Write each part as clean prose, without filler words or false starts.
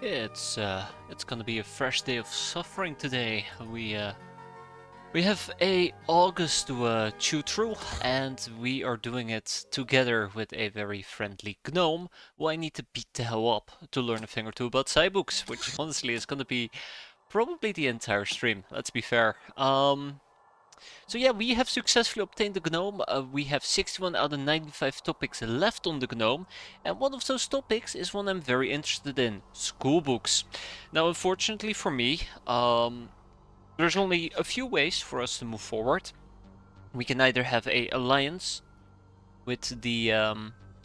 It's gonna be a fresh day of suffering today. We have a August to chew through, and we are doing it together with a very friendly gnome, who I need to beat the hell up to learn a thing or two about books, which honestly is gonna be probably the entire stream. Let's be fair. So yeah, we have successfully obtained the gnome. We have 61 out of 95 topics left on the gnome, and one of those topics is one I'm very interested in: school books. Now, unfortunately for me, there's only a few ways for us to move forward. We can either have a alliance with the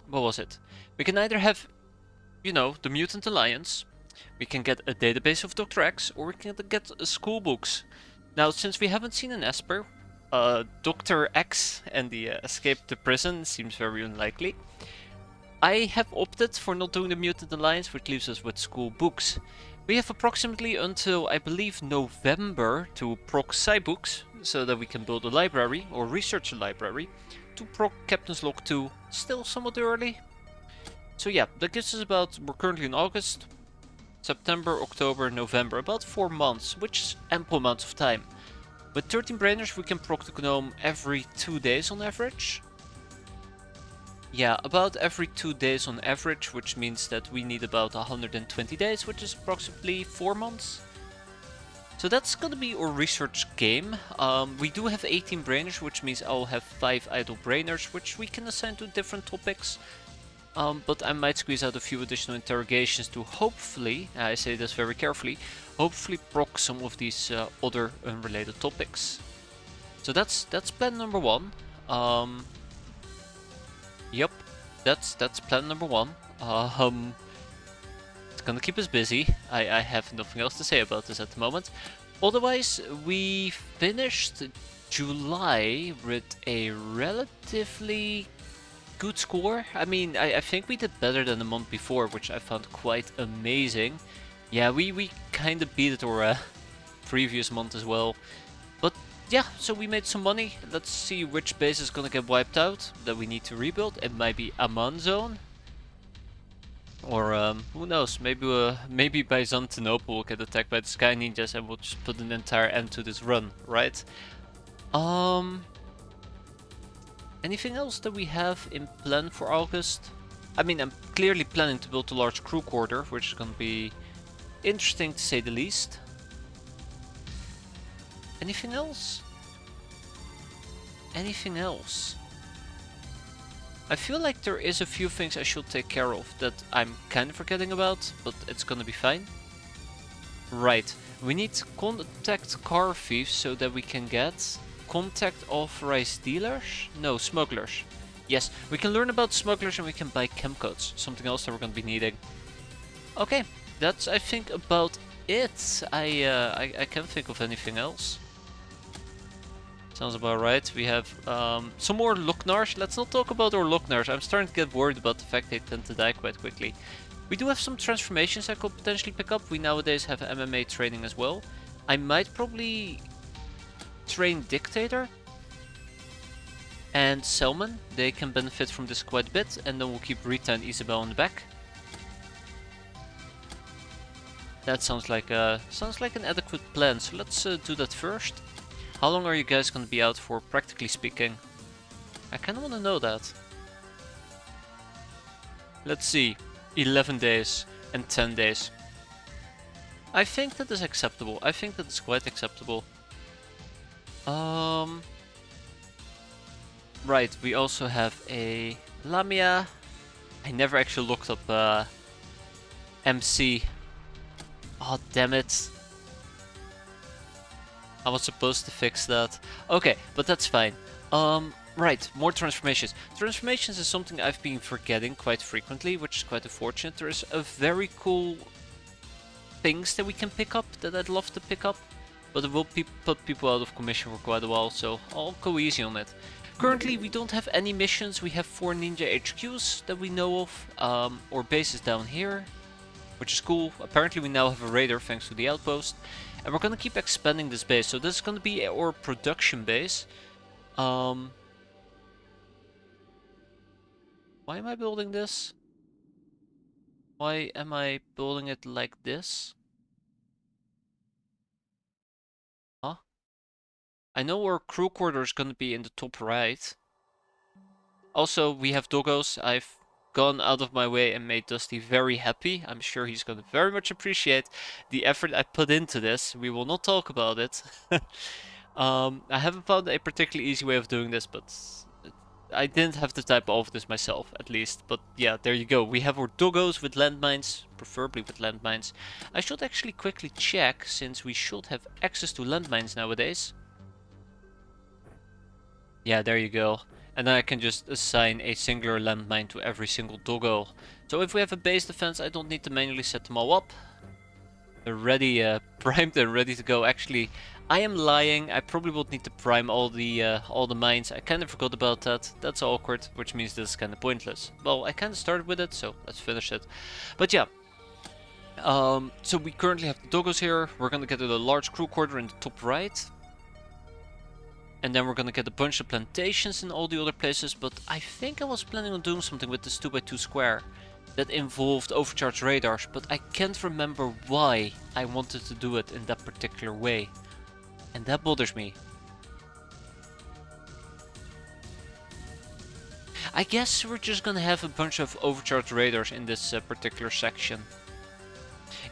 what was it? We can either have, the Mutant Alliance. We can get a database of Dr. X, or we can get school books. Now, since we haven't seen an Esper, Dr. X and the escape to prison seems very unlikely. I have opted for not doing the Mutant Alliance, which leaves us with school books. We have approximately until, I believe, November to proc books, so that we can build a library, or research a library, to proc Captain's Log 2, still somewhat early. So yeah, that gives us we're currently in August, September, October, November, about 4 months, which is ample amounts of time. With 13 brainers we can proc the gnome every 2 days on average. Yeah, about every 2 days on average, which means that we need about 120 days, which is approximately 4 months. So that's gonna be our research game. We do have 18 brainers, which means I'll have 5 idle brainers, which we can assign to different topics. But I might squeeze out a few additional interrogations to hopefully, I say this very carefully, hopefully proc some of these other unrelated topics. So that's plan number 1. Yep, that's plan number 1. It's gonna keep us busy. I have nothing else to say about this at the moment. Otherwise, we finished July with a relatively good score. I mean, I think we did better than the month before, which I found quite amazing. Yeah, we kind of beat our previous month as well. But yeah, so we made some money. Let's see which base is gonna get wiped out that we need to rebuild. It might be Amman Zone. Or who knows, maybe Byzantinople will get attacked by the Sky Ninjas and we'll just put an entire end to this run, right? Anything else that we have in plan for August? I mean, I'm clearly planning to build a large crew quarter, which is going to be interesting to say the least. Anything else? Anything else? I feel like there is a few things I should take care of that I'm kind of forgetting about, but it's gonna be fine. Right, we need to contact car thieves so that we can get contact authorized dealers? No, smugglers. Yes, we can learn about smugglers and we can buy chem codes, something else that we're gonna be needing. Okay, that's I think about it. I can't think of anything else. Sounds about right. We have some more Locknars. Let's not talk about our Locknars. I'm starting to get worried about the fact they tend to die quite quickly. We do have some transformations I could potentially pick up. We nowadays have MMA training as well. I might probably train Dictator and Selman. They can benefit from this quite a bit, and then we'll keep Rita and Isabel in the back. That sounds like an adequate plan. So let's do that first. How long are you guys gonna be out for, practically speaking? I kinda wanna know that. Let's see. 11 days and 10 days. I think that is acceptable. I think that is quite acceptable. Right, we also have a Lamia. I never actually looked up MC. Oh, damn it. I was supposed to fix that. Okay, but that's fine. Right, more transformations. Transformations is something I've been forgetting quite frequently, which is quite unfortunate. There is a very cool things that we can pick up that I'd love to pick up, but it will put people out of commission for quite a while, so I'll go easy on it. Currently, we don't have any missions. We have 4 ninja HQs that we know of, or bases down here, which is cool. Apparently, we now have a raider thanks to the outpost, and we're gonna keep expanding this base. So this is gonna be our production base. Why am I building this? Why am I building it like this? Huh? I know our crew quarter is gonna be in the top right. Also, we have doggos. I've gone out of my way and made Dusty very happy. I'm sure he's gonna very much appreciate the effort I put into this. We will not talk about it. I haven't found a particularly easy way of doing this, but I didn't have to type all of this myself, at least. But yeah, there you go. We have our doggos with landmines, preferably with landmines. I should actually quickly check, since we should have access to landmines nowadays. Yeah, there you go. And then I can just assign a singular landmine to every single doggo. So if we have a base defense, I don't need to manually set them all up. They're ready, primed and ready to go. Actually, I am lying. I probably would need to prime all the mines. I kind of forgot about that. That's awkward, which means this is kind of pointless. Well, I kind of started with it, so let's finish it. But yeah. So we currently have the doggos here. We're gonna get a large crew quarter in the top right. And then we're gonna get a bunch of plantations in all the other places, but I think I was planning on doing something with this 2x2 square that involved overcharged radars, but I can't remember why I wanted to do it in that particular way. And that bothers me. I guess we're just gonna have a bunch of overcharged radars in this particular section.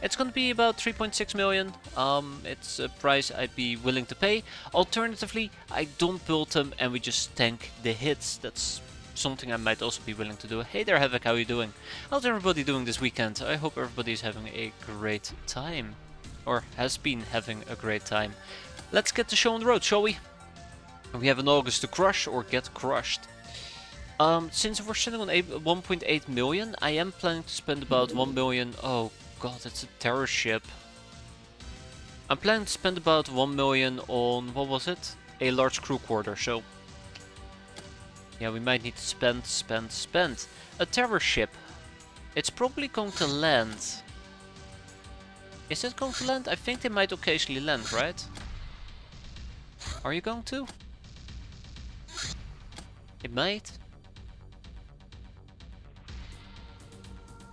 It's gonna be about 3.6 million. It's a price I'd be willing to pay. Alternatively, I don't build them and we just tank the hits. That's something I might also be willing to do. Hey there, Havoc, how are you doing? How's everybody doing this weekend? I hope everybody's having a great time. Or has been having a great time. Let's get the show on the road, shall we? We have an August to crush or get crushed. Since we're sitting on 1.8 million, I am planning to spend about 1 million. Oh god, it's a terror ship. I'm planning to spend about 1 million on, what was it? A large crew quarter, so... yeah, we might need to spend. A terror ship. It's probably going to land. Is it going to land? I think they might occasionally land, right? Are you going to? It might.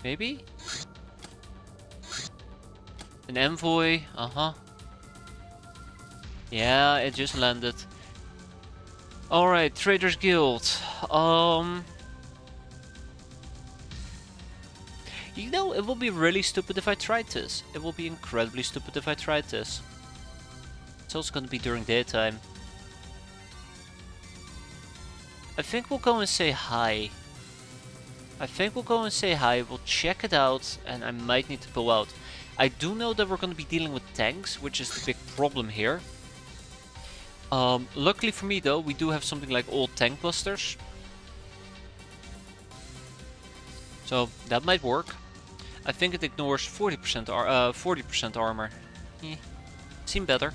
Maybe? An envoy, uh-huh. Yeah, it just landed. Alright, Traders Guild. You know, it will be really stupid if I tried this. It will be incredibly stupid if I tried this. It's also gonna be during daytime. I think we'll go and say hi. We'll check it out, and I might need to pull out. I do know that we're going to be dealing with tanks, which is the big problem here. Luckily for me though, we do have something like old tank busters. So that might work. I think it ignores 40% armor. Seem better.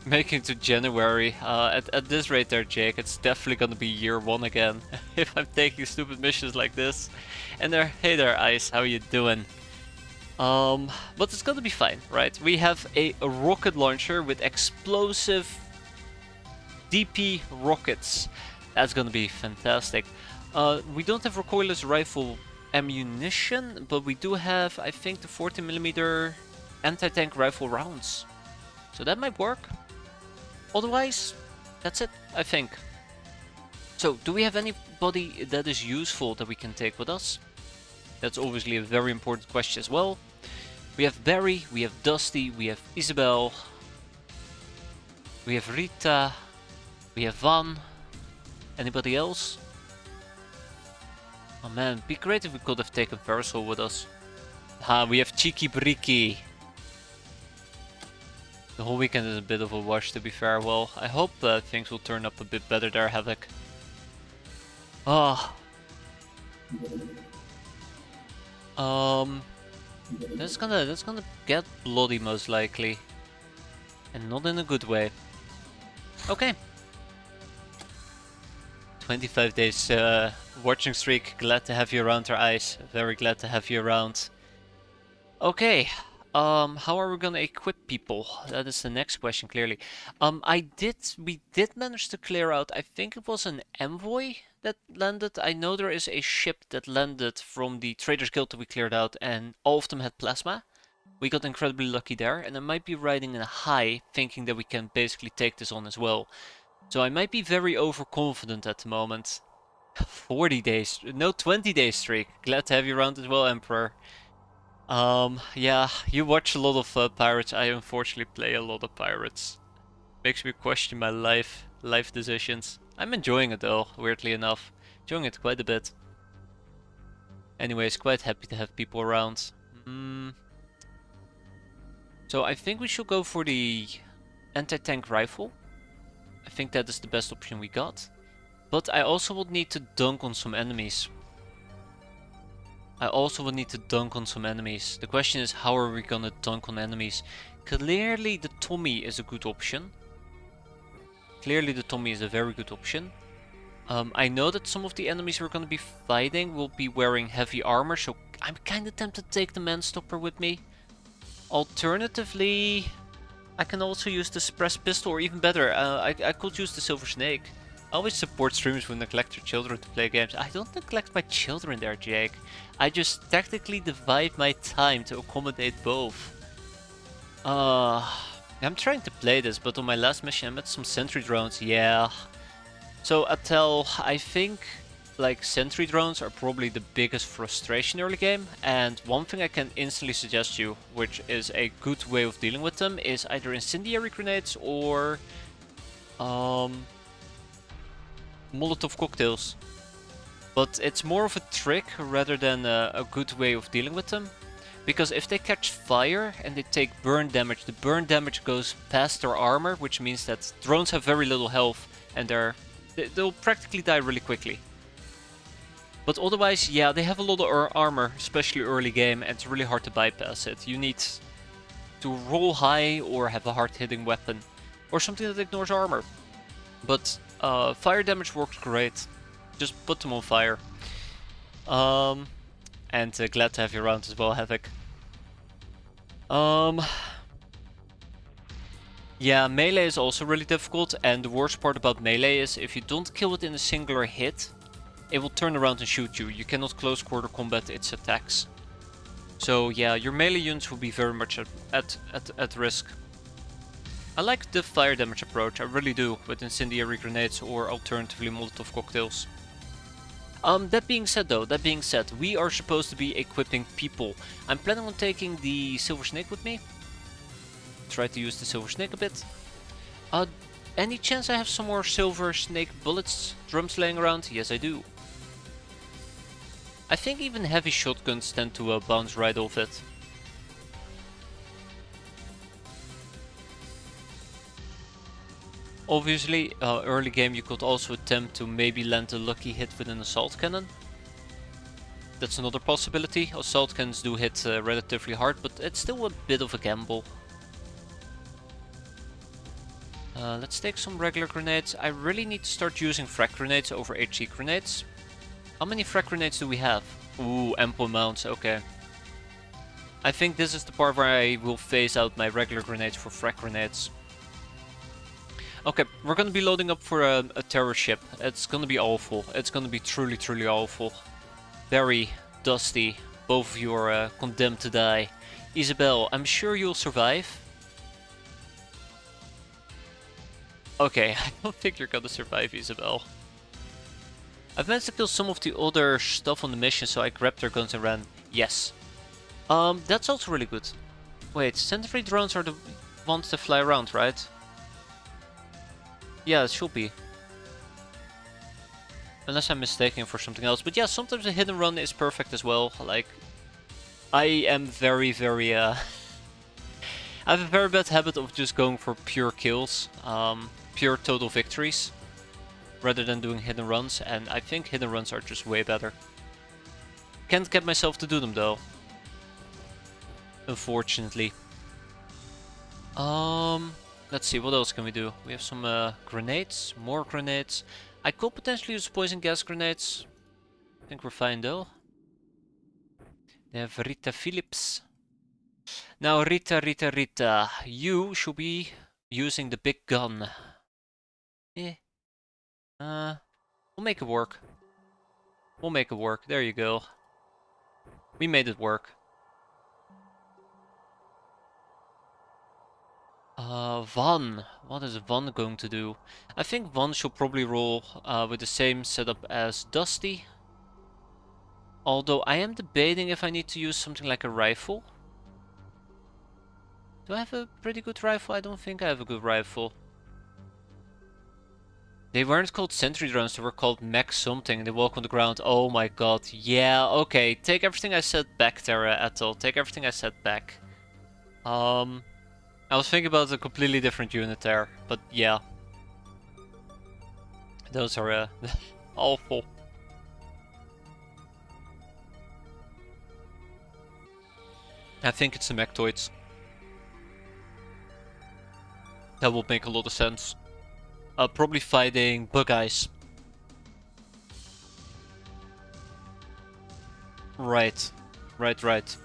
Making to January. At this rate there, Jake, it's definitely gonna be year 1 again. If I'm taking stupid missions like this. And there, hey there, Ice, how you doing? But it's gonna be fine, right? We have a rocket launcher with explosive DP rockets. That's gonna be fantastic. We don't have recoilless rifle ammunition, but we do have, I think, the 40mm anti-tank rifle rounds. So that might work. Otherwise, that's it, I think. So, do we have anybody that is useful that we can take with us? That's obviously a very important question as well. We have Barry, we have Dusty, we have Isabel, we have Rita, we have Van. Anybody else? Oh man, be great if we could have taken Versal with us. We have Cheeky Bricky. The whole weekend is a bit of a wash, to be fair. Well, I hope things will turn up a bit better there, Havoc. That's gonna get bloody most likely, and not in a good way. Okay. 25 days watching streak. Glad to have you around, our Ice. Very glad to have you around. Okay. How are we gonna equip people? That is the next question, clearly. We did manage to clear out, I think it was an envoy that landed. I know there is a ship that landed from the Traders Guild that we cleared out, and all of them had plasma. We got incredibly lucky there, and I might be riding in a high, thinking that we can basically take this on as well. So I might be very overconfident at the moment. 40 days, no 20-day streak. Glad to have you around as well, Emperor. Yeah, you watch a lot of pirates. I unfortunately play a lot of pirates. Makes me question my life decisions. I'm enjoying it though, weirdly enough. Enjoying it quite a bit. Anyways, quite happy to have people around. So I think we should go for the anti-tank rifle. I think that is the best option we got. But I also would need to dunk on some enemies. The question is, how are we gonna dunk on enemies? Clearly the Tommy is a good option. Clearly the Tommy is a very good option. I know that some of the enemies we're gonna be fighting will be wearing heavy armor, so I'm kinda tempted to take the Manstopper with me. Alternatively, I can also use the suppressed pistol, or even better, I could use the Silver Snake. I always support streamers who neglect their children to play games. I don't neglect my children there, Jake. I just tactically divide my time to accommodate both. I'm trying to play this, but on my last mission I met some sentry drones, yeah. So Atel, I think like sentry drones are probably the biggest frustration early game, and one thing I can instantly suggest you, which is a good way of dealing with them, is either incendiary grenades or Molotov cocktails. But it's more of a trick rather than a good way of dealing with them. Because if they catch fire and they take burn damage, the burn damage goes past their armor, which means that drones have very little health and they'll practically die really quickly. But otherwise, yeah, they have a lot of armor, especially early game, and it's really hard to bypass it. You need to roll high or have a hard-hitting weapon, or something that ignores armor. But fire damage works great. Just put them on fire. And glad to have you around as well, Havoc. Yeah, melee is also really difficult, and the worst part about melee is if you don't kill it in a singular hit, it will turn around and shoot you. You cannot close quarter combat its attacks. So yeah, your melee units will be very much at risk. I like the fire damage approach, I really do, with incendiary grenades or alternatively Molotov cocktails. That being said, we are supposed to be equipping people. I'm planning on taking the Silver Snake with me. Try to use the Silver Snake a bit. Any chance I have some more Silver Snake bullets, drums laying around? Yes, I do. I think even heavy shotguns tend to bounce right off it. Obviously, early game you could also attempt to maybe land a lucky hit with an assault cannon. That's another possibility. Assault cannons do hit relatively hard, but it's still a bit of a gamble. Let's take some regular grenades. I really need to start using frag grenades over HE grenades. How many frag grenades do we have? Ooh, ample amounts, okay. I think this is the part where I will phase out my regular grenades for frag grenades. Okay, we're gonna be loading up for a terror ship. It's gonna be awful. It's gonna be truly, truly awful. Very dusty. Both of you are condemned to die. Isabel, I'm sure you'll survive. Okay, I don't think you're gonna survive, Isabel. I've managed to kill some of the other stuff on the mission, so I grabbed their guns and ran. Yes. That's also really good. Wait, sentry drones are the ones that fly around, right? Yeah, it should be. Unless I'm mistaken for something else. But yeah, sometimes a hit and run is perfect as well. Like, I am very, very... I have a very bad habit of just going for pure kills. Pure total victories. Rather than doing hit and runs. And I think hit and runs are just way better. Can't get myself to do them though. Unfortunately. Let's see, what else can we do? We have some grenades, more grenades. I could potentially use poison gas grenades. I think we're fine though. They have Rita Phillips. Now Rita, you should be using the big gun. We'll make it work. We'll make it work. There you go. We made it work. Van. What is Van going to do? I think Van should probably roll with the same setup as Dusty. Although I am debating if I need to use something like a rifle. Do I have a pretty good rifle? I don't think I have a good rifle. They weren't called sentry drones, they were called mech something. They walk on the ground. Oh my god. Yeah, okay. Take everything I said back, Terra Atoll. Take everything I said back. I was thinking about a completely different unit there, but yeah. Those are awful. I think it's the Mechtoids. That would make a lot of sense. Probably fighting bug eyes. Right. Right.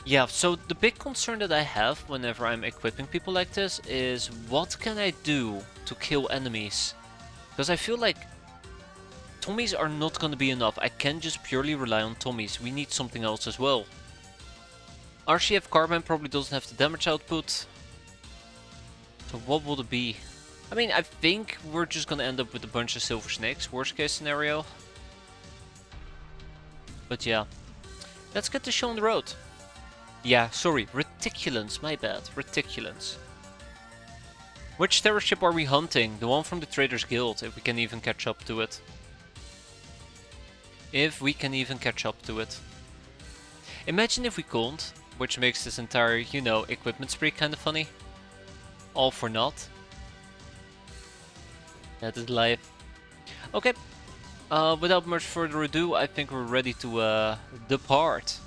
Yeah, so the big concern that I have whenever I'm equipping people like this is what can I do to kill enemies? Because I feel like Tommies are not going to be enough. I can't just purely rely on Tommies. We need something else as well. RCF Carbine probably doesn't have the damage output. So what will it be? I mean, I think we're just going to end up with a bunch of Silver Snakes, worst case scenario. But yeah, let's get the show on the road. Yeah, sorry, Reticulans, my bad, Reticulans. Which terror ship are we hunting? The one from the Traders Guild, if we can even catch up to it. If we can even catch up to it. Imagine if we can't, which makes this entire, you know, equipment spree kind of funny. All for naught. That is life. Okay, without much further ado, I think we're ready to depart.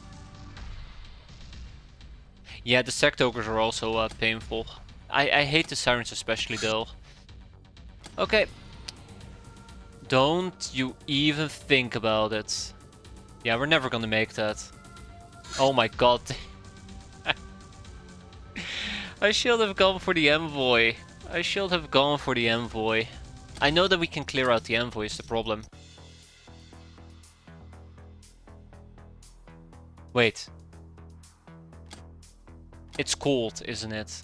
Yeah, the Sect Ogres are also painful. I hate the Sirens especially though. Okay. Don't you even think about it. Yeah, we're never gonna make that. Oh my god. I should have gone for the Envoy. I should have gone for the Envoy. I know that we can clear out the Envoy is the problem. Wait. It's cold, isn't it?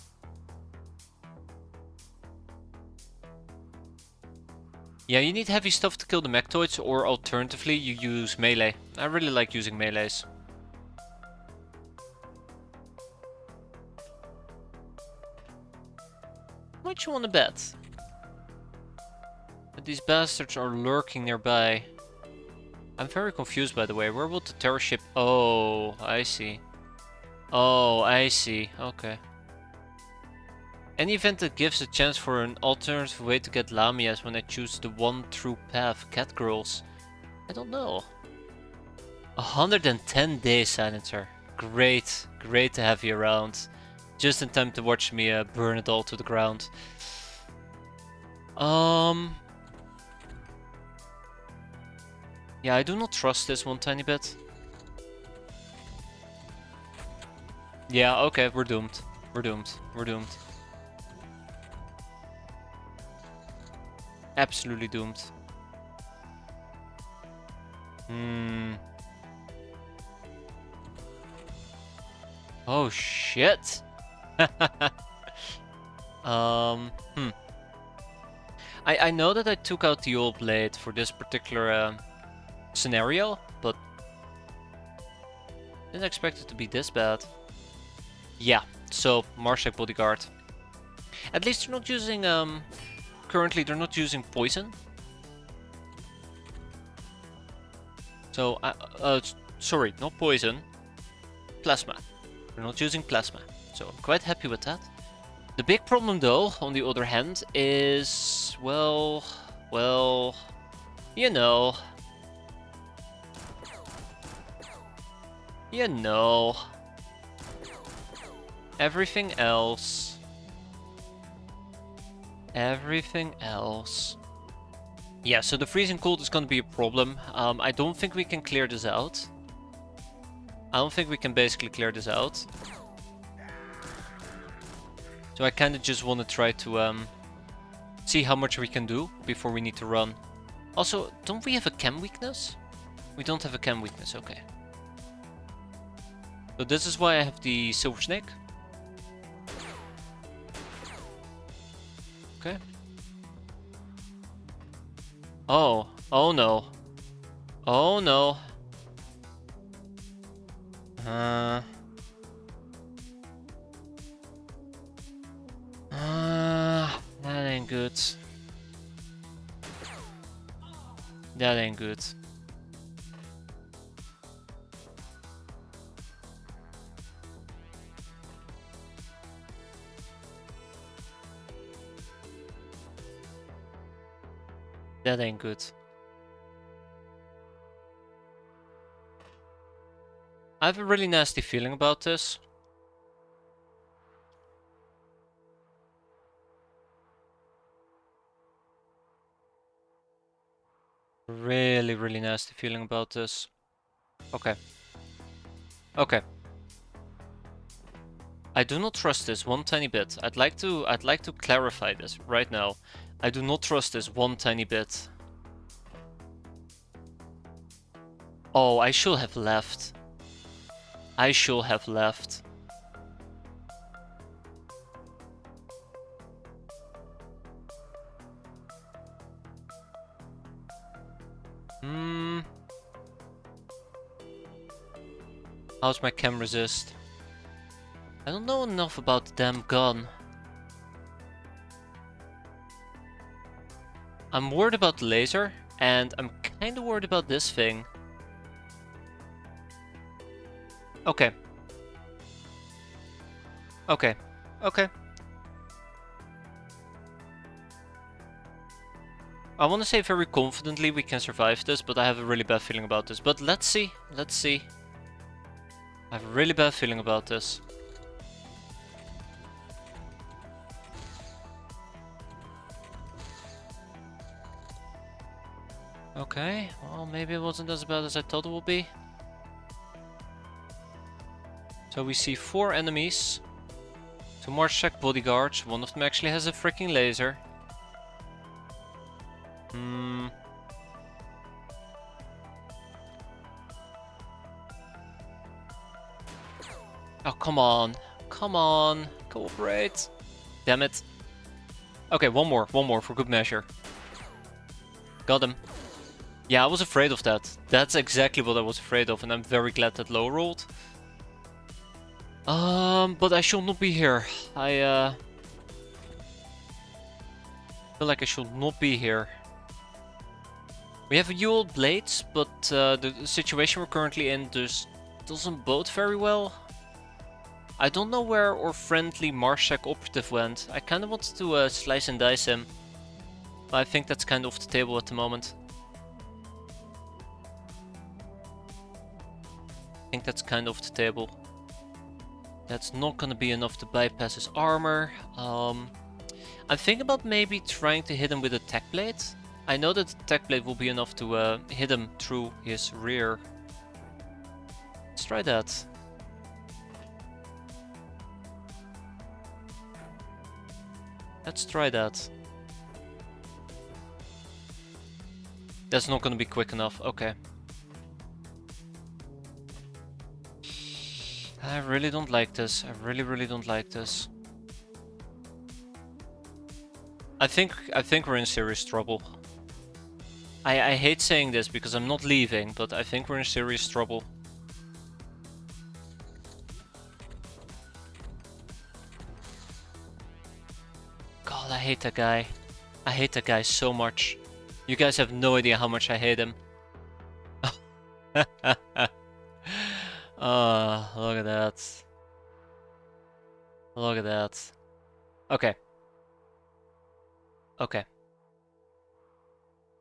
Yeah, you need heavy stuff to kill the Mechtoids, or alternatively you use melee. I really like using melees. What you wanna bet? But these bastards are lurking nearby. I'm very confused by the way. Where will the terror ship... Oh, I see. Oh, I see. Okay. Any event that gives a chance for an alternative way to get Lamias when I choose the one true path, Catgirls. I don't know. 110 days, Silencer. Great, great to have you around. Just in time to watch me burn it all to the ground. Yeah, I do not trust this one tiny bit. Yeah, okay, we're doomed. We're doomed. We're doomed. Absolutely doomed. Oh shit. I know that I took out the old blade for this particular scenario, but didn't expect it to be this bad. Yeah, so Marshak Bodyguard. At least they're not using currently they're not using poison. So sorry, not poison. Plasma. They're not using plasma. So I'm quite happy with that. The big problem though, on the other hand, is well, you know. Everything else. Yeah, so the freezing cold is going to be a problem. I don't think we can clear this out. I don't think we can basically clear this out. So I kind of just want to try to see how much we can do before we need to run. Also, don't we have a chem weakness? We don't have a chem weakness, okay. So this is why I have the Silver Snake. Okay. Oh, oh no. Oh no. That ain't good. That ain't good. That ain't good. I have a really nasty feeling about this. Really, really nasty feeling about this. Okay. Okay. I do not trust this one tiny bit. I'd like to clarify this right now. I do not trust this one tiny bit. Oh, I should have left. I should have left. How's my chem resist? I don't know enough about the damn gun. I'm worried about the laser, and I'm kinda worried about this thing. Okay. Okay. Okay. I want to say very confidently we can survive this, but I have a really bad feeling about this. But let's see. Let's see. I have a really bad feeling about this. Okay, well, maybe it wasn't as bad as I thought it would be. So we see 4 enemies. 2 Marshak bodyguards. One of them actually has a freaking laser. Oh, come on. Come on. Cooperate. Damn it. Okay, one more for good measure. Got him. Yeah, I was afraid of that. That's exactly what I was afraid of, and I'm very glad that low rolled. But I should not be here. I feel like I should not be here. We have a Yule Blades, but the situation we're currently in just doesn't bode very well. I don't know where our friendly Marshak operative went. I kinda wanted to slice and dice him. But I think that's kind of off the table at the moment. I think that's kind of off the table. That's not gonna be enough to bypass his armor. I'm thinking about maybe trying to hit him with a tech blade. I know that the tech blade will be enough to hit him through his rear. Let's try that. Let's try that. That's not gonna be quick enough. Okay. I really don't like this. I really don't like this. I think we're in serious trouble. I hate saying this because I'm not leaving, but I think we're in serious trouble. God, I hate that guy. I hate that guy so much. You guys have no idea how much I hate him. Oh, look at that. Look at that. Okay. Okay.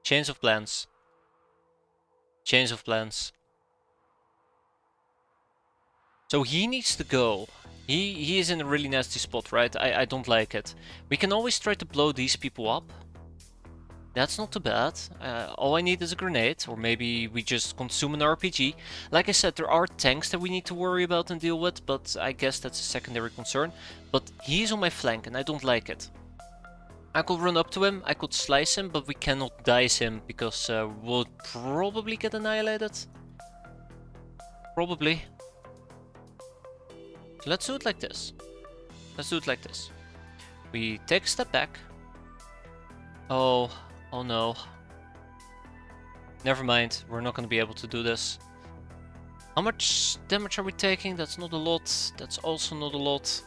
Change of plans. Change of plans. So he needs to go. He is in a really nasty spot, right? I don't like it. We can always try to blow these people up. That's not too bad. All I need is a grenade, or maybe we just consume an RPG. Like I said, there are tanks that we need to worry about and deal with, but I guess that's a secondary concern. But he's on my flank, and I don't like it. I could run up to him, I could slice him, but we cannot dice him because we'll probably get annihilated. Probably. So let's do it like this. Let's do it like this. We take a step back. Oh no. Never mind, we're not gonna be able to do this. How much damage are we taking? That's not a lot. That's also not a lot.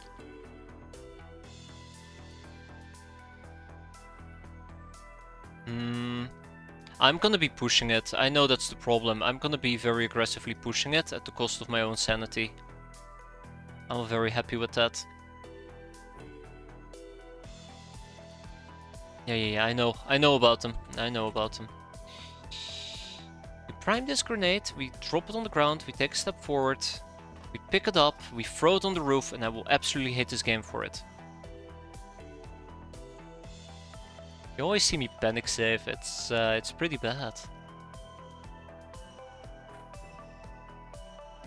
I'm gonna be pushing it. I know that's the problem. I'm gonna be very aggressively pushing it at the cost of my own sanity. I'm very happy with that. Yeah, I know about them. I know about them. We prime this grenade, we drop it on the ground, we take a step forward, we pick it up, we throw it on the roof, and I will absolutely hate this game for it. You always see me panic save, it's pretty bad.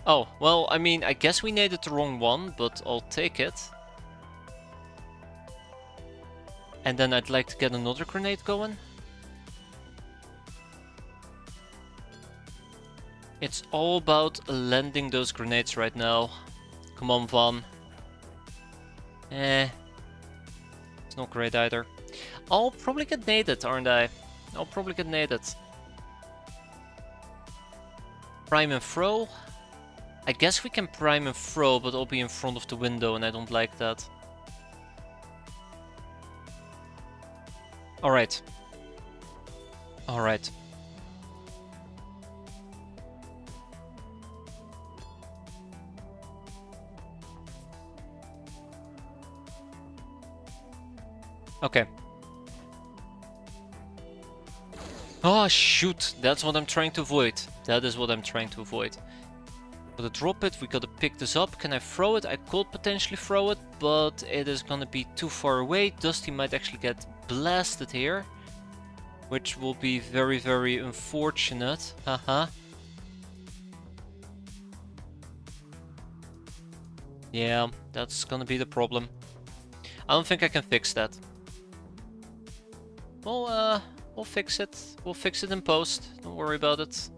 Oh, well, I mean, I guess we naded the wrong one, but I'll take it. And then I'd like to get another grenade going. It's all about landing those grenades right now. Come on, Van. It's not great either. I'll probably get naded, aren't I? I'll probably get naded. Prime and throw. I guess we can prime and throw, but I'll be in front of the window and I don't like that. Alright. Alright. Okay. Oh shoot, that's what I'm trying to avoid. That is what I'm trying to avoid. Gotta drop it, we gotta pick this up. Can I throw it? I could potentially throw it, but it is gonna be too far away. Dusty might actually get blasted here, which will be very, very unfortunate. Haha. Yeah, that's gonna be the problem. I don't think I can fix that. Well, we'll fix it. We'll fix it in post. Don't worry about it.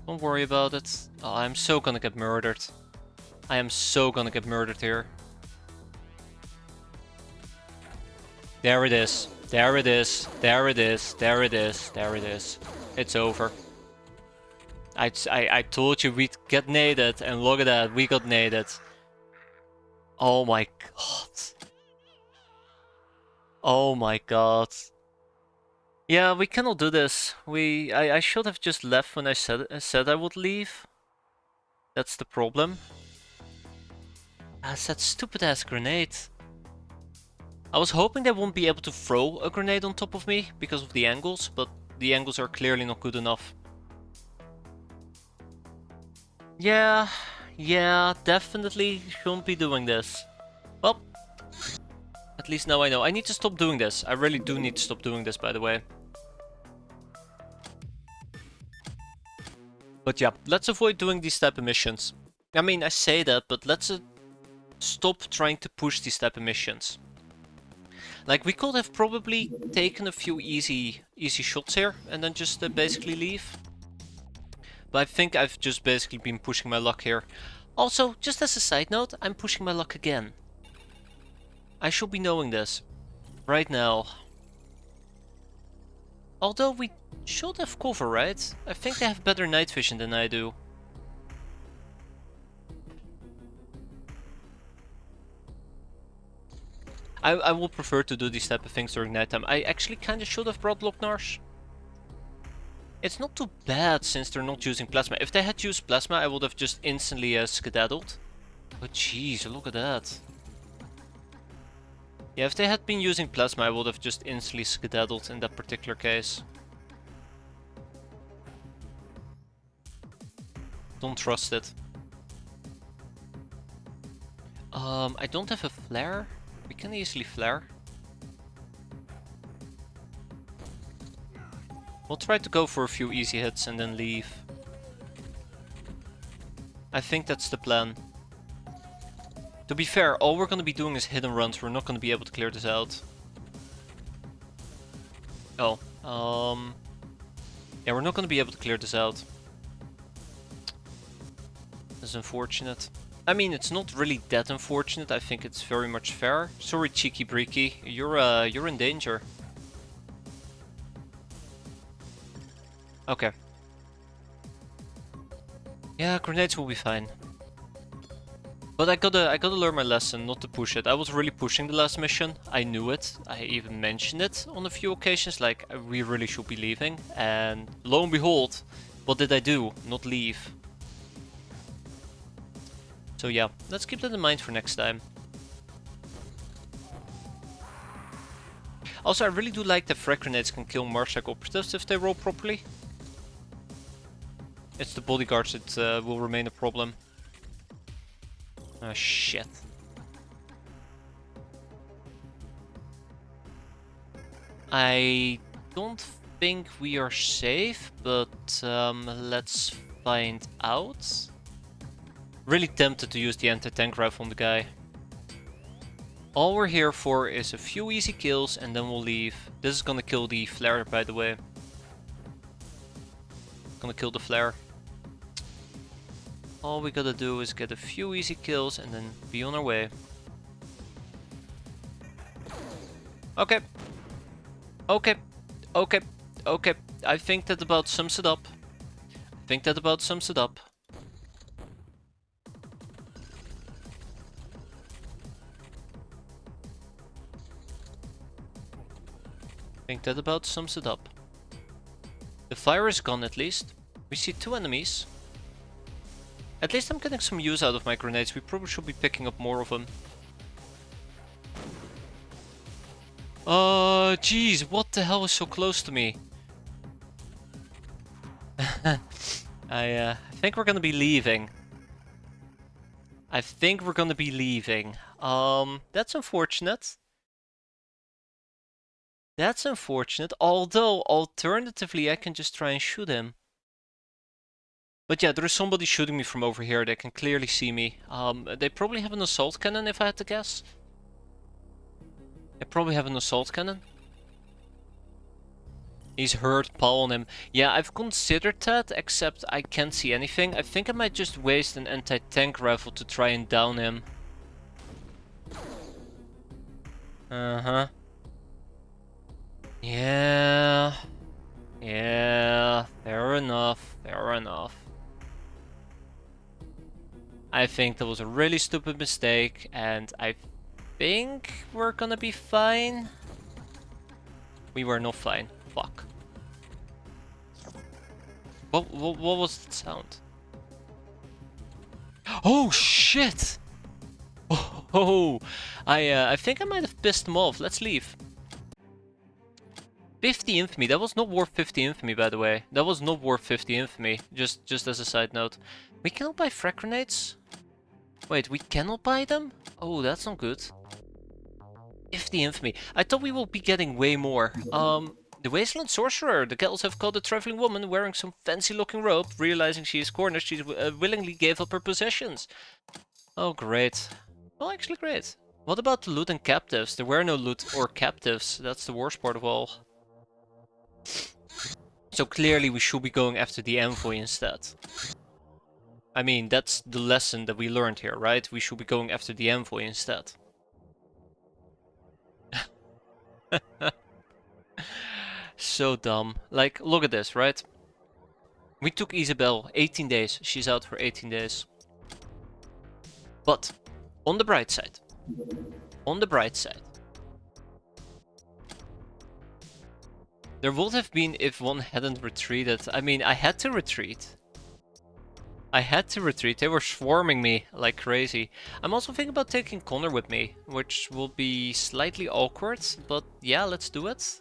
Don't worry about it. Oh, I'm so gonna get murdered. I am so gonna get murdered here. There it is. There it is. There it is. There it is. There it is. It's over. I told you we'd get naded, and look at that, we got naded. Oh my god. Oh my god. Yeah, we cannot do this. I should have just left when I said I would leave. That's the problem. That's that stupid ass grenade. I was hoping they won't be able to throw a grenade on top of me because of the angles, but the angles are clearly not good enough. Yeah, definitely shouldn't be doing this. Well, at least now I know. I need to stop doing this. I really do need to stop doing this, by the way. But yeah, let's avoid doing these type of missions. I mean, I say that, but let's stop trying to push these type of missions. Like, we could have probably taken a few easy shots here and then just basically leave. But I think I've just basically been pushing my luck here. Also, just as a side note, I'm pushing my luck again. I should be knowing this right now. Although we should have cover, right? I think they have better night vision than I do. I will prefer to do these type of things during nighttime. I actually kind of should have brought Locknars. It's not too bad since they're not using plasma. If they had used plasma, I would have just instantly skedaddled. But jeez, look at that. Yeah, if they had been using plasma, I would have just instantly skedaddled in that particular case. Don't trust it. I don't have a flare. We can easily flare. We'll try to go for a few easy hits and then leave. I think that's the plan. To be fair, all we're gonna be doing is hit and runs. We're not gonna be able to clear this out. Oh, yeah, we're not gonna be able to clear this out. That's unfortunate. I mean, it's not really that unfortunate. I think it's very much fair. Sorry, Cheeky Breaky. You're in danger. Okay. Yeah, grenades will be fine. But I gotta learn my lesson not to push it. I was really pushing the last mission. I knew it. I even mentioned it on a few occasions, like we really should be leaving. And lo and behold, what did I do? Not leave. So yeah, let's keep that in mind for next time. Also, I really do like that frag grenades can kill Marshak operatives if they roll properly. It's the bodyguards that will remain a problem. Oh shit. I don't think we are safe, but let's find out. Really tempted to use the anti-tank rifle on the guy. All we're here for is a few easy kills and then we'll leave. This is gonna kill the flare, by the way. Gonna kill the flare. All we gotta do is get a few easy kills and then be on our way. Okay. Okay. Okay. Okay. I think that about sums it up. I think that about sums it up. I think that about sums it up. The fire is gone at least. We see 2 enemies. At least I'm getting some use out of my grenades. We probably should be picking up more of them. Jeez, what the hell is so close to me? I think we're gonna be leaving. I think we're gonna be leaving. That's unfortunate. That's unfortunate, although alternatively I can just try and shoot him. But yeah, there is somebody shooting me from over here. They can clearly see me. They probably have an assault cannon if I had to guess. They probably have an assault cannon. He's hurt, pile on him. Yeah, I've considered that, except I can't see anything. I think I might just waste an anti-tank rifle to try and down him. Uh-huh. Yeah. Yeah, fair enough, fair enough. I think that was a really stupid mistake, and I think we're gonna be fine. We were not fine. Fuck. What was that sound? Oh shit! Oh, I think I might have pissed him off. Let's leave. 50 infamy. That was not worth 50 infamy, by the way. That was not worth 50 infamy. Just as a side note. We cannot buy frag grenades? Wait, we cannot buy them? Oh, that's not good. 50 infamy. I thought we will be getting way more. The Wasteland Sorcerer. The Kettles have caught a traveling woman wearing some fancy looking robe. Realizing she is cornered, she willingly gave up her possessions. Oh, great. Well, actually great. What about the loot and captives? There were no loot or captives. That's the worst part of all. So clearly we should be going after the envoy instead. I mean, that's the lesson that we learned here, right? We should be going after the envoy instead. So dumb. Like, look at this, right? We took Isabel, 18 days. She's out for 18 days. But, on the bright side. On the bright side. There would have been if one hadn't retreated. I mean, I had to retreat. I had to retreat. They were swarming me like crazy. I'm also thinking about taking Connor with me, which will be slightly awkward, but yeah, let's do it.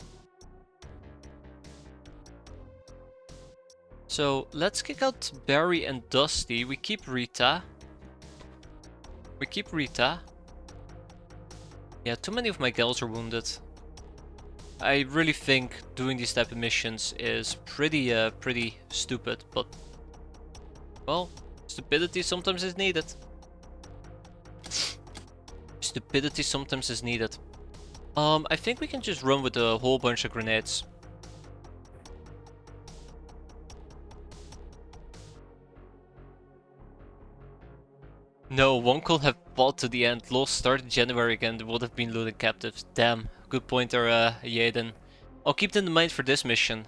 So, let's kick out Barry and Dusty. We keep Rita. We keep Rita. Yeah, too many of my gals are wounded. I really think doing these type of missions is pretty stupid, but well, stupidity sometimes is needed. stupidity sometimes is needed. I think we can just run with a whole bunch of grenades. No, one could have fought to the end, lost, started January again, there would have been looting captives. Damn, good pointer, Yaden. I'll keep that in mind for this mission,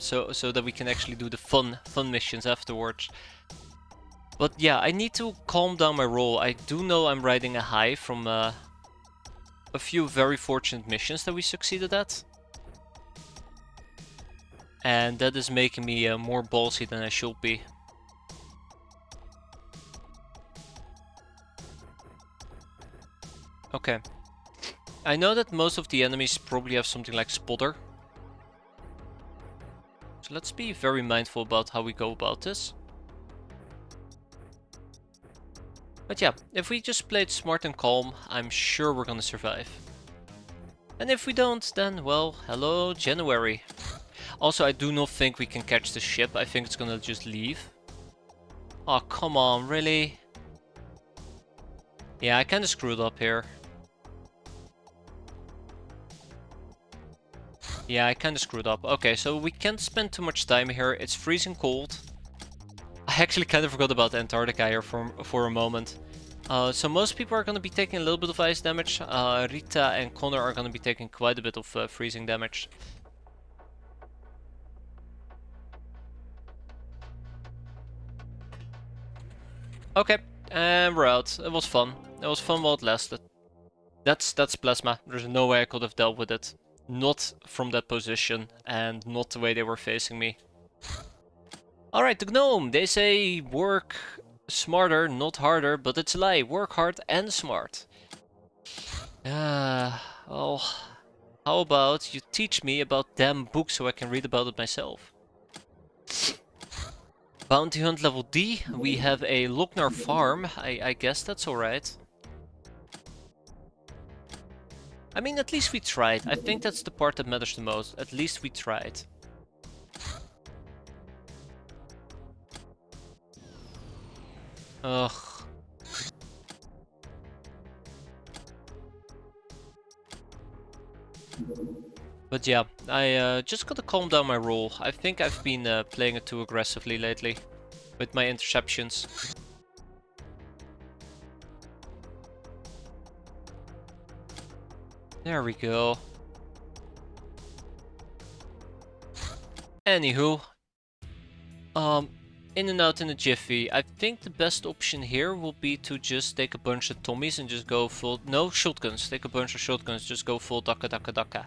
so that we can actually do the fun missions afterwards. But yeah, I need to calm down my roll. I do know I'm riding a high from a few very fortunate missions that we succeeded at. And that is making me more ballsy than I should be. Okay. I know that most of the enemies probably have something like spotter. So let's be very mindful about how we go about this. But yeah, if we just play it smart and calm, I'm sure we're gonna survive. And if we don't, then, well, hello January. Also, I do not think we can catch the ship. I think it's gonna just leave. Oh, come on, really? Yeah, I kinda screwed up here. Yeah, I kinda screwed up. Okay, so we can't spend too much time here. It's freezing cold. I actually kind of forgot about Antarctica here for a moment. So most people are gonna be taking a little bit of ice damage. Rita and Connor are gonna be taking quite a bit of freezing damage. Okay, and we're out. It was fun. It was fun while it lasted. That's plasma. There's no way I could have dealt with it. Not from that position, and not the way they were facing me. Alright, the Gnome. They say work smarter, not harder, but it's a lie. Work hard and smart. Well, how about you teach me about damn books so I can read about it myself? Bounty hunt level D. We have a Lochnar farm. I guess that's alright. I mean, at least we tried. I think that's the part that matters the most. At least we tried. Ugh. But yeah, I just gotta calm down my roll. I think I've been playing it too aggressively lately with my interceptions. There we go. Anywho, in and out in a jiffy. I think the best option here will be to just take a bunch of Tommies and just go full... No, shotguns. Take a bunch of shotguns, just go full dakka dakka dakka.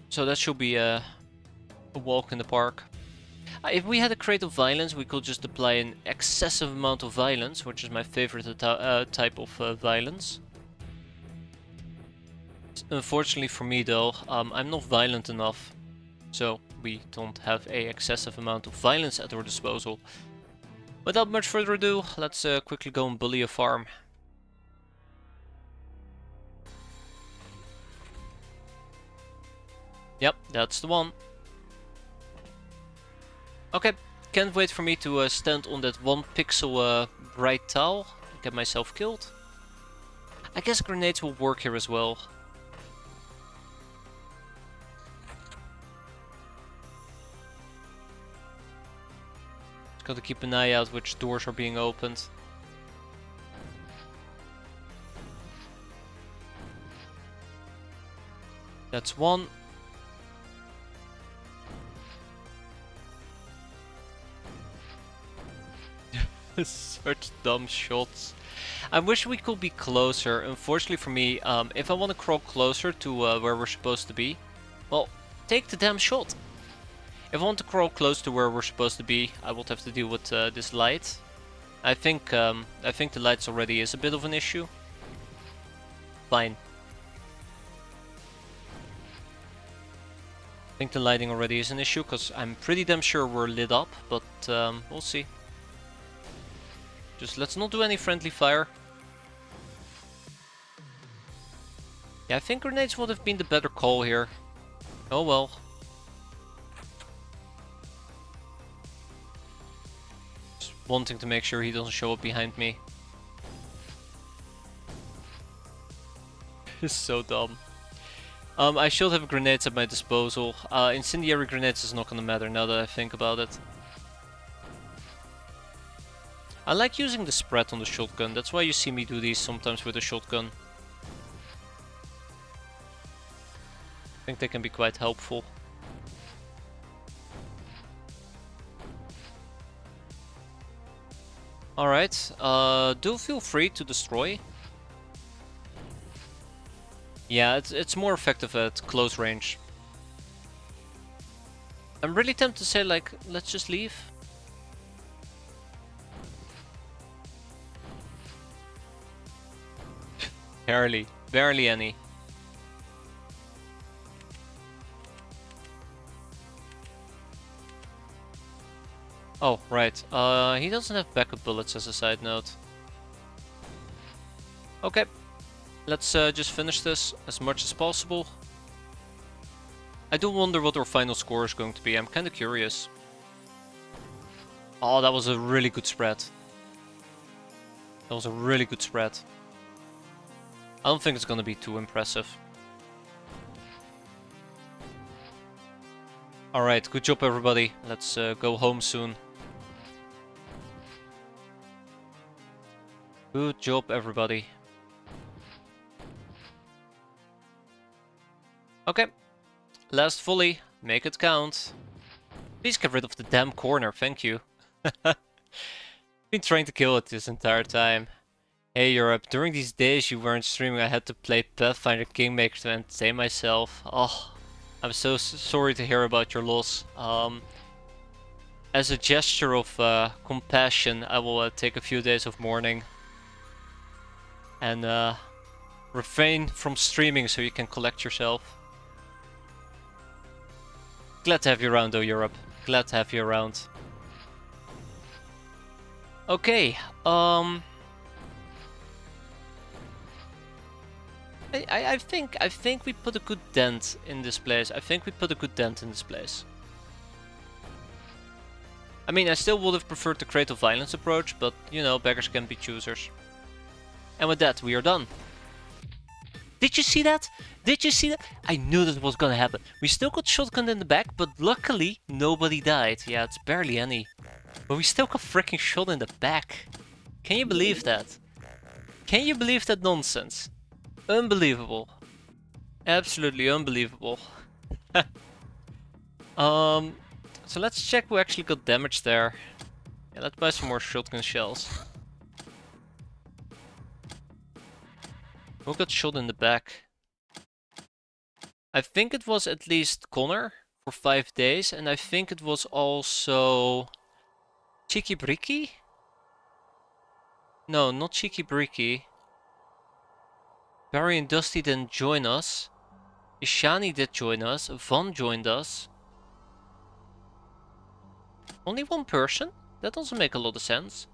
So that should be a walk in the park. If we had a crate of violence, we could just apply an excessive amount of violence, which is my favorite type of violence. Unfortunately for me though, I'm not violent enough, so we don't have a excessive amount of violence at our disposal. Without much further ado, let's quickly go and bully a farm. Yep, that's the one. Okay, can't wait for me to stand on that 1 pixel bright tile, get myself killed. I guess grenades will work here as well. Just gotta keep an eye out which doors are being opened. That's one. Such dumb shots. I wish we could be closer. Unfortunately for me, if I want to crawl closer to where we're supposed to be, well, take the damn shot. If I want to crawl close to where we're supposed to be, I would have to deal with this light. I think the lights already is a bit of an issue. Fine. I think the lighting already is an issue, because I'm pretty damn sure we're lit up, but we'll see. Just let's not do any friendly fire. Yeah, I think grenades would have been the better call here. Oh well. Just wanting to make sure he doesn't show up behind me. is so dumb. I should have grenades at my disposal. Incendiary grenades is not gonna matter now that I think about it. I like using the spread on the shotgun, that's why you see me do these sometimes with a shotgun. I think they can be quite helpful. Alright, do feel free to destroy. Yeah, it's more effective at close range. I'm really tempted to say, like, let's just leave. Barely any. Oh, right. He doesn't have backup bullets as a side note. Okay. Let's just finish this as much as possible. I do wonder what our final score is going to be. I'm kind of curious. Oh, that was a really good spread. That was a really good spread. I don't think it's going to be too impressive. Alright, good job everybody. Let's go home soon. Good job everybody. Okay. Last volley. Make it count. Please get rid of the damn corner, thank you. Been trying to kill it this entire time. Hey Europe, during these days you weren't streaming, I had to play Pathfinder Kingmaker to entertain myself. Oh, I'm so sorry to hear about your loss. As a gesture of compassion, I will take a few days of mourning. And refrain from streaming so you can collect yourself. Glad to have you around though, Europe. Glad to have you around. Okay, I think we put a good dent in this place. I mean, I still would have preferred the Creative Violence approach, but you know, beggars can be choosers. And with that, we are done. Did you see that? Did you see that? I knew that was gonna happen. We still got shotgunned in the back, but luckily nobody died. Yeah, it's barely any. But we still got freaking shot in the back. Can you believe that? Can you believe that nonsense? Unbelievable. Absolutely unbelievable. So let's check who actually got damaged there. Yeah, let's buy some more shotgun shells. Who got shot in the back? I think it was at least Connor for 5 days, and I think it was also Cheeky Bricky? No, not Cheeky Bricky. Barry and Dusty didn't join us. Ishani did join us. Von joined us. Only one person? That doesn't make a lot of sense.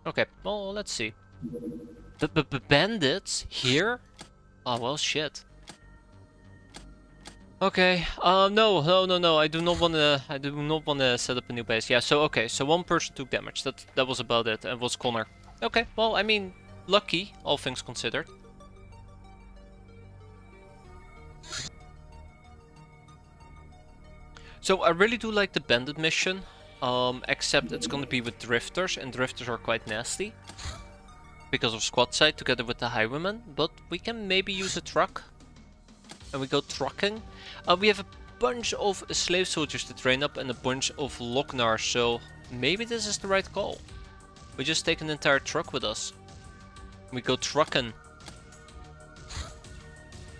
Okay, well, let's see. The bandits here? Oh, well, shit. Okay, no, I do not wanna set up a new base. Yeah, so okay, so one person took damage. That was about it, and was Connor. Okay, well, I mean, lucky, all things considered. So I really do like the bandit mission, except it's gonna be with drifters, and drifters are quite nasty. Because of squad side together with the highwaymen, but we can maybe use a truck. And we go trucking. We have a bunch of slave soldiers to train up and a bunch of Locknars, so maybe this is the right call. We just take an entire truck with us. We go trucking.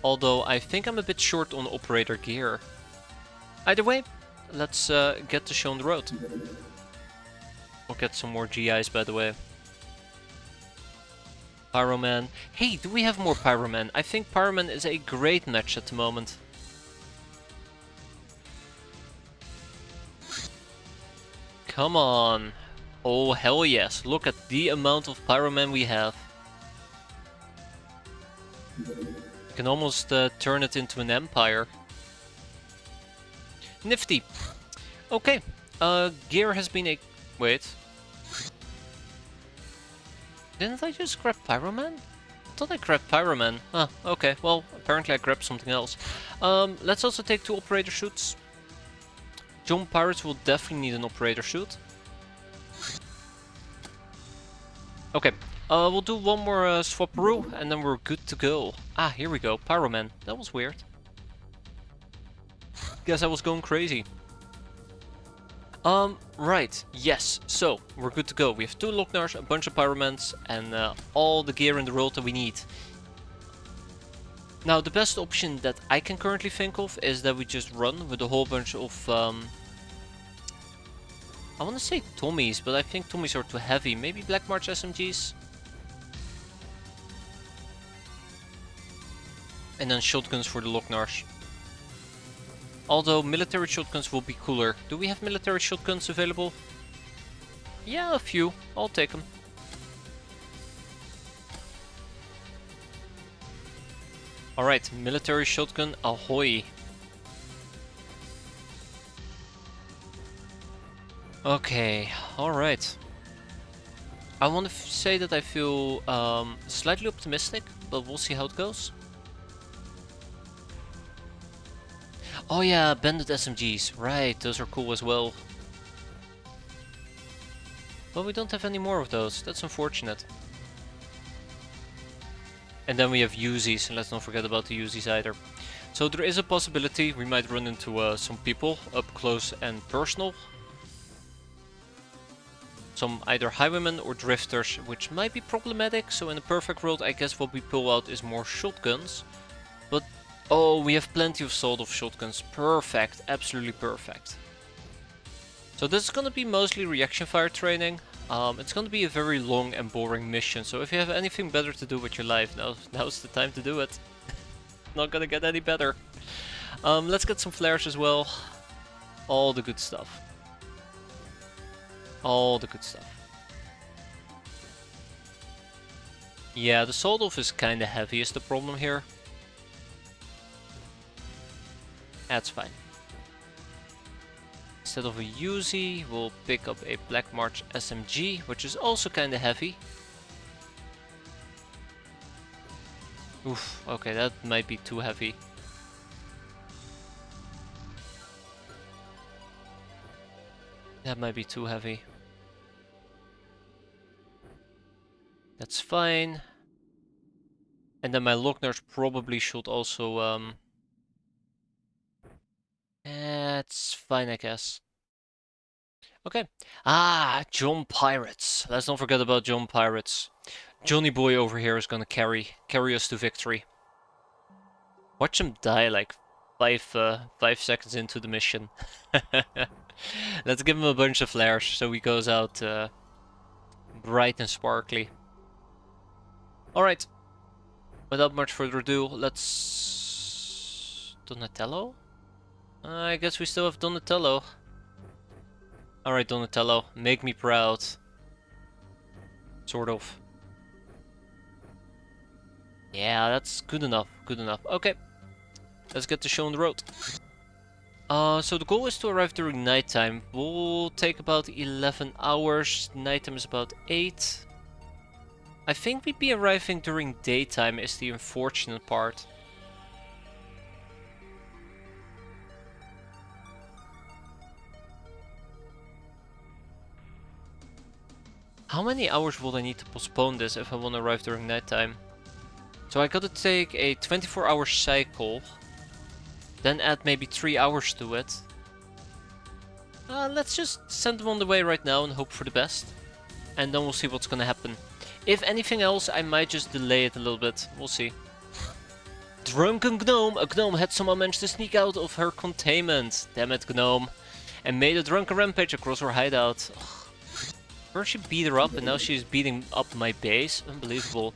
Although I think I'm a bit short on operator gear. Either way, let's get the show on the road. We'll get some more GIs, by the way. Pyroman. Hey, do we have more Pyroman? I think Pyroman is a great match at the moment. Come on. Oh, hell yes. Look at the amount of Pyroman we have. You can almost turn it into an empire. Nifty. Okay. Gear has been a... Wait. Didn't I just grab Pyroman? I thought I grabbed Pyroman. Ah, okay. Well, apparently I grabbed something else. Let's also take 2 operator shoots. Gnome Pirates will definitely need an operator shoot. Okay, we'll do one more swapperoo and then we're good to go. Ah, here we go. Pyroman. That was weird. Guess I was going crazy. Right, yes, so we're good to go. We have 2 Locknars, a bunch of Pyromans, and all the gear in the world that we need. Now, the best option that I can currently think of is that we just run with a whole bunch of, I want to say Tommies, but I think Tommies are too heavy. Maybe Black March SMGs? And then shotguns for the Locknars. Although military shotguns will be cooler. Do we have military shotguns available? Yeah, a few. I'll take them. Alright, military shotgun, ahoy. Okay, alright. I want to say that I feel slightly optimistic, but we'll see how it goes. Oh yeah, bandit SMGs. Right, those are cool as well. But we don't have any more of those. That's unfortunate. And then we have Uzis, and let's not forget about the Uzis either. So there is a possibility we might run into some people up close and personal. Some either highwaymen or drifters, which might be problematic. So in a perfect world, I guess what we pull out is more shotguns. But oh, we have plenty of sawed-off shotguns. Perfect, absolutely perfect. So this is gonna be mostly reaction fire training. It's gonna be a very long and boring mission. So if you have anything better to do with your life, now's the time to do it. Not gonna get any better. Let's get some flares as well. All the good stuff. All the good stuff. Yeah, the sawed-off is kinda heavy is the problem here. That's fine. Instead of a Uzi, we'll pick up a Black March SMG, which is also kinda heavy. Oof, okay, that might be too heavy. That might be too heavy. That's fine. And then my Locknars probably should also it's fine, I guess. Okay. Ah, Gnome Pirates. Let's not forget about Gnome Pirates. Johnny Boy over here is gonna carry us to victory. Watch him die like 5 seconds into the mission. Let's give him a bunch of flares so he goes out bright and sparkly. Alright. Without much further ado, let's... Donatello? I guess we still have Donatello. Alright, Donatello, make me proud. Sort of. Yeah, that's good enough, good enough. Okay, let's get the show on the road. So the goal is to arrive during nighttime. We'll take about 11 hours. Nighttime is about 8. I think we'd be arriving during daytime is the unfortunate part. How many hours will I need to postpone this if I want to arrive during nighttime? So I gotta take a 24-hour cycle. Then add maybe 3 hours to it. Let's just send them on the way right now and hope for the best. And then we'll see what's gonna happen. If anything else, I might just delay it a little bit. We'll see. Drunken Gnome! A gnome had somehow managed to sneak out of her containment. Damn it, Gnome. And made a drunken rampage across her hideout. Ugh. First she beat her up and now she's beating up my base. Unbelievable.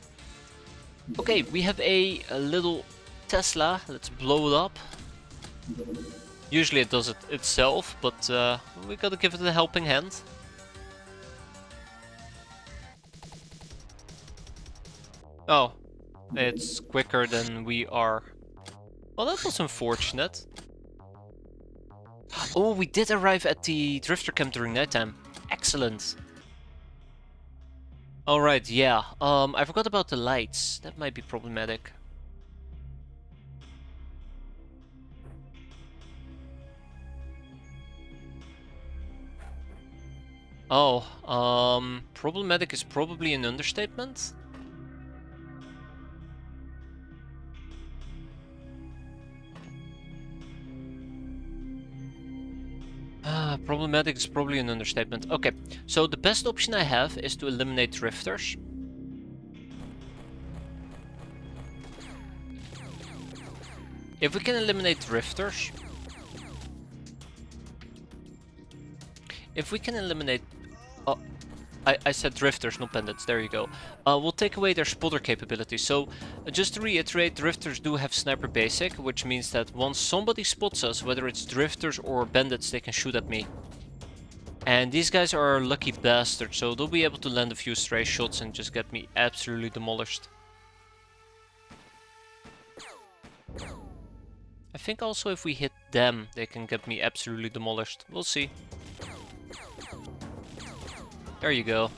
Okay, we have a little Tesla. Let's blow it up. Usually it does it itself, but we gotta give it a helping hand. Oh, it's quicker than we are. Well, that was unfortunate. Oh, we did arrive at the drifter camp during nighttime. Excellent. Alright, yeah. I forgot about the lights. That might be problematic. Oh, problematic is probably an understatement. Problematic is probably an understatement. Okay, so the best option I have is to eliminate drifters. If we can eliminate drifters... If we can eliminate... Oh, I said drifters, not bandits, there you go. We'll take away their spotter capability. So, just to reiterate, drifters do have sniper basic, which means that once somebody spots us, whether it's drifters or bandits, they can shoot at me. And these guys are lucky bastards, so they'll be able to land a few stray shots and just get me absolutely demolished. I think also if we hit them, they can get me absolutely demolished. We'll see. There you go.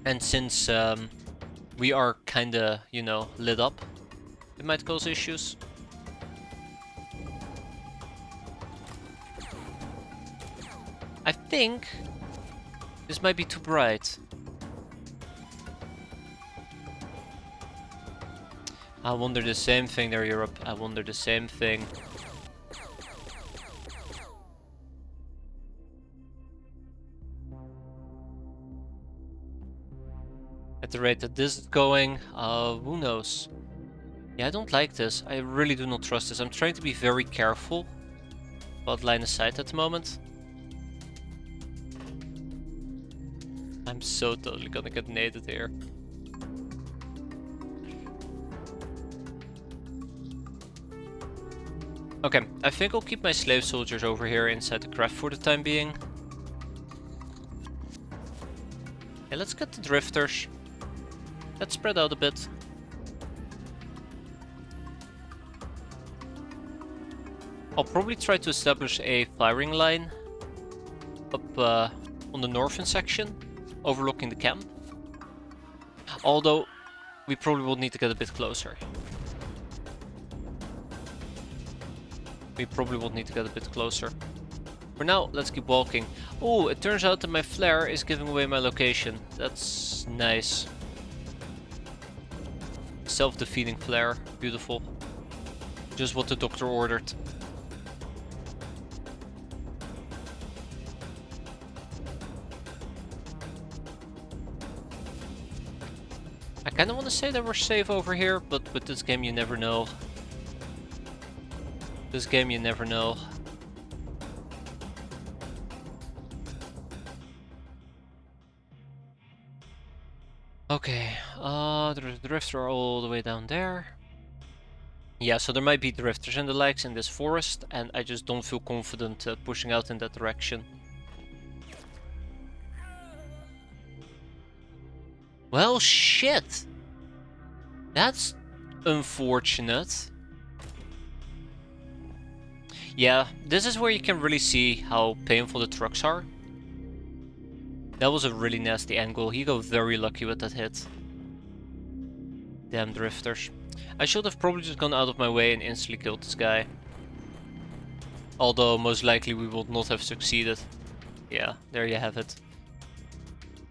And since we are kinda, you know, lit up, it might cause issues. I think this might be too bright. I wonder the same thing there, Europe. I wonder the same thing. At the rate that this is going, who knows? Yeah, I don't like this. I really do not trust this. I'm trying to be very careful about line of sight at the moment. I'm so totally gonna get naded here. Okay, I think I'll keep my slave soldiers over here inside the craft for the time being. Okay, let's get the drifters. Let's spread out a bit. I'll probably try to establish a firing line up on the northern section, overlooking the camp. Although, we probably will need to get a bit closer. We probably will need to get a bit closer. For now, let's keep walking. Oh, it turns out that my flare is giving away my location. That's nice. Self-defeating flare. Beautiful. Just what the doctor ordered. I kind of want to say that we're safe over here, but with this game you never know. This game you never know. Okay, the drifts are all the way down there. Yeah, so there might be drifters and the likes in this forest, and I just don't feel confident pushing out in that direction. Well, shit! That's unfortunate. Yeah, this is where you can really see how painful the trucks are. That was a really nasty angle. He got very lucky with that hit. Damn drifters. I should have probably just gone out of my way and instantly killed this guy. Although most likely we would not have succeeded. Yeah, there you have it.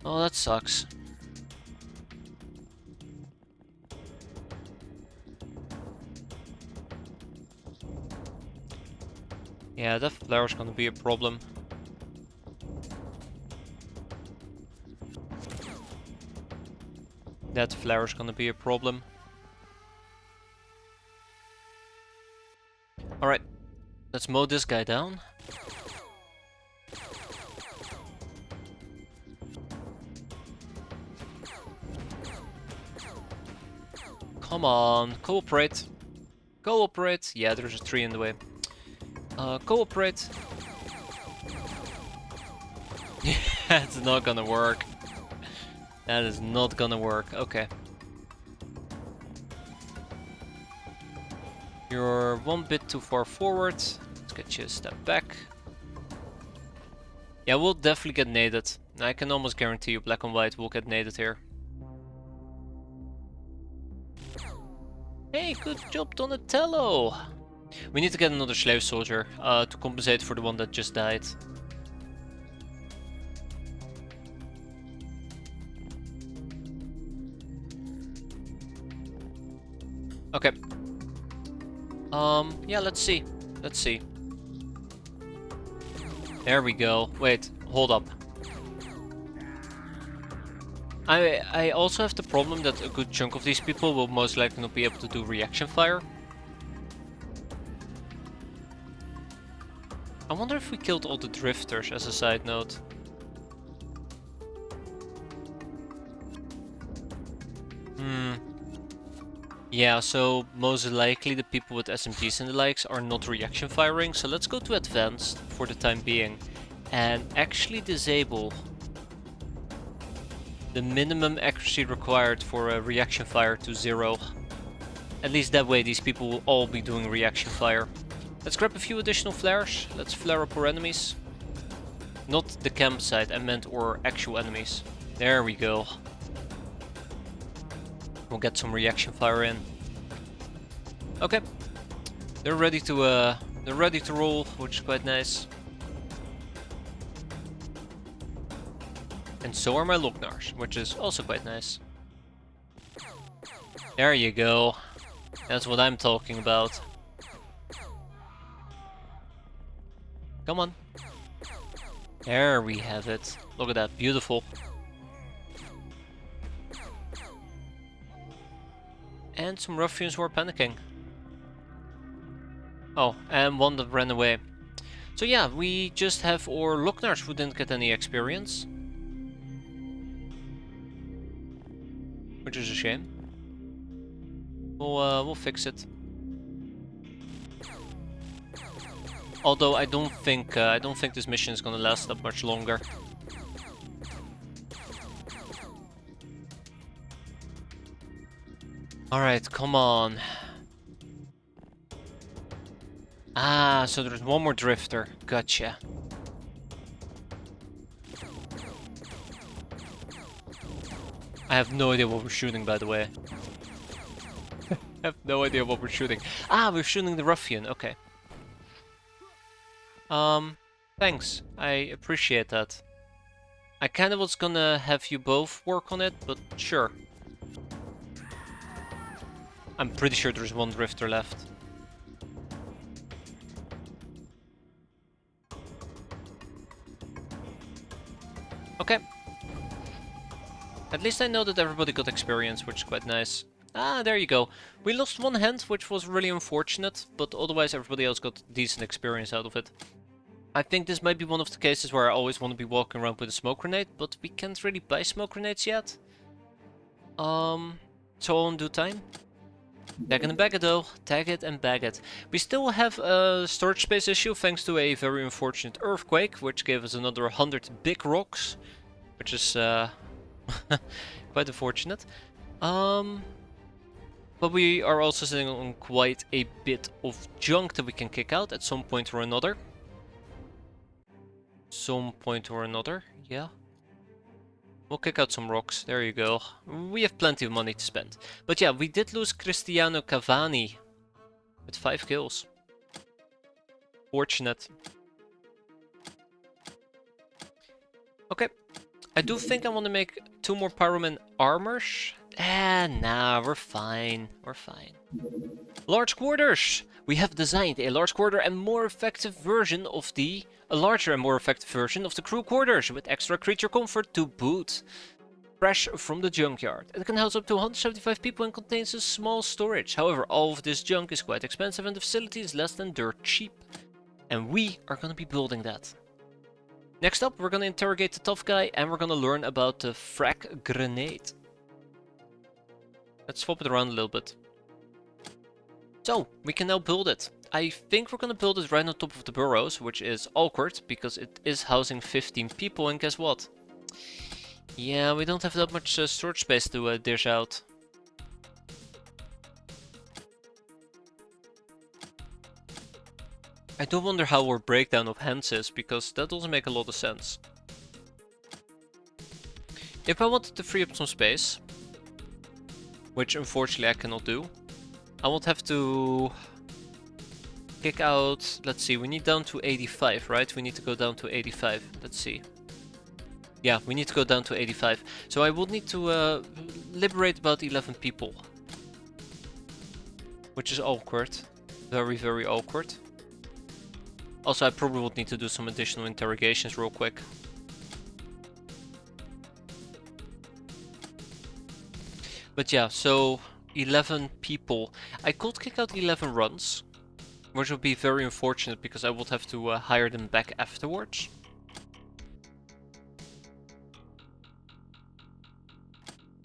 Oh, that sucks. Yeah, that flare is gonna be a problem. That flare is gonna be a problem. Alright, let's mow this guy down. Come on, cooperate. Cooperate. Yeah, there's a tree in the way. Cooperate. That's not gonna work. That is not gonna work. Okay. You're one bit too far forward. Let's get you a step back. Yeah, we'll definitely get naded. I can almost guarantee you black and white will get naded here. Hey, good job, Donatello! We need to get another slave soldier to compensate for the one that just died. Okay. Yeah, let's see. Let's see. There we go. Wait, hold up. I also have the problem that a good chunk of these people will most likely not be able to do reaction fire. I wonder if we killed all the drifters as a side note. Yeah, so most likely the people with SMGs and the likes are not reaction firing, so let's go to advanced for the time being and actually disable the minimum accuracy required for a reaction fire to 0. At least that way these people will all be doing reaction fire. Let's grab a few additional flares. Let's flare up our enemies. Not the campsite, I meant our actual enemies. There we go. We'll get some reaction fire in. Okay. They're ready to roll, which is quite nice. And so are my Lognars, which is also quite nice. There you go. That's what I'm talking about. Come on. There we have it. Look at that, beautiful. And some ruffians who are panicking. Oh, and one that ran away. So yeah, we just have our Lognars who didn't get any experience. Which is a shame. We'll fix it. Although I don't think this mission is gonna last that much longer. Alright, come on. Ah, so there's one more drifter. Gotcha. I have no idea what we're shooting, by the way. I have no idea what we're shooting. Ah, we're shooting the ruffian. Okay. Thanks. I appreciate that. I kind of was gonna have you both work on it, but sure. I'm pretty sure there's one drifter left. Okay. At least I know that everybody got experience, which is quite nice. Ah, there you go. We lost one hand, which was really unfortunate, but otherwise everybody else got decent experience out of it. I think this might be one of the cases where I always want to be walking around with a smoke grenade, but we can't really buy smoke grenades yet. So all in due time. Tag it and bag it though. Tag it and bag it. We still have a storage space issue thanks to a very unfortunate earthquake, which gave us another 100 big rocks, which is quite unfortunate. But we are also sitting on quite a bit of junk that we can kick out at some point or another. Yeah. We'll kick out some rocks, there you go. We have plenty of money to spend. But yeah, we did lose Cristiano Cavani with 5 kills. Fortunate. Okay. I do think I want to make 2 more Pyroman armors. Nah, we're fine. We're fine. Large quarters! We have designed a large quarter and more effective version of a larger and more effective version of the crew quarters with extra creature comfort to boot. Fresh from the junkyard. It can house up to 175 people and contains a small storage. However, all of this junk is quite expensive and the facility is less than dirt cheap. And we are going to be building that. Next up, we're going to interrogate the tough guy and we're going to learn about the frag grenade. Let's swap it around a little bit. So, we can now build it. I think we're gonna build it right on top of the burrows, which is awkward, because it is housing 15 people, and guess what? Yeah, we don't have that much storage space to dish out. I do wonder how our breakdown of hands is, because that doesn't make a lot of sense. If I wanted to free up some space, which unfortunately I cannot do, I would have to kick out, let's see, we need down to 85, right? We need to go down to 85, let's see. Yeah, we need to go down to 85. So I would need to liberate about 11 people. Which is awkward. Very, very awkward. Also, I probably would need to do some additional interrogations real quick. But yeah, so 11 people. I could kick out 11 runs, which would be very unfortunate because I would have to hire them back afterwards.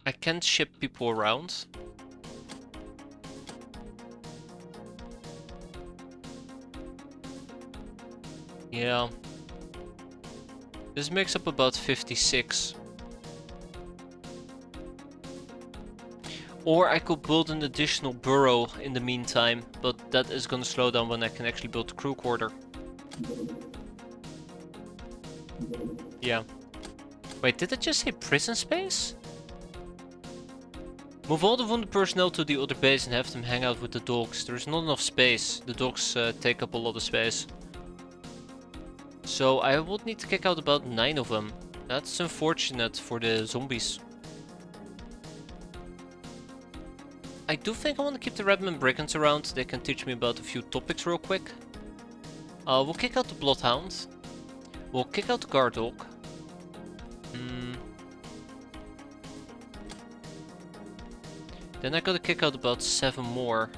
I can't ship people around. Yeah. This makes up about 56. Or I could build an additional burrow in the meantime, but that is gonna slow down when I can actually build a crew quarter. Yeah. Wait, did it just say prison space? Move all the wounded personnel to the other base and have them hang out with the dogs. There's not enough space. The dogs take up a lot of space. So I would need to kick out about 9 of them. That's unfortunate for the zombies. I do think I want to keep the Redman Brigands around. They can teach me about a few topics real quick. We'll kick out the Bloodhound. We'll kick out the Guard Dog. Then I gotta kick out about 7 more.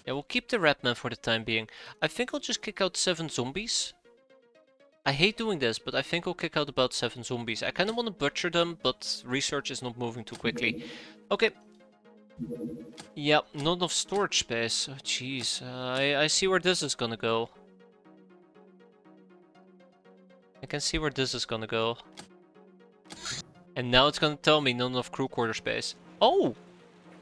Yeah, we'll keep the Redman for the time being. I think I'll just kick out 7 zombies. I hate doing this, but I think I'll kick out about 7 zombies. I kind of want to butcher them, but research is not moving too quickly. Okay. Yeah, not enough storage space. Oh, jeez. I see where this is gonna go. I can see where this is gonna go. And now it's gonna tell me not enough crew quarter space. Oh!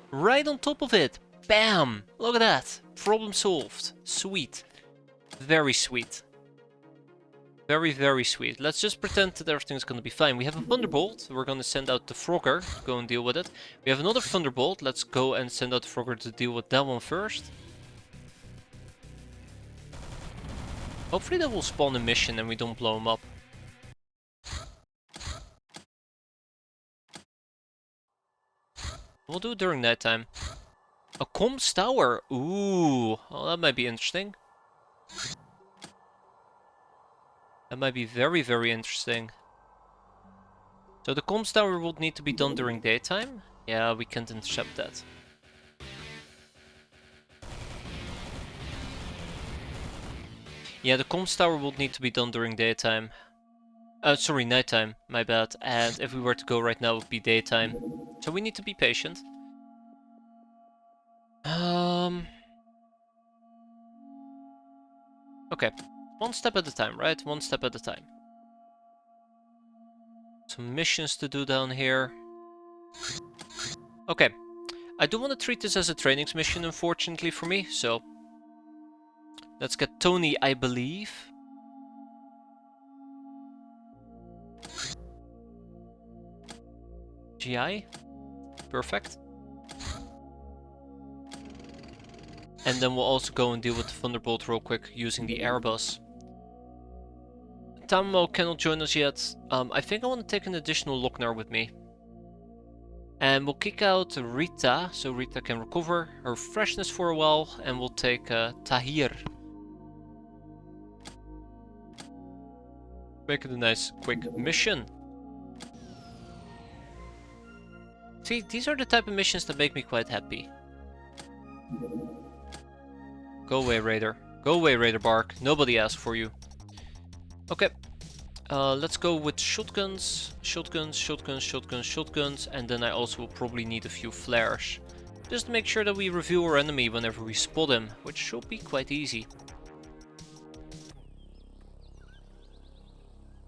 Right on top of it! Bam! Look at that! Problem solved. Sweet. Very sweet. Very, very sweet. Let's just pretend that everything's gonna be fine. We have a Thunderbolt. We're gonna send out the Frogger to go and deal with it. We have another Thunderbolt. Let's go and send out the Frogger to deal with that one first. Hopefully that will spawn a mission and we don't blow him up. We'll do it during nighttime. A comms tower. Ooh, well, that might be interesting. That might be very, very interesting. So the comms tower would need to be done during daytime. Yeah, we can't intercept that. Yeah, the comms tower would need to be done during daytime. Sorry, nighttime, my bad. And if we were to go right now, it would be daytime. So we need to be patient. Okay, one step at a time, right? One step at a time. Some missions to do down here. Okay, I do want to treat this as a trainings mission, unfortunately for me, so... Let's get Tony, I believe. GI. Perfect. And then we'll also go and deal with the Thunderbolt real quick using the Airbus. Tammo cannot join us yet. I think I want to take an additional Lochnar with me. And we'll kick out Rita, so Rita can recover her freshness for a while. And we'll take Tahir. Make it a nice quick mission. See, these are the type of missions that make me quite happy. Go away, Raider. Go away, Raider Bark. Nobody asked for you. Okay. Let's go with shotguns. Shotguns, shotguns, shotguns, shotguns. And then I also will probably need a few flares. Just to make sure that we review our enemy whenever we spot him. Which should be quite easy.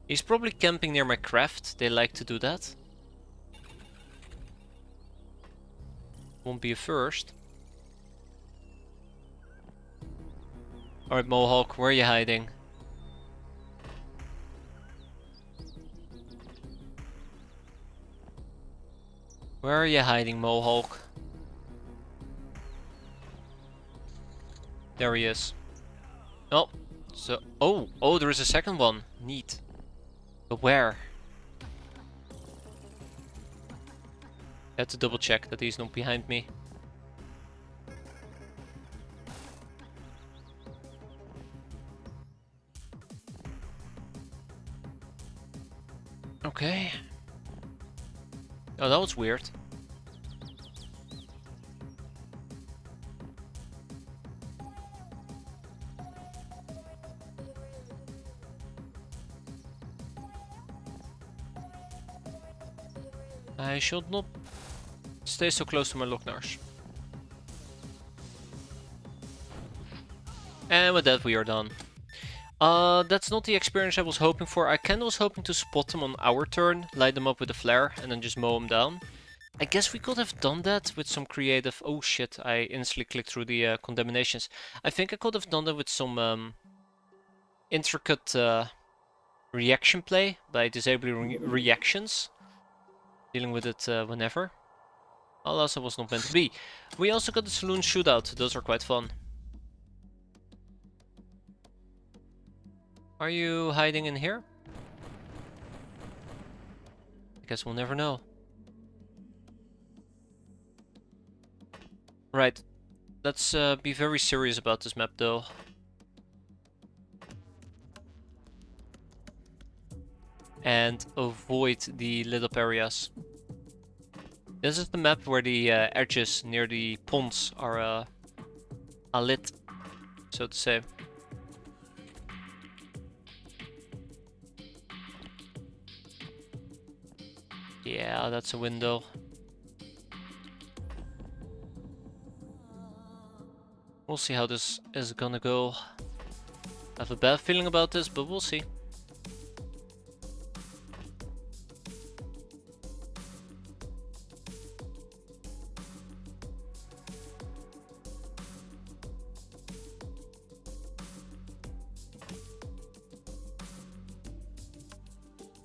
He's probably camping near my craft. They like to do that. Won't be a first. Alright, Mohawk, where are you hiding? Where are you hiding, Mohawk? There he is. Oh, so oh, there is a second one. Neat. But where? I had to double check that he's not behind me. Okay. Oh, that was weird. I should not stay so close to my Locknars. And with that we are done. That's not the experience I was hoping for. I kinda was hoping to spot them on our turn, light them up with a flare, and then just mow them down. I guess we could have done that with some creative... Oh shit, I instantly clicked through the condemnations. I think I could have done that with some intricate reaction play by disabling reactions. Dealing with it whenever. Alas, it was not meant to be. We also got the saloon shootout. Those are quite fun. Are you hiding in here? I guess we'll never know. Right. Let's be very serious about this map though. And avoid the lit up areas. This is the map where the edges near the ponds are lit, so to say. Yeah, that's a window. We'll see how this is gonna go. I have a bad feeling about this, but we'll see.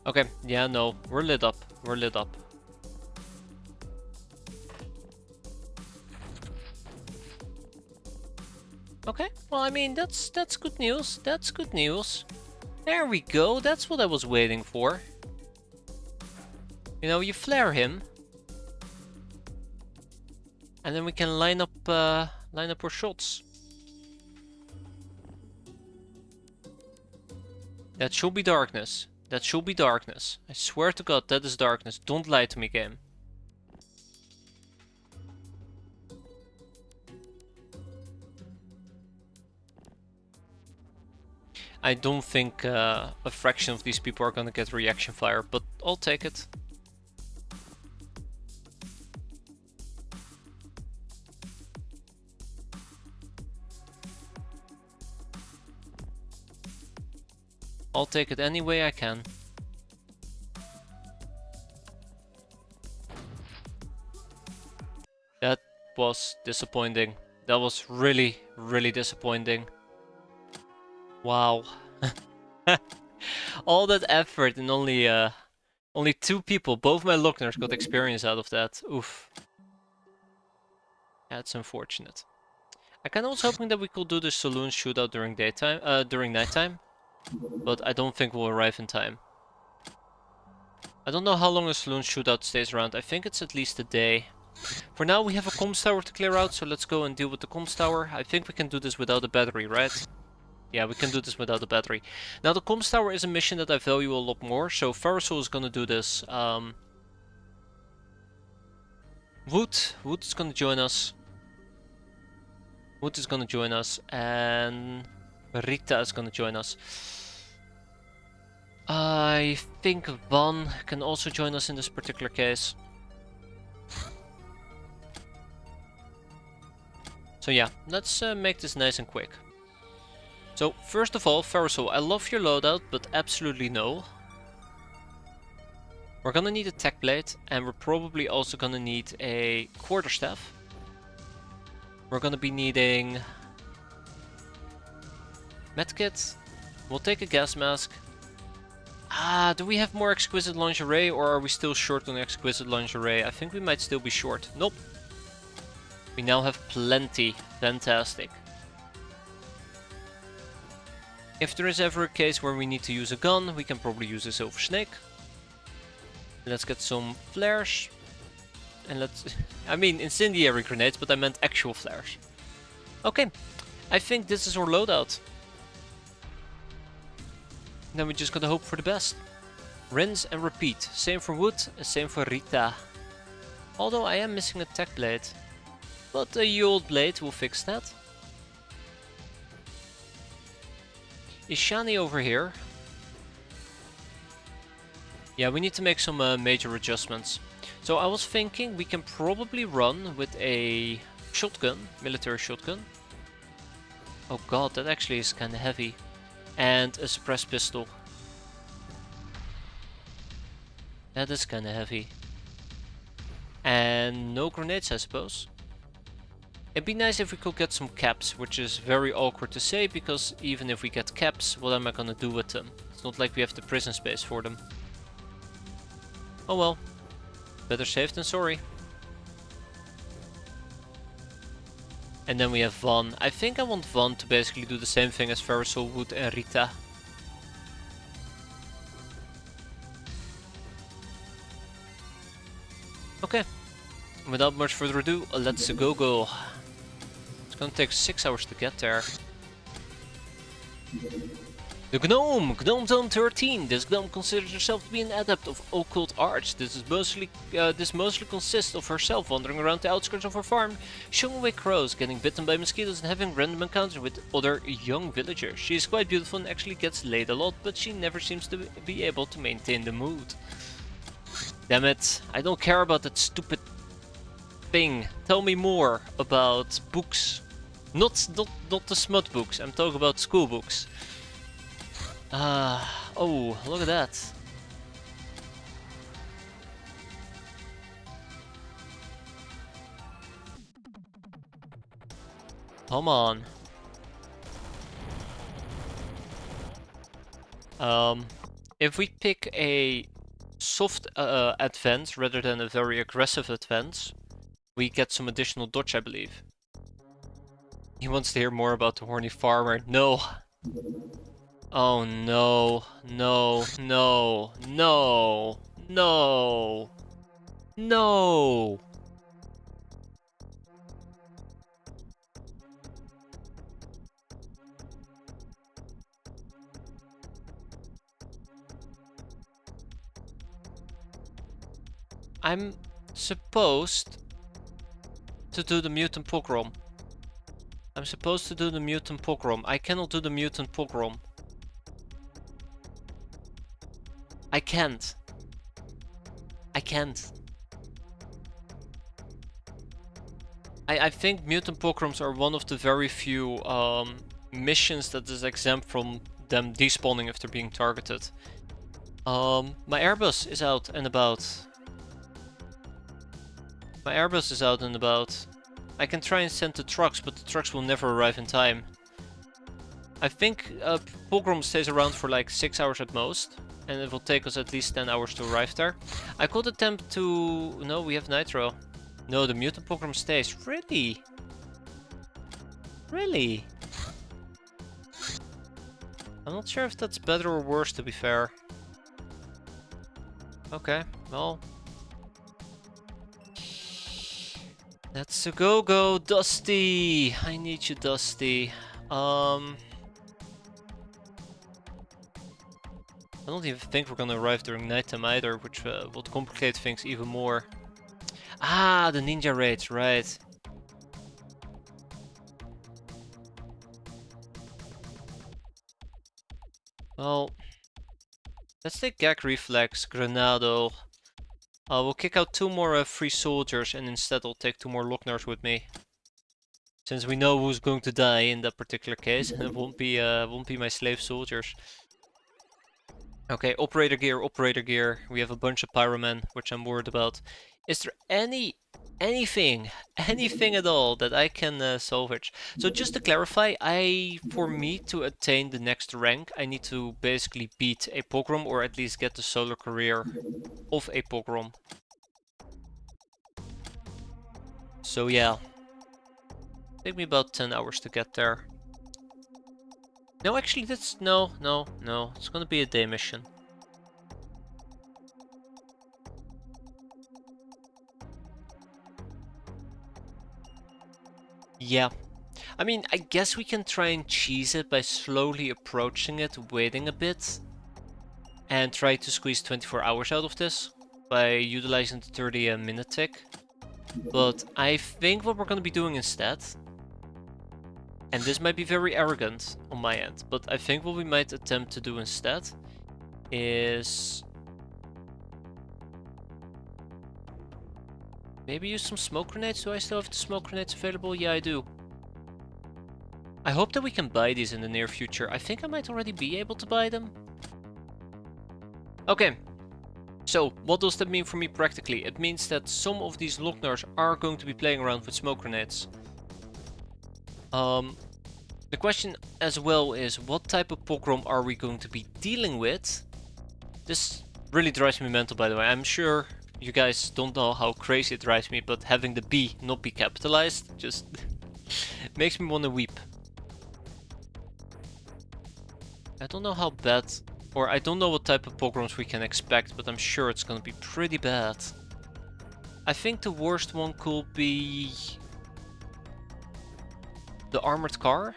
Okay, yeah, no, we're lit up. We're lit up. Okay, well, I mean, that's good news. That's good news. There we go. That's what I was waiting for. You know, you flare him, and then we can line up our shots. That should be darkness. That should be darkness. I swear to God, that is darkness. Don't lie to me, game. I don't think a fraction of these people are gonna get reaction fire, but I'll take it. I'll take it any way I can. That was disappointing. That was really, really disappointing. Wow. All that effort and only 2 people, both my Lockners, got experience out of that. Oof. That's unfortunate. I kinda was hoping that we could do the saloon shootout during nighttime, but I don't think we'll arrive in time. I don't know how long a saloon shootout stays around. I think it's at least a day. For now, we have a comms tower to clear out, so let's go and deal with the comms tower. I think we can do this without a battery, right? Yeah, we can do this without a battery. Now, the comms tower is a mission that I value a lot more, so Farasol is gonna do this. Wood is gonna join us. Wood is gonna join us, and Rita is gonna join us. I think Van can also join us in this particular case. So yeah, let's make this nice and quick. So first of all, Farasol, I love your loadout, but absolutely no. We're gonna need a tech blade, and we're probably also gonna need a quarterstaff. We're gonna be needing medkit. We'll take a gas mask. Do we have more exquisite lingerie, or are we still short on exquisite lingerie? I think we might still be short. Nope. We now have plenty. Fantastic. If there is ever a case where we need to use a gun, we can probably use a silver snake. Let's get some flares. And let's... I mean incendiary grenades, but I meant actual flares. Okay, I think this is our loadout. Then we just gotta hope for the best. Rinse and repeat. Same for wood, same for Rita. Although I am missing a tech blade. But a old blade will fix that. Is Shani over here? Yeah, we need to make some major adjustments. So I was thinking we can probably run with a shotgun, military shotgun. Oh god, that actually is kinda heavy. And a suppressed pistol. That is kinda heavy. And no grenades, I suppose. It'd be nice if we could get some caps, which is very awkward to say, because even if we get caps, what am I gonna do with them? It's not like we have the prison space for them. Oh well. Better safe than sorry. And then we have Van. I think I want Van to basically do the same thing as Verisol, Wood and Rita. Okay. Without much further ado, let's go. It's gonna take 6 hours to get there. The Gnome! Gnome Zone 13! This gnome considers herself to be an adept of occult arts. This mostly consists of herself wandering around the outskirts of her farm, shooing away crows, getting bitten by mosquitoes and having random encounters with other young villagers. She is quite beautiful and actually gets laid a lot, but she never seems to be able to maintain the mood. Damn it, I don't care about that stupid thing. Tell me more about books. Not the smut books, I'm talking about school books. Oh, look at that. Come on. If we pick a soft advance rather than a very aggressive advance, we get some additional dodge, I believe. He wants to hear more about the horny farmer. No. Oh no, no, no, no, no, no. I'm supposed to do the mutant pogrom. I'm supposed to do the mutant pogrom. I cannot do the mutant pogrom. I can't. I can't. I think mutant pogroms are one of the very few missions that is exempt from them despawning if they're being targeted. My airbus is out and about. My airbus is out and about. I can try and send the trucks, but the trucks will never arrive in time. I think Pogrom stays around for like 6 hours at most, and it will take us at least 10 hours to arrive there. I could attempt to... No, we have Nitro. No, the Mutant Pogrom stays. Really? Really? I'm not sure if that's better or worse, to be fair. Okay, well... Let's go, Dusty! I need you, Dusty. I don't even think we're gonna arrive during nighttime either, which would complicate things even more. Ah, the ninja raids, right. Well, let's take Gag Reflex, Granado. We'll kick out 2 more free soldiers, and instead I'll take 2 more Locknars with me. Since we know who's going to die in that particular case, and it won't be my slave soldiers. Okay, operator gear, operator gear. We have a bunch of pyromen, which I'm worried about. Is there any anything, anything at all that I can salvage. So just to clarify, for me to attain the next rank, I need to basically beat a pogrom, or at least get the solo career of a pogrom. So yeah, take me about 10 hours to get there. No, actually that's, no, it's gonna be a day mission. Yeah. I mean, I guess we can try and cheese it by slowly approaching it, waiting a bit, and try to squeeze 24 hours out of this by utilizing the 30-minute tick. But I think what we're going to be doing instead, and this might be very arrogant on my end, but I think what we might attempt to do instead is maybe use some smoke grenades. Do I still have the smoke grenades available? Yeah, I do. I hope that we can buy these in the near future. I think I might already be able to buy them. Okay, so what does that mean for me practically? It means that some of these Lognars are going to be playing around with smoke grenades. The question as well is, what type of pogrom are we going to be dealing with? This really drives me mental, by the way. I'm sure you guys don't know how crazy it drives me, but having the B not be capitalized just makes me want to weep. I don't know how bad, or I don't know what type of pogroms we can expect, but I'm sure it's gonna be pretty bad. I think the worst one could be the armored car.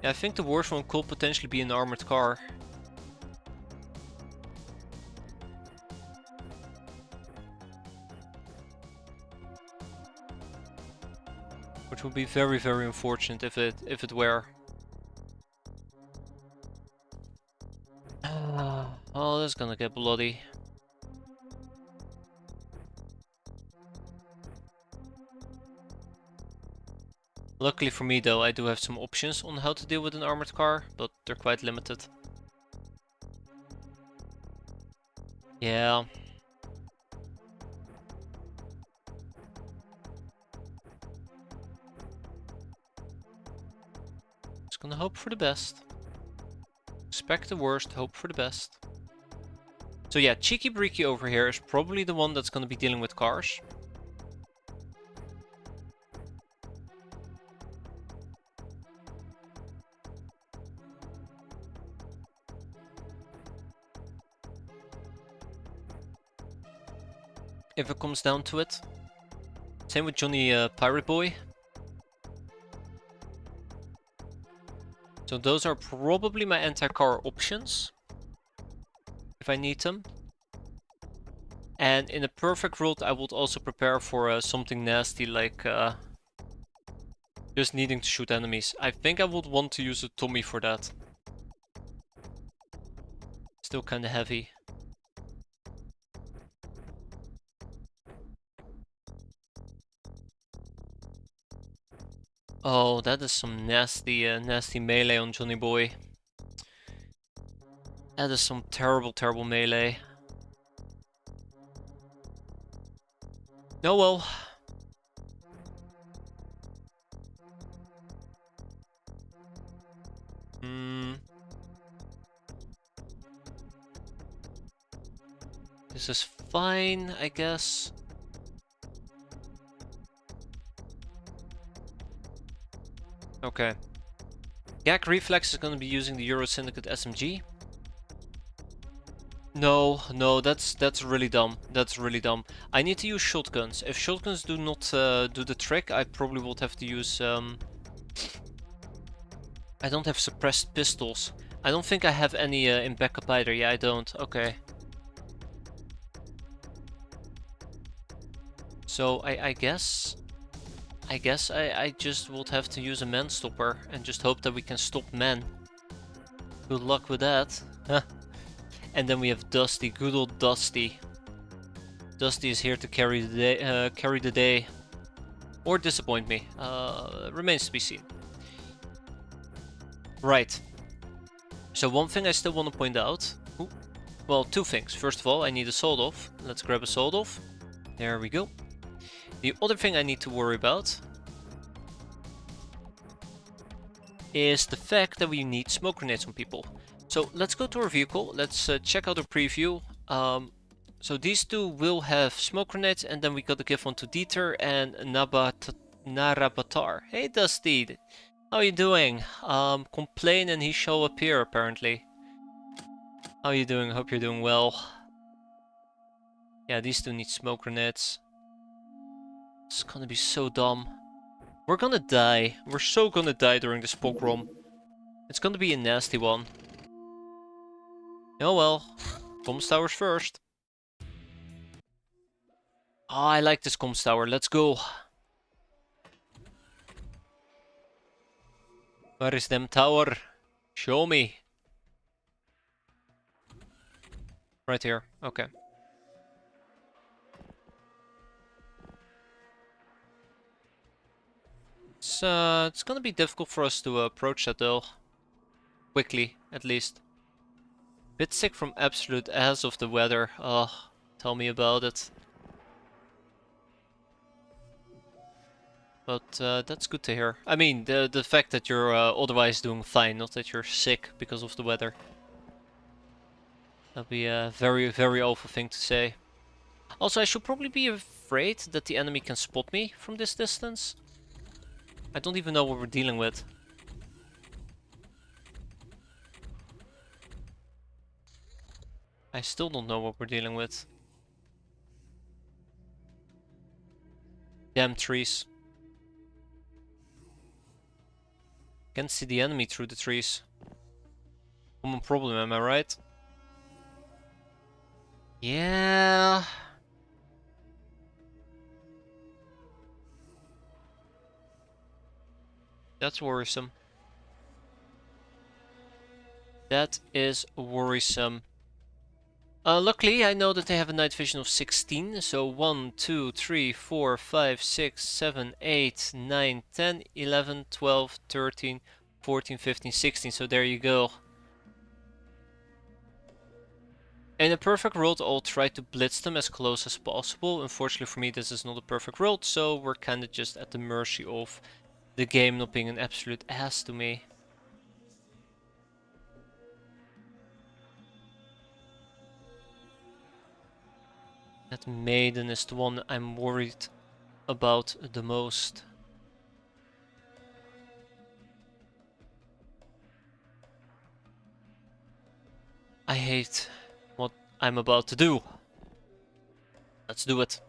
Yeah, I think the worst one could potentially be an armored car. Which would be very, very unfortunate if it were. Oh, that's gonna get bloody. Luckily for me though, I do have some options on how to deal with an armored car, but they're quite limited. Yeah. Just gonna hope for the best. Expect the worst, hope for the best. So yeah, Cheeky Breeky over here is probably the one that's gonna be dealing with cars. If it comes down to it. Same with Johnny Pirate Boy. So those are probably my anti-car options, if I need them. And in a perfect world, I would also prepare for something nasty like just needing to shoot enemies. I think I would want to use a Tommy for that. Still kinda heavy. Oh, that is some nasty, nasty melee on Johnny Boy. That is some terrible, terrible melee. Oh well. This is fine, I guess. Okay. Gag Reflex is gonna be using the Euro Syndicate SMG. No, that's really dumb. That's really dumb. I need to use shotguns. If shotguns do not do the trick, I probably would have to use I don't have suppressed pistols. I don't think I have any in backup either. Yeah, I don't. Okay. So I guess I just would have to use a man stopper and just hope that we can stop men. Good luck with that. And then we have Dusty, good old Dusty. Dusty is here to carry the day, or disappoint me. Remains to be seen. Right. So one thing I still want to point out. Well, two things. First of all, I need a sold off. Let's grab a sold off. There we go. The other thing I need to worry about is the fact that we need smoke grenades on people. So let's go to our vehicle. Let's check out the preview. So these two will have smoke grenades, and then we got to give one to Dieter and Narabatar. Hey Dusty, how you doing? Complain and he shall appear apparently. How you doing? Hope you're doing well. Yeah, these two need smoke grenades. It's gonna be so dumb. We're gonna die. We're so gonna die during this pogrom. It's gonna be a nasty one. Oh well. Comms towers first. Oh, I like this comms tower. Let's go. Where is them tower? Show me. Right here. Okay. It's gonna be difficult for us to approach that though. Quickly, at least. Bit sick from absolute ass of the weather. Oh, tell me about it. But that's good to hear. I mean, the fact that you're otherwise doing fine, not that you're sick because of the weather. That'd be a very, very awful thing to say. Also, I should probably be afraid that the enemy can spot me from this distance. I don't even know what we're dealing with. I still don't know what we're dealing with. Damn trees. Can't see the enemy through the trees. Common problem, am I right? Yeah. That's worrisome. That is worrisome. Luckily, I know that they have a night vision of 16, so 1, 2, 3, 4, 5, 6, 7, 8, 9, 10, 11, 12, 13, 14, 15, 16, so there you go. In a perfect world, I'll try to blitz them as close as possible. Unfortunately for me, this is not a perfect world, so we're kinda just at the mercy of the game not being an absolute ass to me. That maiden is the one I'm worried about the most. I hate what I'm about to do. Let's do it.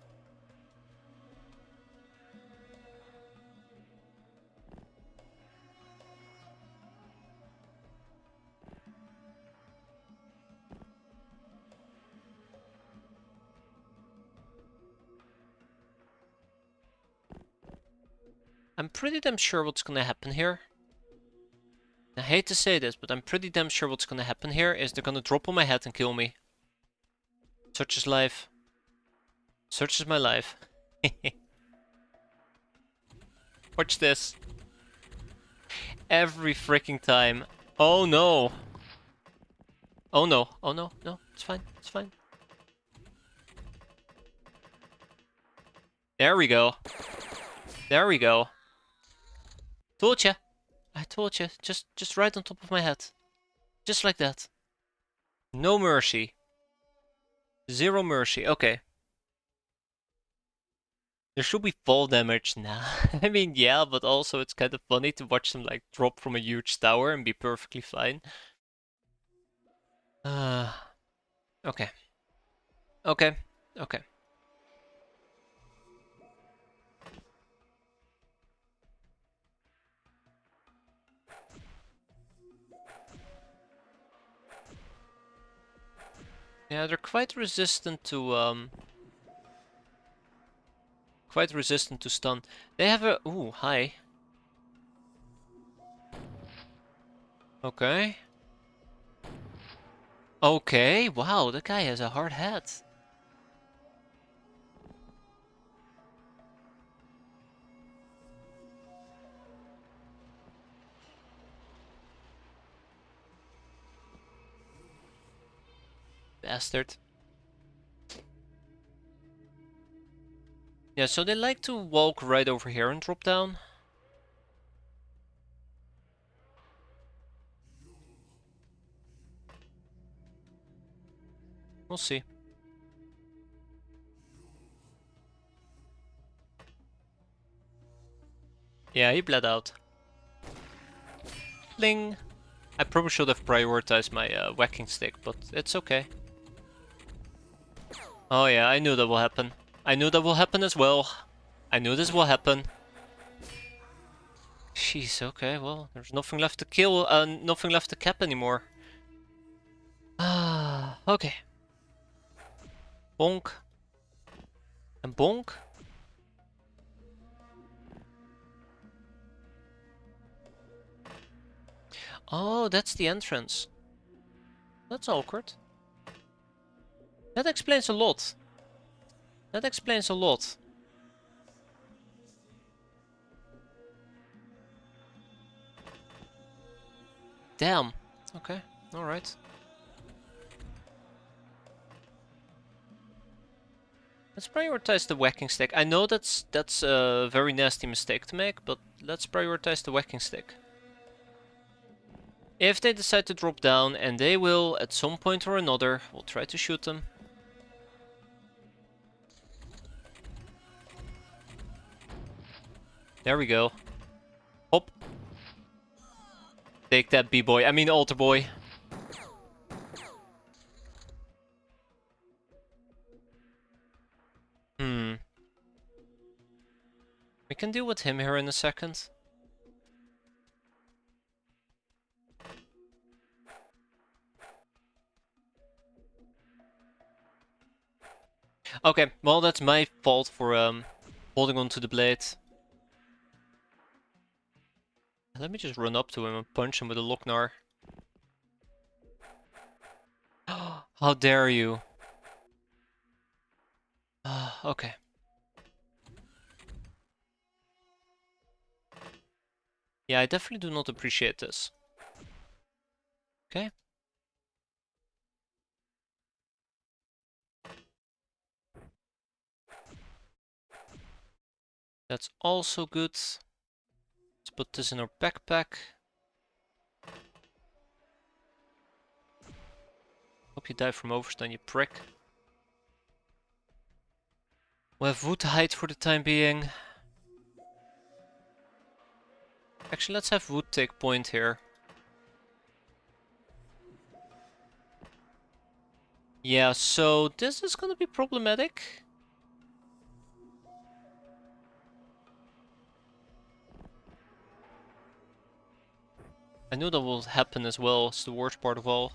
I'm pretty damn sure what's gonna happen here. I hate to say this, but I'm pretty damn sure what's gonna happen here is they're gonna drop on my head and kill me. Such is life. Such is my life. Watch this. Every freaking time. Oh no. Oh no. Oh no. No. It's fine. It's fine. There we go. There we go. Told ya. I told you. Just right on top of my head. Just like that. No mercy. Zero mercy. Okay. There should be fall damage now. I mean, yeah, but also it's kind of funny to watch them like drop from a huge tower and be perfectly fine. Okay. Okay. Okay. Yeah, they're quite resistant to stun. They have a ooh, hi. Okay. Okay, wow, that guy has a hard hat. Bastard. Yeah, so they like to walk right over here and drop down. We'll see. Yeah, he bled out. Bling! I probably should have prioritized my whacking stick, but it's okay. Oh yeah, I knew that will happen. I knew that will happen as well. I knew this will happen. Jeez, okay, well, there's nothing left to kill, nothing left to cap anymore. Ah, okay. Bonk. And bonk. Oh, that's the entrance. That's awkward. That explains a lot. That explains a lot. Damn. Okay, alright. Let's prioritize the whacking stick. I know that's a very nasty mistake to make, but let's prioritize the whacking stick. If they decide to drop down, and they will at some point or another, we'll try to shoot them. There we go. Hop. Take that, B-boy. I mean, altar boy. We can deal with him here in a second. Okay, well, that's my fault for holding on to the blade. Let me just run up to him and punch him with a Lochnar. How dare you? Okay. Yeah, I definitely do not appreciate this. Okay. That's also good. Let's put this in our backpack. Hope you die from overstun, you prick. We have wood to hide for the time being. Actually, let's have wood take point here. Yeah, so this is gonna be problematic. I knew that will happen as well, it's the worst part of all.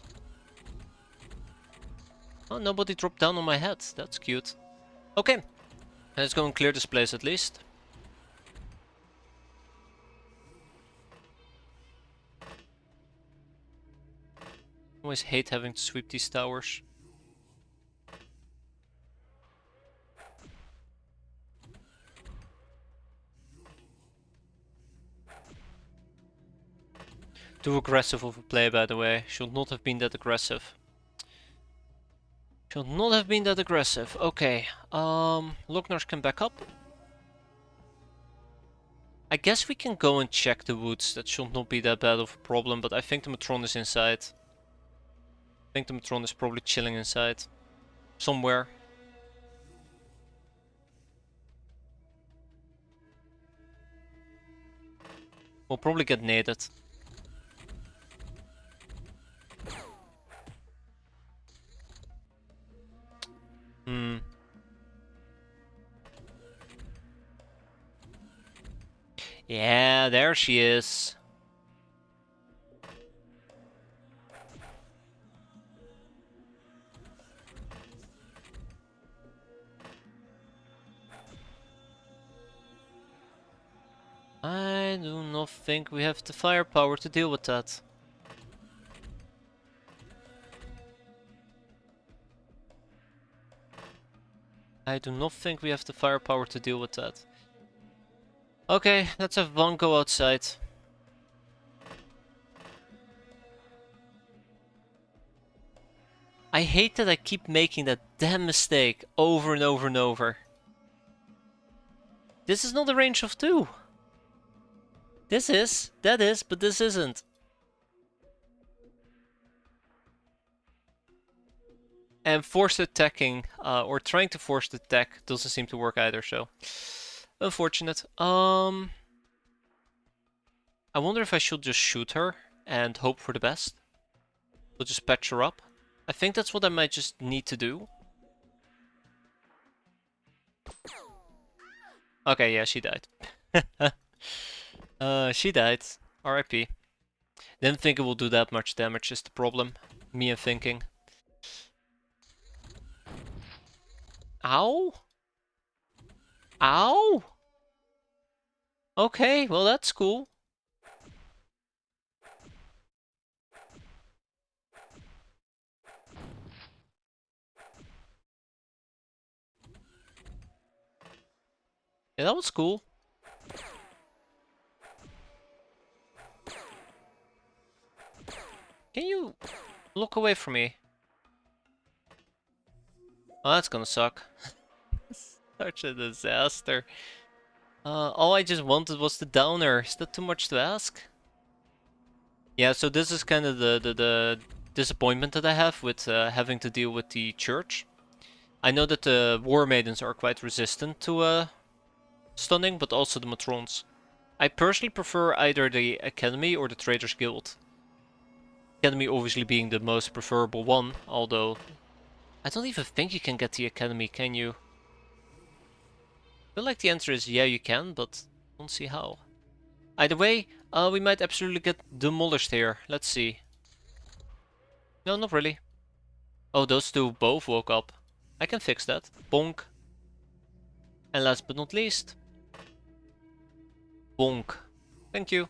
Oh, nobody dropped down on my head, that's cute. Okay, let's go and clear this place at least. Always hate having to sweep these towers. Too aggressive of a play, by the way. Should not have been that aggressive. Should not have been that aggressive. Okay, Lognars can back up. I guess we can go and check the woods. That should not be that bad of a problem, but I think the Matron is inside. I think the Matron is probably chilling inside. Somewhere. We'll probably get naded. Yeah, there she is. I do not think we have the firepower to deal with that. I do not think we have the firepower to deal with that. Okay, let's have one go outside. I hate that I keep making that damn mistake over and over and over. This is not a range of 2. This is, that is, but this isn't. And forced attacking, or trying to force the attack, doesn't seem to work either, so... Unfortunate. I wonder if I should just shoot her and hope for the best. We'll just patch her up. I think that's what I might just need to do. Okay, yeah, she died. She died. RIP. Didn't think it will do that much damage is the problem. Me and thinking. Ow? Ow? Okay, well that's cool. Yeah, that was cool. Can you look away from me? Oh, that's gonna suck. Such a disaster. All I just wanted was the downer. Is that too much to ask? Yeah, so this is kind of the disappointment that I have with having to deal with the church. I know that the war maidens are quite resistant to stunning, but also the matrons. I personally prefer either the academy or the traders guild. Academy obviously being the most preferable one, although I don't even think you can get the academy, can you? I feel like the answer is yeah, you can, but I don't see how. Either way, we might absolutely get demolished here. Let's see. No, not really. Oh, those two both woke up. I can fix that. Bonk. And last but not least, bonk. Thank you.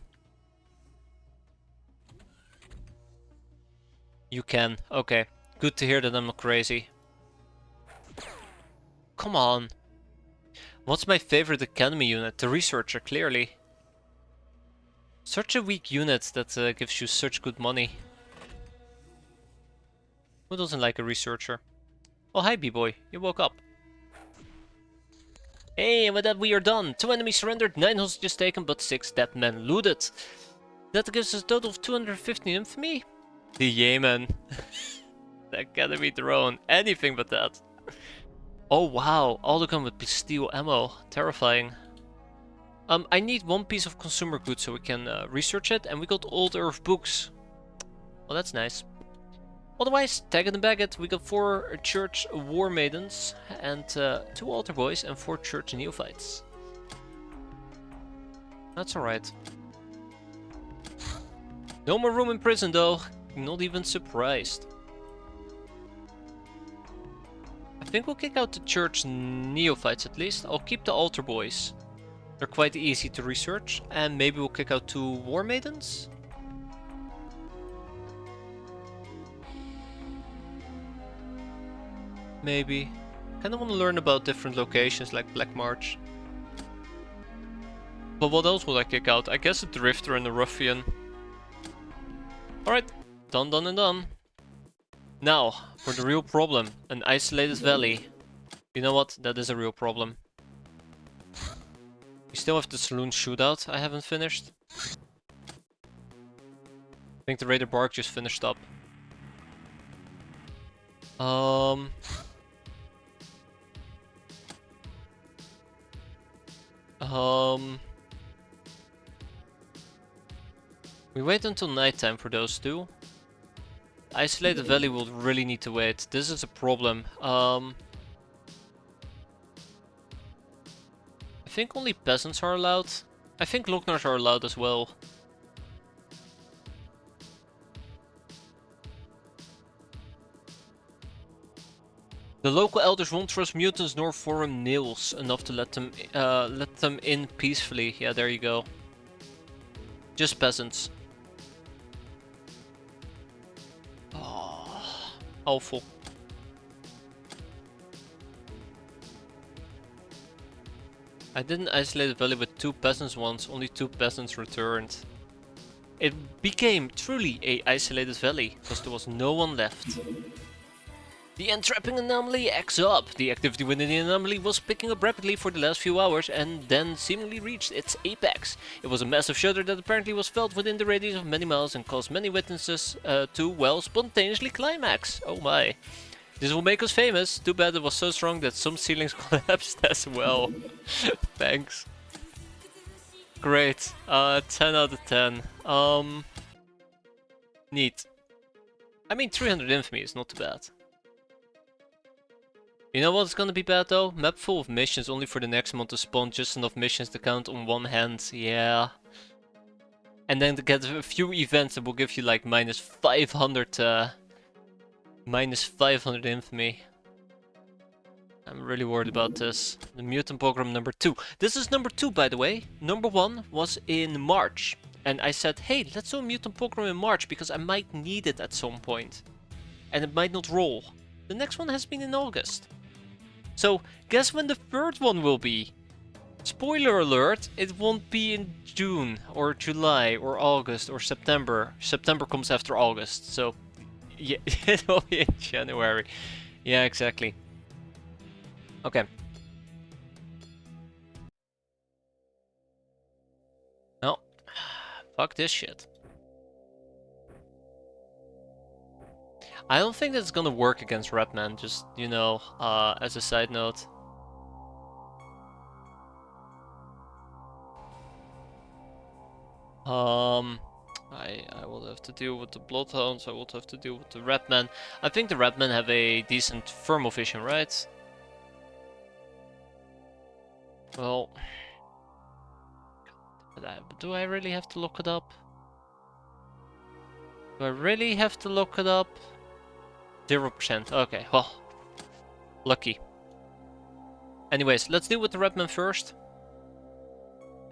You can. Okay. Good to hear that I'm not crazy. Come on. What's my favorite academy unit? The researcher, clearly. Such a weak unit that gives you such good money. Who doesn't like a researcher? Oh, hi, B-boy. You woke up. Hey, and with that we are done. 2 enemies surrendered, 9 hostages taken, but 6 dead men looted. That gives us a total of 215 infamy. The Yemen. The academy drone. Anything but that. Oh wow, all the gun with steel ammo. Terrifying. I need 1 piece of consumer goods so we can research it, and we got old earth books. Well, that's nice. Otherwise, tag it and bag it. We got 4 church war maidens, and 2 altar boys, and 4 church neophytes. That's alright. No more room in prison though. Not even surprised. I think we'll kick out the church neophytes at least. I'll keep the altar boys. They're quite easy to research. And maybe we'll kick out 2 war maidens? Maybe. Kinda wanna learn about different locations like Black March. But what else will I kick out? I guess a drifter and a ruffian. Alright, done, done and done. Now, for the real problem, an isolated valley. You know what? That is a real problem. We still have the saloon shootout I haven't finished. I think the Raider Bark just finished up. We wait until nighttime for those 2. Isolated Valley will really need to wait. This is a problem. I think only peasants are allowed. I think Lognars are allowed as well. The local elders won't trust mutants nor foreign nails enough to let them in peacefully. Yeah, there you go. Just peasants. Oh, awful. I didn't isolate the valley with 2 peasants once, only 2 peasants returned. It became truly a isolated valley, because there was no one left. The entrapping anomaly X up. The activity within the anomaly was picking up rapidly for the last few hours and then seemingly reached its apex. It was a massive shudder that apparently was felt within the radius of many miles and caused many witnesses to, well, spontaneously climax. Oh my. This will make us famous. Too bad it was so strong that some ceilings collapsed as well. Thanks. Great. 10 out of 10. Neat. I mean, 300 infamy is not too bad. You know what's gonna be bad though? Map full of missions only for the next month to spawn just enough missions to count on one hand. Yeah. And then to get a few events that will give you like minus 500 infamy. I'm really worried about this. The mutant pogrom number 2. This is number 2 by the way. Number 1 was in March. And I said, hey, let's do a mutant pogrom in March because I might need it at some point. And it might not roll. The next one has been in August. So, guess when the third one will be? Spoiler alert, it won't be in June, or July, or August, or September. September comes after August, so... yeah, it will be in January. Yeah, exactly. Okay. No. Fuck this shit. I don't think that's gonna work against Redman, just, you know, as a side note. I will have to deal with the Bloodhounds, I will have to deal with the Redmen. I think the Redmen have a decent thermal vision, right? Well... do I really have to look it up? Do I really have to look it up? 0%, okay, well... lucky. Anyways, let's deal with the Redmen first.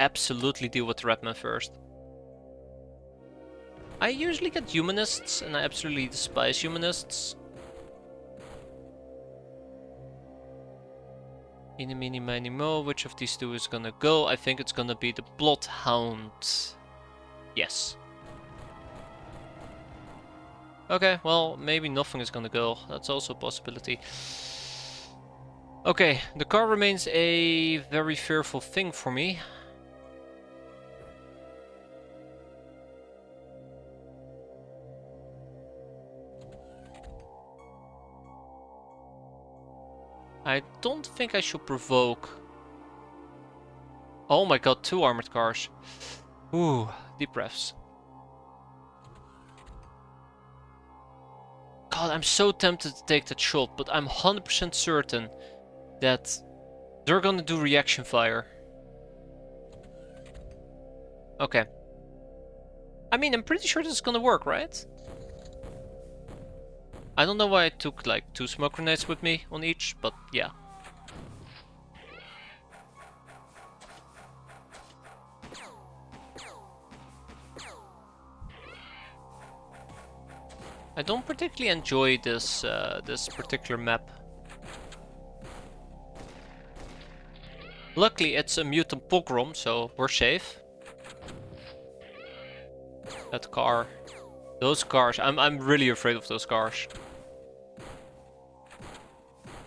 Absolutely deal with the Redmen first. I usually get humanists, and I absolutely despise humanists. Eeny, meeny, miny, mo. Which of these two is gonna go? I think it's gonna be the Bloodhound. Yes. Okay, well, maybe nothing is gonna go. That's also a possibility. Okay, the car remains a very fearful thing for me. I don't think I should provoke. Oh my god, 2 armored cars. Ooh, deep breaths. God, I'm so tempted to take that shot, but I'm 100% certain that they're gonna do reaction fire. Okay. I mean, I'm pretty sure this is gonna work, right? I don't know why I took like 2 smoke grenades with me on each, but yeah. I don't particularly enjoy this this particular map. Luckily, it's a mutant pogrom, so we're safe. That car, those cars, I'm really afraid of those cars.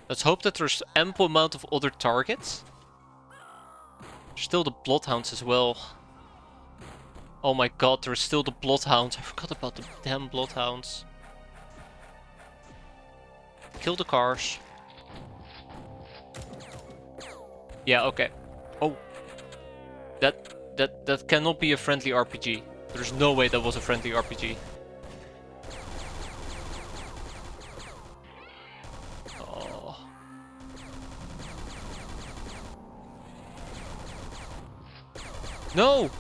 Let's hope that there's ample amount of other targets. Still the Bloodhounds as well. Oh my god, there's still the Bloodhounds. I forgot about the damn Bloodhounds. Kill the cars. Yeah, okay. Oh. That cannot be a friendly RPG. There's no way that was a friendly RPG. Oh. No!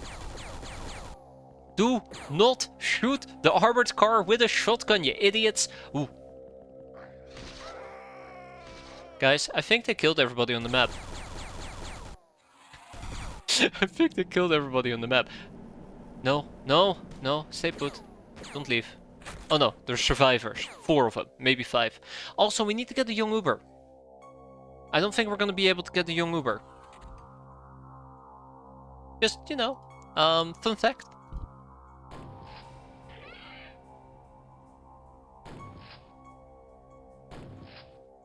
Do not shoot the armored car with a shotgun, you idiots! Ooh. Guys, I think they killed everybody on the map. I think they killed everybody on the map. No, no, no, stay put. Don't leave. Oh no, there's survivors. 4 of them, maybe 5. Also, we need to get the young Uber. I don't think we're gonna be able to get the young Uber. Just, you know, fun fact.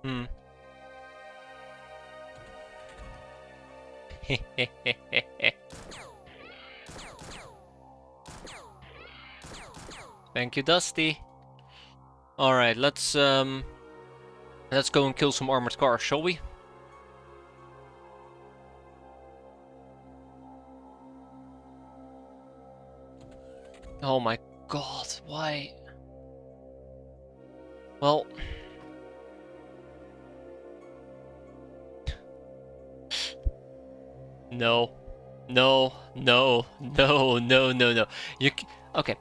Hmm. Thank you, Dusty. Alright, let's go and kill some armored cars, shall we? Oh my god, why? Well... No. No, no, no, no, no, no. Okay.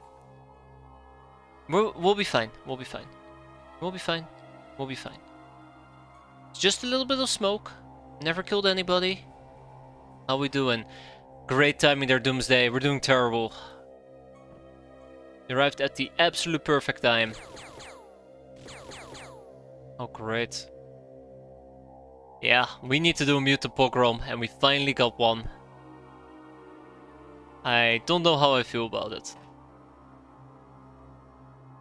We'll be fine. We'll be fine. We'll be fine. We'll be fine. It's just a little bit of smoke. Never killed anybody. How we doing? Great timing there, Doomsday. We're doing terrible. You arrived at the absolute perfect time. Oh, great. Yeah, we need to do a mutant pogrom, and we finally got one. I don't know how I feel about it.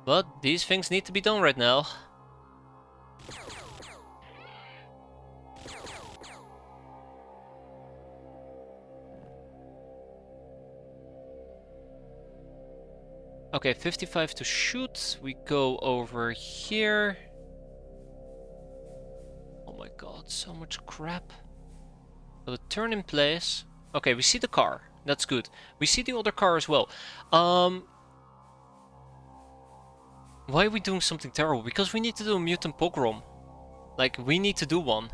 But these things need to be done right now. Okay, 55 to shoot. We go over here. Oh my god, so much crap. So the turn in place. Okay, we see the car. That's good. We see the other car as well. Why are we doing something terrible? Because we need to do a mutant pogrom. Like, we need to do one.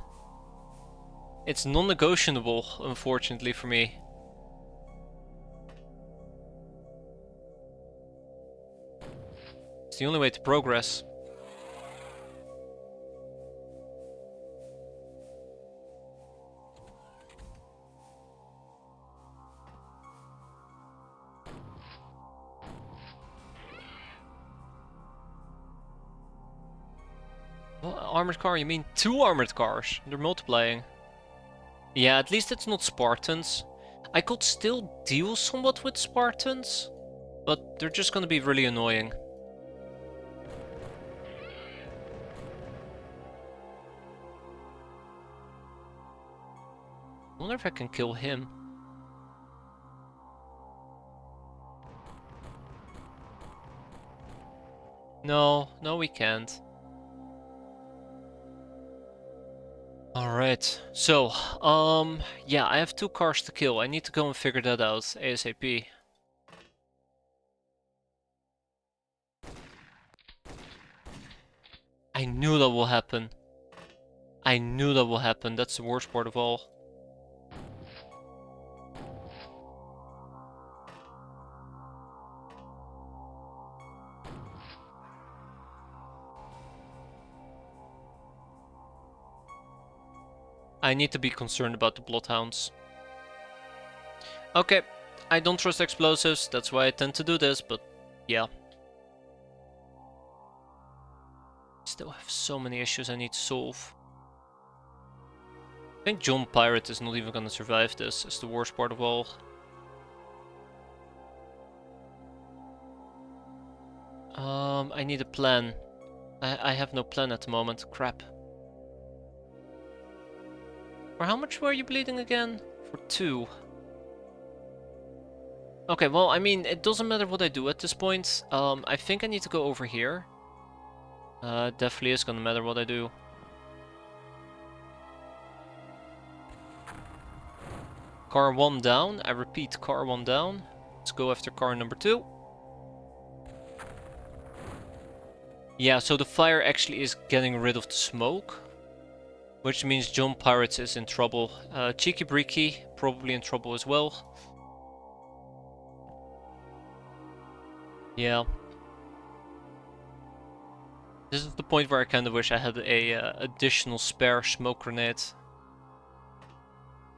It's non-negotiable, unfortunately for me. It's the only way to progress. Well, armored car? You mean 2 armored cars? They're multiplying. Yeah, at least it's not Spartans. I could still deal somewhat with Spartans, but they're just gonna be really annoying. I wonder if I can kill him. No, no we can't. Alright, so, yeah, I have 2 cars to kill. I need to go and figure that out ASAP. I knew that will happen. I knew that will happen. That's the worst part of all. I need to be concerned about the bloodhounds. Okay, I don't trust explosives, that's why I tend to do this, but yeah. Still have so many issues I need to solve. I think Gnome is not even gonna survive this, it's the worst part of all. I need a plan. I have no plan at the moment, crap. For how much were you bleeding again? For 2. Okay, well, I mean, it doesn't matter what I do at this point. I think I need to go over here. Definitely is gonna matter what I do. Car 1 down. I repeat, car 1 down. Let's go after car number 2. Yeah, so the fire actually is getting rid of the smoke. Which means Gnome is in trouble. Cheeky Breeky probably in trouble as well. Yeah. This is the point where I kind of wish I had a additional spare smoke grenade.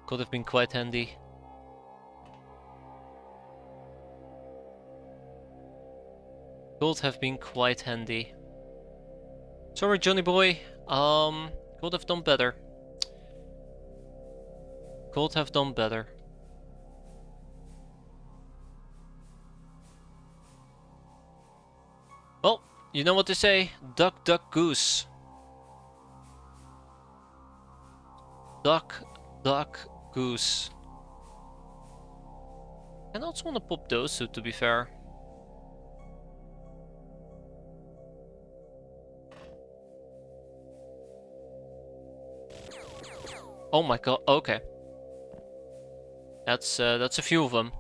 Could have been quite handy. Could have been quite handy. Sorry, Johnny boy. Could have done better. Could have done better. Well, you know what they say. Duck, duck, goose. Duck, duck, goose. I also want to pop those two, to be fair. Oh my god, okay. That's a few of them.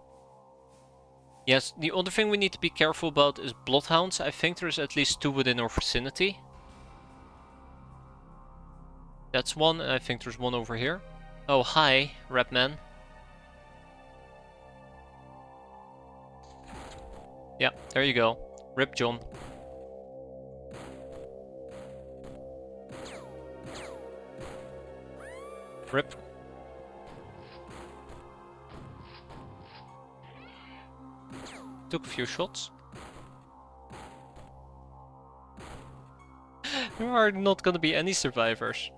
Yes, the other thing we need to be careful about is bloodhounds. I think there's at least 2 within our vicinity. That's one, and I think there's one over here. Oh, hi, Rapman. Yeah, there you go. Rip John. Rip. Took a few shots. There are not gonna be any survivors.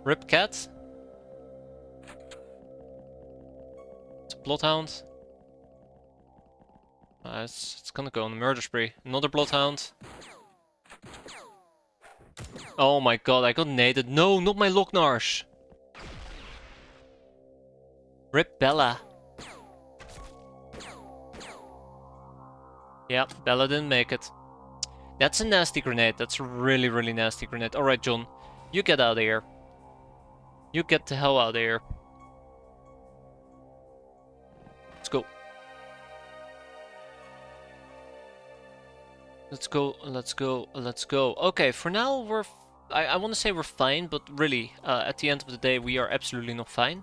Rip cat. It's a bloodhound. It's gonna go on a murder spree. Another bloodhound. Oh my god, I got naded. No, not my Locknarsh. Rip Bella. Yeah, Bella didn't make it. That's a nasty grenade. That's a really, really nasty grenade. Alright, John. You get out of here. You get the hell out of here. Let's go. Let's go, let's go, let's go. Okay, for now we're... I want to say we're fine, but really, at the end of the day, we are absolutely not fine.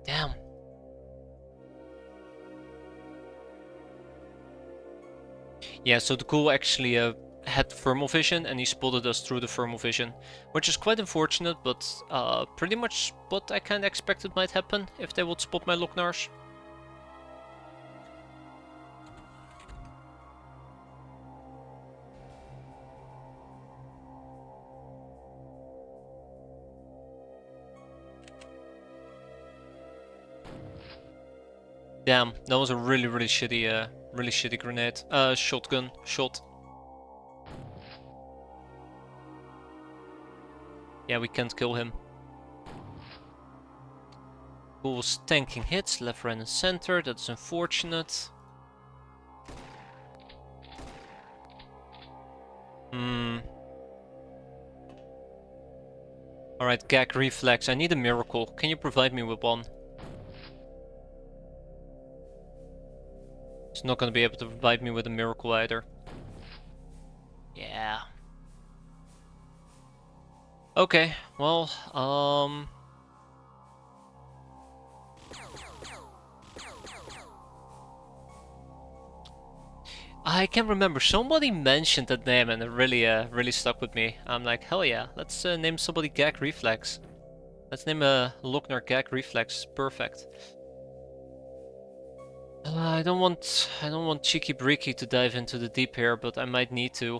Damn. Yeah, so the ghoul actually had thermal vision and he spotted us through the thermal vision, which is quite unfortunate, but pretty much what I kind of expected might happen if they would spot my Locknarsh. Damn, that was a really, really shitty grenade. Shotgun shot. Yeah, we can't kill him. Who was tanking hits, left, right, and center. That's unfortunate. Alright, gag reflex. I need a miracle. Can you provide me with one? He's not gonna be able to provide me with a miracle either. Yeah. Okay, well, I can't remember. Somebody mentioned that name and it really stuck with me. I'm like, hell yeah, let's name somebody Gag Reflex. Let's name a Lochner Gag Reflex. Perfect. I don't want Cheeky Breeky to dive into the deep here, but I might need to.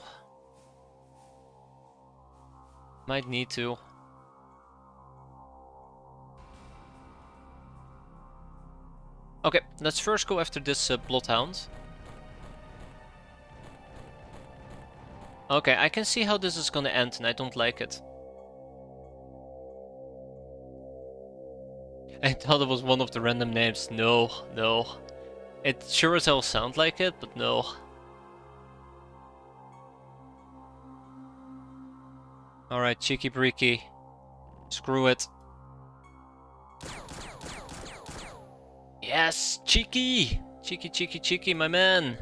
Might need to. Okay, let's first go after this Bloodhound. Okay, I can see how this is gonna end and I don't like it. I thought it was one of the random names. No, no. It sure as hell sounds like it, but no. Alright, Cheeky Breeky. Screw it. Yes, Cheeky! Cheeky, cheeky, cheeky, my man!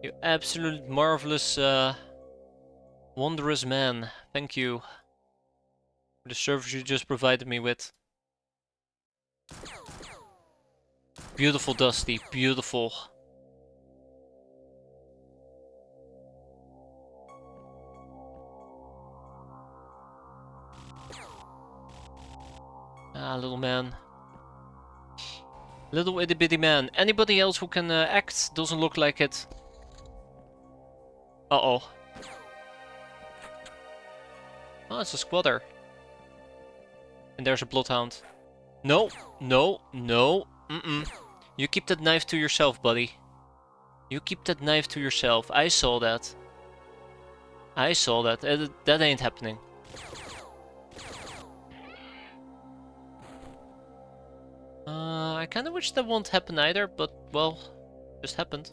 You absolute marvelous, wondrous man. Thank you for the service you just provided me with. Beautiful, Dusty, beautiful. Ah, little man. Little itty bitty man. Anybody else who can act? Doesn't look like it. Uh-oh. Oh, it's a squatter. And there's a bloodhound. No, no, no. You keep that knife to yourself, buddy. You keep that knife to yourself. I saw that. I saw that. That ain't happening. I kind of wish that won't happen either, but, well, just happened.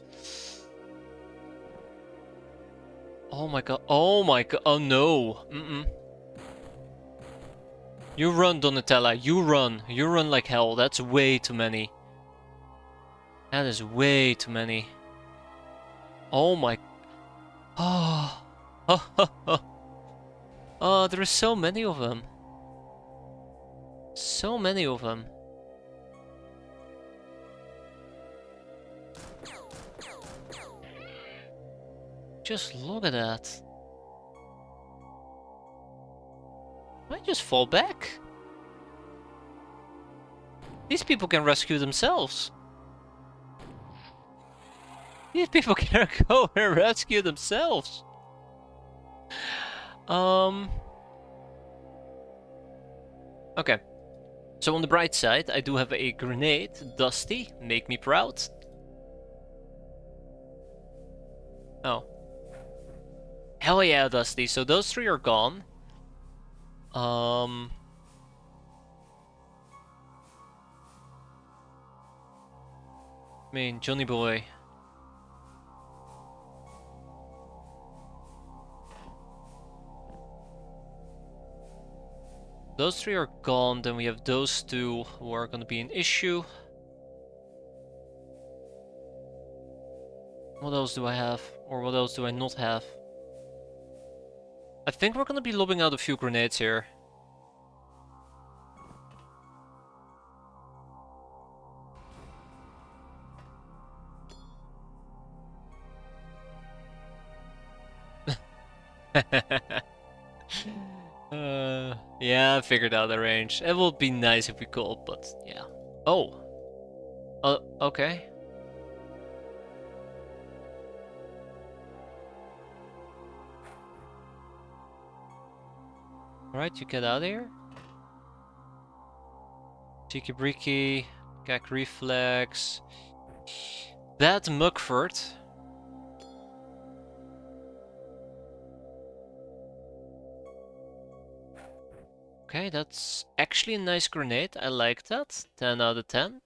Oh my god. Oh my god. Oh no. You run, Donatella. You run. You run like hell. That's way too many. That is way too many. Oh my... Oh. Oh, there are so many of them. So many of them. Just look at that. I just fall back. These people can rescue themselves. These people can go and rescue themselves. Okay. So on the bright side, I do have a grenade. Dusty, make me proud. Oh. Hell yeah, Dusty. So those three are gone. I mean, Johnny boy. Those three are gone, then we have those two who are gonna be an issue. What else do I have? Or what else do I not have? I think we're gonna be lobbing out a few grenades here. Yeah, I figured out the range. It would be nice if we could, but yeah. Oh. Okay. Alright, you get out of here. Cheeky Breaky, Gag Reflex. That Mugford. Okay, that's actually a nice grenade. I like that. 10 out of 10.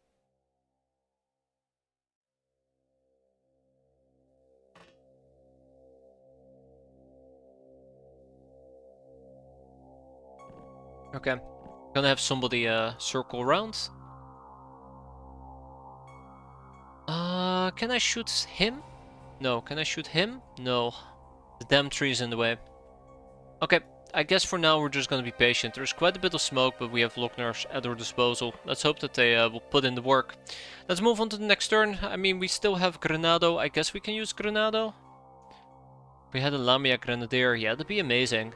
Okay. Gonna have somebody circle around. Can I shoot him? No. Can I shoot him? No. The damn tree's in the way. Okay. I guess for now we're just gonna be patient. There's quite a bit of smoke, but we have Lockners at our disposal. Let's hope that they will put in the work. Let's move on to the next turn. I mean, we still have Granado. I guess we can use Granado. We had a Lamia Grenadier. Yeah, that'd be amazing.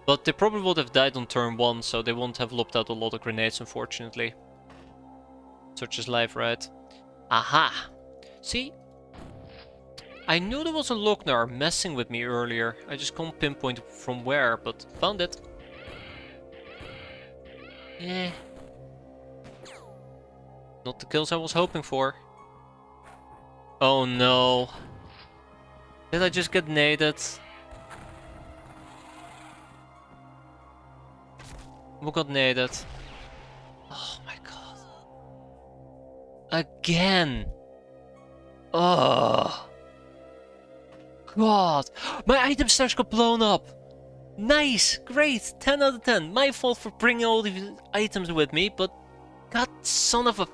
But they probably would have died on turn 1, so they won't have lobbed out a lot of grenades, unfortunately. Such is life, right? Aha! See? I knew there was a Lochnar messing with me earlier. I just can't pinpoint from where, but found it. Eh. Not the kills I was hoping for. Oh no. Did I just get naded? Who got naded? Oh my god. Again! Oh. God! My item stash got blown up! Nice! Great! 10 out of 10. My fault for bringing all these items with me, but... God son of a...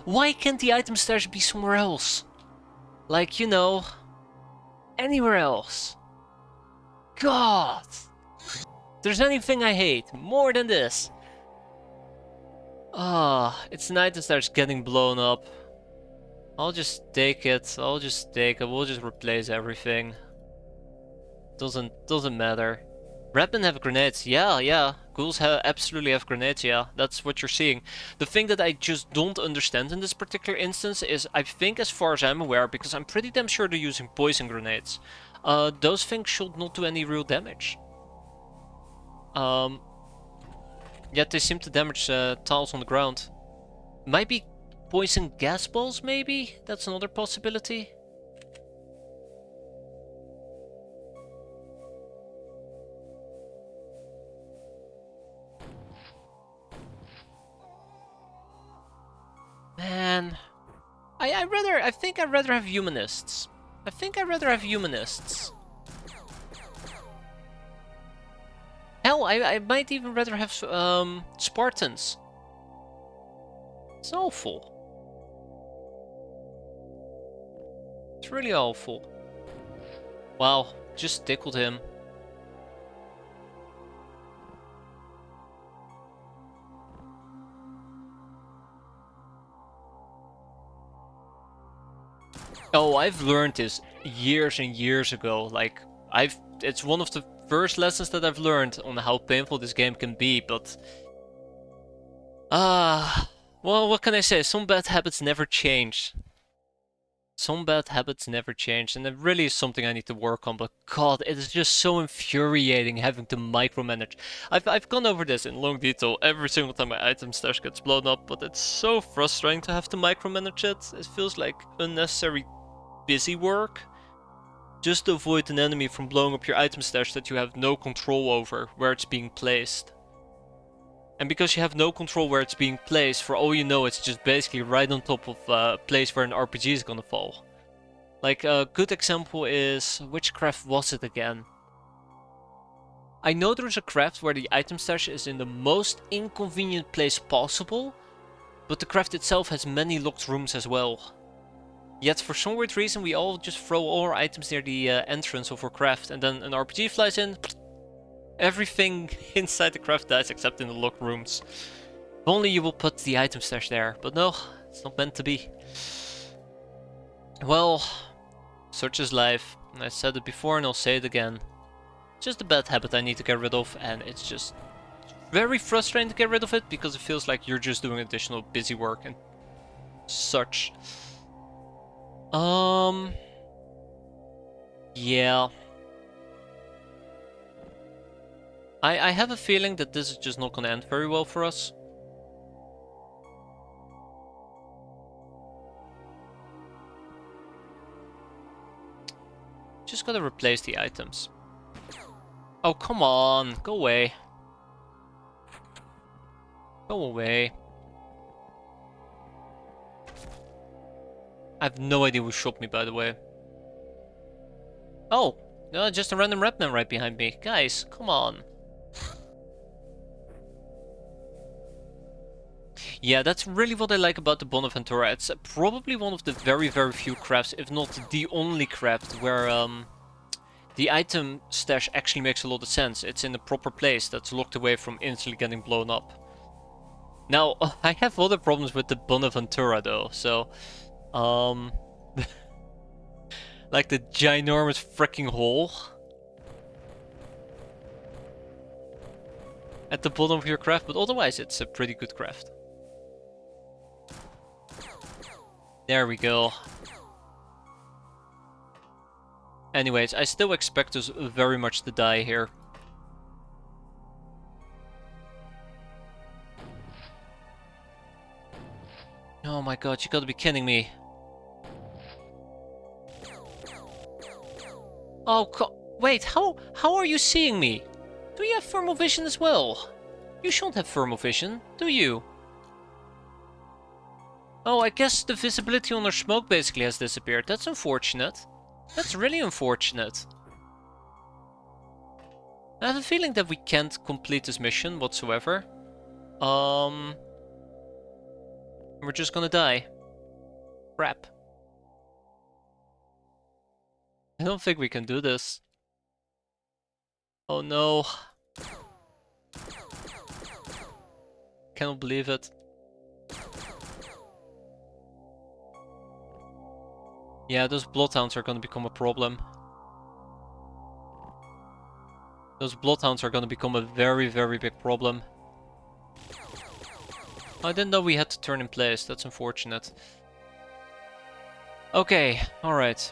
Why can't the item stash be somewhere else? Like, you know... Anywhere else. God! If there's anything I hate more than this. It's an item stash getting blown up. I'll just take it. We'll just replace everything. Doesn't matter. Redmen have grenades. Yeah. Ghouls absolutely have grenades, yeah. That's what you're seeing. The thing that I just don't understand in this particular instance is, I think as far as I'm aware, because I'm pretty damn sure they're using poison grenades, those things should not do any real damage. Yeah, Yet they seem to damage tiles on the ground. Might be poison gas balls, maybe? That's another possibility. Man, I think I'd rather have humanists. I think I'd rather have humanists. Hell, I might even rather have Spartans. It's awful. It's really awful. Wow, just tickled him. Oh, I've learned this years and years ago. Like, it's one of the first lessons that I've learned on how painful this game can be, but... well, what can I say? Some bad habits never change. Some bad habits never change, and it really is something I need to work on, but god, it is just so infuriating having to micromanage. I've gone over this in long detail every single time my item stash gets blown up, but it's so frustrating to have to micromanage it. It feels like unnecessary busy work, just to avoid an enemy from blowing up your item stash that you have no control over where it's being placed. And because you have no control where it's being placed, for all you know, it's just basically right on top of a place where an RPG is gonna fall. Like, a good example is... which craft was it again? I know there's a craft where the item stash is in the most inconvenient place possible, but the craft itself has many locked rooms as well. Yet for some weird reason we all just throw all our items near the entrance of our craft, and then an RPG flies in, everything inside the craft dies except in the locked rooms. If only you will put the item stash there, but no, it's not meant to be. Well, such is life. I said it before and I'll say it again. It's just a bad habit I need to get rid of, and it's just very frustrating to get rid of it because it feels like you're just doing additional busy work and such. Yeah. I have a feeling that this is just not gonna end very well for us. Just gotta replace the items. Oh, come on, go away. Go away. I have no idea who shot me, by the way. Oh, no, just a random rapman right behind me. Guys, come on. Yeah, that's really what I like about the Bonaventura. It's probably one of the very, very few crafts, if not the only craft, where the item stash actually makes a lot of sense. It's in the proper place that's locked away from instantly getting blown up. Now, I have other problems with the Bonaventura though, so... like the ginormous freaking hole at the bottom of your craft, but otherwise it's a pretty good craft. There we go. Anyways, I still expect us very much to die here. Oh my god, you gotta be kidding me. Oh, wait, how are you seeing me? Do you have thermal vision as well? You shouldn't have thermal vision, do you? Oh, I guess the visibility on our smoke basically has disappeared. That's unfortunate. That's really unfortunate. I have a feeling that we can't complete this mission whatsoever. We're just gonna die. Crap. I don't think we can do this. Oh no. Cannot believe it. Yeah, those bloodhounds are gonna become a problem. Those bloodhounds are gonna become a very, very big problem. I didn't know we had to turn in place. That's unfortunate. Okay, alright.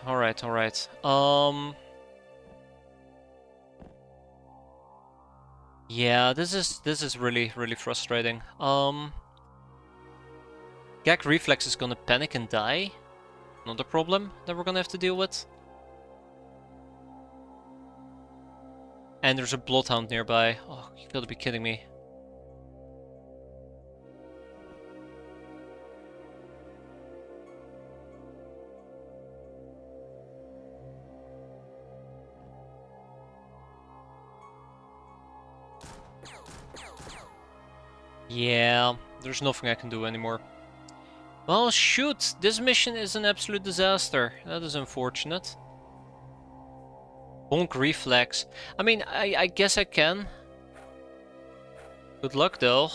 Yeah, this is really frustrating. Gag Reflex is gonna panic and die. Not a problem that we're gonna have to deal with. And there's a Bloodhound nearby. Oh, you gotta be kidding me. Yeah, there's nothing I can do anymore. Well, shoot! This mission is an absolute disaster. That is unfortunate. Bonk Reflex. I mean, I guess I can. Good luck, though.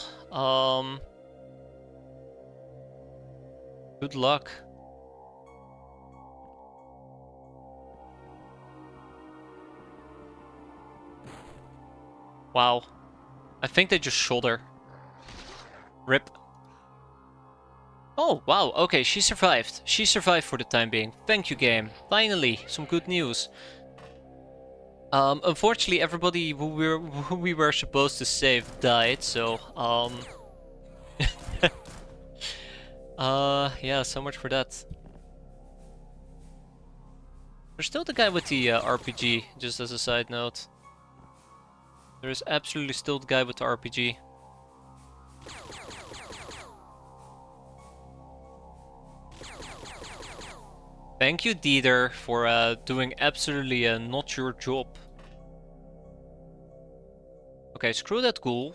Good luck. Wow. I think they just shot her. Rip. Oh, wow, okay, she survived. She survived for the time being. Thank you, game. Finally, some good news. Unfortunately, everybody who we were supposed to save died, so, yeah, so much for that. There's still the guy with the RPG, just as a side note. There is absolutely still the guy with the RPG. Thank you, Dieter, for doing absolutely not your job. Okay, screw that ghoul.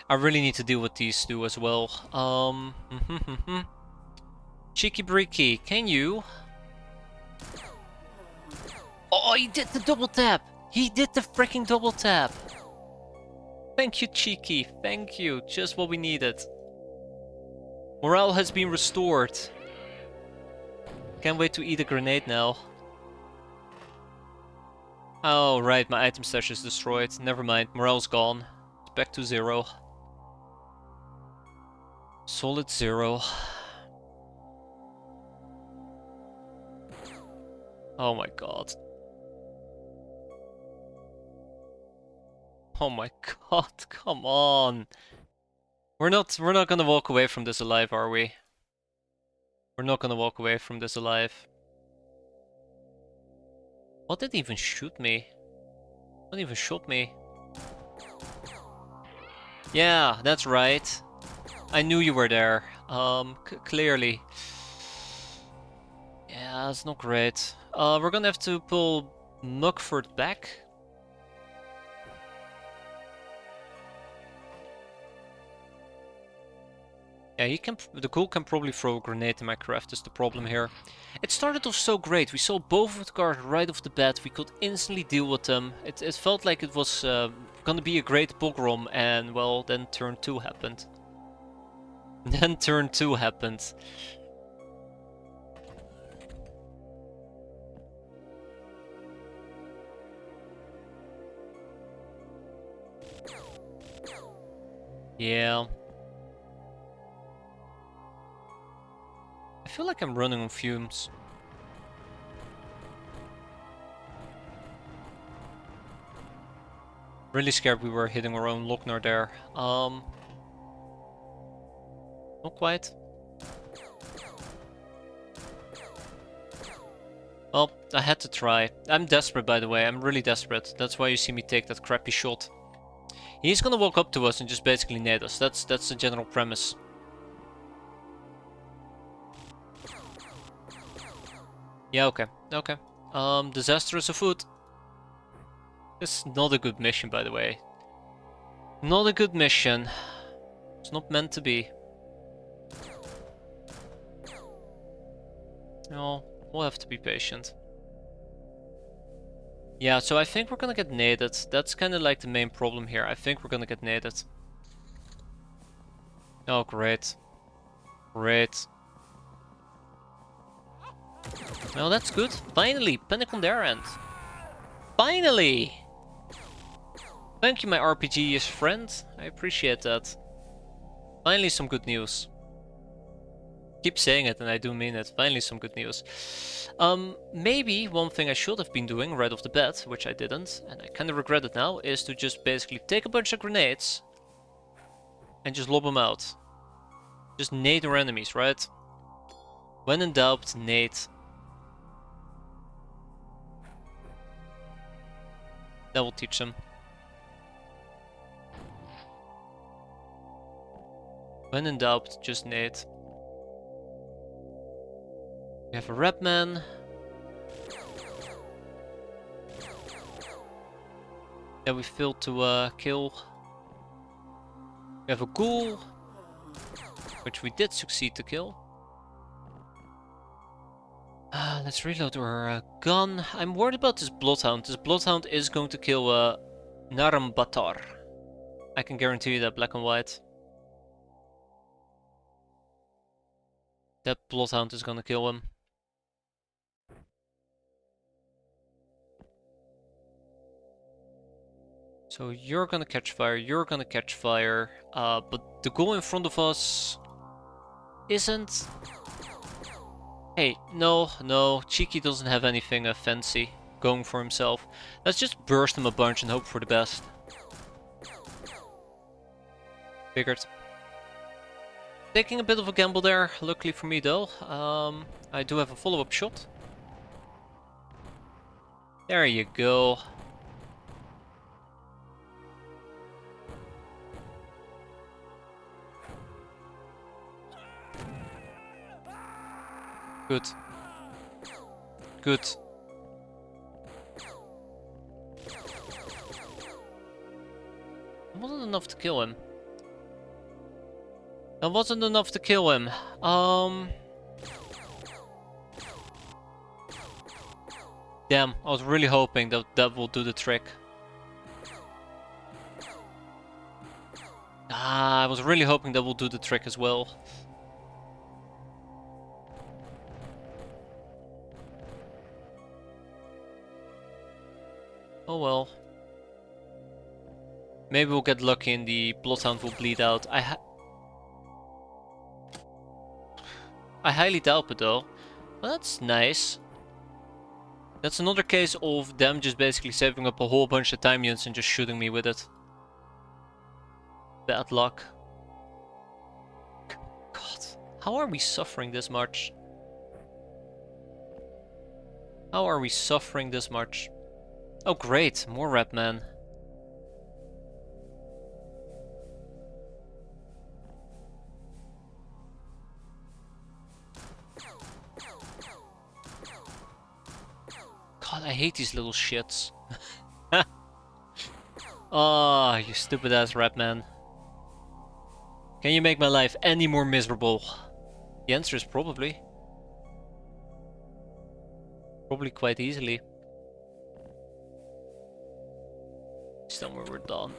I really need to deal with these two as well. Cheeky Breaky, can you? Oh, he did the double tap! He did the freaking double tap! Thank you, Cheeky. Thank you. Just what we needed. Morale has been restored. Can't wait to eat a grenade now. Oh, right. My item stash is destroyed. Never mind. Morale's gone. It's back to 0. Solid 0. Oh my god. Oh my god, come on. We're not gonna walk away from this alive, are we? We're not gonna walk away from this alive. What did even shoot me? What even shot me? Yeah, that's right. I knew you were there. Clearly. Yeah, it's not great. We're gonna have to pull Mugford back. Yeah, the ghoul can probably throw a grenade in my craft, is the problem here. It started off so great. We saw both of the guards right off the bat. We could instantly deal with them. It felt like it was gonna be a great pogrom, and well, then turn 2 happened. Then turn 2 happened. Yeah. I feel like I'm running on fumes. Really scared we were hitting our own Lochner there. Not quite. Well, I had to try. I'm desperate, by the way. I'm really desperate. That's why you see me take that crappy shot. He's gonna walk up to us and just basically nade us. That's the general premise. Yeah, okay. Okay. Disastrous afoot. This is not a good mission, by the way. Not a good mission. It's not meant to be. No, we'll have to be patient. Yeah, so I think we're gonna get naded. That's kind of like the main problem here. I think we're gonna get naded. Oh, great. Great. Well, that's good. Finally, panic on their end. Finally! Thank you, my RPG-ish friend. I appreciate that. Finally some good news. Keep saying it and I do mean it. Finally some good news. Maybe one thing I should have been doing right off the bat, which I didn't, and I kind of regret it now, is to just basically take a bunch of grenades and just lob them out. Just nade our enemies, right? When in doubt, nade. That will teach them. When in doubt, just nade. We have a rep man. That we failed to kill. We have a ghoul, which we did succeed to kill. Let's reload our gun. I'm worried about this bloodhound. This bloodhound is going to kill Narambatar. I can guarantee you that, black and white. That bloodhound is gonna kill him. So you're gonna catch fire, you're gonna catch fire, but the goal in front of us isn't... Hey, no, Cheeky doesn't have anything fancy going for himself. Let's just burst him a bunch and hope for the best. Figured. Taking a bit of a gamble there, luckily for me though. I do have a follow-up shot. There you go. Good. Good. That wasn't enough to kill him. That wasn't enough to kill him. Damn, I was really hoping that that will do the trick. I was really hoping that will do the trick as well. Oh well. Maybe we'll get lucky and the bloodhound will bleed out. I highly doubt it though. Well, that's nice. That's another case of them just basically saving up a whole bunch of time units and just shooting me with it. Bad luck. God, how are we suffering this much? How are we suffering this much? Oh great, more rep man. God, I hate these little shits. Ah, you stupid ass rep man. Can you make my life any more miserable? The answer is probably. Probably quite easily. Somewhere we're done.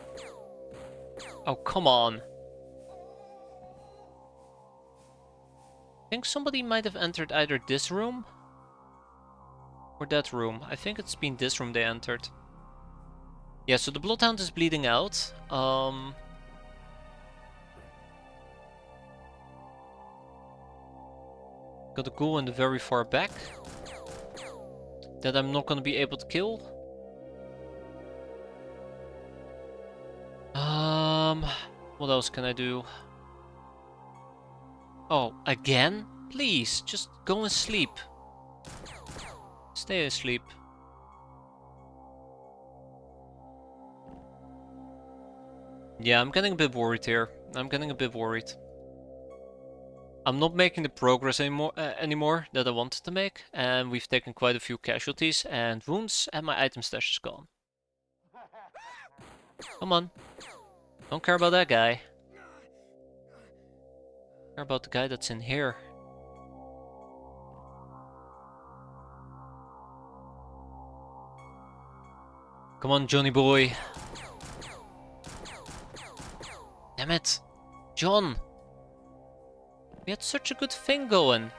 Oh, come on. I think somebody might have entered either this room or that room. I think it's been this room they entered. Yeah, so the bloodhound is bleeding out. Got a ghoul in the very far back that I'm not gonna be able to kill. What else can I do? Oh, again? Please, just go and sleep. Stay asleep. Yeah, I'm getting a bit worried here. I'm getting a bit worried. I'm not making the progress anymore that I wanted to make, and we've taken quite a few casualties and wounds, and my item stash is gone. Come on. Don't care about that guy. Care about the guy that's in here. Come on, Johnny boy. Damn it. John. We had such a good thing going.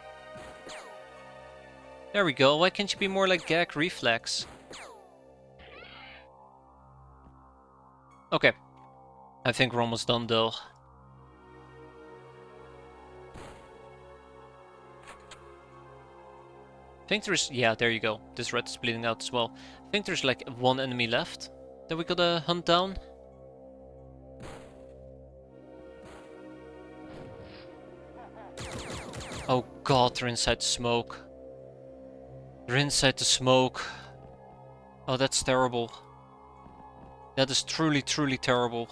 There we go. Why can't you be more like Gag Reflex? Okay. I think we're almost done though. I think there's... Yeah, there you go. This red is bleeding out as well. I think there's like one enemy left that we gotta hunt down. Oh god, they're inside the smoke. They're inside the smoke. Oh, that's terrible. That is truly, truly terrible.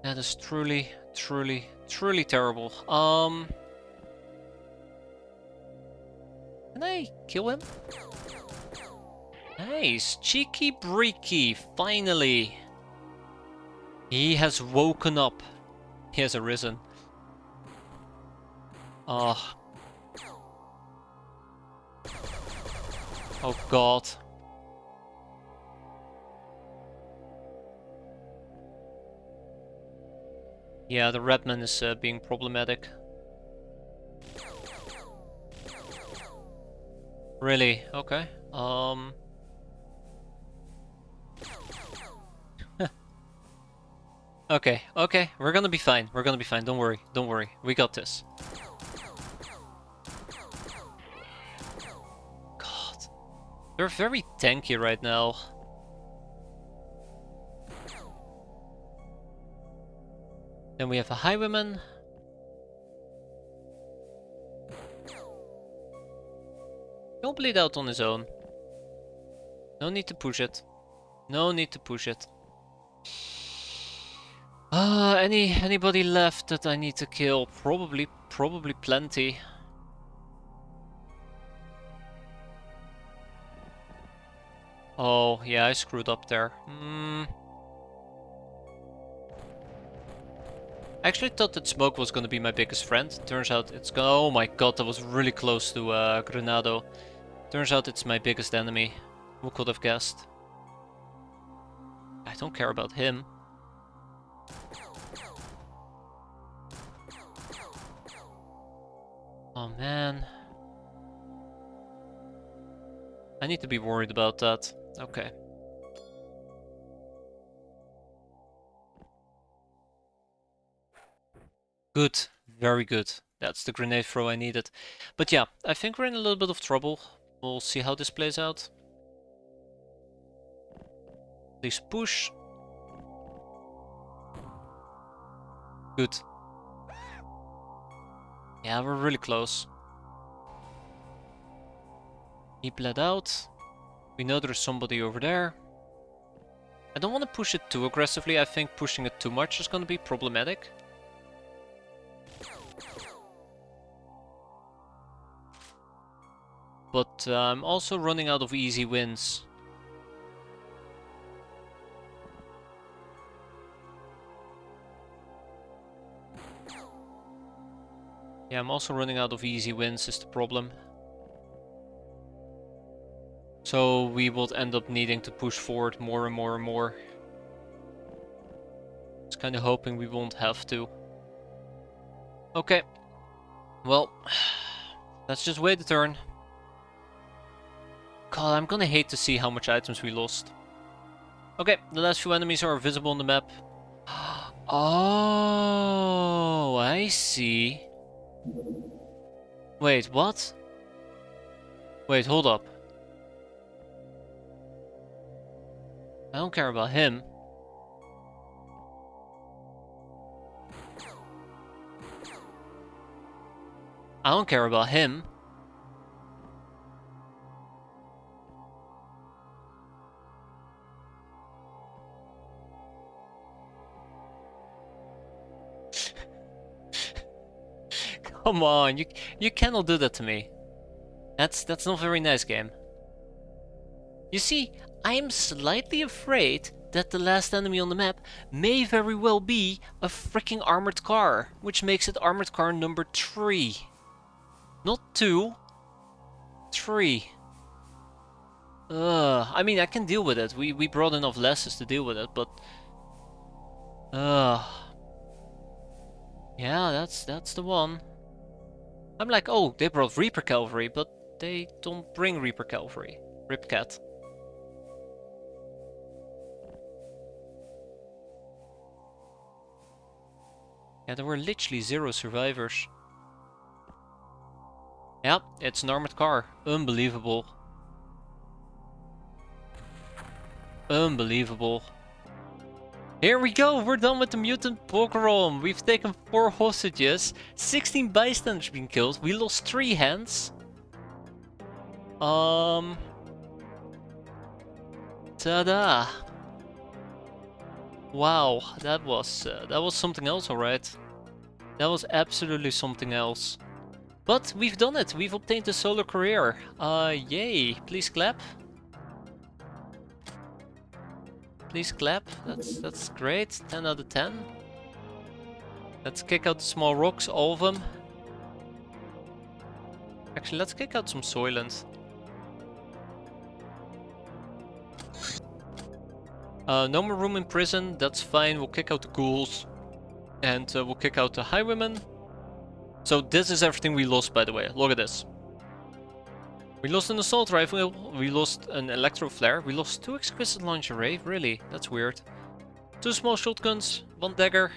That is truly, truly, truly terrible. Can I kill him? Nice, cheeky breaky, finally. He has woken up. He has arisen. Oh. Oh god. Yeah, the Redman is being problematic. Really? Okay. Okay, okay, we're gonna be fine. We're gonna be fine. Don't worry. Don't worry. We got this. God. They're very tanky right now. Then we have a highwayman. He'll bleed out on his own. No need to push it. No need to push it. Anybody left that I need to kill? Probably plenty. Oh, yeah, I screwed up there. I actually thought that smoke was gonna be my biggest friend. Turns out it's oh my god, that was really close to Granado. Turns out it's my biggest enemy. Who could have guessed? I don't care about him. Oh man. I need to be worried about that. Okay. Good. Very good. That's the grenade throw I needed. But yeah, I think we're in a little bit of trouble. We'll see how this plays out. Please push. Good. Yeah, we're really close. He bled out. We know there's somebody over there. I don't want to push it too aggressively. I think pushing it too much is going to be problematic. But I'm also running out of easy wins. Yeah, I'm also running out of easy wins is the problem. So we will end up needing to push forward more and more and more. Just kind of hoping we won't have to. Okay. Well, let's just wait a turn. God, I'm gonna hate to see how much items we lost. Okay, the last few enemies are visible on the map. Oh, I see. Wait, what? Wait, hold up. I don't care about him. I don't care about him. Come on, you cannot do that to me. That's not very nice, game. You see, I am slightly afraid that the last enemy on the map may very well be a freaking armored car, which makes it armored car number 3. Not 2, 3. I mean, I can deal with it. We brought enough lessons to deal with it, but yeah, that's the one. I'm like, oh, they brought Reaper Cavalry, but they don't bring Reaper Cavalry. Ripcat. Yeah, there were literally 0 survivors. Yeah, it's an armored car. Unbelievable. Unbelievable. Here we go, we're done with the mutant pogrom. We've taken 4 hostages, 16 bystanders being killed. We lost 3 hands. Ta-da! Wow, that was something else, alright. That was absolutely something else. But we've done it. We've obtained a solo career. Yay! Please clap. Please clap. That's great. 10 out of 10. Let's kick out the small rocks, all of them. Actually, let's kick out some Soylent. No more room in prison. That's fine. We'll kick out the ghouls. And we'll kick out the highwaymen. So this is everything we lost, by the way. Look at this. We lost an assault rifle, we lost an electro flare, we lost 2 exquisite lingerie, really? That's weird. 2 small shotguns, 1 dagger,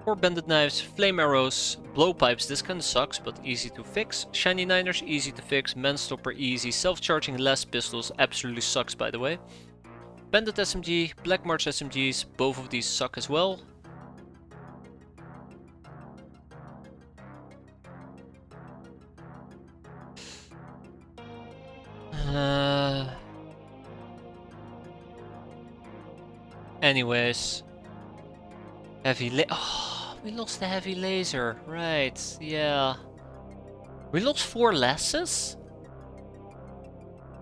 4 bended knives, flame arrows, blowpipes, this kinda sucks, but easy to fix. Shiny niners, easy to fix, manstopper, easy. Self-charging less pistols, absolutely sucks, by the way. Bended SMG, Black March SMGs, both of these suck as well. Anyways. Oh, we lost the heavy laser. Right, yeah. We lost 4 lasses?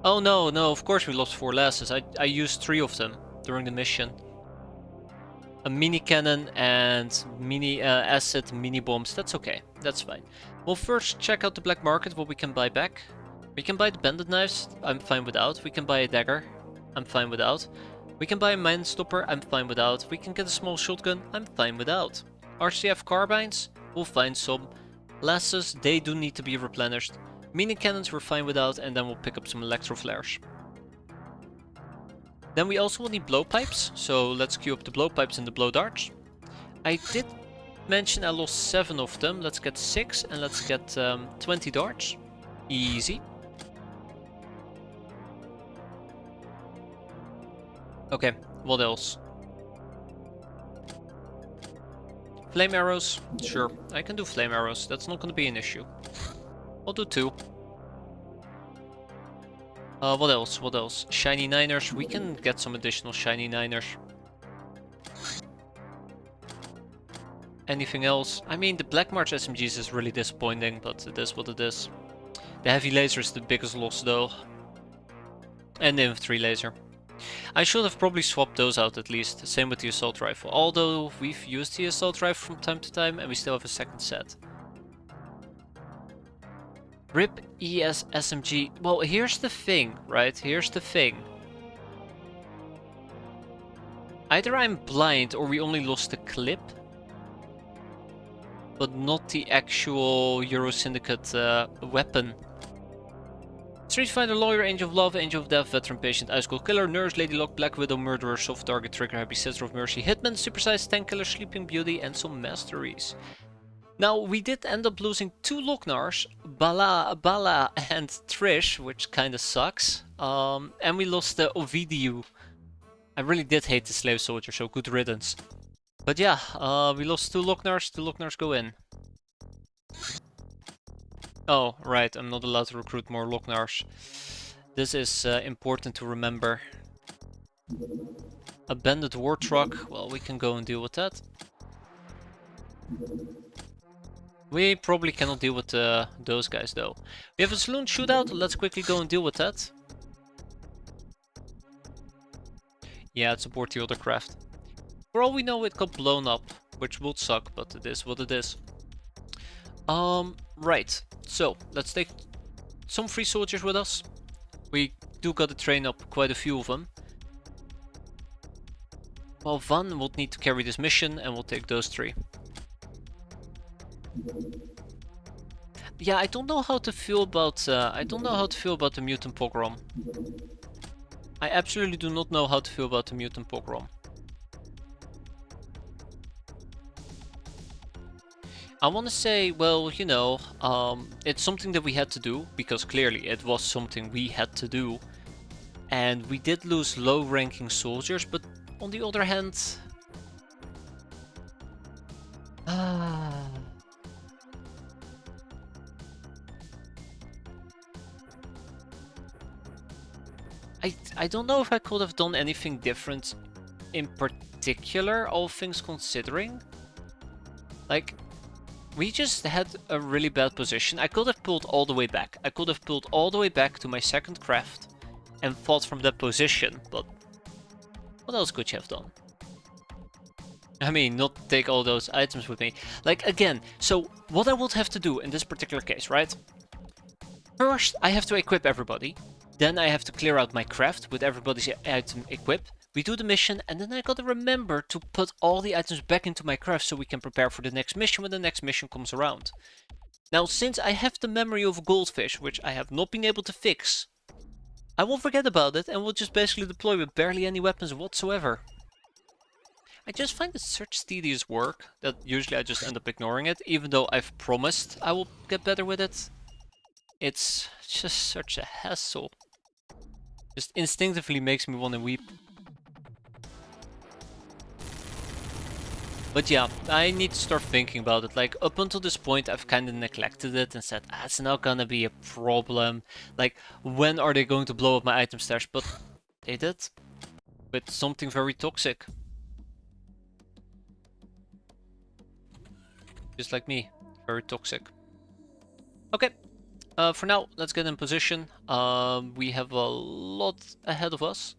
Oh no, of course we lost 4 lasses. I used 3 of them during the mission. A mini cannon and mini acid mini bombs. That's okay. That's fine. We'll first check out the black market, what we can buy back. We can buy the bended knives. I'm fine without. We can buy a dagger. I'm fine without. We can buy a mine stopper. I'm fine without. We can get a small shotgun. I'm fine without. RCF carbines. We'll find some. Lasses. They do need to be replenished. Mini cannons we're fine without. And then we'll pick up some electro flares. Then we also will need blowpipes, so let's queue up the blowpipes and the blow darts. I did mention I lost 7 of them. Let's get 6 and let's get 20 darts. Easy. Okay, what else? Flame arrows? Sure, I can do flame arrows. That's not gonna be an issue. I'll do 2. What else? What else? Shiny niners. We can get some additional shiny niners. Anything else? I mean, the Black March SMGs is really disappointing, but it is what it is. The heavy laser is the biggest loss though. And the infantry laser. I should have probably swapped those out at least. Same with the assault rifle. Although we've used the assault rifle from time to time and we still have a second set. RIP ES SMG. Well, here's the thing, right? Here's the thing. Either I'm blind or we only lost the clip. But not the actual Euro Syndicate weapon. Street Fighter, Lawyer, Angel of Love, Angel of Death, Veteran Patient, Ice Cold Killer, Nurse, Lady Luck, Black Widow, Murderer, Soft Target, Trigger Happy, Sister of Mercy, Hitman, Supersized Tank Killer, Sleeping Beauty, and some Masteries. Now, we did end up losing 2 Locknars, Bala and Trish, which kinda sucks. And we lost the Ovidiu. I really did hate the Slave Soldier, so good riddance. But yeah, we lost 2 Locknars, 2 Locknars go in. Oh, right, I'm not allowed to recruit more Locknars. This is important to remember. A bandit war truck, well, we can go and deal with that. We probably cannot deal with those guys though. We have a saloon shootout, let's quickly go and deal with that. Yeah, it's aboard the other craft. For all we know it got blown up, which will suck, but it is what it is. Right, so let's take some free soldiers with us. We do gotta train up quite a few of them. Well, Van will need to carry this mission and we'll take those 3. Yeah, I don't know how to feel about the mutant pogrom. I absolutely do not know how to feel about the mutant pogrom. I want to say, well, you know, it's something that we had to do, because clearly it was something we had to do. And we did lose low-ranking soldiers, but on the other hand... Ah... I don't know if I could have done anything different in particular, all things considering. Like, we just had a really bad position. I could have pulled all the way back. I could have pulled all the way back to my second craft and fought from that position, but what else could you have done? I mean, not take all those items with me. Like, again, so what I would have to do in this particular case, right? First, I have to equip everybody. Then I have to clear out my craft with everybody's item equipped. We do the mission, and then I gotta remember to put all the items back into my craft so we can prepare for the next mission when the next mission comes around. Now, since I have the memory of a goldfish, which I have not been able to fix, I will forget about it and will just basically deploy with barely any weapons whatsoever. I just find it such tedious work that usually I just end up ignoring it, even though I've promised I will get better with it. It's just such a hassle. Just instinctively makes me want to weep. But yeah, I need to start thinking about it. Like, up until this point, I've kind of neglected it and said, it's not gonna be a problem. Like, when are they going to blow up my item stash? But they did. With something very toxic. Just like me. Very toxic. Okay. For now, let's get in position. We have a lot ahead of us.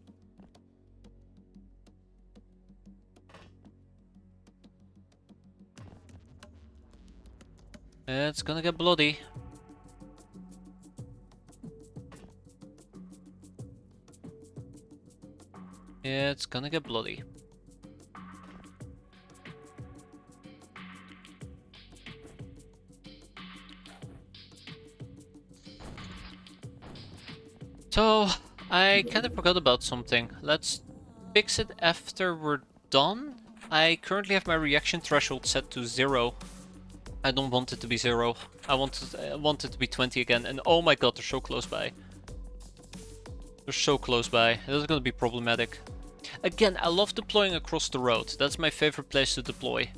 It's gonna get bloody. It's gonna get bloody. So, I kind of forgot about something. Let's fix it after we're done. I currently have my reaction threshold set to 0. I don't want it to be 0. I want it to be 20 again. And oh my god, they're so close by. They're so close by. This is going to be problematic. Again, I love deploying across the road. That's my favorite place to deploy.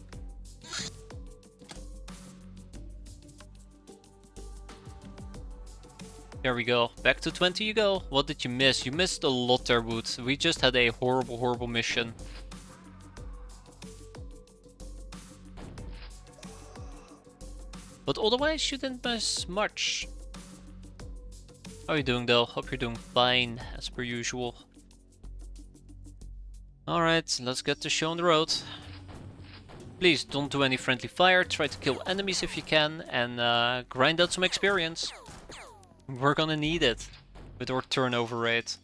There we go. Back to 20 you go. What did you miss? You missed a lot there, Wood. We just had a horrible, horrible mission. But otherwise, you didn't miss much. How are you doing though? Hope you're doing fine, as per usual. Alright, let's get the show on the road. Please don't do any friendly fire, try to kill enemies if you can, and grind out some experience. We're gonna need it with our turnover rate.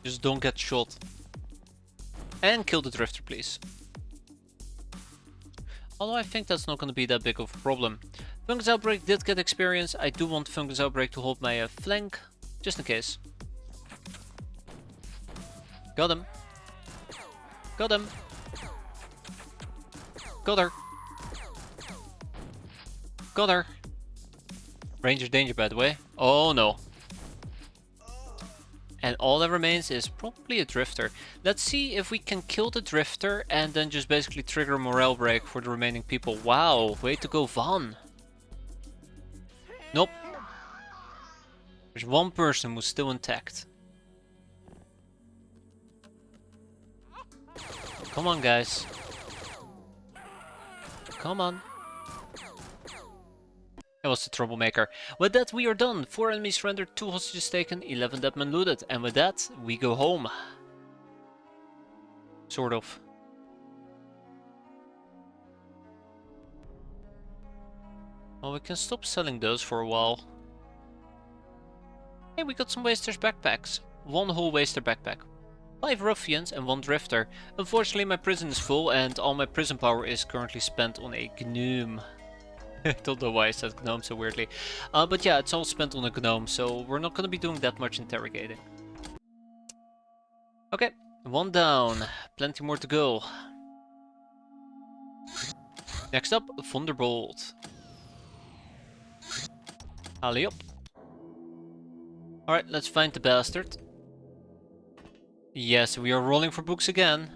Just don't get shot. And kill the drifter, please. Although I think that's not going to be that big of a problem. Fungus Outbreak did get experience. I do want Fungus Outbreak to hold my flank, just in case. Got him. Got him. Got her. Got her. Ranger danger, by the way. Oh no. And all that remains is probably a drifter. Let's see if we can kill the drifter and then just basically trigger a morale break for the remaining people. Wow, way to go, Van. Nope. There's one person who's still intact. Come on, guys. Come on. That was the troublemaker. With that, we are done. 4 enemies surrendered, 2 hostages taken, 11 dead men looted. And with that, we go home. Sort of. Well, we can stop selling those for a while. Hey, we got some wasters backpacks. 1 whole waster backpack. 5 ruffians and 1 drifter. Unfortunately, my prison is full and all my prison power is currently spent on a gnome. I don't know why I said gnome so weirdly. But yeah, it's all spent on a gnome, so we're not gonna be doing that much interrogating. Okay, one down. Plenty more to go. Next up, Thunderbolt. Alley up. Alright, let's find the bastard. Yes, we are rolling for books again.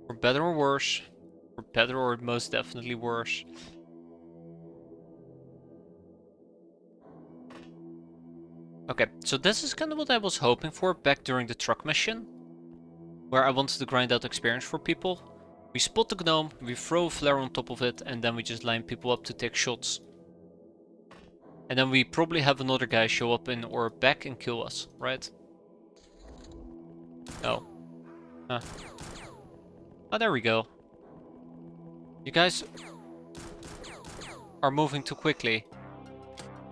For better or worse. For better or most definitely worse. Okay, so this is kind of what I was hoping for back during the truck mission. Where I wanted to grind out experience for people. We spot the gnome, we throw a flare on top of it, and then we just line people up to take shots. And then we probably have another guy show up in our back and kill us, right? Oh. Huh. Oh, there we go. You guys are moving too quickly.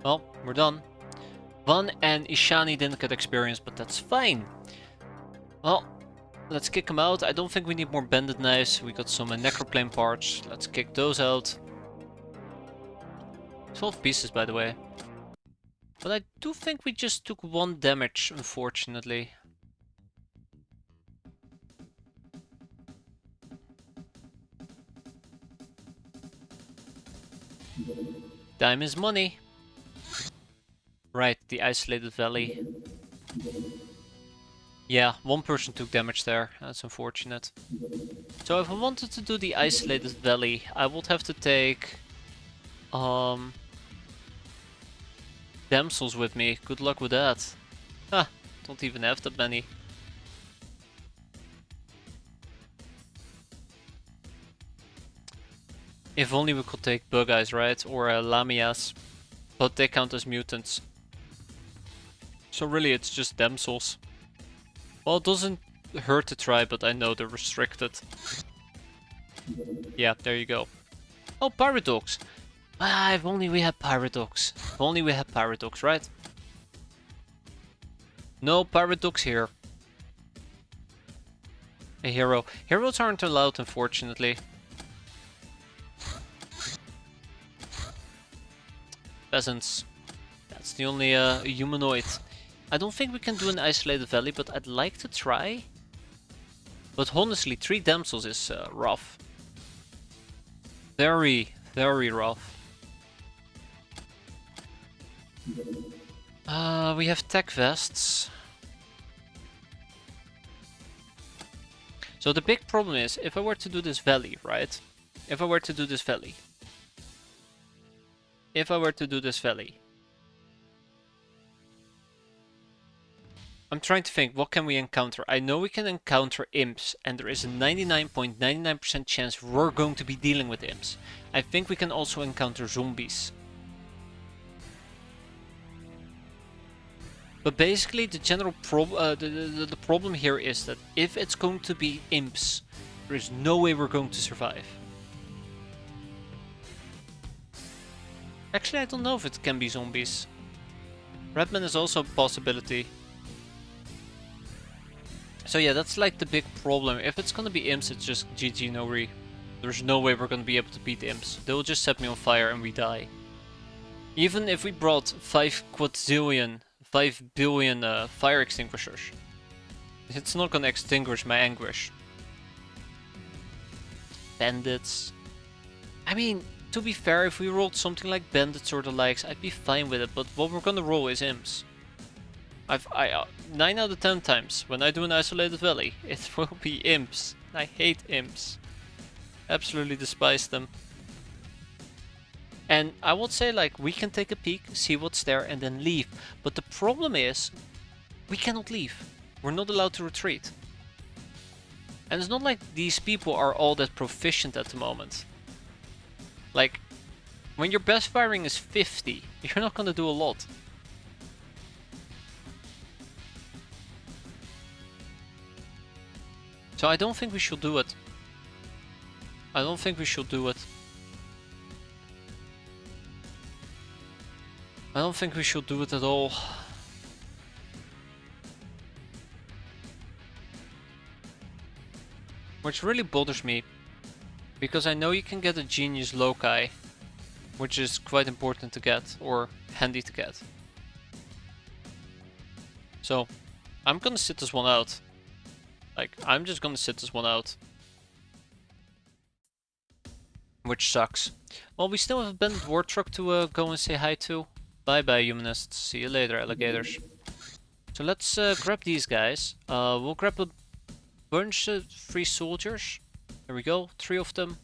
Well, we're done. Van and Ishani didn't get experience, but that's fine. Well, let's kick them out. I don't think we need more bended knives. We got some necroplane parts. Let's kick those out. 12 pieces, by the way. But I do think we just took 1 damage, unfortunately. Time is money. Right, the isolated valley. Yeah, 1 person took damage there. That's unfortunate. So if I wanted to do the isolated valley, I would have to take damsels with me. Good luck with that. Ha, don't even have that many. If only we could take bug eyes, right? Or lamias. But they count as mutants. So really it's just damsels. Well, it doesn't hurt to try, but I know they're restricted. Yeah, there you go. Oh, pirate dogs. Ah, if only we had pirate dogs. If only we had pirate dogs, right? No pirate dogs here. A hero. Heroes aren't allowed, unfortunately. Peasants. That's the only humanoid. I don't think we can do an isolated valley, but I'd like to try. But honestly, 3 damsels is rough. Very, very rough. We have tech vests. So the big problem is, if I were to do this valley, right? If I were to do this valley. I'm trying to think, what can we encounter? I know we can encounter imps, and there is a 99.99% chance we're going to be dealing with imps. I think we can also encounter zombies. But basically, the general the problem here is that if it's going to be imps, there is no way we're going to survive. Actually, I don't know if it can be zombies. Redman is also a possibility. So yeah, that's like the big problem. If it's gonna be imps, it's just GG no re. There's no way we're gonna be able to beat imps. They'll just set me on fire and we die. Even if we brought 5 billion fire extinguishers, it's not gonna extinguish my anguish. Bandits. I mean, to be fair, if we rolled something like bandits or the likes, I'd be fine with it, but what we're gonna roll is imps. 9 out of 10 times, when I do an isolated valley, it will be imps. I hate imps. Absolutely despise them. And I would say, like, we can take a peek, see what's there, and then leave. But the problem is, we cannot leave. We're not allowed to retreat. And it's not like these people are all that proficient at the moment. Like, when your best firing is 50, you're not gonna do a lot. So I don't think we should do it. I don't think we should do it. I don't think we should do it at all. Which really bothers me. Because I know you can get a genius loci. which is quite important to get, or handy to get. So, I'm gonna sit this one out. Like, I'm just gonna sit this one out. Which sucks. Well, we still have a abandoned war truck to go and say hi to. Bye bye, humanists. See you later, alligators. So let's grab these guys. We'll grab a bunch of free soldiers. There we go, 3 of them.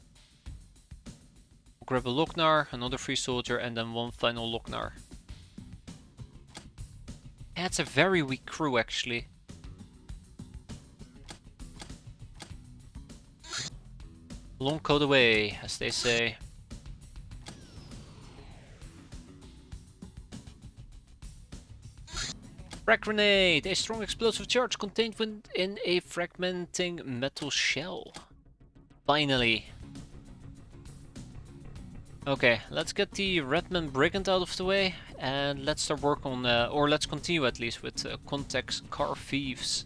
We'll grab a Loknar, another free soldier, and then one final Loknar. Yeah, it's a very weak crew, actually. Long code away, as they say. Frag grenade! A strong explosive charge contained within a fragmenting metal shell. Finally. Okay, let's get the Redman Brigand out of the way, and let's start work on, or let's continue at least with Context Car Thieves.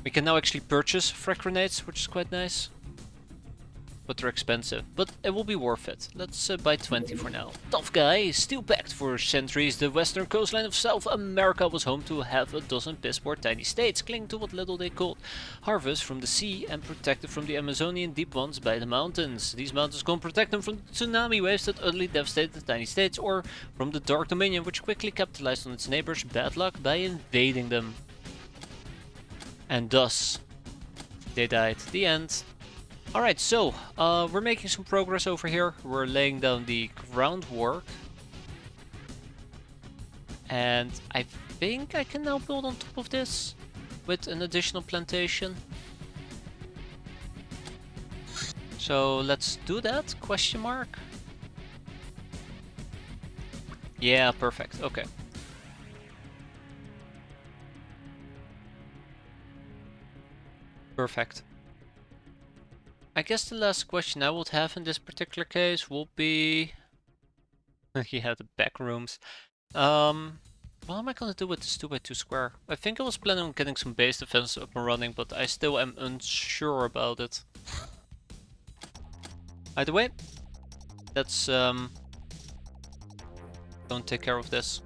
We can now actually purchase frag grenades, which is quite nice. But they're expensive, but it will be worth it. Let's buy 20 for now. Tough guy, steel packed for centuries. The western coastline of South America was home to half a dozen piss-poor tiny states, clinging to what little they could harvest from the sea and protected from the Amazonian deep ones by the mountains. These mountains can protect them from the tsunami waves that utterly devastated the tiny states, or from the Dark Dominion, which quickly capitalized on its neighbors' bad luck by invading them. And thus, they died. The end. Alright, so, we're making some progress over here. We're laying down the groundwork. And I think I can now build on top of this with an additional plantation. So let's do that, question mark. Yeah, perfect, okay. Perfect. I guess the last question I would have in this particular case will be... yeah, the back rooms. What am I gonna do with this 2x2 square? I think I was planning on getting some base defense up and running, but I still am unsure about it. Either way, let's go and take care of this.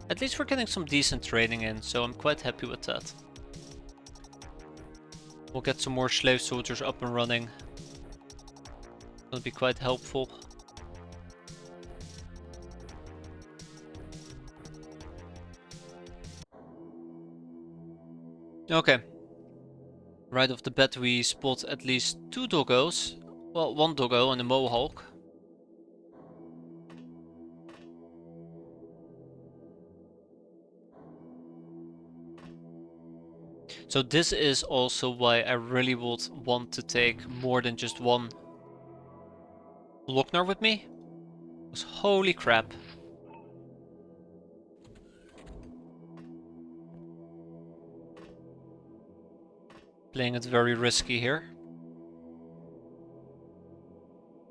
At least we're getting some decent training in, so I'm quite happy with that. We'll get some more slave soldiers up and running. That'll be quite helpful. Okay. Right off the bat we spot at least 2 doggos. Well, 1 doggo and a mohawk. So this is also why I really would want to take more than just 1 Loknar with me. Because holy crap. Playing it very risky here.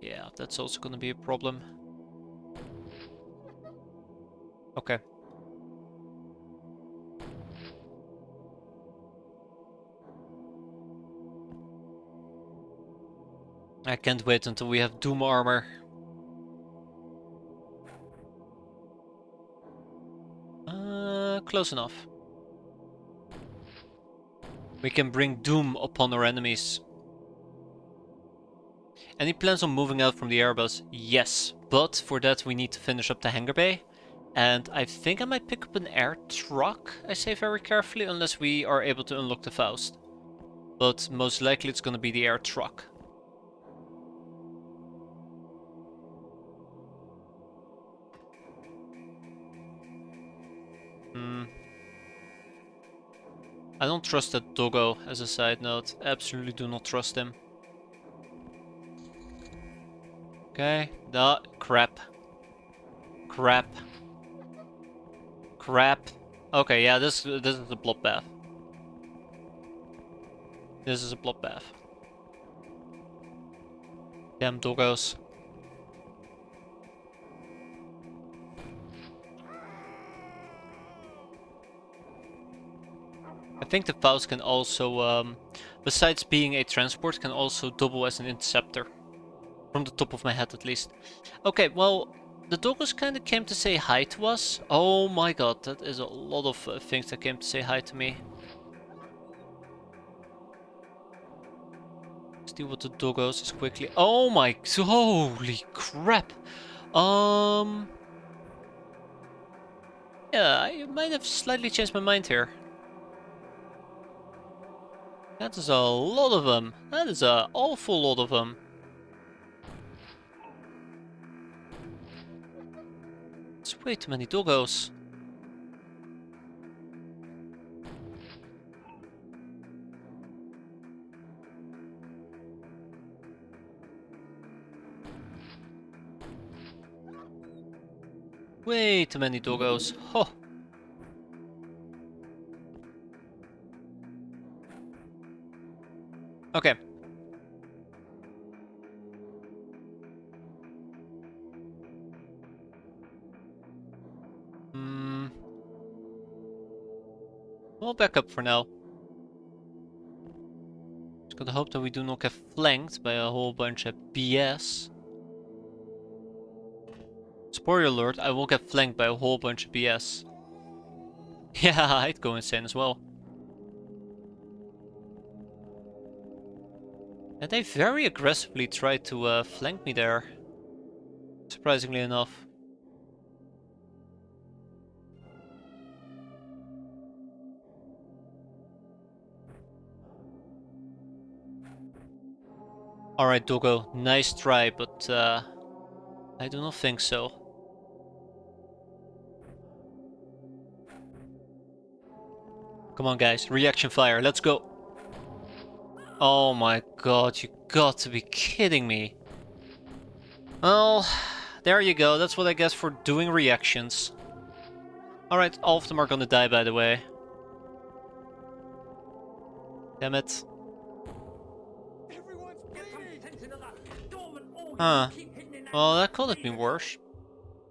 Yeah, that's also gonna be a problem. Okay. I can't wait until we have Doom armor. Close enough. We can bring Doom upon our enemies. Any plans on moving out from the airbus? Yes, but for that we need to finish up the hangar bay. And I think I might pick up an air truck, I say very carefully, unless we are able to unlock the Faust. But most likely it's gonna be the air truck. I don't trust that doggo, as a side note. Absolutely do not trust him. Okay, crap. Crap. Crap. Okay, yeah, this is a bloodbath. This is a bloodbath. Damn doggos. I think the Faust can also, besides being a transport, can also double as an interceptor. From the top of my head, at least. Okay, well, the doggos kind of came to say hi to us. Oh my god, that is a lot of things that came to say hi to me. Let's deal with the doggos as quickly. Oh my, holy crap. Yeah, I might have slightly changed my mind here. That is a lot of them. That is an awful lot of them. It's way too many doggos. Way too many doggos. Oh. Okay. We'll back up for now. Just gotta hope that we do not get flanked by a whole bunch of BS. Spoiler alert, I will get flanked by a whole bunch of BS. Yeah, I'd go insane as well. And they very aggressively tried to flank me there. Surprisingly enough. Alright, Doggo, nice try, but I do not think so. Come on guys, reaction fire, let's go. Oh my god, you got to be kidding me. Well, there you go, that's what I guess for doing reactions. Alright, all of them are gonna die by the way. Damn it. Huh. Well, that could have been worse.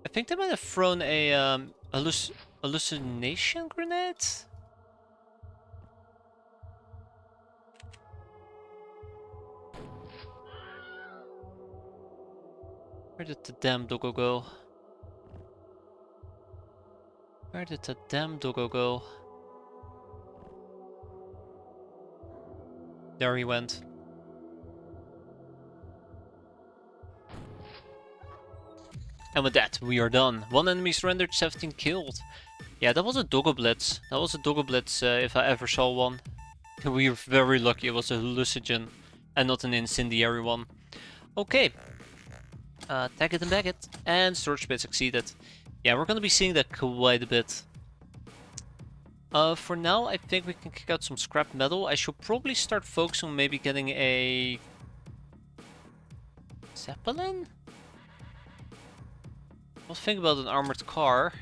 I think they might have thrown a hallucination grenade? Where did the damn doggo go? Where did the damn doggo go? There he went. And with that, we are done. 1 enemy surrendered, 17 killed. Yeah, that was a doggo blitz. That was a doggo blitz if I ever saw one. We were very lucky it was a hallucinogen and not an incendiary one. Okay. Tag it and bag it. And storage space succeeded. Yeah, we're gonna be seeing that quite a bit. For now, I think we can kick out some scrap metal. I should probably start focusing on maybe getting a Zeppelin? I'll think about an armored car.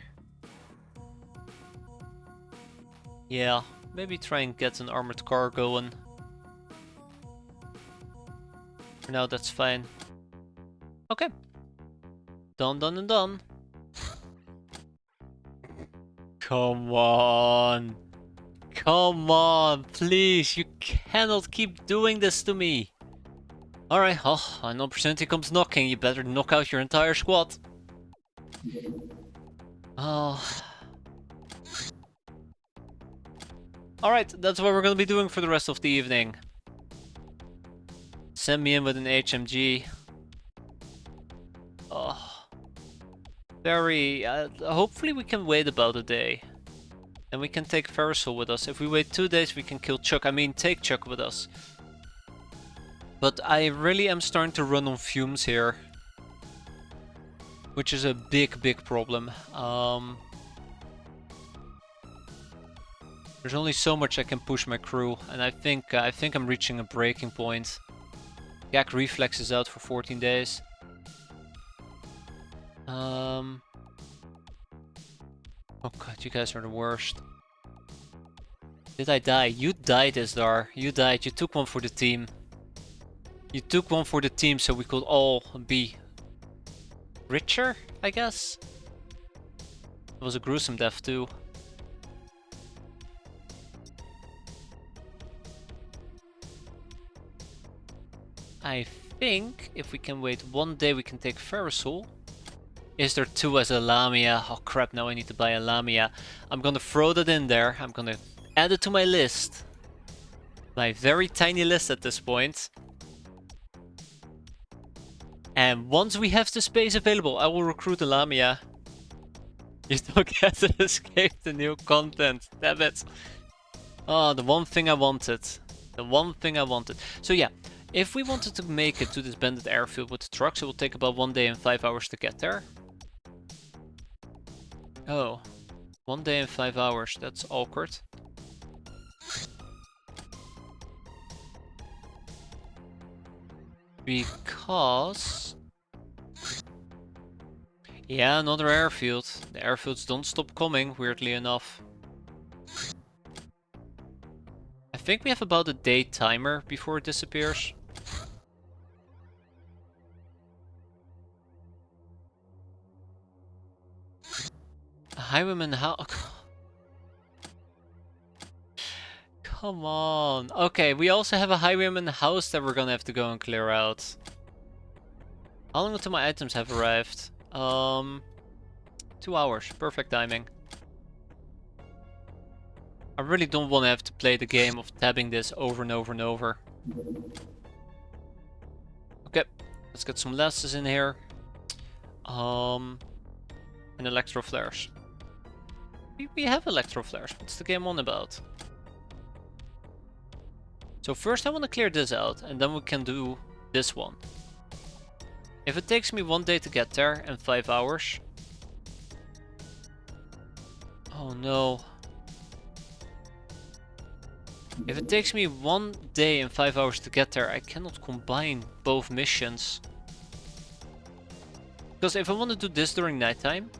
Yeah, maybe try and get an armored car going. For now, that's fine. Okay. Done, done, and done. Come on. Come on, please. You cannot keep doing this to me. Alright, oh, I know opportunity comes knocking. You better knock out your entire squad. Oh. Alright, that's what we're gonna be doing for the rest of the evening. Send me in with an HMG. Oh. Very... hopefully we can wait about a day. And we can take Ferrisol with us. If we wait 2 days, we can kill Chuck. I mean, take Chuck with us. But I really am starting to run on fumes here. Which is a big, big problem. There's only so much I can push my crew. And I think I'm reaching a breaking point. Gag Reflex is out for 14 days. Oh god, you guys are the worst. Did I die? You died, Isdar. You died. You took one for the team. You took one for the team so we could all be richer, I guess? It was a gruesome death too. I think if we can wait 1 day, we can take Ferrosul. Is there 2 as a Lamia? Oh crap, now I need to buy a Lamia. I'm gonna throw that in there. I'm gonna add it to my list. My very tiny list at this point. And once we have the space available, I will recruit a Lamia. You don't get to escape the new content. Damn it. Oh, the one thing I wanted. The one thing I wanted. So yeah, if we wanted to make it to this bandit airfield with the trucks, it will take about 1 day and 5 hours to get there. Oh, 1 day and 5 hours. That's awkward. Because... yeah, another airfield. The airfields don't stop coming, weirdly enough. I think we have about a day timer before it disappears. A highwayman how? Come on. Okay, we also have a highwayman house that we're gonna have to go and clear out. How long until my items have arrived? 2 hours. Perfect timing. I really don't want to have to play the game of tabbing this over and over and over. Okay, let's get some lasses in here. And electro flares. We have electro flares. What's the game on about? So first I want to clear this out, and then we can do this one. If it takes me 1 day to get there and 5 hours... oh no. If it takes me 1 day and 5 hours to get there, I cannot combine both missions. Because if I want to do this during nighttime,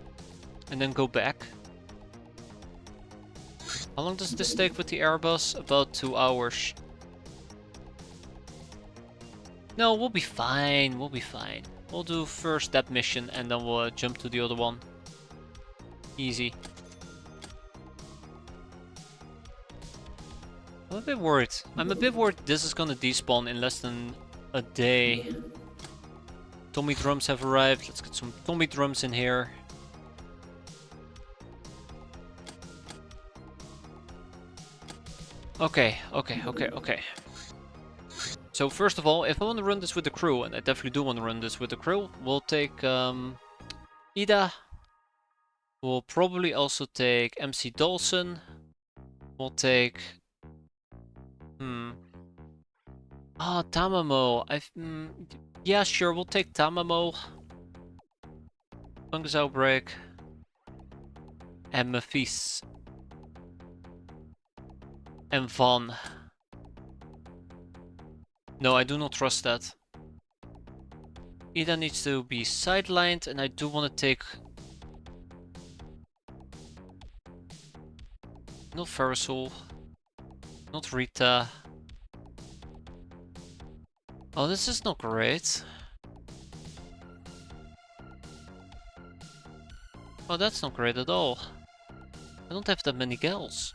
and then go back... how long does this take with the Airbus? About 2 hours. No, we'll be fine, we'll be fine. We'll do first that mission and then we'll jump to the other one. Easy. I'm a bit worried. I'm a bit worried this is gonna despawn in less than a day. Tommy drums have arrived. Let's get some Tommy drums in here. Okay. So first of all, if I want to run this with the crew, and I definitely do want to run this with the crew, we'll take Ida. We'll probably also take MC Dawson. We'll take... ah, Tamamo. Yeah, sure, we'll take Tamamo. Fungus Outbreak. And Mephis. And Van. No, I do not trust that. Ida needs to be sidelined, and I do want to take... not Ferrosul. Not Rita. Oh, this is not great. Oh, that's not great at all. I don't have that many gals.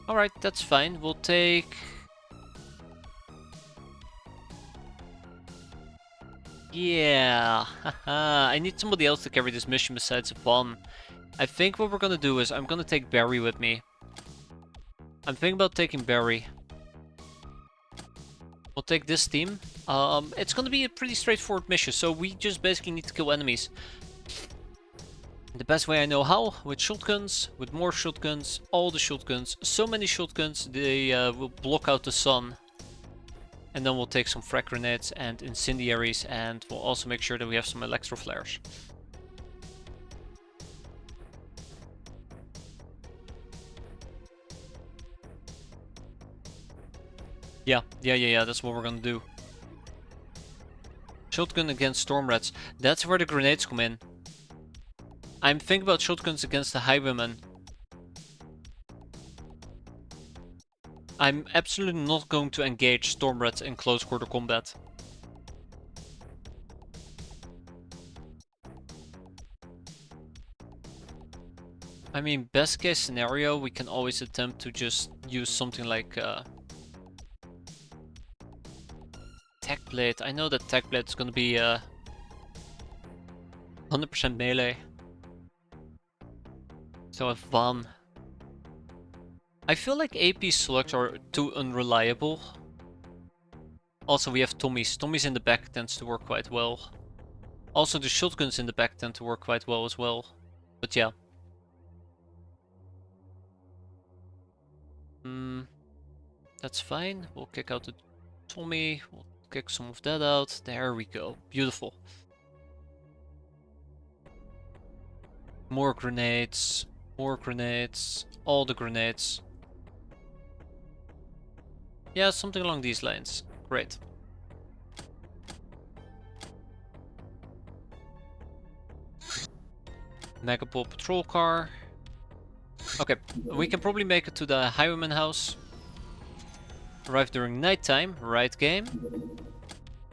Alright, that's fine. We'll take... yeah, haha. I need somebody else to carry this mission besides Vaughn. I think what we're gonna do is I'm gonna take Barry with me. I'm thinking about taking Barry. We'll take this team. It's gonna be a pretty straightforward mission, so we just basically need to kill enemies. The best way I know how, with shotguns, with more shotguns, all the shotguns, so many shotguns, they will block out the sun. And then we'll take some frag grenades and incendiaries, and we'll also make sure that we have some electro flares. Yeah, that's what we're gonna do. Shotgun against storm rats. That's where the grenades come in. I'm thinking about shotguns against the highwaymen. I'm absolutely not going to engage storm rats in close quarter combat. I mean, best case scenario, we can always attempt to just use something like Tech Blade. I know that Tech Blade is gonna be 100% melee. So I have Van. I feel like AP slugs are too unreliable. Also, we have Tommy's. Tommy's in the back tends to work quite well. Also, the shotguns in the back tend to work quite well as well. But yeah. That's fine. We'll kick out the Tommy. We'll kick some of that out. There we go. Beautiful. More grenades. More grenades. All the grenades. Yeah, something along these lines. Great. Megapole patrol car. Okay, we can probably make it to the Highwayman house. Arrive during nighttime. Right game.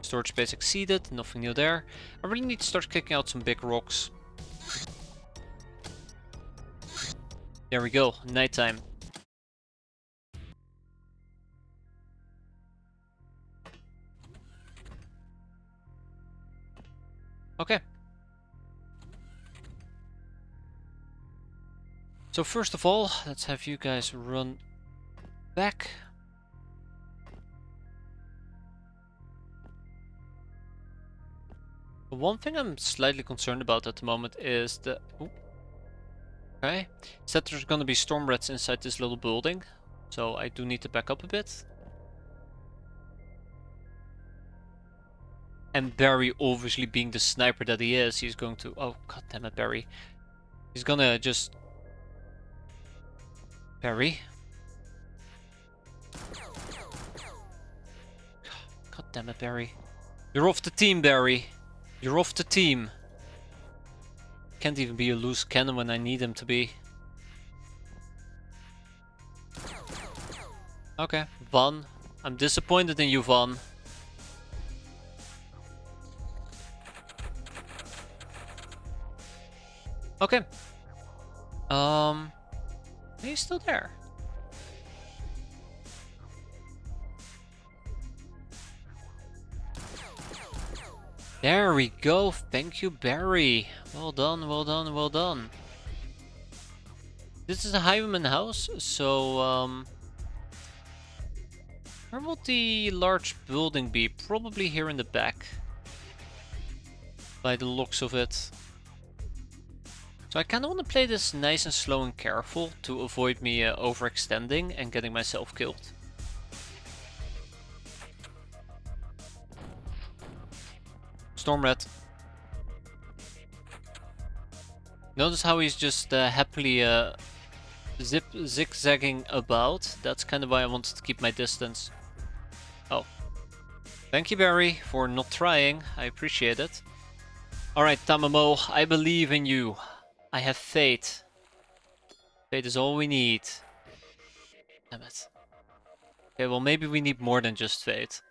Storage space exceeded. Nothing new there. I really need to start kicking out some big rocks. There we go. Nighttime. Okay. So first of all, let's have you guys run back. One thing I'm slightly concerned about at the moment is the... Ooh. Okay. Is that there's gonna be storm rats inside this little building. So I do need to back up a bit. And Barry, obviously being the sniper that he is, he's going to... Oh, god damn it, Barry. He's gonna just... Barry? God damn it, Barry. You're off the team, Barry. You're off the team. Can't even be a loose cannon when I need him to be. Okay, Van. I'm disappointed in you, Van. Okay. He's still there. There we go. Thank you, Barry. Well done, well done, well done. This is a Highwayman house, so where will the large building be? Probably here in the back. By the looks of it. So I kinda wanna play this nice and slow and careful to avoid me overextending and getting myself killed. Storm Rat. Notice how he's just happily zigzagging about. That's kind of why I wanted to keep my distance. Oh. Thank you, Barry, for not trying. I appreciate it. Alright, Tamamo, I believe in you. I have faith. Faith is all we need. Damn it. Okay, well maybe we need more than just faith.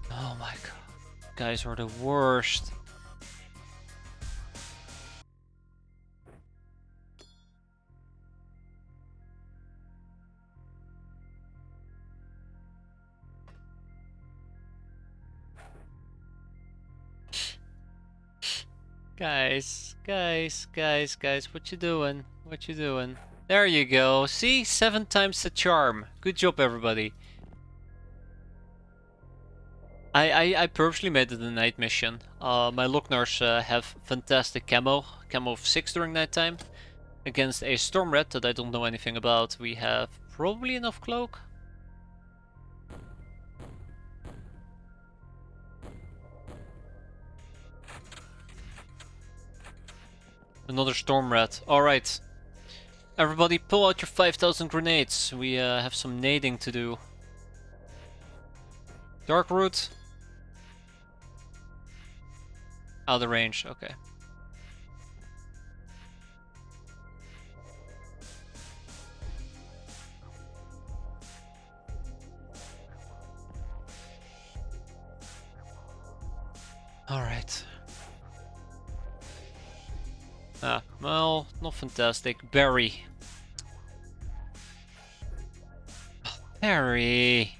Oh my god. Guys are the worst. Guys, what you doing? What you doing? There you go. See? 7 times the charm. Good job, everybody. I purposely made it a night mission. My Locknars have fantastic camo. Camo of 6 during nighttime. Against a Storm Rat that I don't know anything about. We have probably enough cloak. Another Storm Rat. Alright. Everybody pull out your 5,000 grenades. We have some nading to do. Dark Root. Out of range, okay. Alright. Ah, well, not fantastic. Barry. Harry!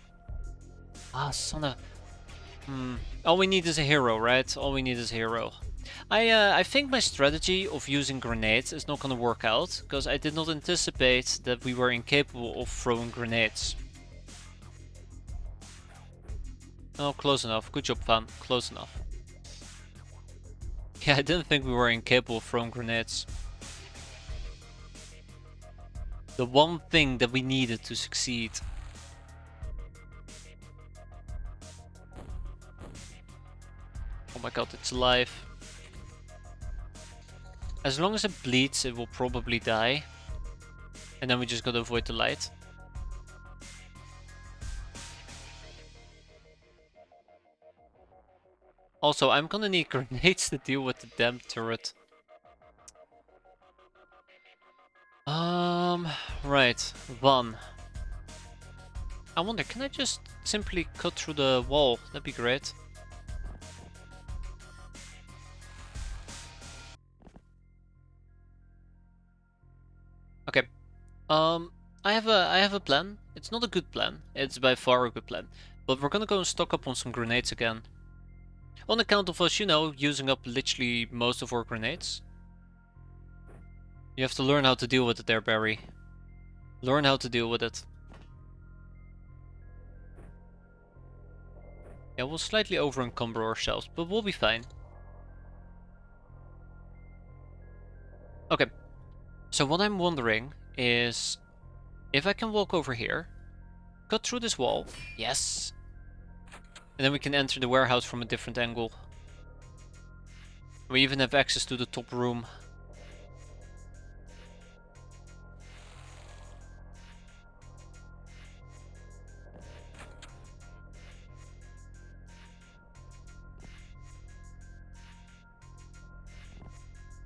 Ah, son of... All we need is a hero, right? All we need is a hero. I think my strategy of using grenades is not gonna work out, because I did not anticipate that we were incapable of throwing grenades. Oh, close enough. Good job, fam. Close enough. Yeah, I didn't think we were incapable of throwing grenades. The one thing that we needed to succeed. Oh my god, it's alive. As long as it bleeds, it will probably die. And then we just gotta avoid the light. Also, I'm gonna need grenades to deal with the damn turret. Right, one. I wonder, can I just simply cut through the wall? That'd be great. Okay. I have a plan. It's not a good plan. It's by far a good plan. But we're gonna go and stock up on some grenades again. On account of us, you know, using up literally most of our grenades. You have to learn how to deal with it there, Barry. Learn how to deal with it. Yeah, we'll slightly over encumber ourselves, but we'll be fine. Okay. So what I'm wondering is if I can walk over here, cut through this wall. Yes. And then we can enter the warehouse from a different angle. We even have access to the top room.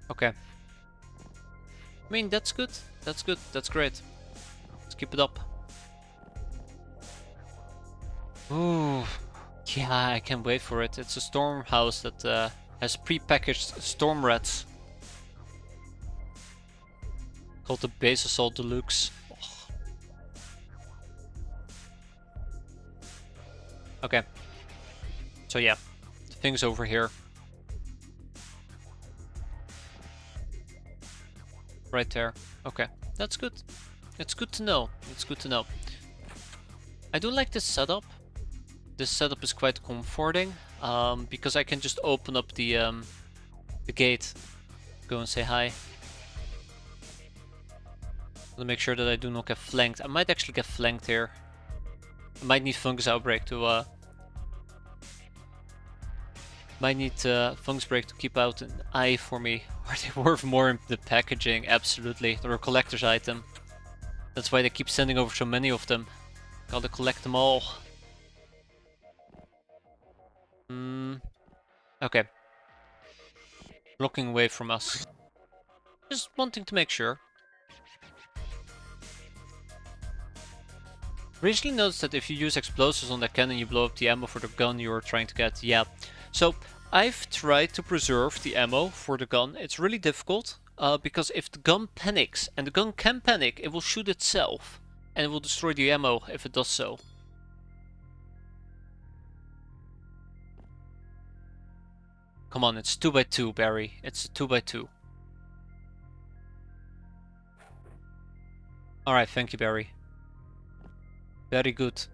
Okay. I mean, that's good. That's good. That's great. Let's keep it up. Ooh. Yeah, I can't wait for it. It's a storm house that has pre-packaged storm rats. Called the Base Assault Deluxe. Oh. Okay. So yeah, the thing's over here. Right there. Okay, that's good. It's good to know. It's good to know. I do like this setup. This setup is quite comforting because I can just open up the gate, go and say hi. To make sure that I do not get flanked. I might actually get flanked here. I might need fungus outbreak to fungus break to keep out an eye for me. Are they worth more in the packaging? Absolutely. They're a collector's item. That's why they keep sending over so many of them. Gotta collect them all. Okay. Blocking away from us. Just wanting to make sure. Recently noticed that if you use explosives on that cannon, you blow up the ammo for the gun you're trying to get. Yeah. So I've tried to preserve the ammo for the gun. It's really difficult because if the gun panics, and the gun can panic, it will shoot itself and it will destroy the ammo if it does so. Come on, it's 2x2, Barry. It's a 2x2. Alright, thank you, Barry. Very good.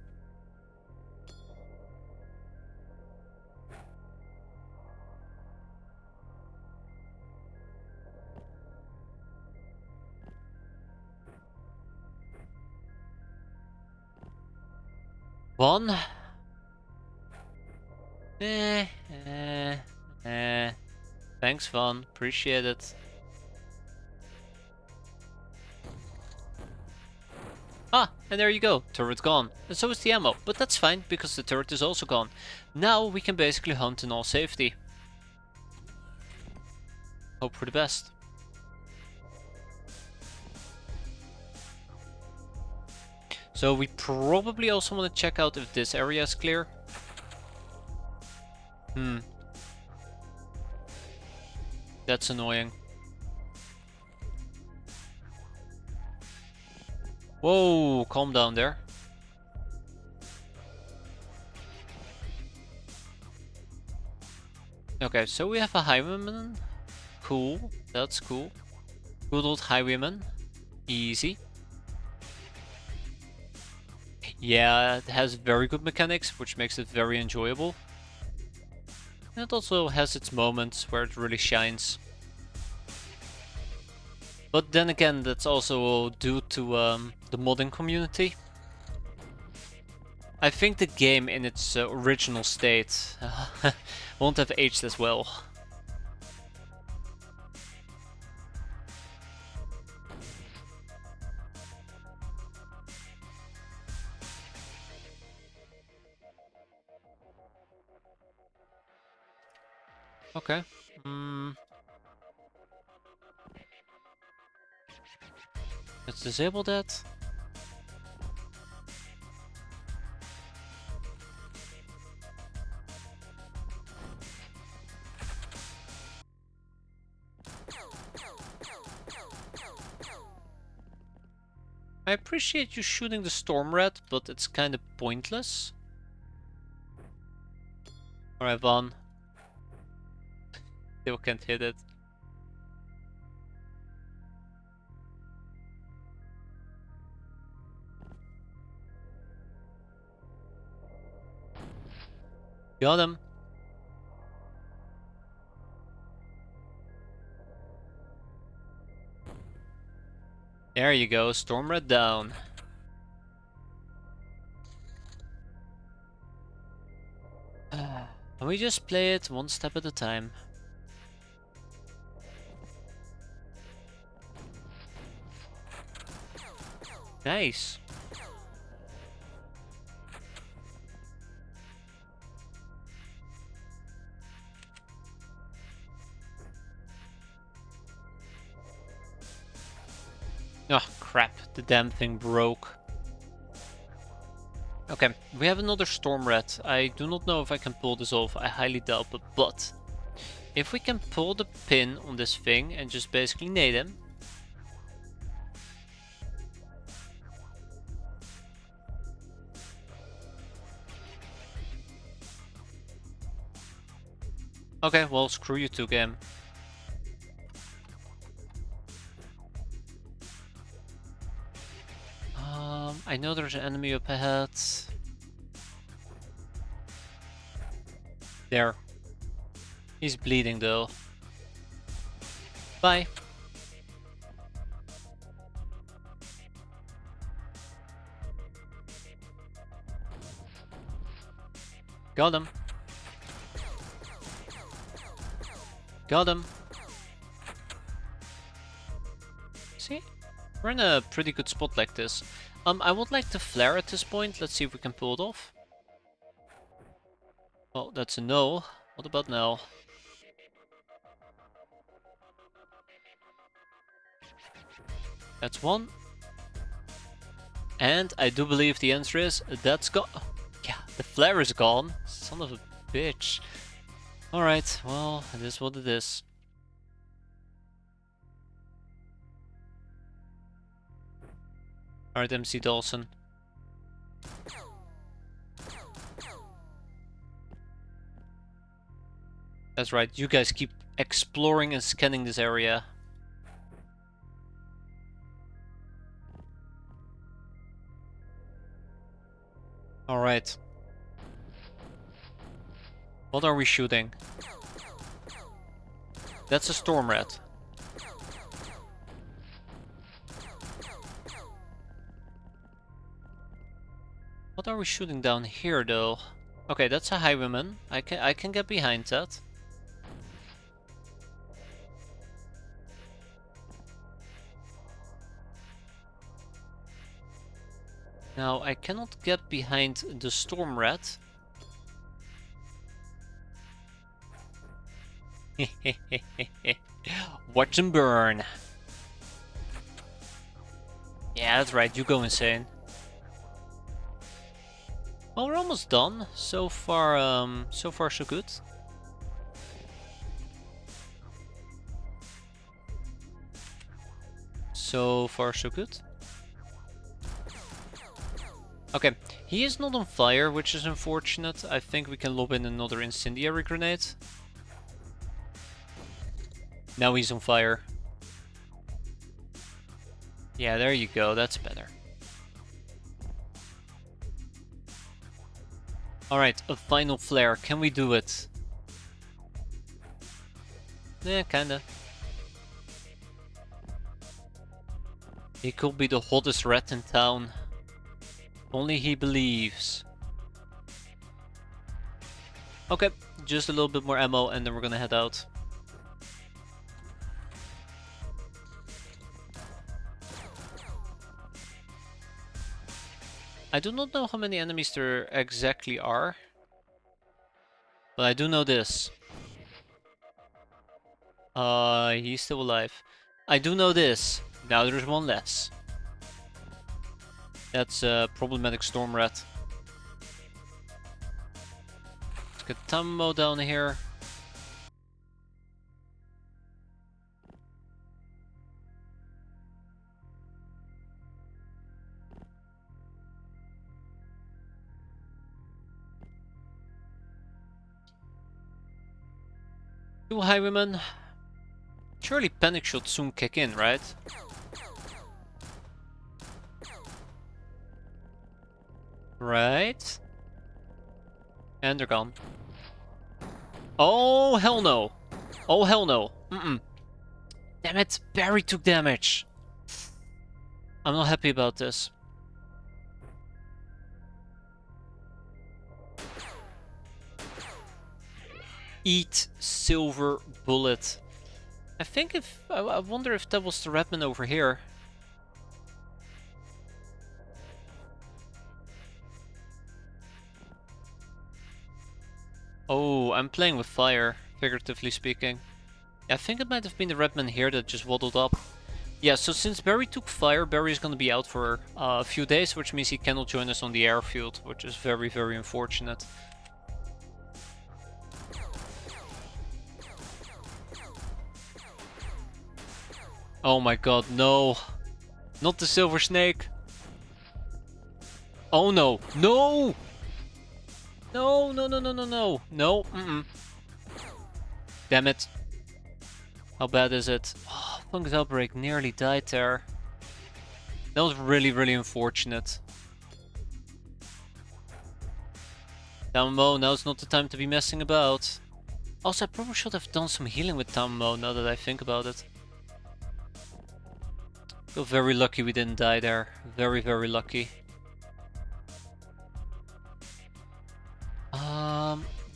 One. Thanks, Von. Appreciate it. Ah, and there you go. Turret gone. And so is the ammo. But that's fine, because the turret is also gone. Now we can basically hunt in all safety. Hope for the best. So we probably also want to check out if this area is clear. That's annoying. Whoa, calm down there. Okay, so we have a highwayman. Cool, that's cool. Good old highwayman. Easy. Yeah, it has very good mechanics, which makes it very enjoyable. And it also has its moments where it really shines. But then again, that's also due to the modding community. I think the game in its original state won't have aged as well. Okay. Let's disable that. I appreciate you shooting the storm rat, but it's kind of pointless. Alright, Vaughn. Still can't hit it. Got him. There you go, storm rat down. And we just play it one step at a time. Nice. Oh crap, the damn thing broke. Okay, we have another storm rat. I do not know if I can pull this off, I highly doubt it, but if we can pull the pin on this thing and just basically nade him. Okay, well screw you two, game. I know there's an enemy up ahead. There. He's bleeding though. Bye. Got him. Got him. See? We're in a pretty good spot like this. I would like to flare at this point. Let's see if we can pull it off. Well, that's a no. What about now? That's one. And I do believe the answer is that's gone. Yeah, the flare is gone. Son of a bitch. Alright, well, it is what it is. Alright, MC Dawson. That's right, you guys keep exploring and scanning this area. Alright. What are we shooting? That's a storm rat. What are we shooting down here though? Okay, that's a highwayman. I can get behind that. Now I cannot get behind the storm rat. Watch him burn. Yeah, that's right, you go insane. Well, we're almost done. So far so good. So far so good. Okay, he is not on fire, which is unfortunate. I think we can lob in another incendiary grenade. Now he's on fire. Yeah, there you go. That's better. Alright, a final flare. Can we do it? Yeah, kinda. He could be the hottest rat in town. Only he believes. Okay, just a little bit more ammo and then we're gonna head out. I do not know how many enemies there exactly are. But I do know this. He's still alive. I do know this. Now there's one less. That's a problematic storm rat. Let's get Tammo down here. Two highwaymen. Surely panic should soon kick in, right? Right. And they're gone. Oh, hell no. Oh, hell no. Damn it, Barry took damage. I'm not happy about this. Eat silver bullet. I think if... I wonder if that was the Redman over here. Oh, I'm playing with fire, figuratively speaking. I think it might have been the Redman here that just waddled up. Yeah, so since Barry took fire, Barry is going to be out for a few days, which means he cannot join us on the airfield, which is very, very unfortunate. Oh my god, no! Not the silver snake! Oh no! No! No, no, no, no, no, no! No, Damn it. How bad is it? Oh, Fungus Outbreak nearly died there. That was really, really unfortunate. Tammo, now's not the time to be messing about. Also, I probably should have done some healing with Tammo now that I think about it. Feel very lucky we didn't die there. Very, very lucky.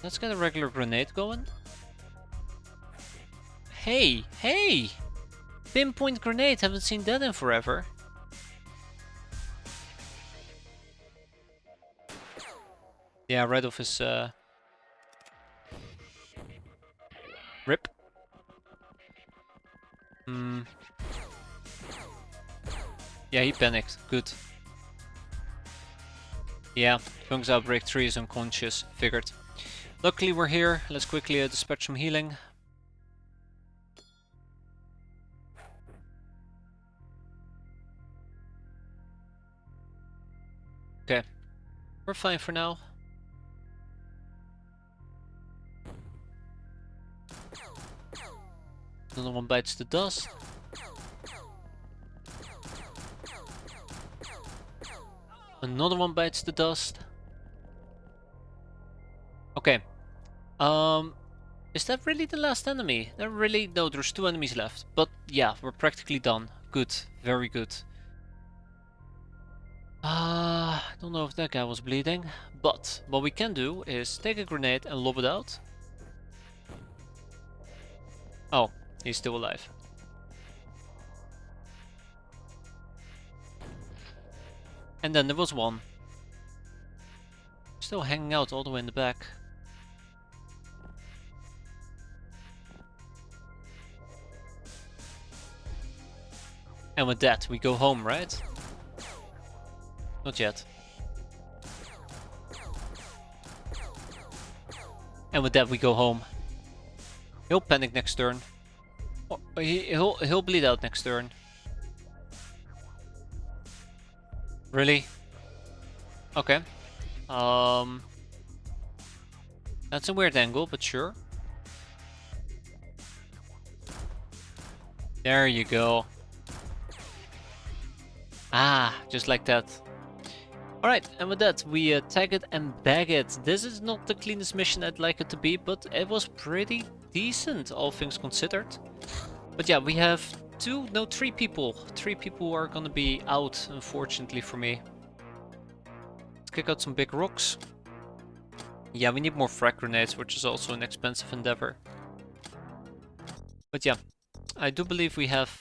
Let's get a regular grenade going. Hey, hey! Pinpoint grenade, haven't seen that in forever. Yeah, right off his rip. Yeah, he panicked. Good. Yeah, Fungus Outbreak 3 is unconscious. Figured. Luckily we're here. Let's quickly dispatch some healing. Okay. We're fine for now. Another one bites the dust. Another one bites the dust. Okay. Is that really the last enemy? No, there's 2 enemies left. But yeah, we're practically done. Good. Very good. I don't know if that guy was bleeding. But what we can do is take a grenade and lob it out. Oh, he's still alive. And then there was one. Still hanging out all the way in the back. And with that, we go home, right? Not yet. And with that, we go home. He'll panic next turn. Oh, he'll bleed out next turn. Really? Okay. That's a weird angle, but sure. There you go. Ah, just like that. Alright, and with that, we tag it and bag it. This is not the cleanest mission I'd like it to be, but it was pretty decent, all things considered. But yeah, we have three people. Three people who are gonna be out, unfortunately for me. Let's kick out some big rocks. Yeah, we need more frag grenades, which is also an expensive endeavor. But yeah, I do believe we have...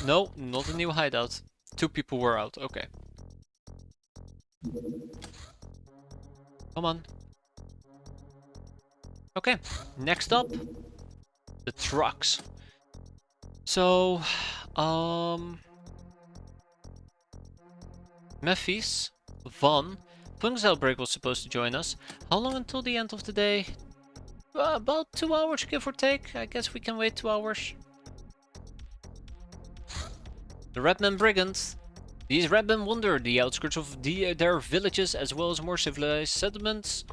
no, not a new hideout. 2 people were out, okay. Come on. Okay, next up, the trucks. So, Memphis, Van, Punk's Outbreak was supposed to join us. How long until the end of the day? About 2 hours, give or take. I guess we can wait 2 hours. The Redman Brigands. These Redmen wander the outskirts of their villages as well as more civilized settlements,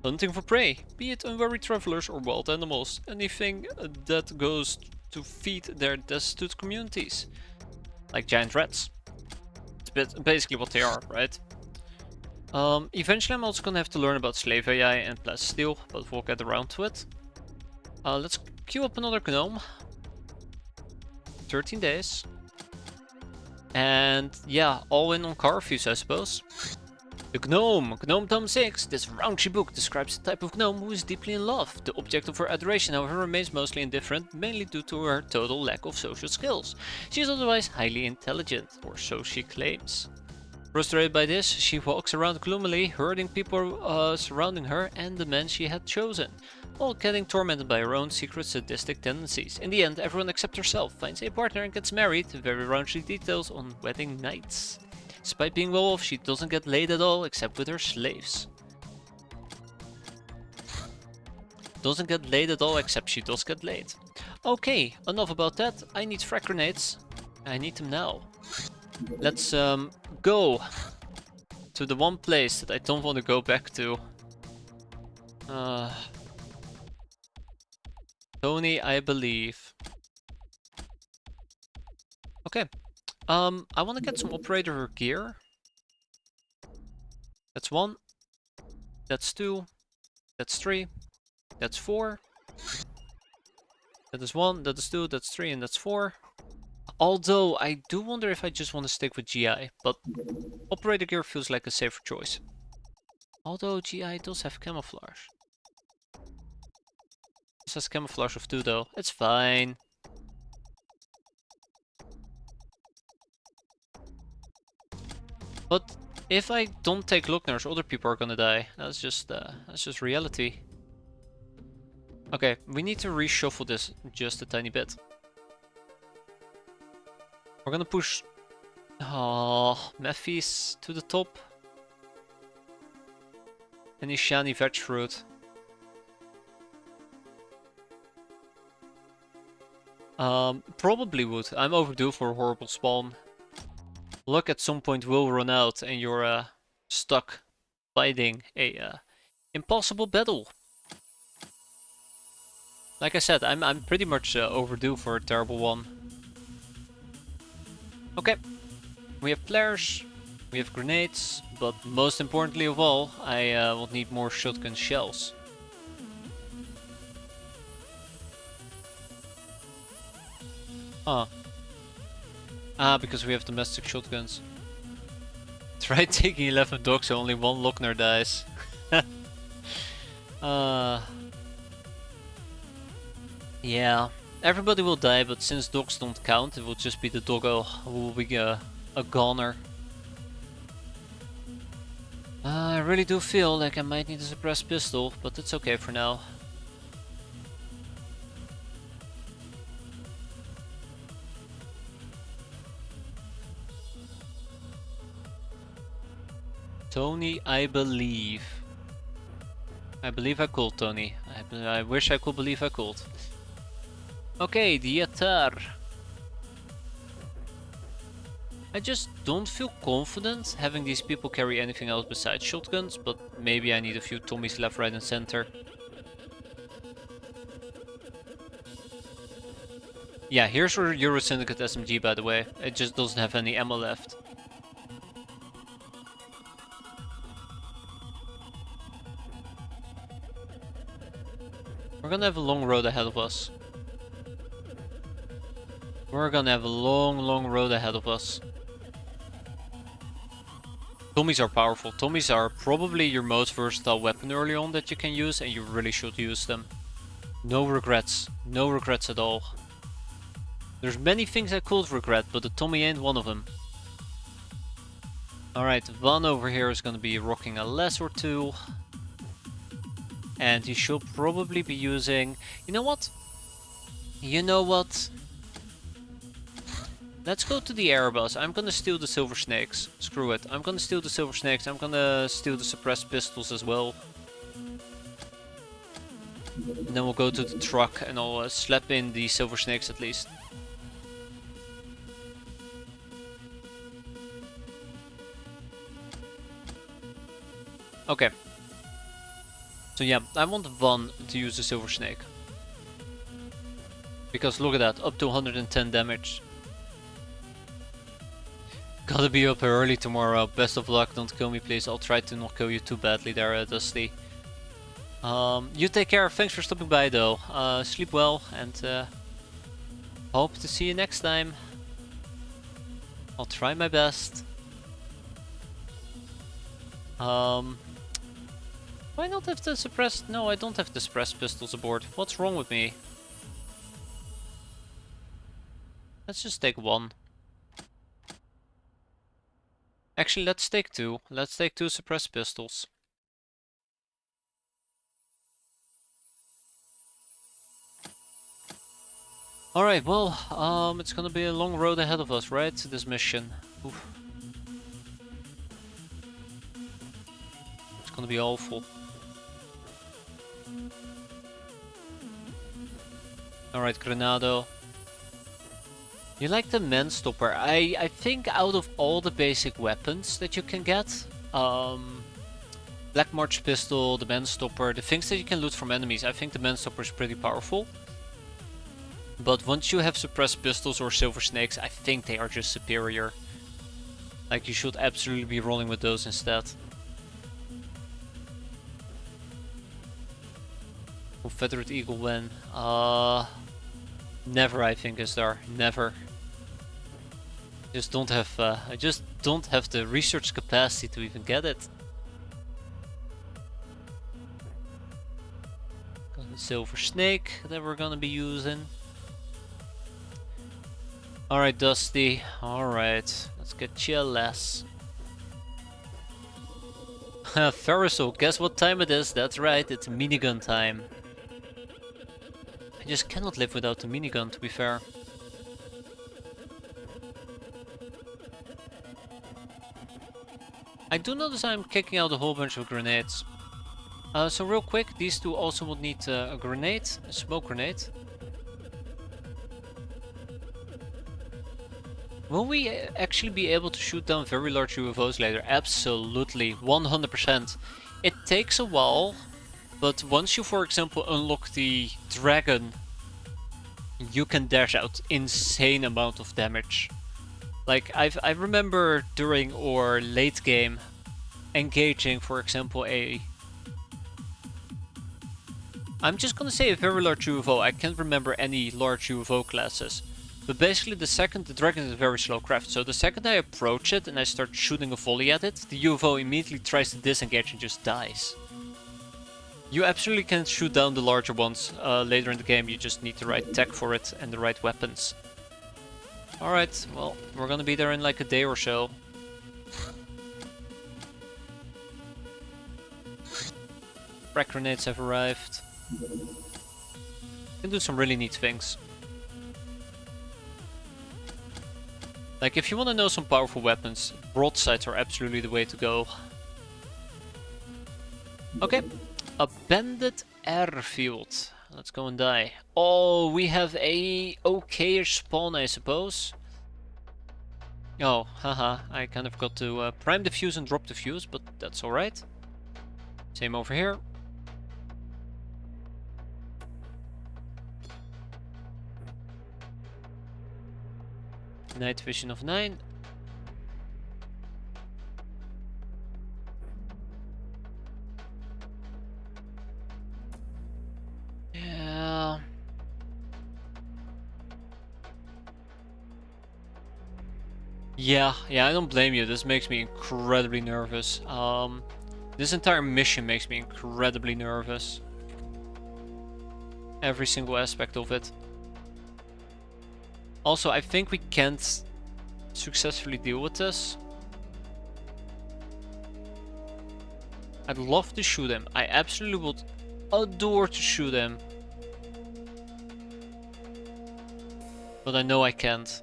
hunting for prey, be it unwary travelers or wild animals, anything that goes to feed their destitute communities, like giant rats. It's basically what they are, right? Eventually I'm also gonna have to learn about slave AI and plasteel, but we'll get around to it. Let's queue up another gnome. 13 days. And yeah, all in on car views, I suppose. The Gnome, Gnome Tome 6. This raunchy book describes the type of gnome who is deeply in love. The object of her adoration, however, remains mostly indifferent, mainly due to her total lack of social skills. She is otherwise highly intelligent, or so she claims. Frustrated by this, she walks around gloomily, hurting people surrounding her and the men she had chosen, while getting tormented by her own secret sadistic tendencies. In the end, everyone except herself finds a partner and gets married. Very raunchy details on wedding nights. Despite being well off, she doesn't get laid at all except with her slaves. Doesn't get laid at all except she does get laid. Okay, enough about that. I need frag grenades. I need them now. Let's go to the one place that I don't want to go back to. Tony, I believe. Okay. I want to get some operator gear. That's 1. That's 2. That's 3. That's 4. That is 1. That is 2. That's 3. And that's 4. Although, I do wonder if I just want to stick with GI, but operator gear feels like a safer choice. Although GI does have camouflage. This has camouflage of 2 though. It's fine. But if I don't take Lookners, other people are gonna die. That's just reality. Okay, we need to reshuffle this just a tiny bit. We're gonna push Memphis to the top. And Ishani veg fruit. Probably would. I'm overdue for a horrible spawn. Luck at some point will run out and you're stuck fighting a impossible battle. Like I said, I'm pretty much overdue for a terrible one. Okay, we have flares, we have grenades, but most importantly of all, I will need more shotgun shells. Huh. Ah, because we have domestic shotguns. Try taking 11 dogs so only 1 Lochner dies. Yeah, everybody will die, but since dogs don't count, it will just be the doggo who will be a goner. I really do feel like I might need a suppressed pistol, but it's okay for now. Tony, I believe. I believe I could, Tony. I wish I could believe I could. Okay, the Yatar. I just don't feel confident having these people carry anything else besides shotguns, but maybe I need a few Tommies left, right and center. Yeah, here's your Euro Syndicate SMG, by the way. It just doesn't have any ammo left. We're gonna have a long road ahead of us. We're gonna have a long, long road ahead of us. Tommies are powerful. Tommies are probably your most versatile weapon early on that you can use, and you really should use them. No regrets. No regrets at all. There's many things I could regret, but the Tommy ain't one of them. Alright, Van over here is gonna be rocking a less or two. And he should probably be using... You know what? You know what? Let's go to the Airbus. I'm gonna steal the Silver Snakes. Screw it. I'm gonna steal the Silver Snakes. I'm gonna steal the suppressed pistols as well. And then we'll go to the truck and I'll slap in the Silver Snakes at least. Okay. So yeah, I want Van to use the Silver Snake. Because look at that, up to 110 damage. Gotta be up early tomorrow. Best of luck, don't kill me please. I'll try to not kill you too badly there, Dusty. You take care, thanks for stopping by though. Sleep well and hope to see you next time. I'll try my best. Do I not have the suppressed? No, I don't have the suppressed pistols aboard. What's wrong with me? Let's just take one. Actually, let's take two. Let's take two suppressed pistols. Alright, well, it's gonna be a long road ahead of us, right? This mission. Oof. It's gonna be awful. Alright, Granado. You like the Man Stopper. I think out of all the basic weapons that you can get, Black March Pistol, the Man Stopper, the things that you can loot from enemies, I think the Man Stopper is pretty powerful. But once you have suppressed pistols or Silver Snakes, I think they are just superior. Like, you should absolutely be rolling with those instead. Confederate Eagle when? Never, I think, is there. Never. I just don't have the research capacity to even get it. Got the Silver Snake that we're gonna be using. Alright, Dusty. Alright, let's get you less. Ferrisol, guess what time it is? That's right, it's minigun time. I just cannot live without the minigun, to be fair. I do notice I'm kicking out a whole bunch of grenades. So real quick, these two also would need a grenade, a smoke grenade. Will we actually be able to shoot down very large UFOs later? Absolutely, 100%. It takes a while, but once you, for example, unlock the dragon, you can dash out insane amount of damage. Like, I remember during our late game engaging, for example, I'm just gonna say a very large UFO. I can't remember any large UFO classes. But basically the dragon is a very slow craft, so the second I approach it and I start shooting a volley at it, the UFO immediately tries to disengage and just dies. You absolutely can shoot down the larger ones later in the game, you just need the right tech for it and the right weapons. Alright, well, we're gonna be there in like a day or so. Frag grenades have arrived. Can do some really neat things. Like, if you want to know some powerful weapons, broadsides are absolutely the way to go. Okay, abandoned airfield. Let's go and die. Oh, we have a okay-ish spawn, I suppose. Oh, haha, I kind of got to prime the fuse and drop the fuse, but that's alright. Same over here. Night vision of 9. Yeah. Yeah, I don't blame you. This makes me incredibly nervous. This entire mission makes me incredibly nervous. Every single aspect of it. Also, I think we can't successfully deal with this. I'd love to shoot him. I absolutely would adore to shoot him. But I know I can't.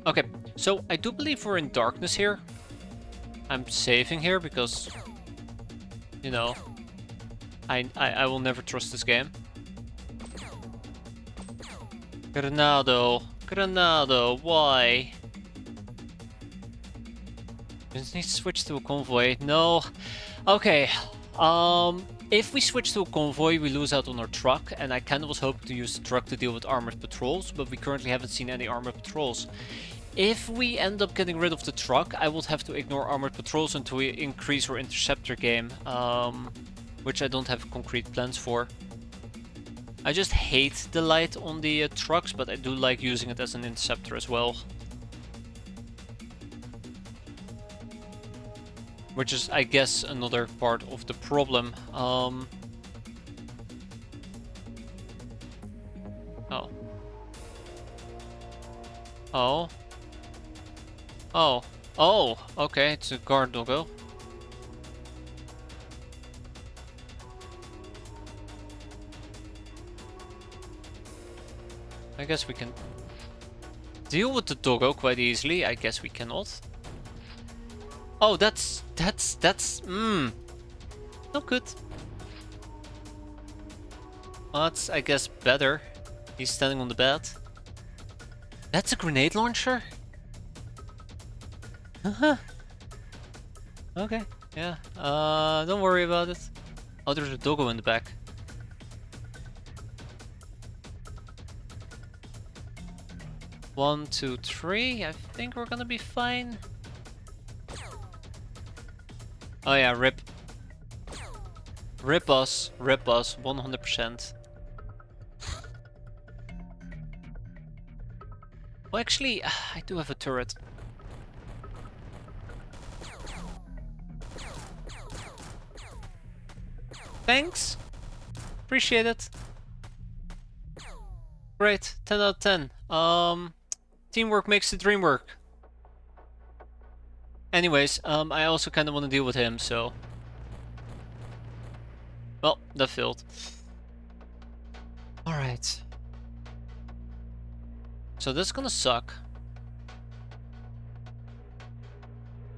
Okay, so I do believe we're in darkness here. I'm saving here because, you know, I will never trust this game. Granado, why? Does he switch to a convoy? No. Okay. If we switch to a convoy, we lose out on our truck, and I kind of was hoping to use the truck to deal with armored patrols, but we currently haven't seen any armored patrols. If we end up getting rid of the truck, I would have to ignore armored patrols until we increase our interceptor game, which I don't have concrete plans for. I just hate the light on the trucks, but I do like using it as an interceptor as well. Which is, I guess, another part of the problem. Oh. Oh. Oh. Oh, okay, it's a guard doggo. I guess we can deal with the doggo quite easily. I guess we cannot. Oh, that's not good. That's, I guess, better. He's standing on the bed. That's a grenade launcher? Uh-huh. Okay, yeah. Don't worry about it. Oh, there's a doggo in the back. One, two, three. I think we're gonna be fine. Oh yeah, rip. Rip us, 100%. Well, actually, I do have a turret. Thanks. Appreciate it. Great, 10 out of 10. Teamwork makes the dream work. Anyways, I also kind of want to deal with him, so... Well, that failed. Alright. So this is gonna suck.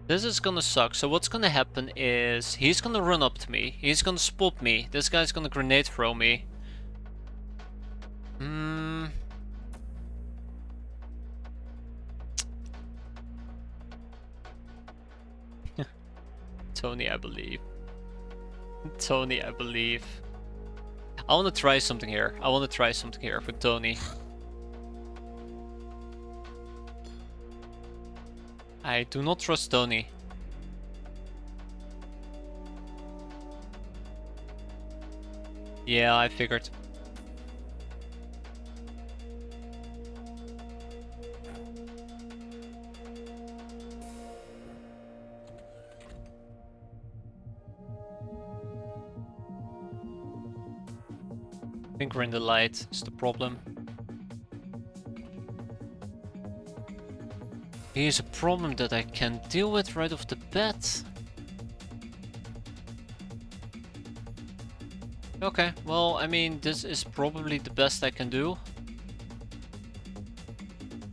This is gonna suck. So what's gonna happen is... He's gonna run up to me. He's gonna spot me. This guy's gonna grenade throw me. Tony, I believe. Tony, I believe. I want to try something here. I want to try something here with Tony. I do not trust Tony. Yeah, I figured. I think we're in the light, is the problem. Here's a problem that I can deal with right off the bat. Okay, well, I mean, this is probably the best I can do.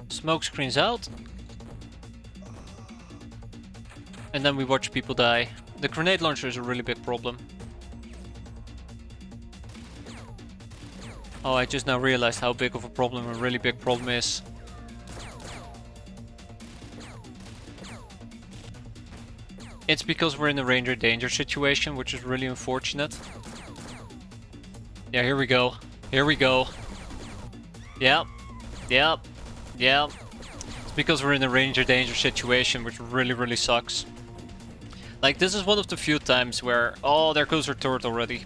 Smoke screens out. And then we watch people die. The grenade launcher is a really big problem. Oh, I just now realized how big of a problem a really big problem is. It's because we're in a ranger danger situation, which is really unfortunate. Yeah, here we go. Here we go. Yep. Yep. Yep. It's because we're in a ranger danger situation, which really sucks. Like, this is one of the few times where... Oh, there goes our turret already.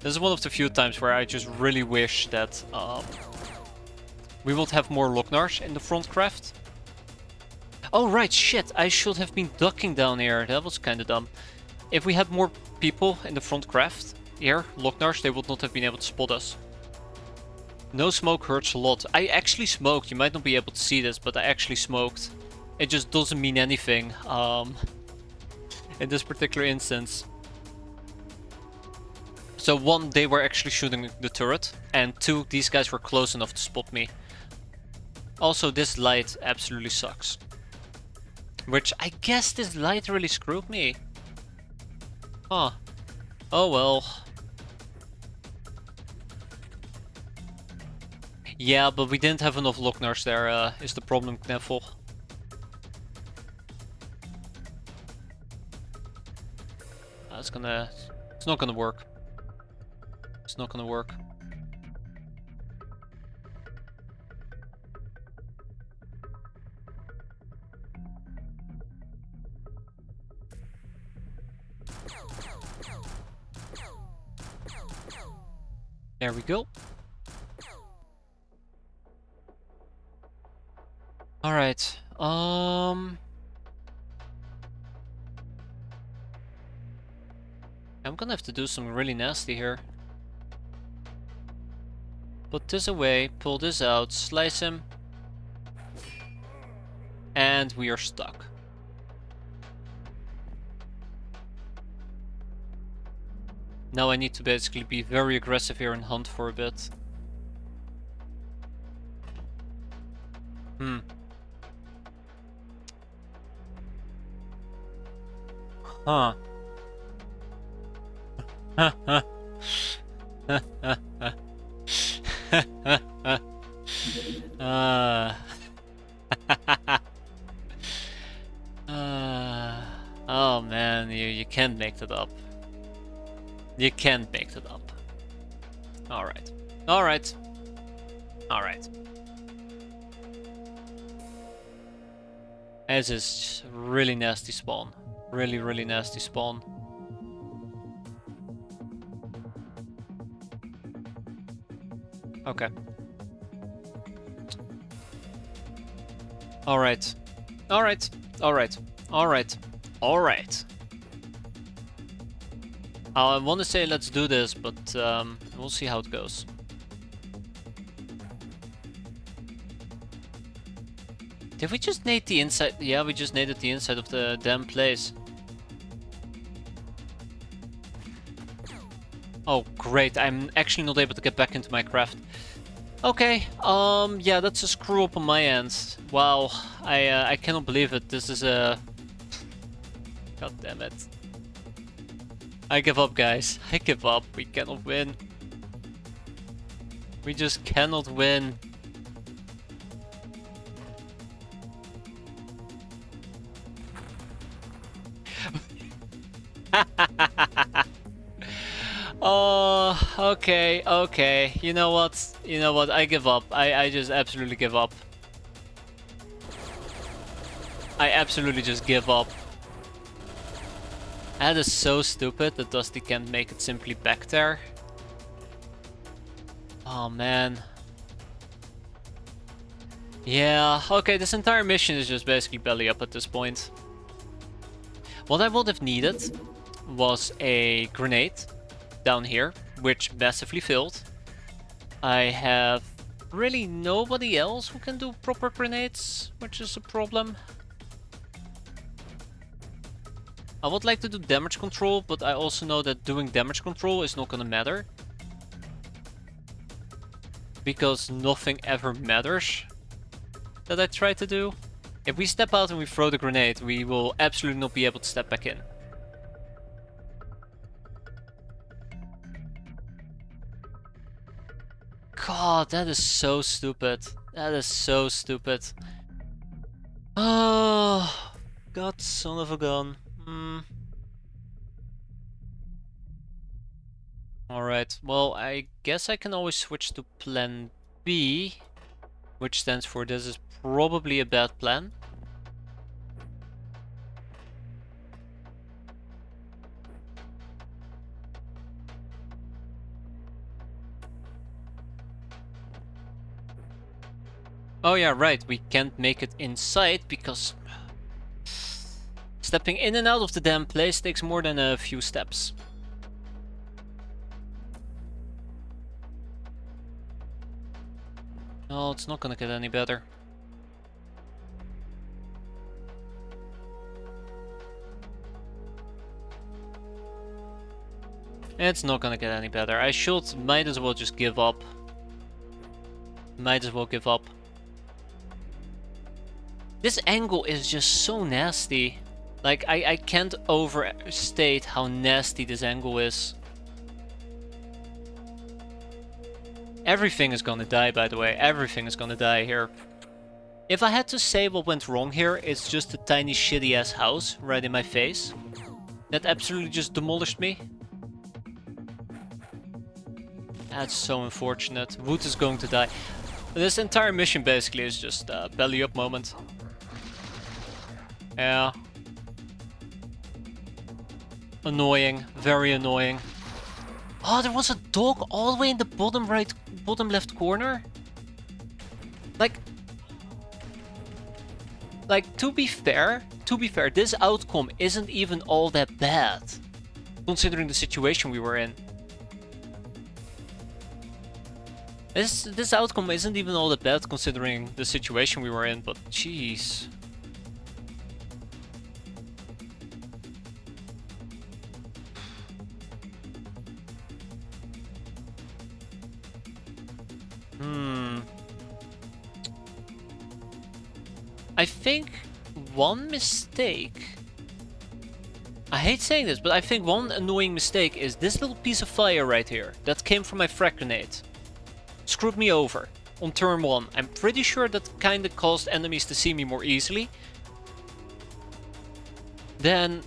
This is one of the few times where I just really wish that we would have more Locknars in the front craft. Oh right, shit, I should have been ducking down here. That was kinda dumb. If we had more people in the front craft here, Locknars, they would not have been able to spot us. No smoke hurts a lot. I actually smoked. You might not be able to see this, but I actually smoked. It just doesn't mean anything in this particular instance. So one, they were actually shooting the turret, and two, these guys were close enough to spot me. Also, this light absolutely sucks. Which, I guess this light really screwed me. Huh. Oh well. Yeah, but we didn't have enough Locknars there, is the problem, Kneffel. It's not gonna work. It's not gonna work. There we go. Alright, I'm gonna have to do something really nasty here. Put this away, pull this out, slice him. And we are stuck. Now I need to basically be very aggressive here and hunt for a bit. Huh. Oh man, you can't make that up. You can't make that up. Alright. Alright. Alright. This is really nasty spawn. Really nasty spawn. Okay. Alright. Alright. Alright. Alright. Alright. I want to say let's do this, but we'll see how it goes. Did we just nade the inside? Yeah, we just naded the inside of the damn place. Oh, great. I'm actually not able to get back into my craft. Okay, yeah, that's a screw up on my end. Wow, I cannot believe it. This is a... God damn it. I give up, guys. I give up. We cannot win. We just cannot win. Oh, okay, okay. You know what? You know what? I give up. I just absolutely give up. I absolutely just give up. That is so stupid that Dusty can't make it simply back there. Oh man. Yeah, okay, this entire mission is just basically belly up at this point. What I would have needed was a grenade down here, which massively failed. I have really nobody else who can do proper grenades, which is a problem. I would like to do damage control, but I also know that doing damage control is not gonna matter. Because nothing ever matters that I try to do. If we step out and we throw the grenade, we will absolutely not be able to step back in. God, that is so stupid. That is so stupid. Oh, God, son of a gun. Alright, well, I guess I can always switch to plan B, which stands for this is probably a bad plan. Oh yeah, right, we can't make it inside because stepping in and out of the damn place takes more than a few steps. Oh, it's not gonna get any better. It's not gonna get any better. Might as well just give up. Might as well give up. This angle is just so nasty. Like, I can't overstate how nasty this angle is. Everything is gonna die, by the way. Everything is gonna die here. If I had to say what went wrong here, it's just a tiny shitty ass house right in my face. That absolutely just demolished me. That's so unfortunate. Wood is going to die. This entire mission basically is just a belly up moment. Yeah. Annoying. Very annoying. Oh, there was a dog all the way in the bottom left corner? Like, to be fair, this outcome isn't even all that bad. Considering the situation we were in. This outcome isn't even all that bad considering the situation we were in, but jeez. I think one mistake... I hate saying this, but I think one annoying mistake is this little piece of fire right here. That came from my frag grenade. Screwed me over on turn 1. I'm pretty sure that kinda caused enemies to see me more easily. Then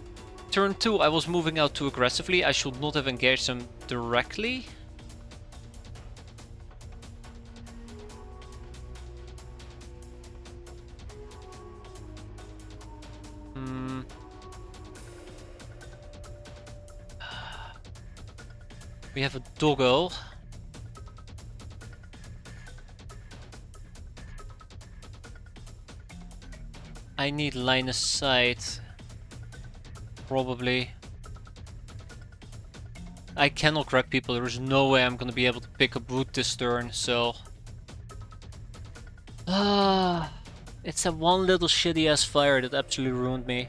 turn 2 I was moving out too aggressively. I should not have engaged them directly. We have a doggo. I need line of sight. Probably. I cannot grab people. There's no way I'm gonna be able to pick up wood this turn, so... it's that one little shitty ass fire that absolutely ruined me.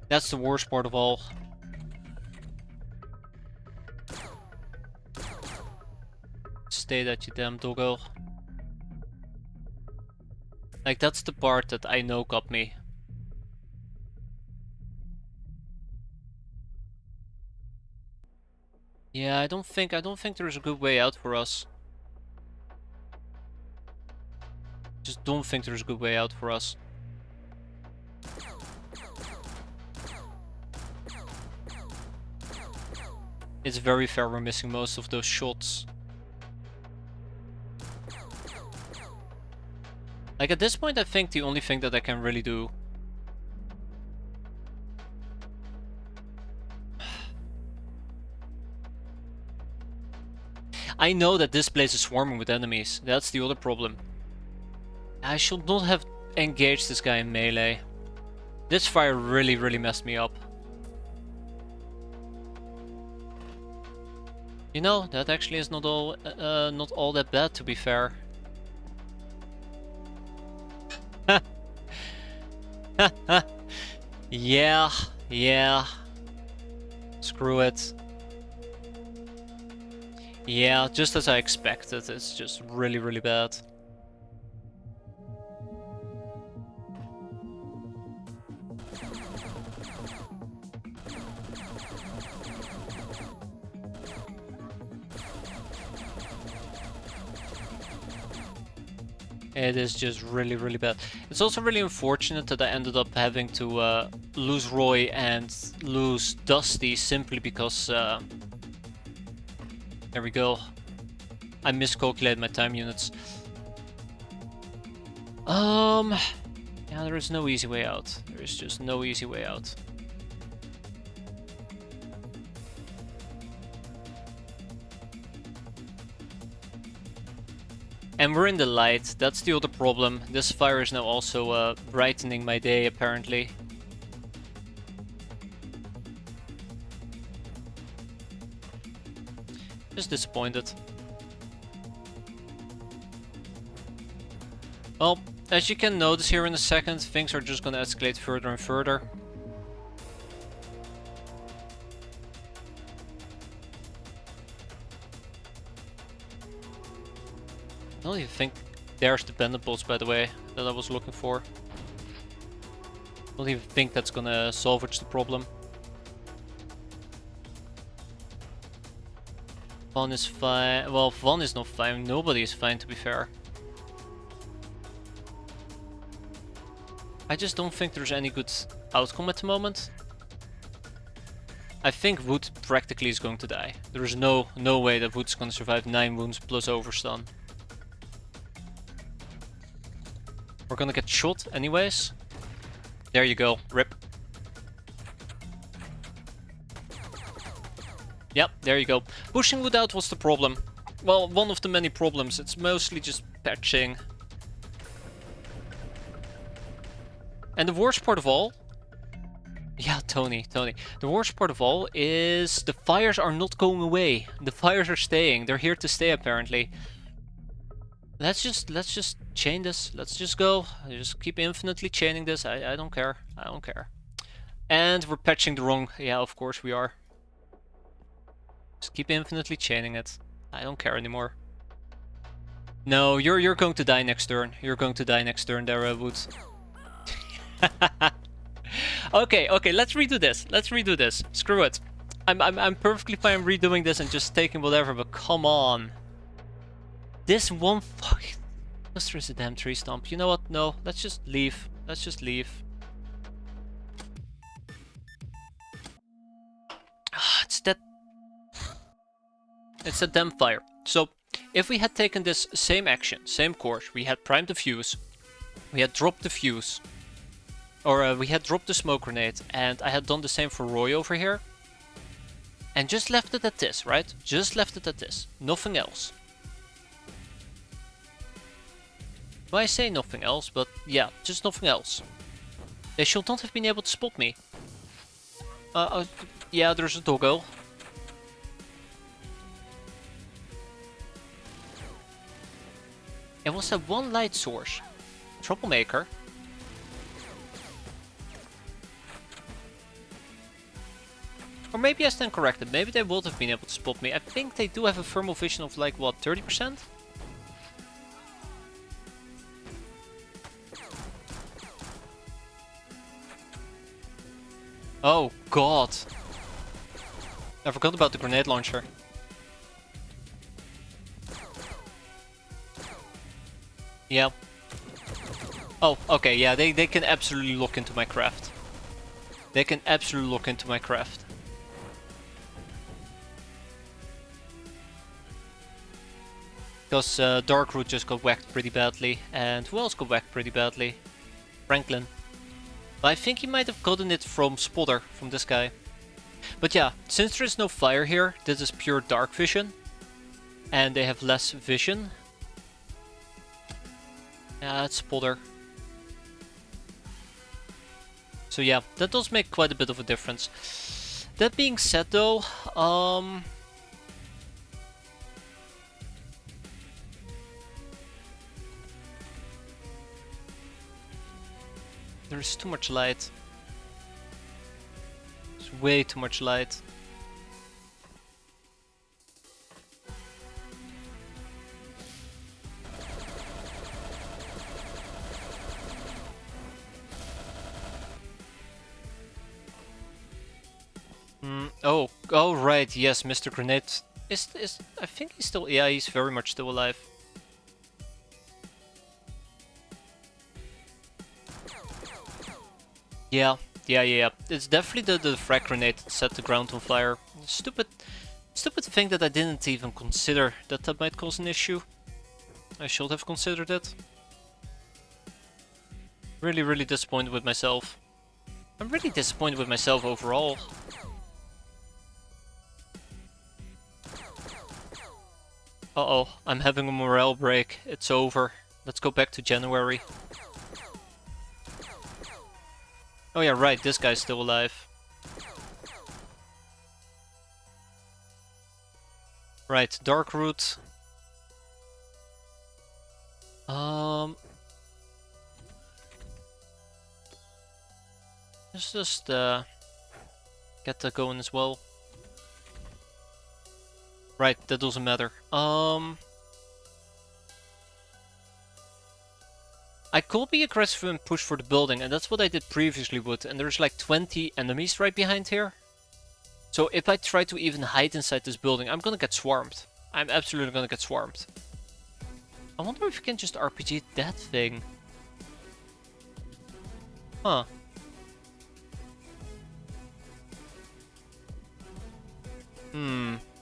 That's the worst part of all. Stay that, you damn doggo. Like, that's the part that I know got me. Yeah, I don't think there's a good way out for us. Just don't think there's a good way out for us. It's very fair we're missing most of those shots. Like, at this point I think the only thing that I can really do... I know that this place is swarming with enemies. That's the other problem. I should not have engaged this guy in melee. This fire really messed me up. You know, that actually is not all that bad, to be fair. Yeah. Screw it. Yeah, just as I expected, it's just really bad. It is just really bad. It's also really unfortunate that I ended up having to lose Roy and lose Dusty simply because There we go. I miscalculated my time units. Yeah, there is no easy way out. There is just no easy way out. And we're in the light, that's the other problem. This fire is now also brightening my day, apparently. Just disappointed. Well, as you can notice here in a second, things are just gonna escalate further and further. I don't even think there's the bandit bolts, by the way, that I was looking for. I don't even think that's gonna salvage the problem. Von is fine. Well, Von is not fine. Nobody is fine, to be fair. I just don't think there's any good outcome at the moment. I think Wood practically is going to die. There is no way that Wood's going to survive 9 wounds plus overstun. We're gonna get shot anyways. There you go. Rip. Yep, there you go. Pushing Wood out was the problem. Well, one of the many problems. It's mostly just patching. And the worst part of all... Yeah, Tony. The worst part of all is the fires are not going away. The fires are staying. They're here to stay, apparently. Let's just chain this. Let's just go. Just keep infinitely chaining this. I don't care. I don't care. And we're patching the wrong... Yeah, of course we are. Just keep infinitely chaining it. I don't care anymore. No, you're going to die next turn. You're going to die next turn there, Wood. Okay, let's redo this. Let's redo this. Screw it. I'm perfectly fine redoing this and just taking whatever, but come on. This one fucking... Just there's a damn tree stump. You know what? No, let's just leave. Let's just leave. It's that... It's a damn fire. So, if we had taken this same action, same course, we had primed the fuse, we had dropped the fuse, or we had dropped the smoke grenade, and I had done the same for Roy over here, and just left it at this, right? Just left it at this. Nothing else. Well, I say nothing else, but yeah, just nothing else. They should not have been able to spot me. Yeah, there's a doggo. It was a one light source. Troublemaker. Or maybe I stand corrected. Maybe they would have been able to spot me. I think they do have a thermal vision of like, what, 30%? Oh god. I forgot about the grenade launcher. Yeah. Oh, okay, yeah, they can absolutely look into my craft. They can absolutely look into my craft. Because Darkroot just got whacked pretty badly. And who else got whacked pretty badly? Franklin. But I think he might have gotten it from Spotter, from this guy. But yeah, since there is no fire here, this is pure dark vision. And they have less vision. Yeah, it's Spotter. So yeah, that does make quite a bit of a difference. That being said though, there's too much light. There's way too much light. Oh right, yes, Mr. Grenade is I think he's still, yeah, he's very much still alive. Yeah. It's definitely the frag grenade that set the ground on fire. Stupid Stupid thing that I didn't even consider that that might cause an issue. I should have considered it. Really, really disappointed with myself. I'm really disappointed with myself overall. Uh-oh, I'm having a morale break. It's over. Let's go back to January. Oh yeah, right, this guy's still alive. Right, Dark Root. Let's just get that going as well. Right, that doesn't matter. I could be aggressive and push for the building, and that's what I did previously with, and there's like 20 enemies right behind here. So if I try to even hide inside this building, I'm gonna get swarmed. I'm absolutely gonna get swarmed. I wonder if you can just RPG that thing. Huh.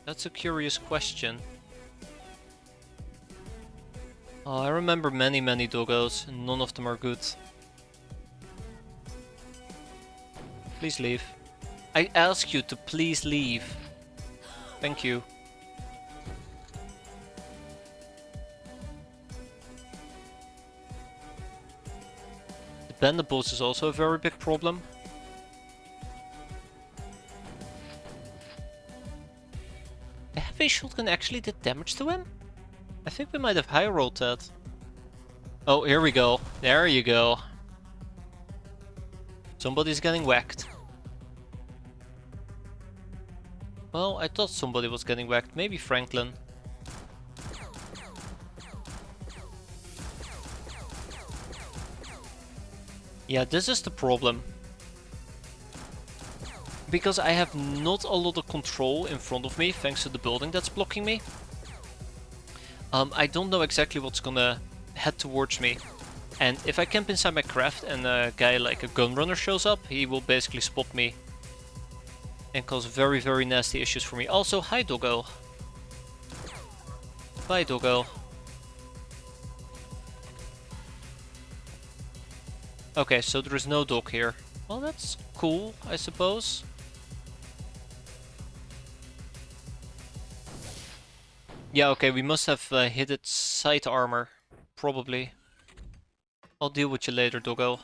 That's a curious question. Oh, I remember many doggos, and none of them are good. Please leave. I ask you to please leave. Thank you. The bandables is also a very big problem. The heavy shotgun actually did damage to him? I think we might have high rolled that. Oh, here we go. There you go. Somebody's getting whacked. Well, I thought somebody was getting whacked. Maybe Franklin. Yeah, this is the problem. Because I have not a lot of control in front of me, thanks to the building that's blocking me. I don't know exactly what's gonna head towards me. And if I camp inside my craft and a guy like a gunrunner shows up, he will basically spot me. And cause very nasty issues for me. Also, hi doggo. Bye doggo. Okay, so there is no dog here. Well, that's cool, I suppose. Yeah, okay, we must have hit its side armor. Probably. I'll deal with you later, doggo.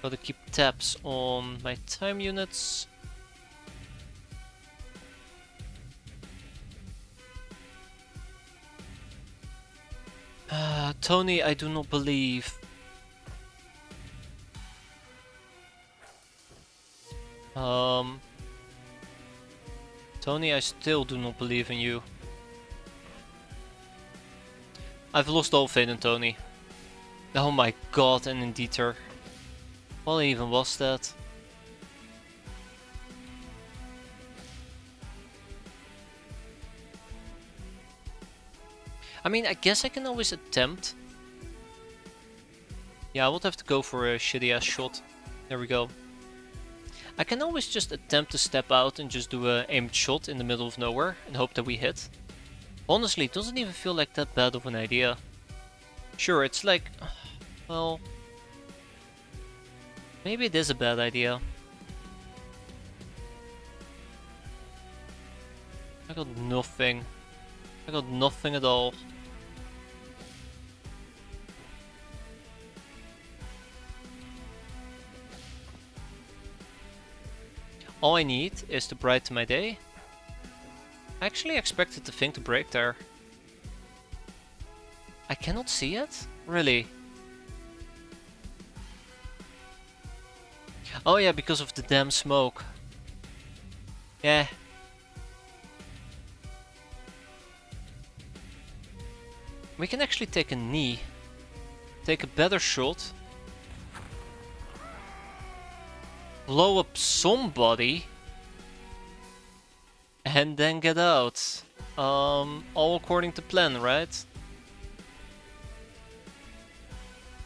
Gotta keep tabs on my time units. Tony, I do not believe. Tony, I still do not believe in you. I've lost all faith in Tony. Oh my god, and in Dieter. What even was that? I mean, I guess I can always attempt. Yeah, I would have to go for a shitty ass shot. There we go. I can always just attempt to step out and just do a aimed shot in the middle of nowhere and hope that we hit. Honestly, it doesn't even feel like that bad of an idea. Sure, it's like... well... maybe it is a bad idea. I got nothing. I got nothing at all. All I need is to brighten my day. I actually expected the thing to break there. I cannot see it? Really? Oh yeah, because of the damn smoke. Yeah. We can actually take a knee. Take a better shot. Blow up somebody. And then get out. All according to plan, right?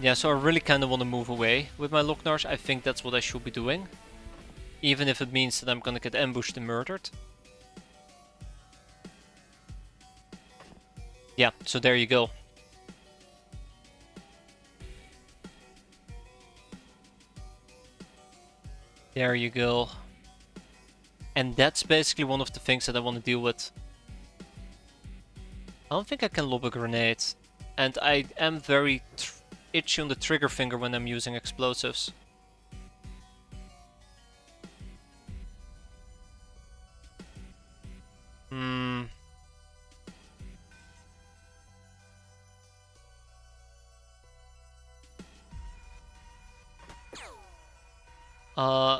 Yeah, so I really kind of want to move away with my Locknars. I think that's what I should be doing. Even if it means that I'm gonna get ambushed and murdered. Yeah, so there you go. There you go. And that's basically one of the things that I want to deal with. I don't think I can lob a grenade. And I am very itchy on the trigger finger when I'm using explosives.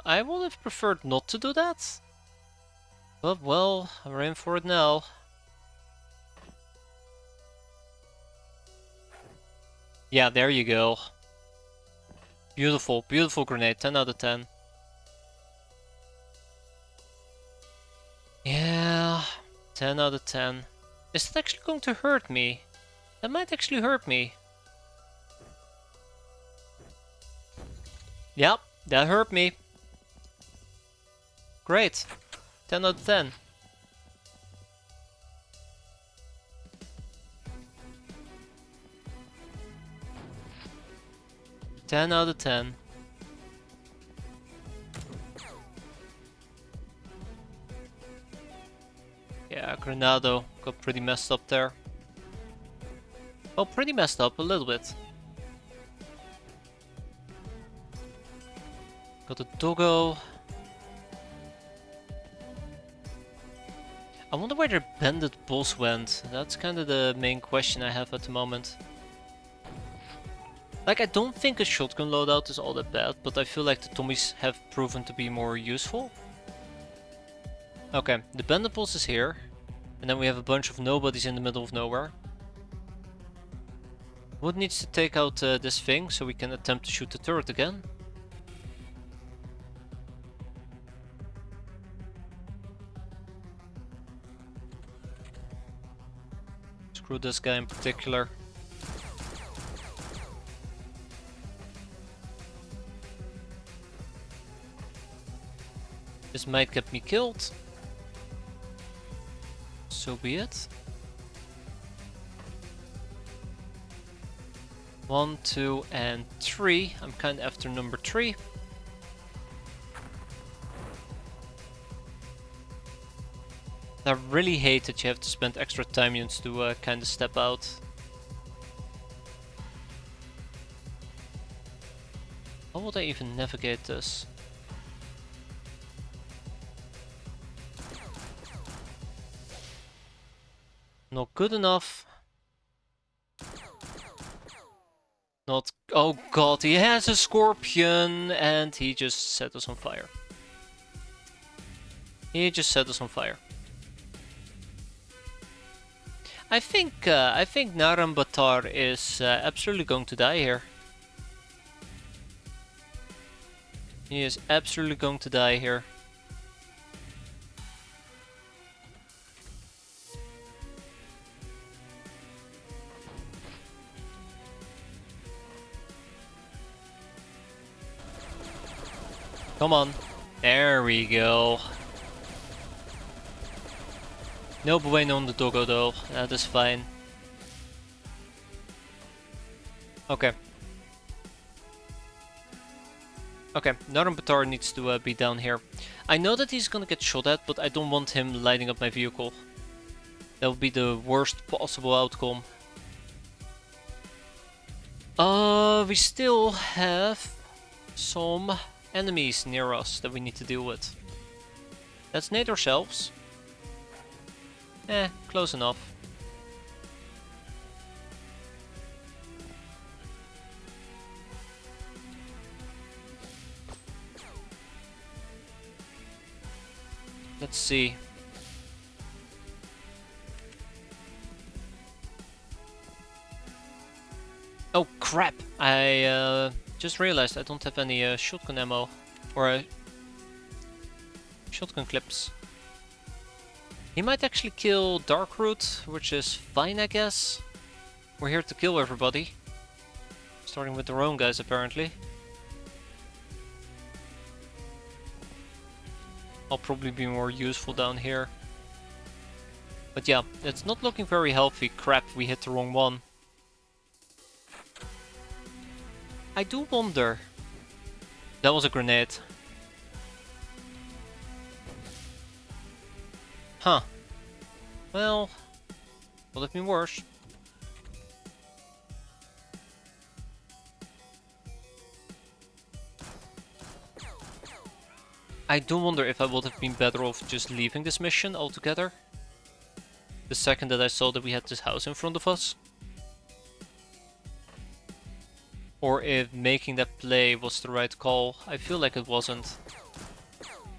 I would have preferred not to do that. But well, we're in for it now. Yeah, there you go. Beautiful, beautiful grenade, 10 out of 10. Yeah, 10 out of 10. Is that actually going to hurt me? That might actually hurt me. Yep, that hurt me. Great. 10 out of 10. Ten out of 10. Yeah, Granado got pretty messed up there. Well, pretty messed up, a little bit. Got a doggo. I wonder where their bandit boss went. That's kind of the main question I have at the moment. Like, I don't think a shotgun loadout is all that bad, but I feel like the Tommies have proven to be more useful. Okay, the bandit boss is here. And then we have a bunch of nobodies in the middle of nowhere. Wood needs to take out this thing so we can attempt to shoot the turret again. Screw this guy in particular. This might get me killed. So be it. 1, 2, and 3. I'm kind of after number 3. I really hate that you have to spend extra time units to kind of step out. How would I even navigate this? Not good enough. Not... Oh god, he has a scorpion and he just set us on fire. He just set us on fire. I think Narambatar is absolutely going to die here. He is absolutely going to die here. Come on. There we go. No bueno on the doggo though. That is fine. Okay. Okay, Narambatar needs to be down here. I know that he's gonna get shot at, but I don't want him lighting up my vehicle. That would be the worst possible outcome. We still have some enemies near us that we need to deal with. Let's nade ourselves. Close enough. Let's see. Oh crap! I just realized I don't have any shotgun ammo or shotgun clips. He might actually kill Darkroot, which is fine, I guess. We're here to kill everybody. Starting with their own guys, apparently. I'll probably be more useful down here. But yeah, it's not looking very healthy. Crap, we hit the wrong one. I do wonder. That was a grenade. Huh. Well, could have been worse. I do wonder if I would have been better off just leaving this mission altogether. The second that I saw that we had this house in front of us. Or if making that play was the right call. I feel like it wasn't.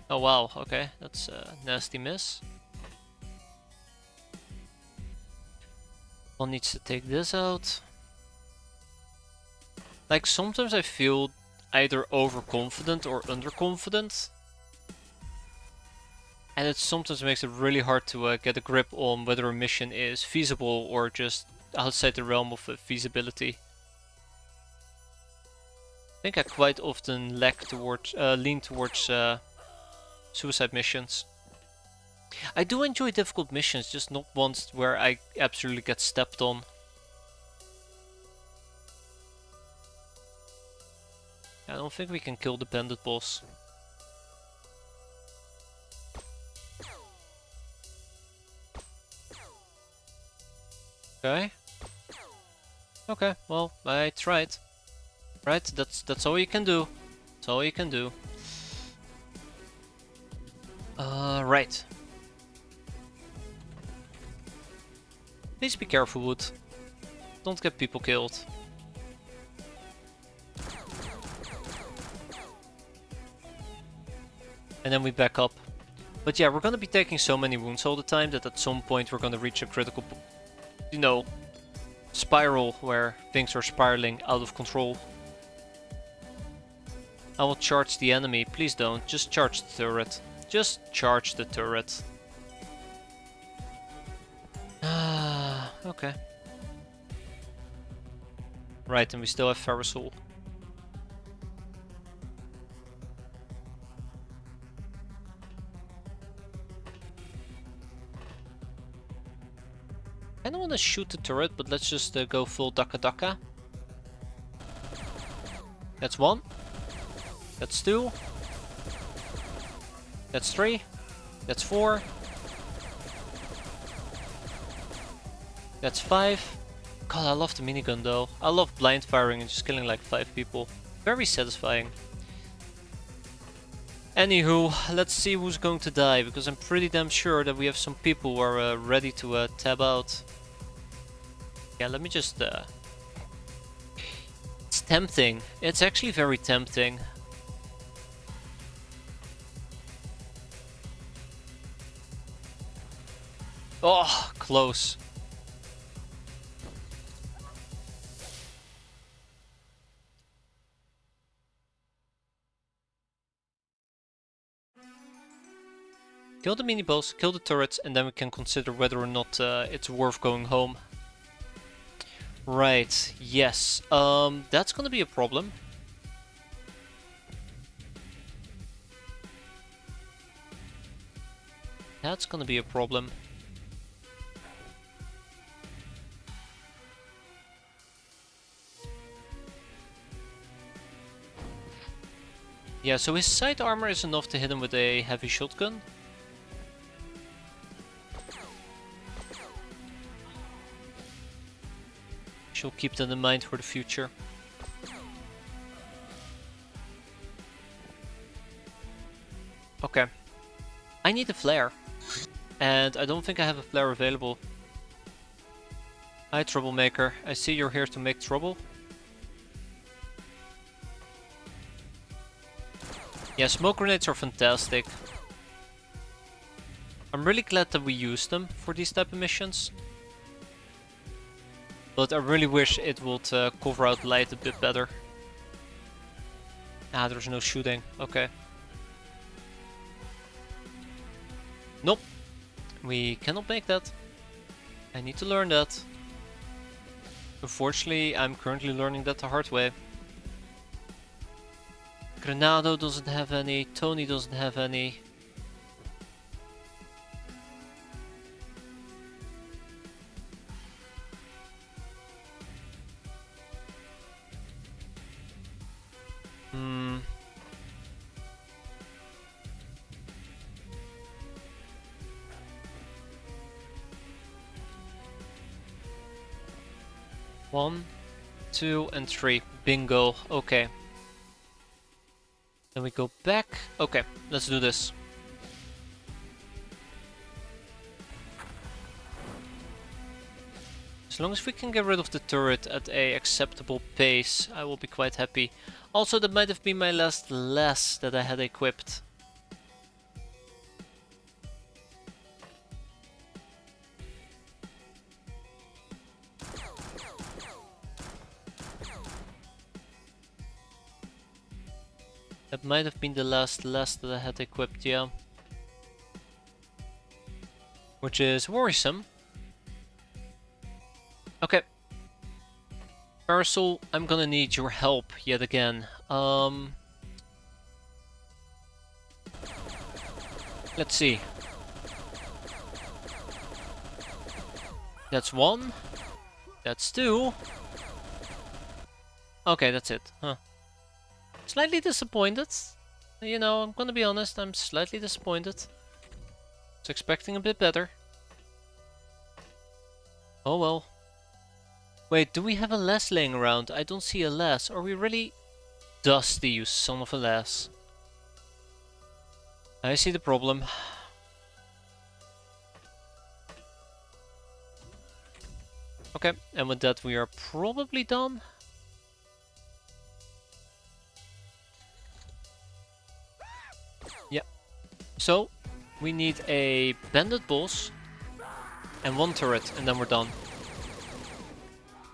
Oh wow, okay, that's a nasty miss. One needs to take this out. Like sometimes I feel either overconfident or underconfident. And it sometimes makes it really hard to get a grip on whether a mission is feasible or just outside the realm of feasibility. I think I quite often lean towards suicide missions. I do enjoy difficult missions, just not ones where I absolutely get stepped on. I don't think we can kill the bandit boss. Okay. Okay, well, I tried. Right, that's all you can do. That's all you can do. Right. Please be careful, Wood. Don't get people killed. And then we back up. But yeah, we're gonna be taking so many wounds all the time that at some point we're gonna reach a critical, you know, spiral where things are spiraling out of control. I will charge the enemy. Please don't. Just charge the turret. Just charge the turret. Ah, okay. Right, and we still have Ferrosol. I don't want to shoot the turret, but let's just go full Daka Daka. That's one. That's two. That's three. That's four. That's five. God, I love the minigun though. I love blind firing and just killing like 5 people. Very satisfying. Anywho, let's see who's going to die, because I'm pretty damn sure that we have some people who are ready to tab out. Yeah, let me just... It's tempting. It's actually very tempting. Oh, close. Kill the mini-boss, kill the turrets, and then we can consider whether or not it's worth going home. Right, yes. That's gonna be a problem. That's gonna be a problem. Yeah, so his side armor is enough to hit him with a heavy shotgun. She'll keep that in mind for the future. Okay. I need a flare. And I don't think I have a flare available. Hi, troublemaker. I see you're here to make trouble. Yeah, smoke grenades are fantastic. I'm really glad that we used them for these type of missions. But I really wish it would cover out light a bit better. Ah, there's no shooting. Okay. Nope. We cannot make that. I need to learn that. Unfortunately, I'm currently learning that the hard way. Granado doesn't have any, Tony doesn't have any. Hmm. One, two, and three. Bingo. Okay. Then we go back. Okay, let's do this. As long as we can get rid of the turret at a acceptable pace, I will be quite happy. Also, that might have been my last lass that I had equipped. That might have been the last lass that I had equipped, yeah. Which is worrisome. Okay. Parasol, I'm gonna need your help yet again. Let's see. That's one. That's two. Okay, that's it. Huh. Slightly disappointed. You know, I'm gonna be honest, I'm slightly disappointed. Was expecting a bit better. Oh well. Wait, do we have a lass laying around? I don't see a lass. Are we really... Dusty, you son of a lass. I see the problem. Okay, and with that we are probably done. Yeah. So, we need a bandit boss and one turret, and then we're done.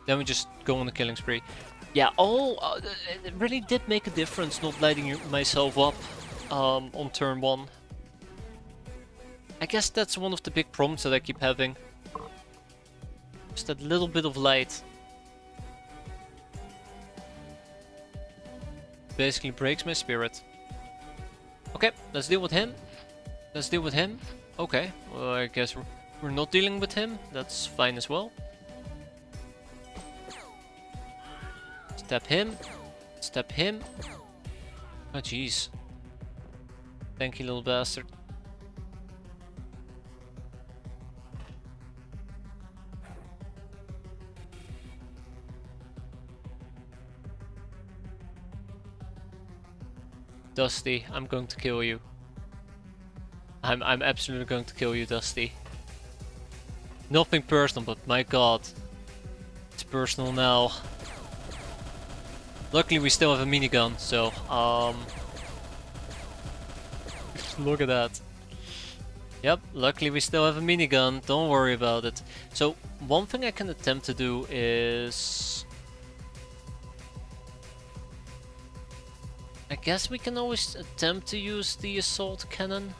Then we just go on the killing spree. Yeah, it really did make a difference not lighting myself up on turn 1. I guess that's one of the big problems that I keep having. Just that little bit of light. Basically breaks my spirit. Okay, let's deal with him. Let's deal with him. Okay, well, I guess we're not dealing with him. That's fine as well. Step him. Step him. Oh, jeez. Thank you, little bastard. Dusty, I'm going to kill you. I'm absolutely going to kill you, Dusty. Nothing personal, but my god. It's personal now. Luckily we still have a minigun, so look at that. Yep, luckily we still have a minigun, don't worry about it. So, one thing I can attempt to do is... I guess we can always attempt to use the assault cannon.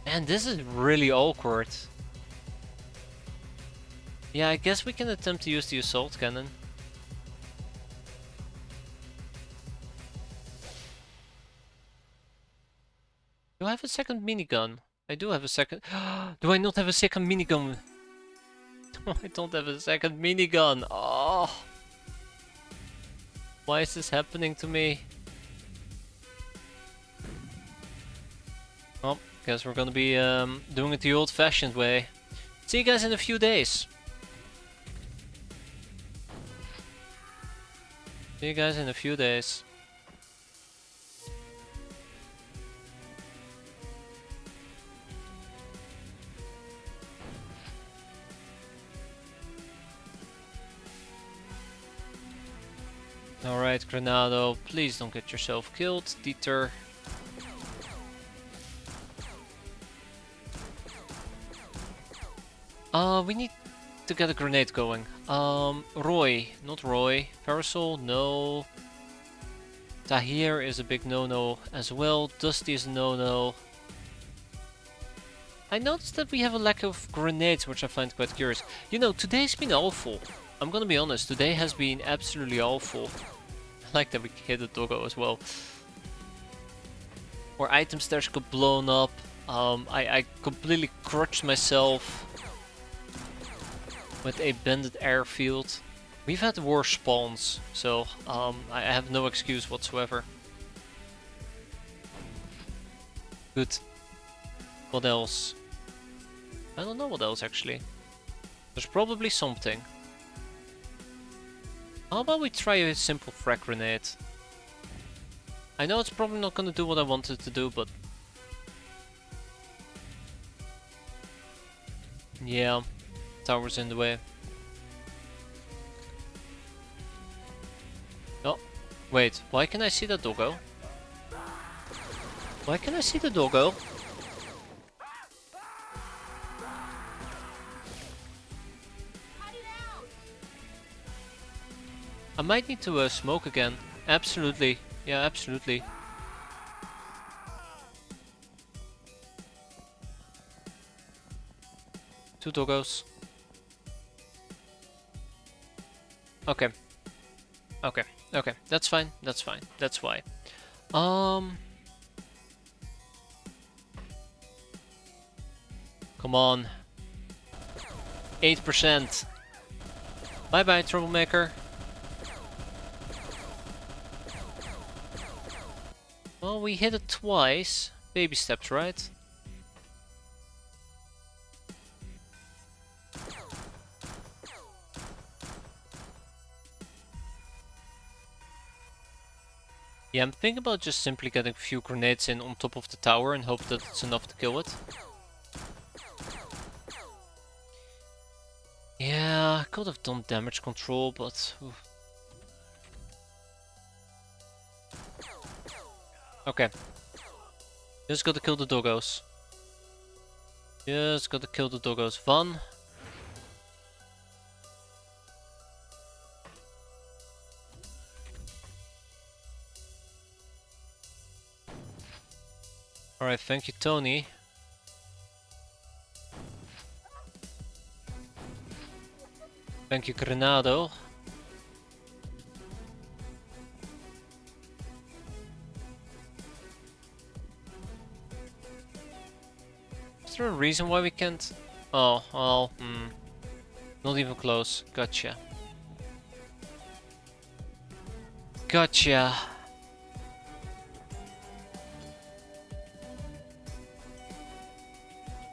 Man, this is really awkward. Yeah, I guess we can attempt to use the assault cannon. Do I have a second minigun? I do have a second... Do I not have a second minigun? I don't have a second minigun. Oh. Why is this happening to me? Well, guess we're gonna be doing it the old-fashioned way. See you guys in a few days. See you guys in a few days. Alright, Granado, please don't get yourself killed. Dieter. We need to get a grenade going. Roy, not Roy. Parasol, no. Tahir is a big no-no as well. Dusty is a no-no. I noticed that we have a lack of grenades, which I find quite curious. You know, today's been awful. I'm gonna be honest, today has been absolutely awful. I like that we hit a doggo as well. Our item stairs got blown up. I completely crushed myself with a bended airfield. We've had worse spawns, so I have no excuse whatsoever. Good. What else? I don't know what else actually. There's probably something. How about we try a simple frag grenade? I know it's probably not gonna do what I wanted to do, but... yeah, tower's in the way. Oh, wait, why can I see the doggo? Why can I see the doggo? I might need to smoke again. Absolutely. Yeah, absolutely. Two doggos. Okay. Okay. Okay. That's fine. That's fine. That's why. Come on. 8%. Bye bye, troublemaker. Well, we hit it twice. Baby steps, right? Yeah, I'm thinking about just simply getting a few grenades in on top of the tower and hope that it's enough to kill it. Yeah, I could have done damage control, but... oof. Okay. Just gotta kill the doggos. Just gotta kill the doggos. Fun. Alright, thank you, Tony. Thank you, Grenado. Is there a reason why we can't? Oh, well, not even close. Gotcha. Gotcha.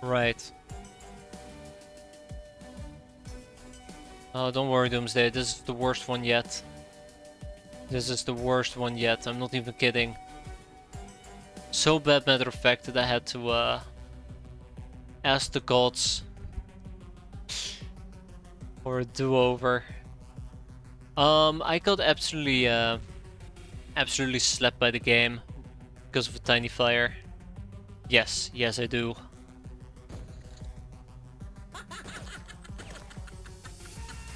Right. Oh, don't worry, Doomsday. This is the worst one yet. This is the worst one yet. I'm not even kidding. So bad, matter of fact, that I had to ask the gods for a do-over. I got absolutely slapped by the game because of a tiny fire. Yes, yes, I do.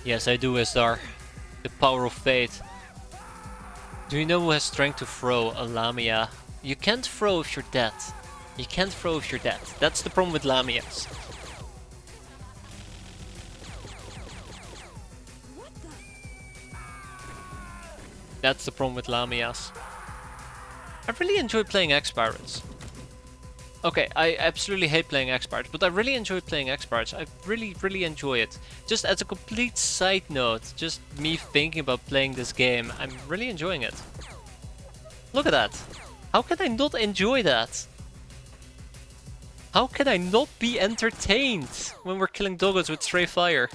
Yes, I do, Isdar. The power of fate. Do you know who has strength to throw? A Lamia. You can't throw if you're dead. You can't throw if you're dead. That's the problem with Lamias. That's the problem with Lamias. I really enjoy playing X-piratez. Okay, I absolutely hate playing X-piratez, but I really enjoy playing X-piratez. I really enjoy it. Just as a complete side note, just me thinking about playing this game, I'm really enjoying it. Look at that. How can I not enjoy that? How can I not be entertained when we're killing doggos with stray fire?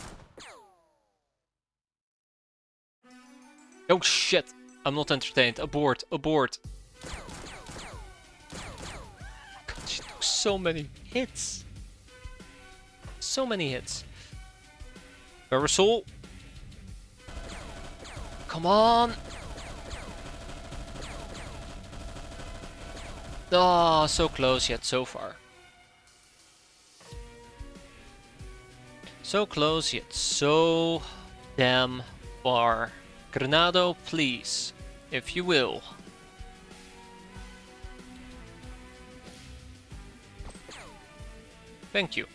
Oh shit, I'm not entertained. Abort, abort. She took so many hits. So many hits. Parasol. Come on. Ah, oh, so close yet so far. So close yet so damn far. Granado, please, if you will. Thank you.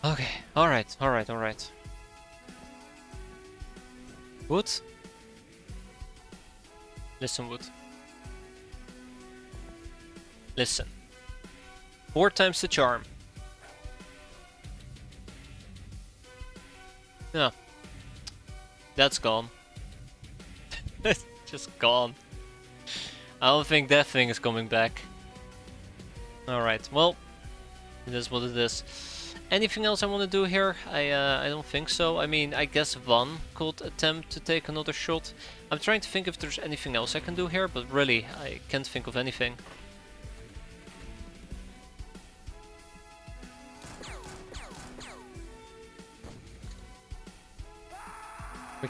Okay, alright. Wood? Listen, Wood. Listen. 4 times the charm. No. That's gone. It's just gone. I don't think that thing is coming back. Alright, well, it is what it is. Anything else I want to do here? I don't think so. I mean, I guess Van could attempt to take another shot. I'm trying to think if there's anything else I can do here, but really, I can't think of anything.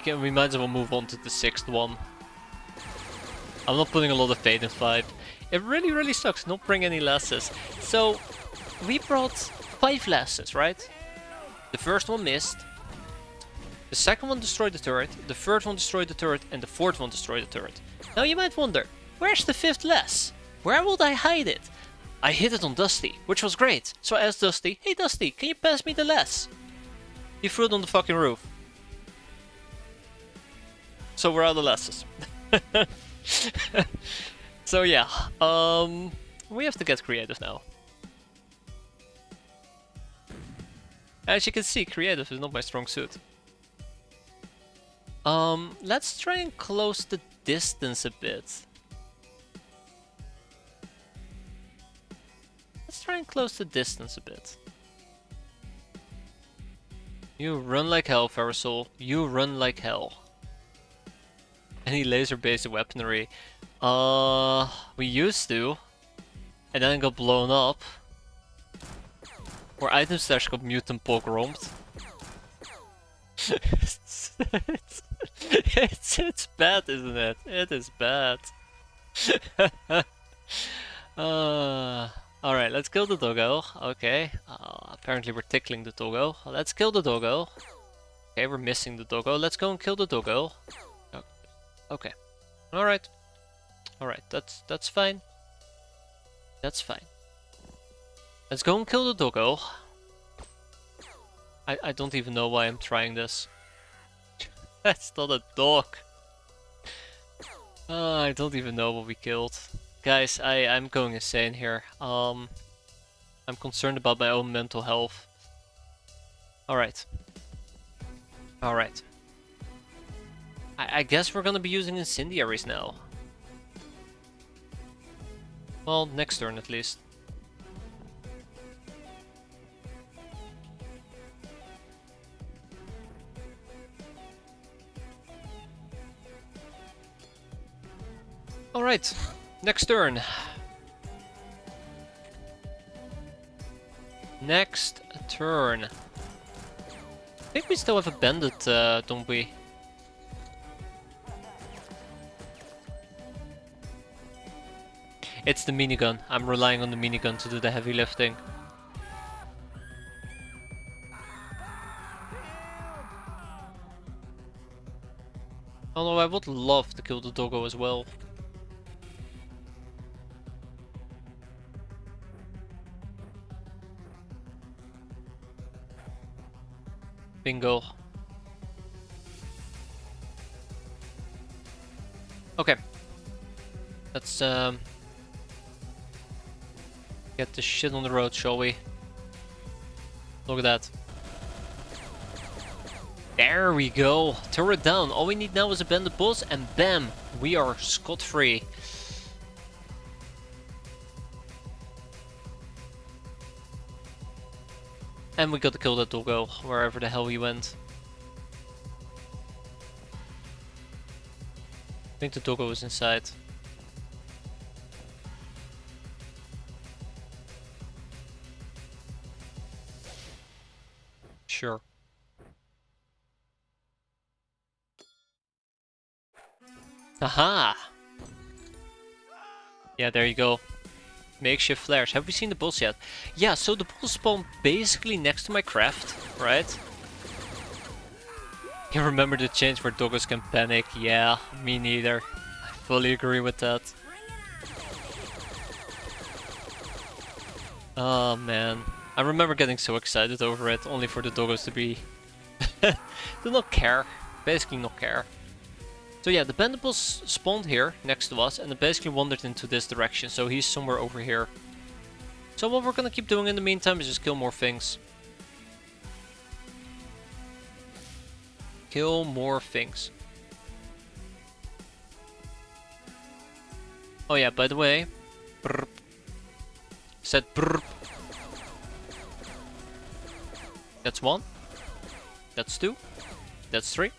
We might as well move on to the 6th one. I'm not putting a lot of faith in 5. It really sucks not bring any lasses. So, we brought 5 lasses, right? The first one missed. The second one destroyed the turret. The third one destroyed the turret. And the fourth one destroyed the turret. Now you might wonder, where's the 5th lass? Where would I hide it? I hid it on Dusty, which was great. So I asked Dusty, hey Dusty, can you pass me the lass? He threw it on the fucking roof. So we're out of lasses. So yeah, we have to get creative now. As you can see, creative is not my strong suit. Let's try and close the distance a bit. You run like hell, Farasol. You run like hell. Any laser-based weaponry? We used to, and then it got blown up. Or item stash got mutant pogromed. it's bad, isn't it? It is bad. Alright, let's kill the doggo. Okay. Apparently we're tickling the doggo. Let's kill the doggo. Okay, we're missing the doggo. Let's go and kill the doggo. Okay. Alright. Alright, that's fine. That's fine. Let's go and kill the doggo. I don't even know why I'm trying this. That's not a dog. I don't even know what we killed. Guys, I'm going insane here. I'm concerned about my own mental health. Alright. Alright. I guess we're gonna be using incendiaries now. Well, next turn at least. Alright, next turn. Next turn. I think we still have a bandit, don't we? It's the minigun. I'm relying on the minigun to do the heavy lifting. Although I would love to kill the doggo as well. Bingo. Okay. Let's get this shit on the road, shall we? Look at that. There we go. Turret down. All we need now is a bandit boss and bam! We are scot-free. And we got to kill that doggo, wherever the hell he went. I think the doggo is inside. Sure. Aha! Yeah, there you go. Makeshift flares. Have we seen the boss yet? Yeah, so the boss spawned basically next to my craft, right? You remember the change where doggos can panic? Yeah, me neither. I fully agree with that. Oh man. I remember getting so excited over it, only for the doggos to be... to not care. Basically not care. So yeah, the Bendables spawned here, next to us, and it basically wandered into this direction, so he's somewhere over here. So what we're gonna keep doing in the meantime is just kill more things. Kill more things. Oh yeah, by the way... Brrp. Said brrp. That's 1. That's 2. That's 3.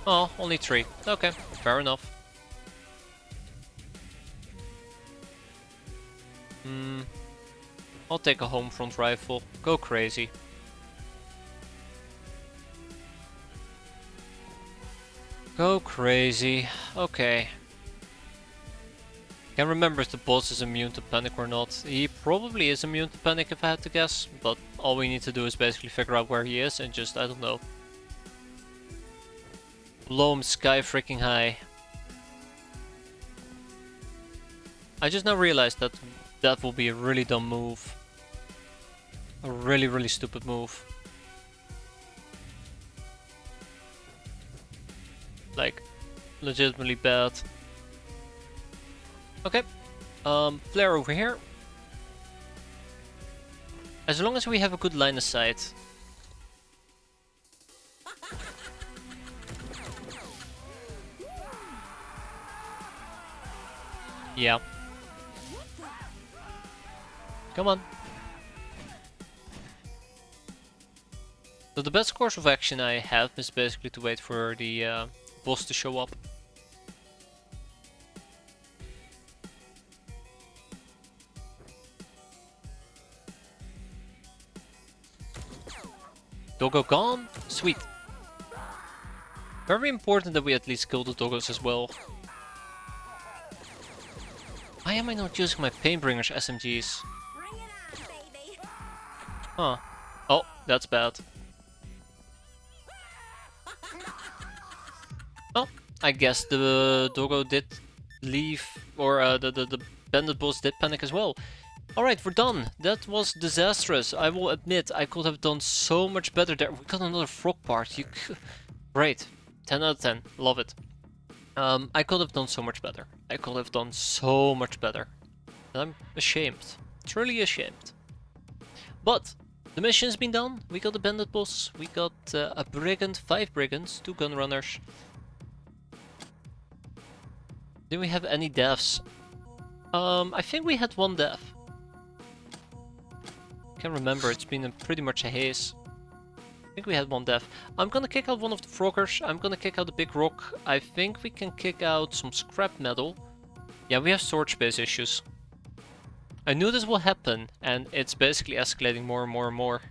Oh, only 3. Okay, fair enough. I'll take a home front rifle. Go crazy. Go crazy. Okay. Can't remember if the boss is immune to panic or not. He probably is immune to panic if I had to guess, but all we need to do is basically figure out where he is and just, I don't know, blow him sky freaking high. I just now realized that that will be a really dumb move. A really, really stupid move. Like, legitimately bad. Okay, flare over here. As long as we have a good line of sight. Yeah. Come on. So the best course of action I have is basically to wait for the boss to show up. Doggo gone? Sweet. Very important that we at least kill the doggos as well. Why am I not using my Painbringers SMGs? Huh. Oh, that's bad. Oh, I guess the doggo did leave, or the bandit boss did panic as well. Alright, we're done. That was disastrous. I will admit, I could have done so much better there. We got another frog part. Great. 10 out of 10. Love it. I could have done so much better. I could have done so much better. And I'm ashamed. Truly ashamed. But the mission's been done. We got a bandit boss. We got a brigand, 5 brigands, 2 gun runners. Did we have any deaths? I think we had 1 death. Can't remember, it's been pretty much a haze. I think we had 1 death. I'm gonna kick out one of the froggers. I'm gonna kick out the big rock. I think we can kick out some scrap metal. Yeah, we have storage space issues. I knew this will happen, and it's basically escalating more and more and more.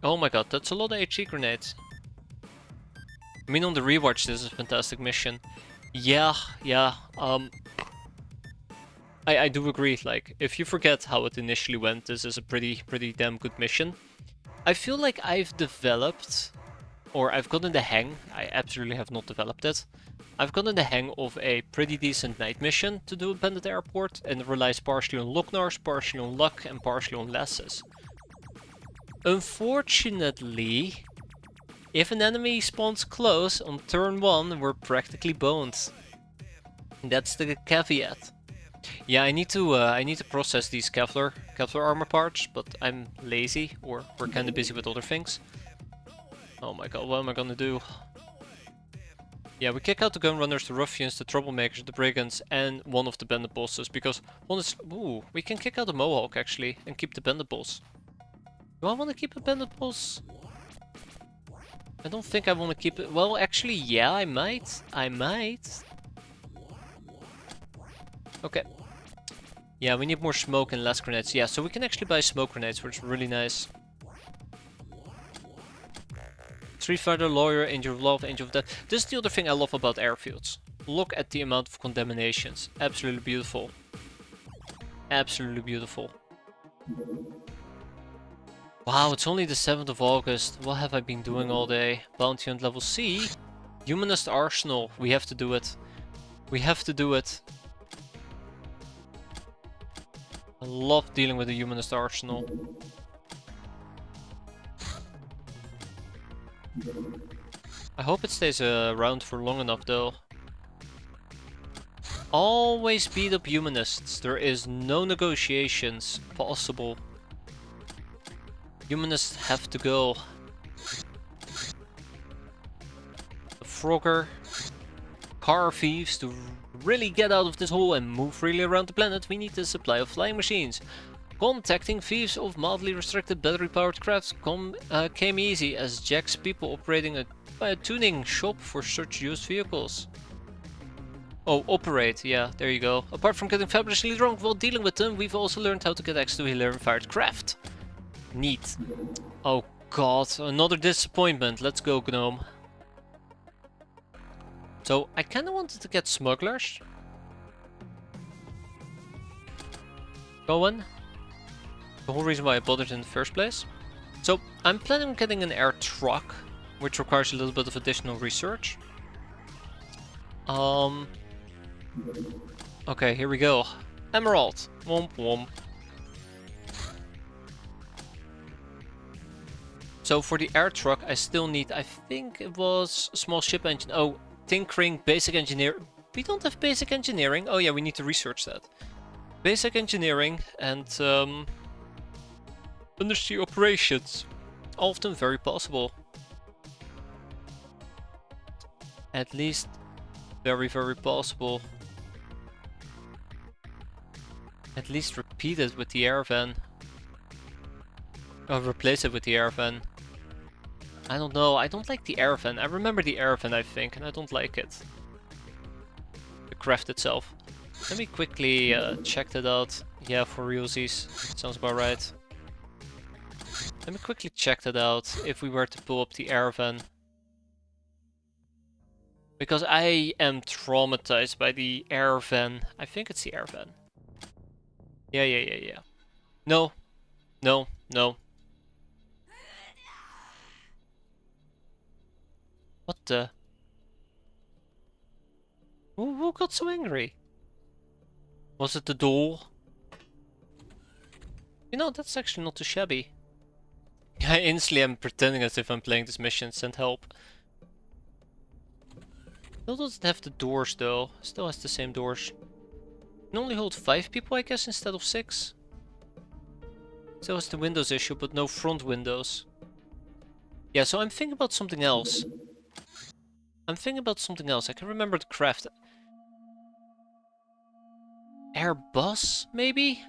Oh my god, that's a lot of HE grenades. I mean, on the rewatch, this is a fantastic mission. Yeah. I do agree, like, if you forget how it initially went, this is a pretty damn good mission. I feel like I've developed, or I've gotten the hang, I absolutely have not developed it, I've gotten the hang of a pretty decent night mission to do at Bandit Airport, and it relies partially on Locknars, partially on luck, and partially on lasses. Unfortunately, if an enemy spawns close on turn 1, we're practically boned. That's the caveat. Yeah, I need to process these Kevlar armor parts, but I'm lazy, or we're kinda busy with other things. Oh my god, what am I gonna do? Yeah, we kick out the gun runners, the ruffians, the troublemakers, the brigands, and one of the bandit bosses, because one is... Ooh, we can kick out the mohawk actually, and keep the bandit boss. Do I want to keep a bandit boss? I don't think I want to keep it. Well, actually, yeah, I might. Okay. Yeah, we need more smoke and less grenades. Yeah, so we can actually buy smoke grenades, which is really nice. Street Fighter, Lawyer, Angel of Love, Angel of Death. This is the other thing I love about airfields. Look at the amount of contaminations. Absolutely beautiful. Absolutely beautiful. Wow, it's only the 7th of August. What have I been doing all day? Bounty hunt level C. Humanist Arsenal. We have to do it. We have to do it. I love dealing with the humanist arsenal. I hope it stays around for long enough though. Always beat up humanists. There is no negotiations possible. Humanists have to go. The Frogger. Car thieves to really get out of this hole and move freely around the planet. We need a supply of flying machines. Contacting thieves of mildly restricted battery-powered crafts came easy as Jack's people operating a tuning shop for such used vehicles. Oh, operate, yeah, there you go. Apart from getting fabulously drunk while dealing with them, we've also learned how to get access to Helium-fired craft. Neat. Oh god, another disappointment. Let's go, Gnome. So, I kinda wanted to get smugglers. Going. The whole reason why I bothered in the first place. So, I'm planning on getting an air truck, which requires a little bit of additional research. Okay, here we go. Emerald. Womp womp. So for the air truck, I still need, I think it was a small ship engine. Oh, tinkering, basic engineer. We don't have basic engineering. Oh yeah, we need to research that. Basic engineering and undersea operations. Often very possible. At least very, very possible. At least repeat it with the air van. Or replace it with the air van. I don't know, I don't like the air van. I remember the air van, I think, and I don't like it. The craft itself. Let me quickly check that out. Yeah, for realsies. Sounds about right. Let me quickly check that out, if we were to pull up the air van. Because I am traumatized by the air van. I think it's the air van. Yeah. No. What the? Who got so angry? Was it the door? You know, that's actually not too shabby. I instantly am pretending as if I'm playing this mission. Send help. Still doesn't have the doors though. Still has the same doors. Can only hold 5 people, I guess, instead of 6. Still has the windows issue, but no front windows. Yeah, so I'm thinking about something else. I can remember the craft. Airbus, maybe?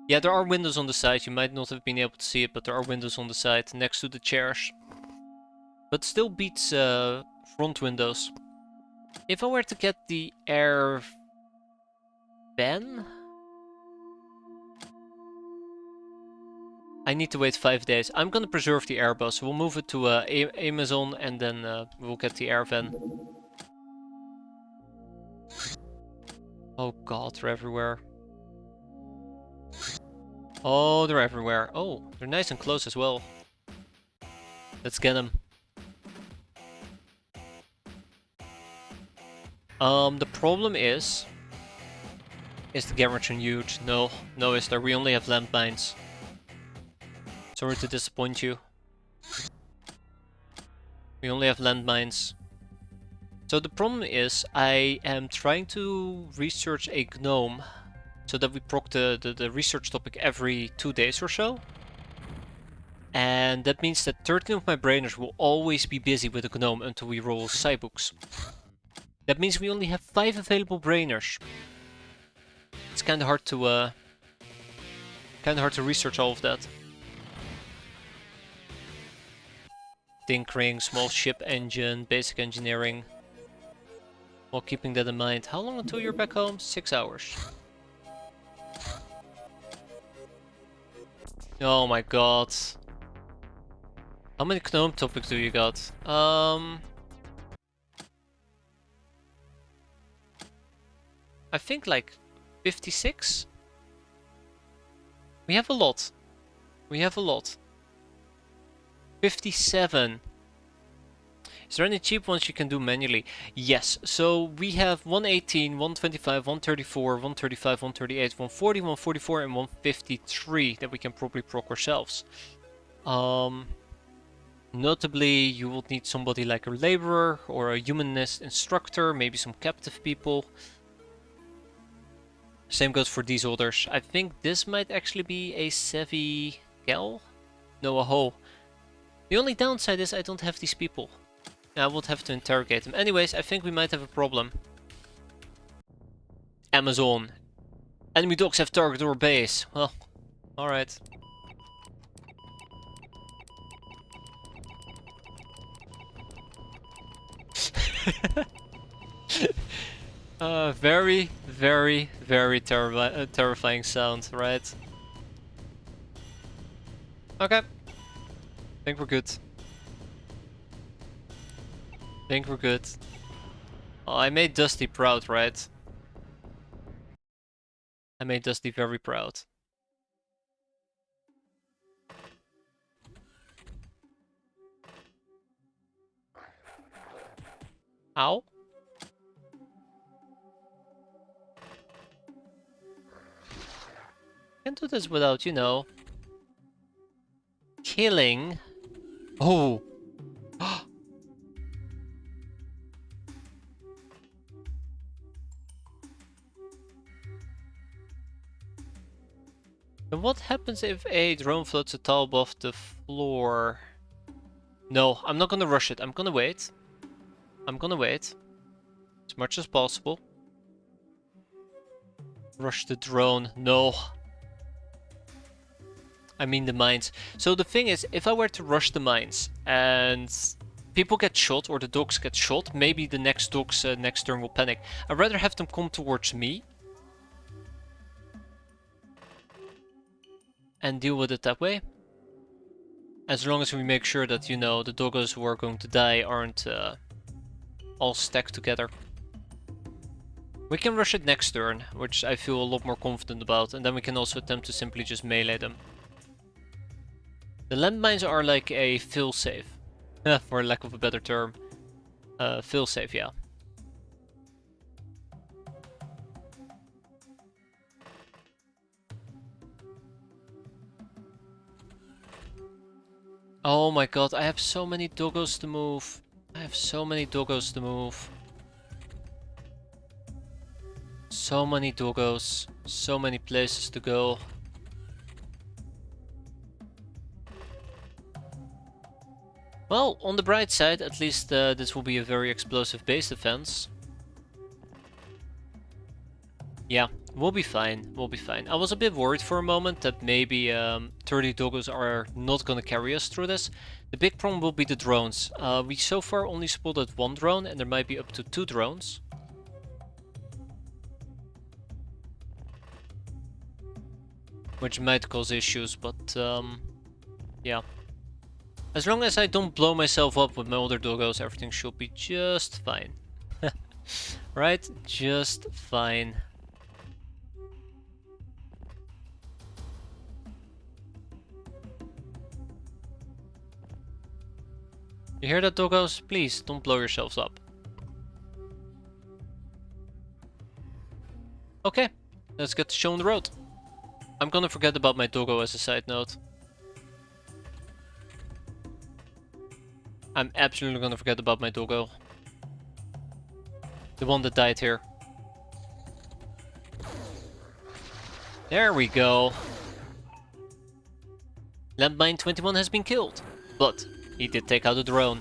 Yeah, there are windows on the side. You might not have been able to see it, but there are windows on the side next to the chairs. But still beats front windows. If I were to get the air van, I need to wait 5 days. I'm gonna preserve the Airbus. We'll move it to Amazon and then we'll get the air van. Oh god, they're everywhere. Oh, they're everywhere. Oh, they're nice and close as well. Let's get them. The problem is the garrison huge? No, is there? We only have landmines. Sorry to disappoint you. We only have landmines. So the problem is, I am trying to research a gnome so that we proc the research topic every 2 days or so. And that means that 13 of my brainers will always be busy with a gnome until we roll Cybooks. That means we only have 5 available brainers. It's kinda hard to research all of that. Tinkering, small ship engine, basic engineering. While keeping that in mind. How long until you're back home? 6 hours. Oh my god. How many gnome topics do you got? I think like 56? We have a lot. 57. Is there any cheap ones you can do manually? Yes, so we have 118, 125, 134, 135, 138, 140, 144 and 153 that we can probably proc ourselves. Notably, you will need somebody like a laborer or a humanist instructor, maybe some captive people. Same goes for these orders. I think this might actually be a Sevi Gal? No, a Ho. The only downside is I don't have these people. I would have to interrogate them. Anyways, I think we might have a problem. Amazon. Enemy dogs have targeted our base. Well, alright. Very, very, very terrifying sound, right? Okay. Think we're good. Think we're good. Oh, I made Dusty proud, right? I made Dusty very proud. Ow. Can't do this without, you know, killing. Oh. And what happens if a drone floats a tile above the floor? No, I'm not gonna rush it. I'm gonna wait. I'm gonna wait. As much as possible. Rush the drone. No. I mean the mines. So the thing is, if I were to rush the mines and people get shot or the dogs get shot, maybe the next dogs next turn will panic. I'd rather have them come towards me and deal with it that way. As long as we make sure that, you know, the doggos who are going to die aren't all stacked together. We can rush it next turn, which I feel a lot more confident about, and then we can also attempt to simply just melee them. The landmines are like a failsafe, for lack of a better term. Failsafe, yeah. Oh my god, I have so many doggos to move. I have so many doggos to move. So many doggos. So many places to go. Well, on the bright side, at least this will be a very explosive base defense. Yeah, we'll be fine. We'll be fine. I was a bit worried for a moment that maybe 30 doggos are not gonna carry us through this. The big problem will be the drones. We so far only spotted one drone and there might be up to 2 drones. Which might cause issues, but yeah. As long as I don't blow myself up with my older doggos, everything should be just fine. Right? Just fine. You hear that, doggos? Please, don't blow yourselves up. Okay, let's get the show on the road. I'm gonna forget about my doggo as a side note. I'm absolutely gonna forget about my doggo. The one that died here. There we go. Landmine 21 has been killed, but he did take out a drone.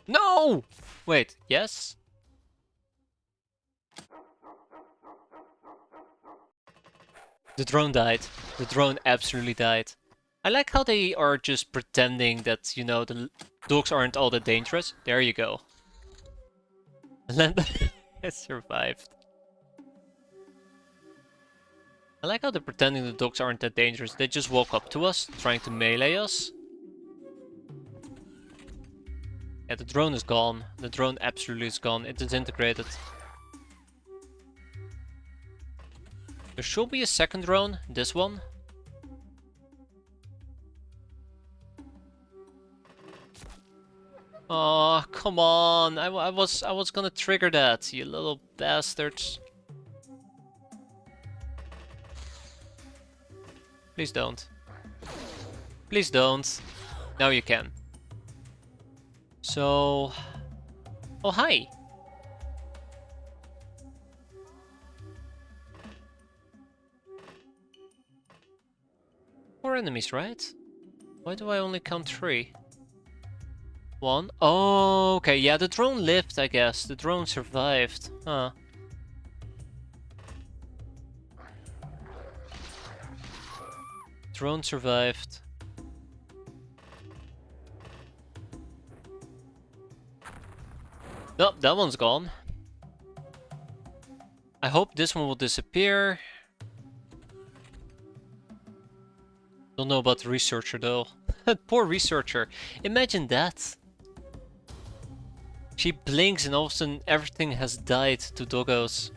No! Wait, yes? The drone died. The drone absolutely died. I like how they are just pretending that, you know, the dogs aren't all that dangerous. There you go. Land has survived. I like how they're pretending the dogs aren't that dangerous. They just walk up to us, trying to melee us. Yeah, the drone is gone. The drone absolutely is gone. It disintegrated. There should be a second drone. This one. Oh, come on! I was gonna trigger that, you little bastards. Please don't. Please don't. Now you can. So... Oh, hi! Four enemies, right? Why do I only count 3? 1. Oh, okay, yeah, the drone lived, I guess. The drone survived. Huh. Drone survived. Nope, that one's gone. I hope this one will disappear. Don't know about the researcher though. Poor researcher. Imagine that. She blinks and all of a sudden everything has died to doggos.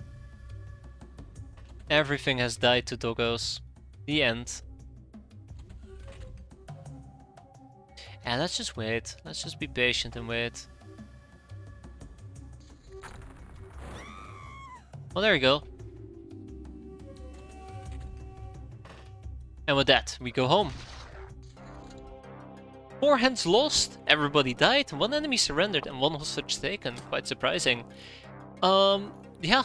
Everything has died to doggos. The end. And let's just wait. Let's just be patient and wait. Well, there you go. And with that, we go home. 4 hands lost, everybody died, 1 enemy surrendered, and 1 hostage taken. Quite surprising. Yeah,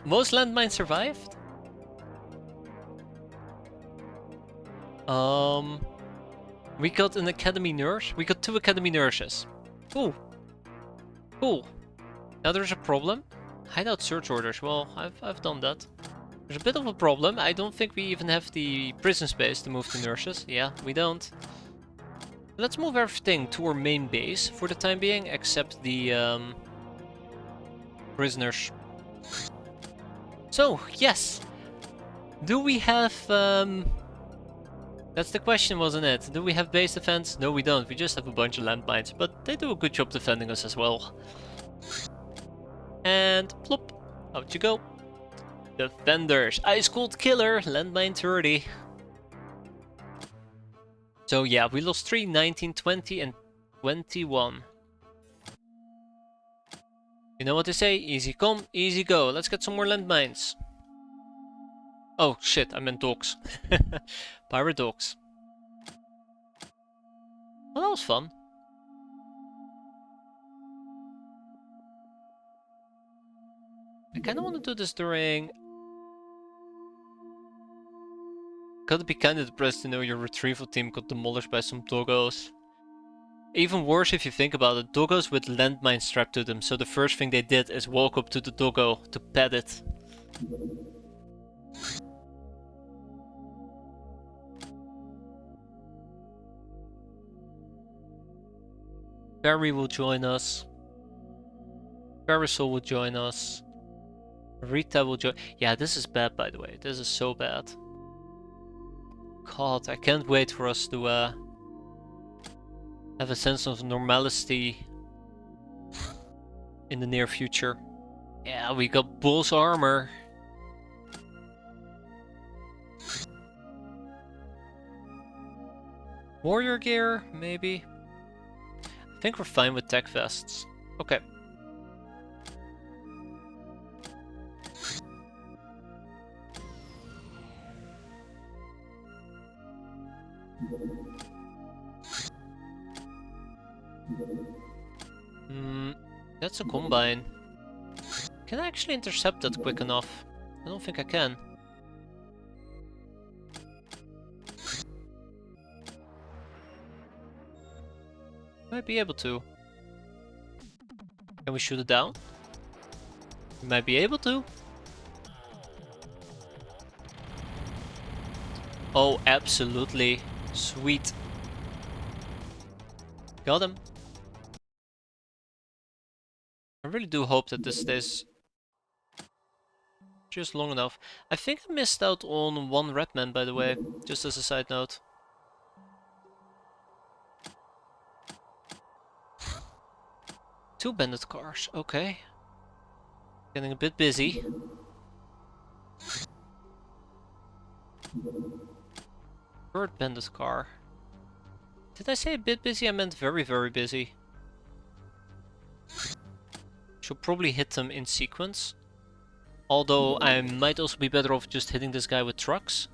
most landmines survived. We got an academy nurse. We got 2 academy nurses. Cool. Cool. Now there's a problem. Hideout search orders. Well, I've done that. There's a bit of a problem. I don't think we even have the prison space to move the nurses. Yeah, we don't. Let's move everything to our main base for the time being, except the prisoners. So, yes. Do we have... That's the question, wasn't it? Do we have base defense? No, we don't. We just have a bunch of landmines, but they do a good job defending us as well. And plop, out you go. Defenders. Ice Cold Killer, landmine 30. So yeah, we lost 3, 19, 20 and 21. You know what they say? Easy come, easy go. Let's get some more landmines. Oh shit, I meant dogs. Pirate dogs. Well, that was fun. I kinda wanna do this during... Gotta be kinda depressed to know your retrieval team got demolished by some doggos. Even worse if you think about it, doggos with landmines strapped to them, so the first thing they did is walk up to the doggo to pet it. Barry will join us. Parasol will join us. Rita will join. Yeah, this is bad, by the way. This is so bad. God, I can't wait for us to have a sense of normality in the near future. Yeah, we got Bull's armor. Warrior gear, maybe. I think we're fine with tech vests. Okay. That's a combine. Can I actually intercept that quick enough? I don't think I can. Might be able to. Can we shoot it down? We might be able to. Oh, absolutely. Sweet. Got him. I really do hope that this stays just long enough. I think I missed out on 1 Redman, by the way, just as a side note. Two bandit cars, okay. Getting a bit busy. Third bandit car. Did I say a bit busy? I meant very, very busy. Should probably hit them in sequence. Although I might also be better off just hitting this guy with trucks.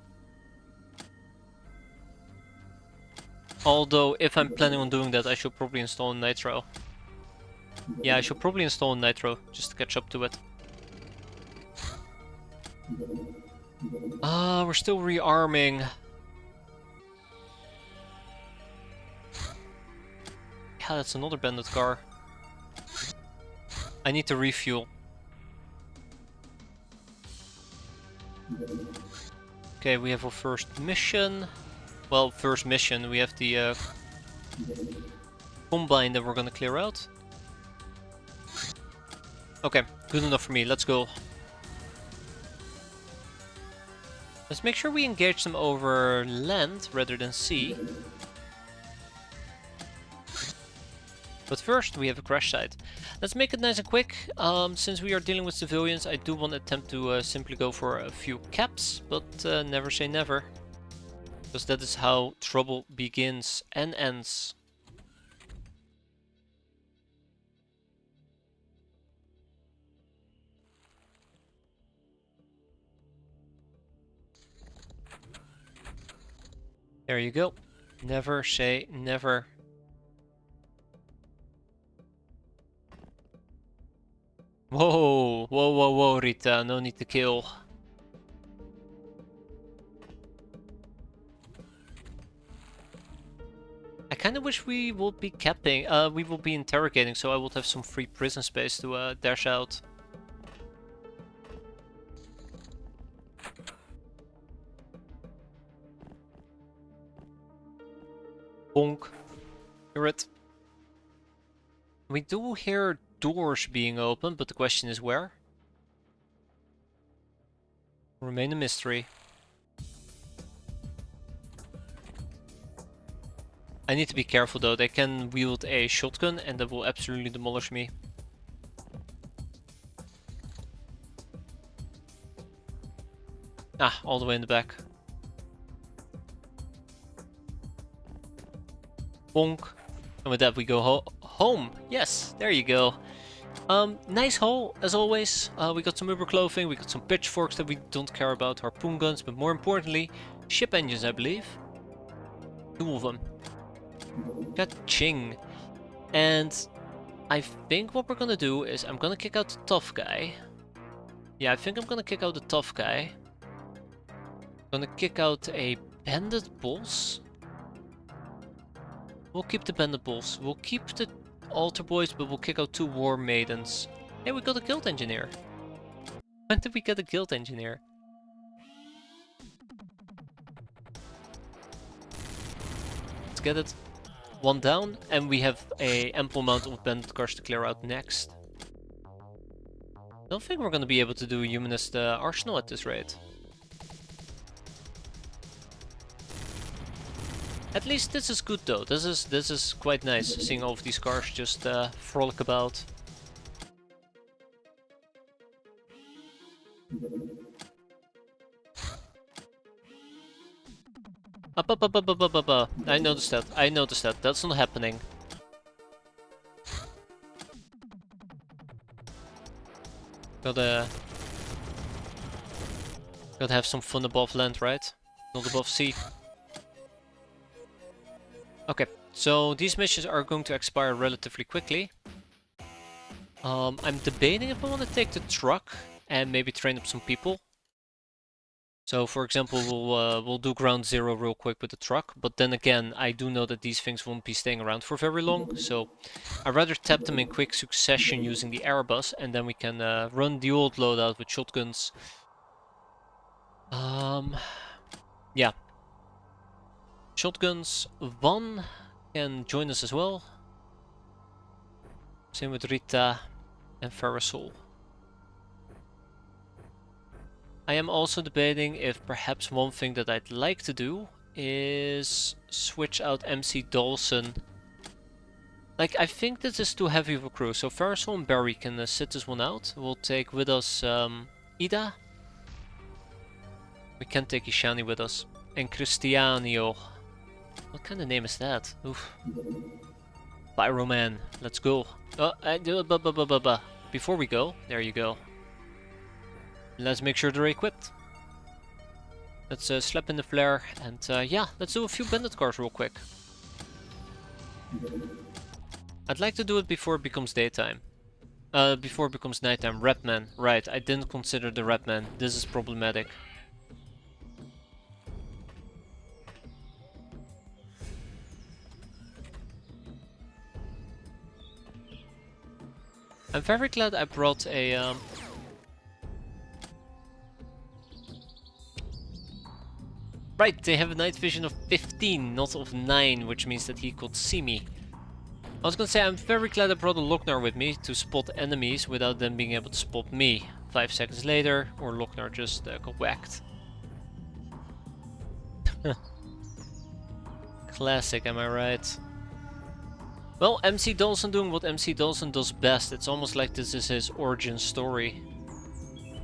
Although if I'm planning on doing that, I should probably install a nitro. Yeah, I should probably install a nitro just to catch up to it. We're still rearming. Yeah, that's another bandit car. I need to refuel. Okay, we have our first mission. Well, first mission, we have the combine that we're gonna clear out. Okay, good enough for me, let's go. Let's make sure we engage them over land rather than sea. But first, we have a crash site. Let's make it nice and quick. Since we are dealing with civilians, I do want to attempt to simply go for a few caps, but never say never. Because that is how trouble begins and ends. There you go. Never say never. Whoa, whoa, whoa, whoa, Rita, no need to kill. I kinda wish we would be capping, we will be interrogating, so I would have some free prison space to dash out. Bonk. Hear it. We do hear doors being opened, but the question is where? Remain a mystery. I need to be careful though, they can wield a shotgun and that will absolutely demolish me. Ah, all the way in the back. Bonk. And with that we go home. Yes, there you go. Nice haul, as always. We got some Uber clothing, we got some pitchforks that we don't care about, harpoon guns, but more importantly, ship engines, I believe. 2 of them. Ka-ching. And I think what we're gonna do is I'm gonna kick out the tough guy. Yeah, I think I'm gonna kick out the tough guy. Gonna kick out a bandit boss. We'll keep the bandit boss. We'll keep the altar boys, but we'll kick out 2 war maidens. Hey, we got a guild engineer. When did we get a guild engineer? Let's get it. 1 down, and we have a ample amount of bandit cars to clear out next. Don't think we're gonna be able to do Humanist Arsenal at this rate. At least this is good though. This is quite nice, seeing all of these cars just frolic about. Up. I noticed that. I noticed that. That's not happening. Gotta have some fun above land, right? Not above sea. Okay, so these missions are going to expire relatively quickly. I'm debating if I want to take the truck and maybe train up some people. So, for example, we'll do ground zero real quick with the truck. But then again, I do know that these things won't be staying around for very long. So, I'd rather tap them in quick succession using the Airbus, and then we can run the old loadout with shotguns. Yeah. Shotguns. One can join us as well. Same with Rita and Farasol. I am also debating if perhaps one thing that I'd like to do is switch out MC Dawson. Like, I think this is too heavy of a crew, so Farasol and Barry can sit this one out. We'll take with us Ida. We can't take Ishani with us. And Cristiano. What kind of name is that? Oof. Pyroman. Let's go. Oh, I do it. Before we go, there you go. Let's make sure they're equipped. Let's slap in the flare and yeah, let's do a few bandit cars real quick. I'd like to do it before it becomes daytime. Before it becomes nighttime. Rapman. Right, I didn't consider the Rapman. This is problematic. I'm very glad I brought a Right, they have a night vision of 15, not of 9, which means that he could see me. I was gonna say, I'm very glad I brought a Lochnar with me to spot enemies without them being able to spot me. 5 seconds later, or Lochnar just got whacked. Classic, am I right? Well, MC Dawson doing what MC Dawson does best. It's almost like this is his origin story.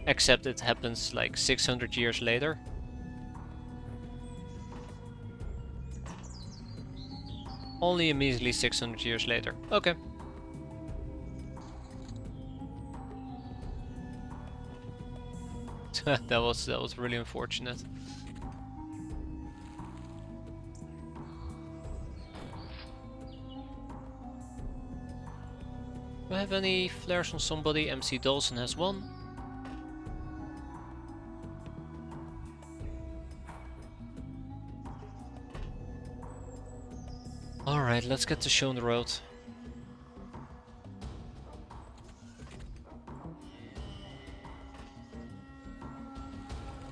Except it happens like 600 years later. Only a measly 600 years later. Okay. that was really unfortunate. Do I have any flares on somebody? MC Dawson has one. Alright, let's get the show on the road.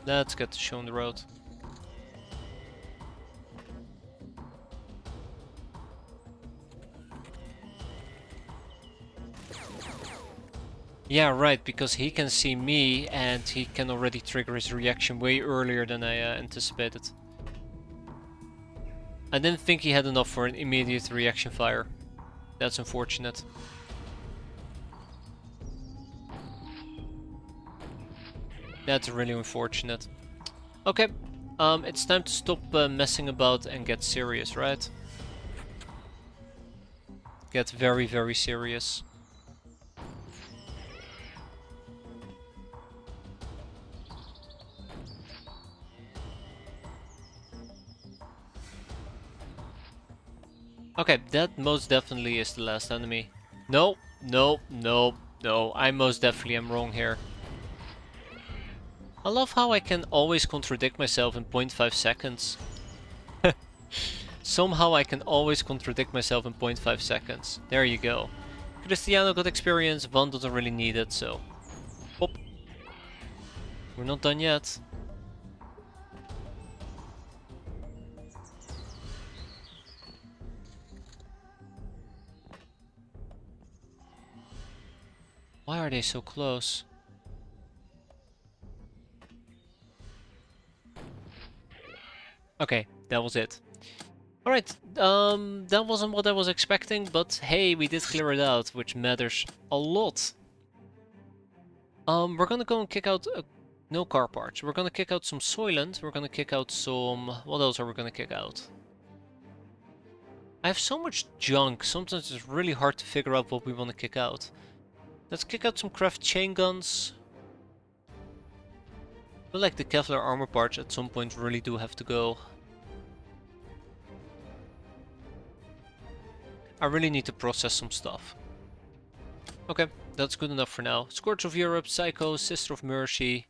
Let's get the show on the road. Yeah, right, because he can see me and he can already trigger his reaction way earlier than I anticipated. I didn't think he had enough for an immediate reaction fire. That's unfortunate. That's really unfortunate. Okay, it's time to stop messing about and get serious, right? Get very, very serious. Okay, that most definitely is the last enemy. No, no, no, no, I most definitely am wrong here. I love how I can always contradict myself in 0.5 seconds. Somehow I can always contradict myself in 0.5 seconds. There you go. Cristiano got experience, Van doesn't really need it, so... Pop. We're not done yet. Why are they so close? Okay, that was it. Alright, that wasn't what I was expecting, but hey, we did clear it out, which matters a lot. We're gonna go and kick out no car parts. We're gonna kick out some Soylent, we're gonna kick out some... What else are we gonna kick out? I have so much junk, sometimes it's really hard to figure out what we want to kick out. Let's kick out some craft chain guns. I feel like the Kevlar armor parts at some point really do have to go. I really need to process some stuff. Okay, that's good enough for now. Scourge of Europe, Psycho, Sister of Mercy.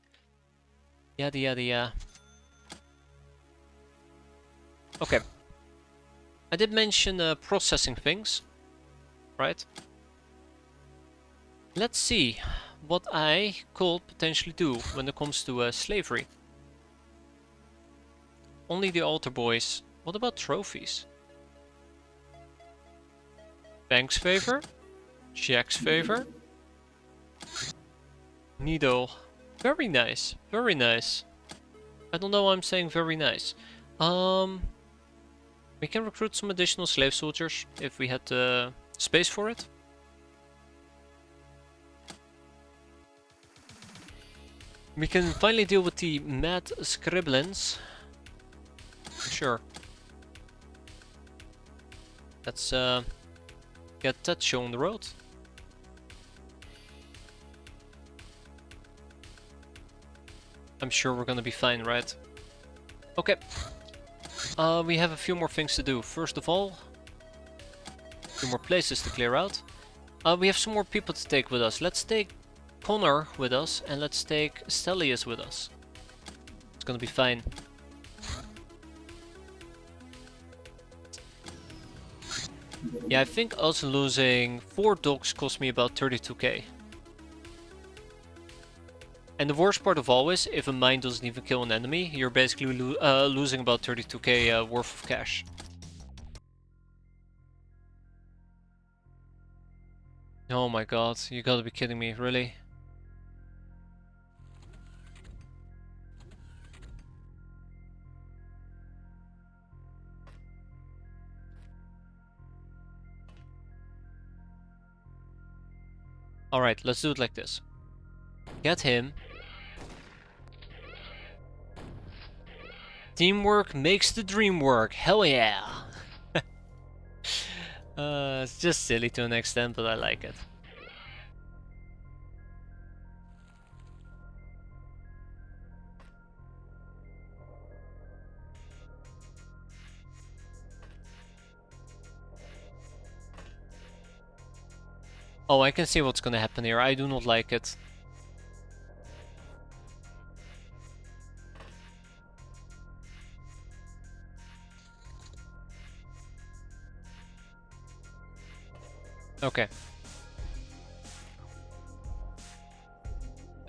Yada yada yada. Okay. I did mention processing things, right? Let's see what I could potentially do when it comes to slavery. Only the altar boys. What about trophies? Bank's favor? Jack's favor? Nido. Very nice. Very nice. I don't know why I'm saying very nice. We can recruit some additional slave soldiers if we had space for it. We can finally deal with the mad scriblins. Sure. Let's get that show on the road. I'm sure we're gonna be fine, right? Okay. We have a few more things to do. First of all, a few more places to clear out. We have some more people to take with us. Let's take Connor with us, and let's take Stelius with us. It's gonna be fine. Yeah, I think also losing 4 dogs cost me about 32k. And the worst part of all is, if a mine doesn't even kill an enemy, you're basically losing about 32k worth of cash. Oh my god, you gotta be kidding me, really? Alright, let's do it like this. Get him. Teamwork makes the dream work, hell yeah! It's just silly to an extent, but I like it. Oh, I can see what's gonna happen here. I do not like it. Okay.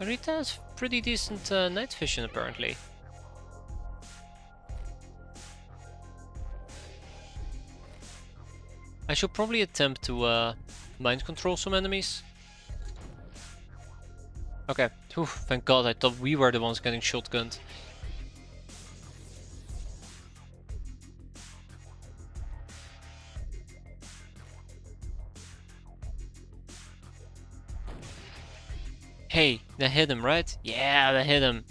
Rita has pretty decent night vision, apparently. I should probably attempt to mind control some enemies. Okay. Whew, thank god, I thought we were the ones getting shotgunned. Hey, that hit him, right? Yeah, that hit him.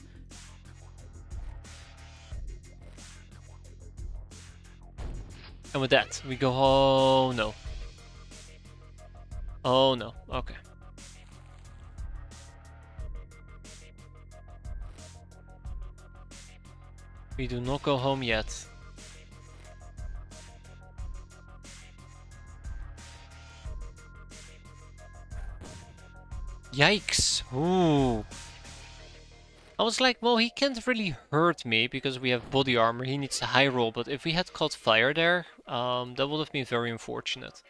And with that, we go... Oh, no. Oh, no. Okay. We do not go home yet. Yikes. Ooh. I was like, well, he can't really hurt me because we have body armor. He needs a high roll, but if we had caught fire there, that would have been very unfortunate.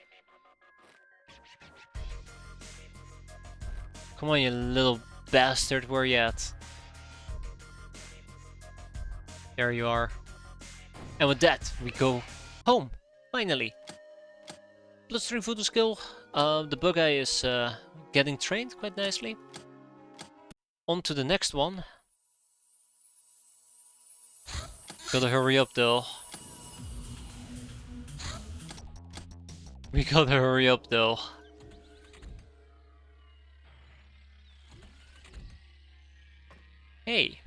Come on, you little bastard, where you at? There you are. And with that, we go home, finally. Bloodstream voodoo skill. The bug guy is getting trained quite nicely. On to the next one. Gotta hurry up though. We gotta hurry up though. Hey.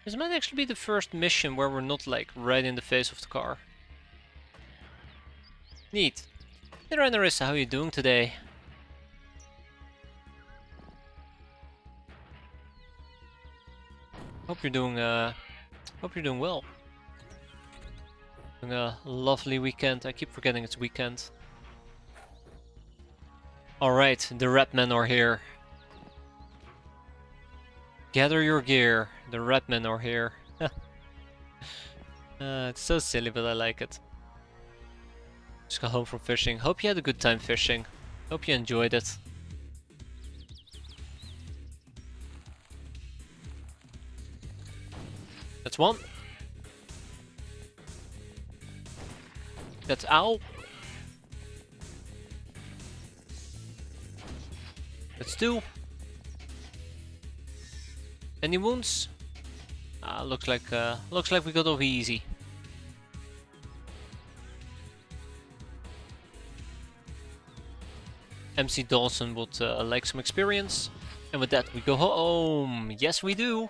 This might actually be the first mission where we're not like right in the face of the car. Neat. Hey Rhaenyra, how are you doing today? Hope you're doing well. Having a lovely weekend. I keep forgetting it's weekend. Alright, the rat men are here. Gather your gear. The rat men are here. It's so silly, but I like it. Just got home from fishing. Hope you had a good time fishing. Hope you enjoyed it. That's one. That's owl. That's two. Any wounds? Looks like we got off easy. MC Dawson would like some experience. And with that, we go home. Yes, we do.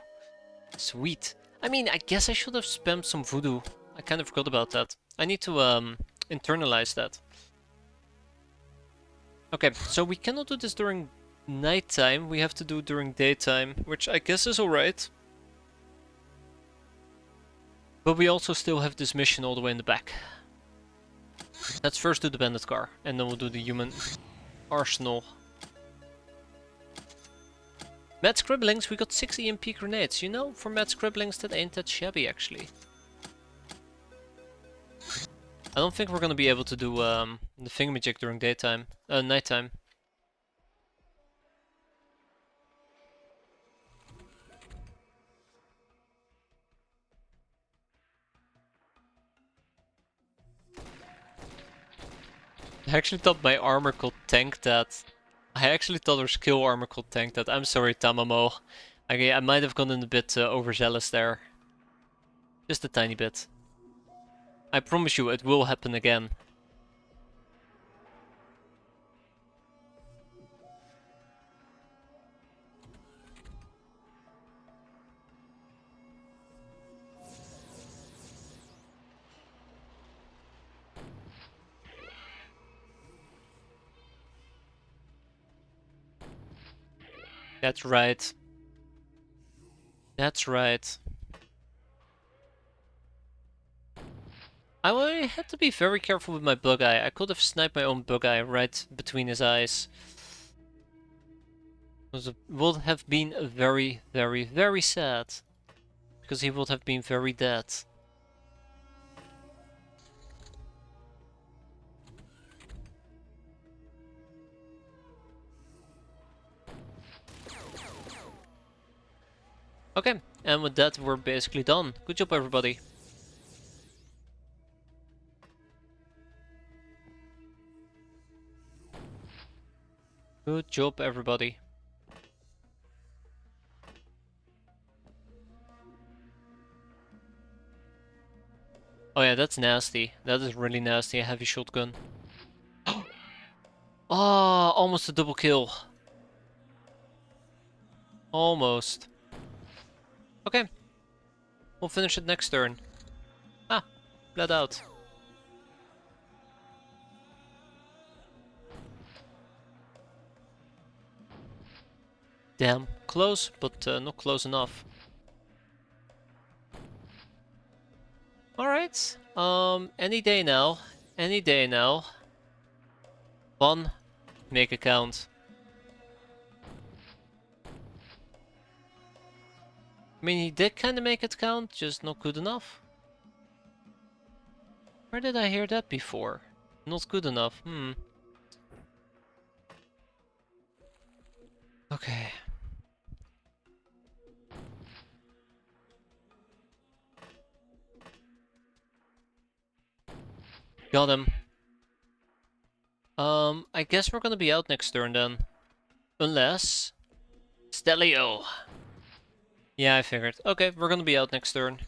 Sweet. I mean, I guess I should have spammed some voodoo. I kind of forgot about that. I need to internalize that. Okay, so we cannot do this during nighttime. We have to do during daytime, which I guess is alright. But we also still have this mission all the way in the back. Let's first do the bandit car, and then we'll do the human arsenal. Mad Scribblings, we got 6 EMP grenades. You know, for Mad Scribblings, that ain't that shabby, actually. I don't think we're gonna be able to do the thingamajig during daytime, nighttime. I actually thought my armor could tank that. I actually thought our skill armor could tank that. I'm sorry, Tamamo. I might have gone in a bit overzealous there. Just a tiny bit. I promise you, it will happen again. That's right. That's right. I had to be very careful with my bug eye. I could have sniped my own bug eye right between his eyes. It would have been very, very, very sad. Because he would have been very dead. Okay, and with that we're basically done. Good job, everybody. Good job, everybody. Oh yeah, that's nasty. That is really nasty, a heavy shotgun. Oh, almost a double kill. Almost. Okay. We'll finish it next turn. Ah, bled out. Damn, close, but not close enough. Alright, any day now. Any day now. One, make a count. I mean, he did kinda make it count, just not good enough. Where did I hear that before? Not good enough, Okay. Got him. I guess we're gonna be out next turn then. Unless... Stelio. Yeah, I figured. Okay, we're gonna be out next turn.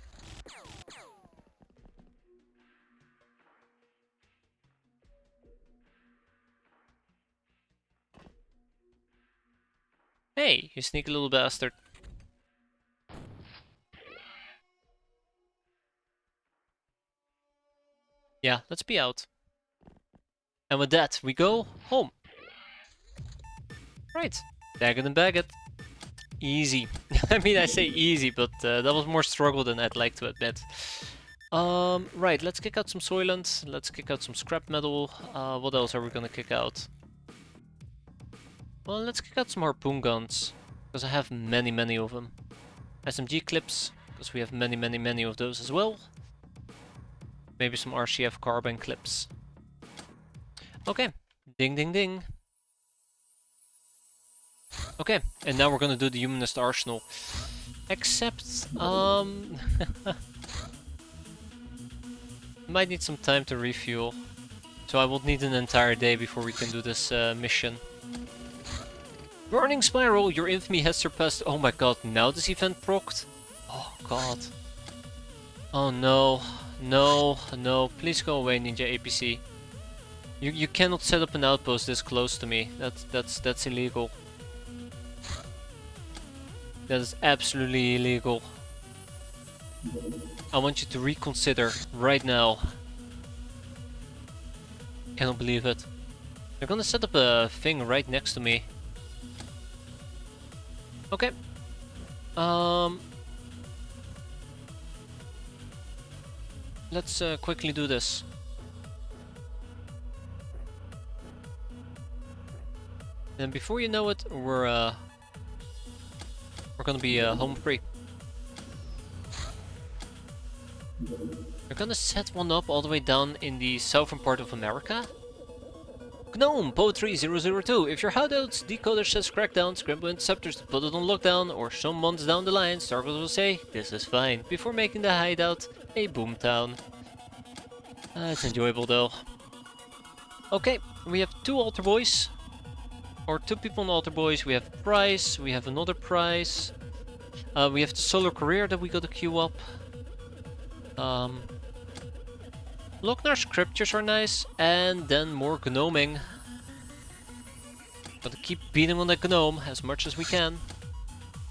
Hey, you sneaky little bastard. Yeah, let's be out. And with that, we go home. Right, bag it and bag it. Easy. I mean, I say easy, but that was more struggle than I'd like to admit. Right, let's kick out some Soylent. Let's kick out some scrap metal. What else are we gonna kick out? Well, let's kick out some harpoon guns, because I have many, many of them. SMG clips, because we have many, many, many of those as well. Maybe some RCF carbine clips. Okay, ding, ding, ding. Okay, and now we're gonna do the Humanist Arsenal. Except, might need some time to refuel. So I will need an entire day before we can do this mission. Burning Spiral, your infamy has surpassed... Oh my god, now this event procced? Oh god. Oh no. No, no, please go away, Ninja APC. You cannot set up an outpost this close to me. That's illegal. That is absolutely illegal. I want you to reconsider right now. Cannot believe it. They're gonna set up a thing right next to me. Okay. Let's quickly do this. And before you know it, we're gonna be home free. We're gonna set one up all the way down in the southern part of America. Gnome, Poetry002. If your hideout's decoder says crackdown, scramble interceptors to put it on lockdown, or some months down the line, Stargirl will say, this is fine, before making the hideout a boomtown. It's enjoyable though. Okay, we have 2 altar boys. Or 2 people on altar boys. We have prize, we have another prize. We have the solar career that we gotta queue up. Lochnar scriptures are nice, and then more gnoming. Gotta keep beating on that gnome as much as we can.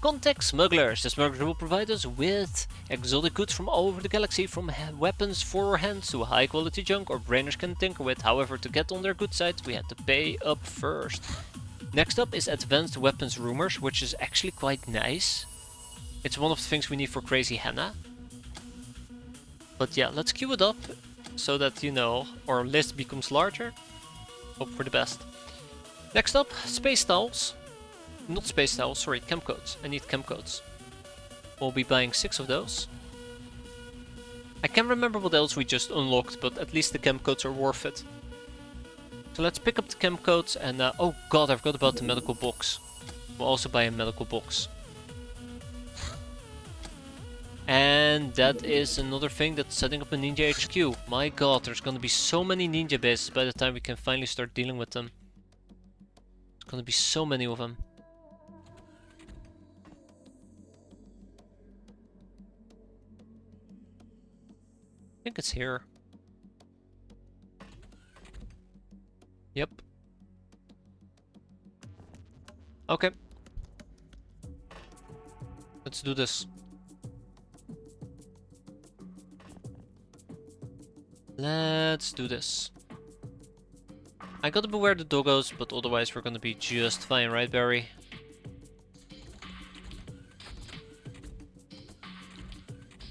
Contact smugglers. The smugglers will provide us with exotic goods from all over the galaxy, from weapons for hands to high quality junk our brainers can tinker with. However, to get on their good side, we had to pay up first. Next up is advanced weapons rumors, which is actually quite nice. It's one of the things we need for Crazy Hannah. But yeah, let's queue it up so that, you know, our list becomes larger. Hope for the best. Next up, space towels. Not space towels, sorry, chem coats. I need chem coats. We'll be buying 6 of those. I can't remember what else we just unlocked, but at least the chem coats are worth it. So let's pick up the chem coats and oh god, I forgot about the medical box. We'll also buy a medical box. And that is another thing, that's setting up a ninja HQ. My god, there's gonna be so many ninja bases by the time we can finally start dealing with them. There's gonna be so many of them. I think it's here. Yep. Okay. Let's do this. Let's do this. I gotta beware the doggos, but otherwise we're gonna be just fine, right, Barry?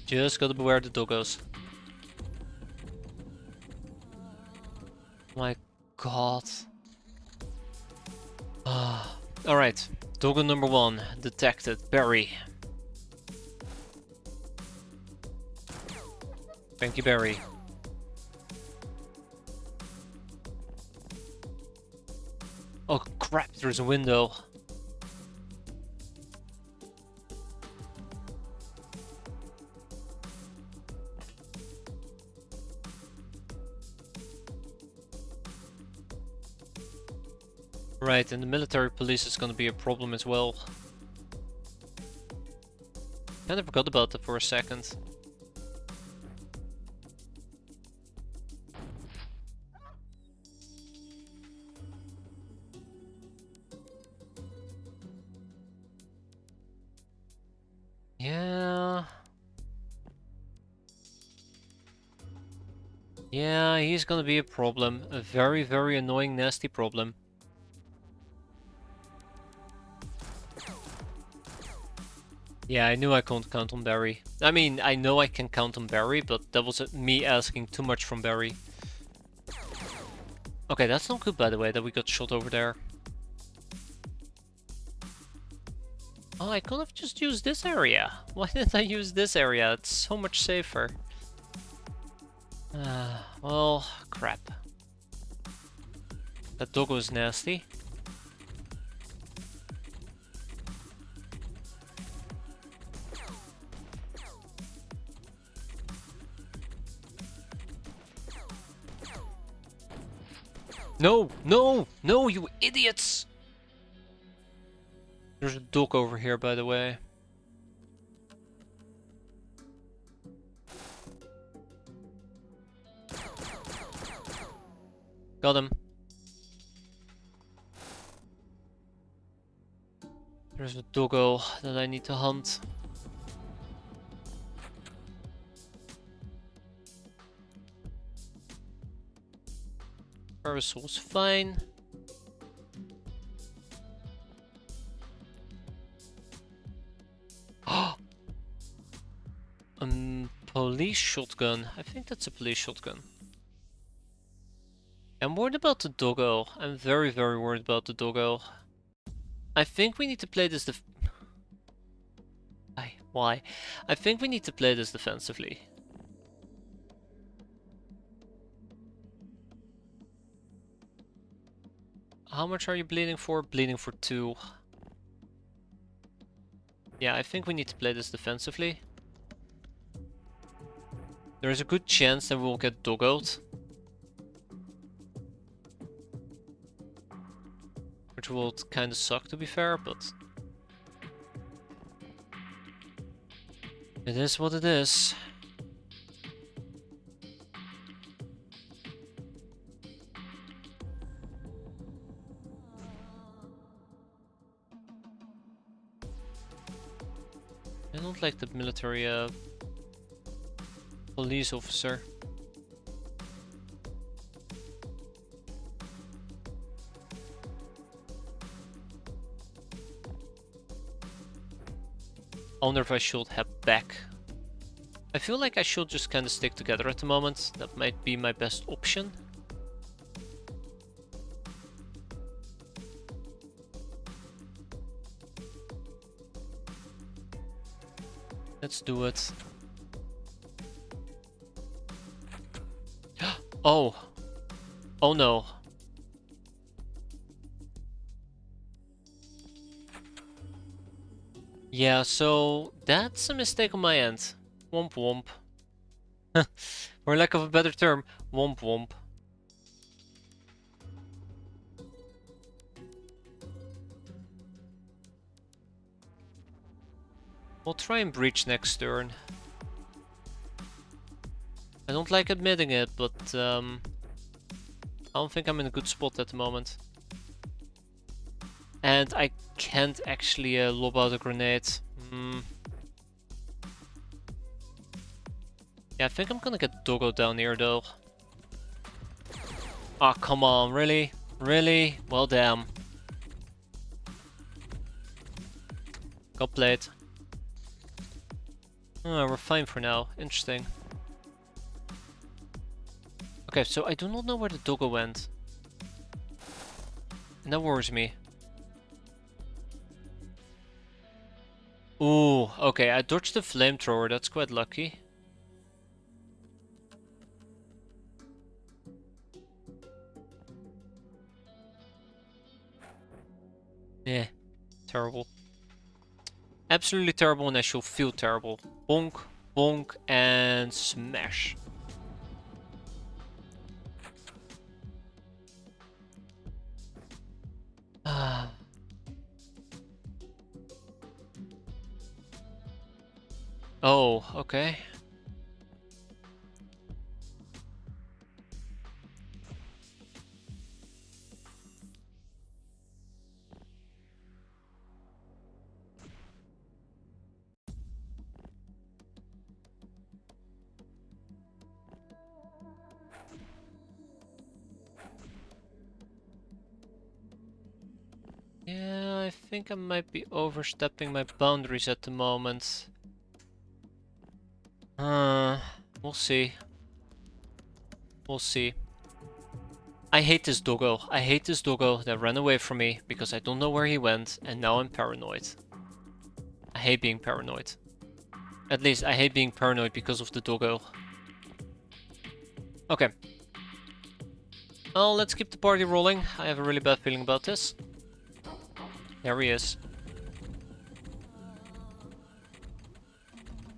Just gotta beware the doggos. My god. Alright, doggo number 1, detected, Barry. Thank you, Barry. Oh crap, there's a window. Right, and the military police is gonna be a problem as well. Kinda forgot about that for a second. Yeah, he's gonna be a problem. A very, very annoying, nasty problem. Yeah, I knew I couldn't count on Barry. I mean, I know I can count on Barry, but that was me asking too much from Barry. Okay, that's not good, by the way, that we got shot over there. Oh, I could have just used this area. Why didn't I use this area? It's so much safer. Well, crap. That doggo is nasty. No, no, no, you idiots! There's a dog over here, by the way. Got him. There's a doggo that I need to hunt. Parasol's fine. Police shotgun. I think that's a police shotgun. I'm worried about the doggo. I'm very, very worried about the doggo. I think we need to play this Why? I think we need to play this defensively. How much are you bleeding for? Bleeding for 2. Yeah, I think we need to play this defensively. There is a good chance that we will get doggoed. Which will kind of suck, to be fair, but... it is what it is. I don't like the military police officer. I wonder if I should head back. I feel like I should just kind of stick together at the moment. That might be my best option. Let's do it. Oh. Oh no. Yeah, so that's a mistake on my end. Womp womp. For lack of a better term, womp womp. We'll try and breach next turn. I don't like admitting it, but I don't think I'm in a good spot at the moment. And I can't actually lob out a grenade. Yeah, I think I'm gonna get doggo down here though. Ah, oh, come on, really? Really? Well, damn. Got played. Oh, we're fine for now. Interesting. Okay, so I do not know where the doggo went. And that worries me. Ooh, okay, I dodged the flamethrower, that's quite lucky. Yeah, terrible. Absolutely terrible, and I shall feel terrible. Bonk, bonk, and smash. Oh, okay. Yeah, I think I might be overstepping my boundaries at the moment. We'll see. We'll see. I hate this doggo. I hate this doggo that ran away from me because I don't know where he went, and now I'm paranoid. I hate being paranoid. At least I hate being paranoid because of the doggo. Okay. Well, let's keep the party rolling. I have a really bad feeling about this. There he is.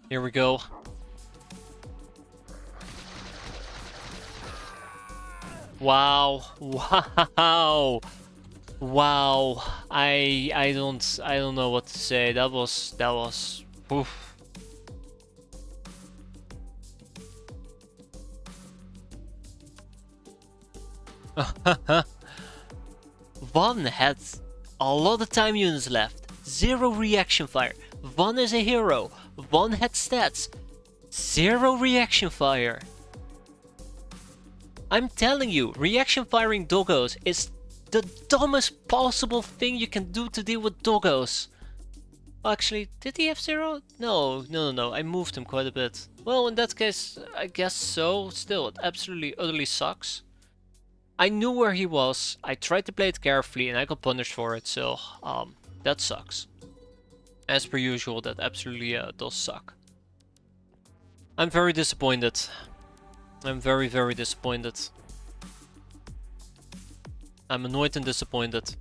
Here we go. Wow. Wow. Wow. I don't know what to say. That was oof. One had a lot of time units left. 0 reaction fire. One is a hero. One had stats. 0 reaction fire. I'm telling you, reaction firing doggos is the dumbest possible thing you can do to deal with doggos. Actually, did he have 0? No. I moved him quite a bit. Well, in that case, I guess so. Still, it absolutely, utterly sucks. I knew where he was. I tried to play it carefully and I got punished for it. So, that sucks. As per usual, that absolutely does suck. I'm very disappointed. I'm very, very disappointed. I'm annoyed and disappointed.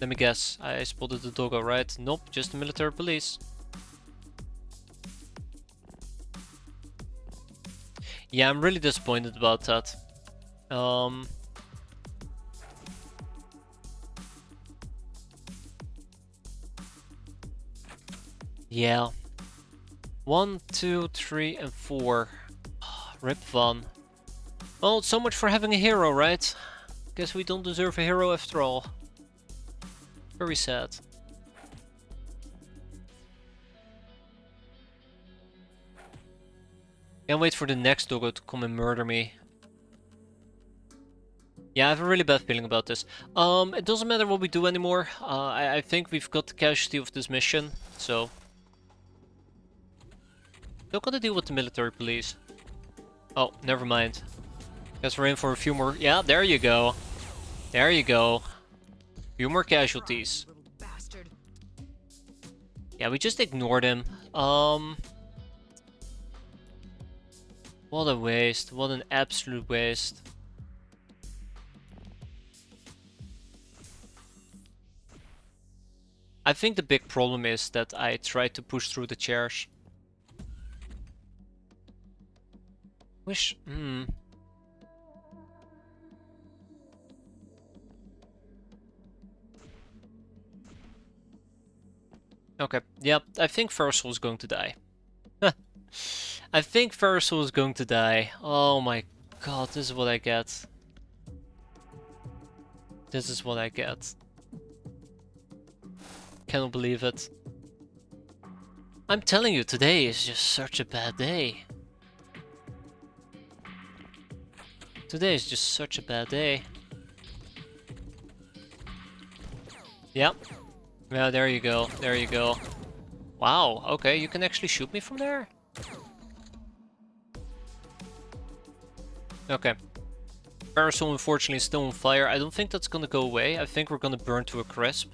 Let me guess, I spotted the doggo, right? Nope, just the military police. Yeah, I'm really disappointed about that. Yeah. 1, 2, 3, and 4. Rip Van. Well, so much for having a hero, right? Guess we don't deserve a hero after all. Very sad. Can't wait for the next doggo to come and murder me. Yeah, I have a really bad feeling about this. It doesn't matter what we do anymore. I think we've got the casualty of this mission, so... Still gotta deal with the military police. Oh, never mind. Guess we're in for a few more... Yeah, there you go. There you go. Few more casualties. Yeah, we just ignored him. What a waste. What an absolute waste. I think the big problem is that I tried to push through the chairs. Okay, yep, I think Versal is going to die. I think Versal is going to die. Oh my god, this is what I get. This is what I get. Cannot believe it. I'm telling you, today is just such a bad day. Today is just such a bad day. Yep. Yeah, there you go. There you go. Wow, okay, you can actually shoot me from there? Okay. Parasol unfortunately is still on fire. I don't think that's gonna go away. I think we're gonna burn to a crisp.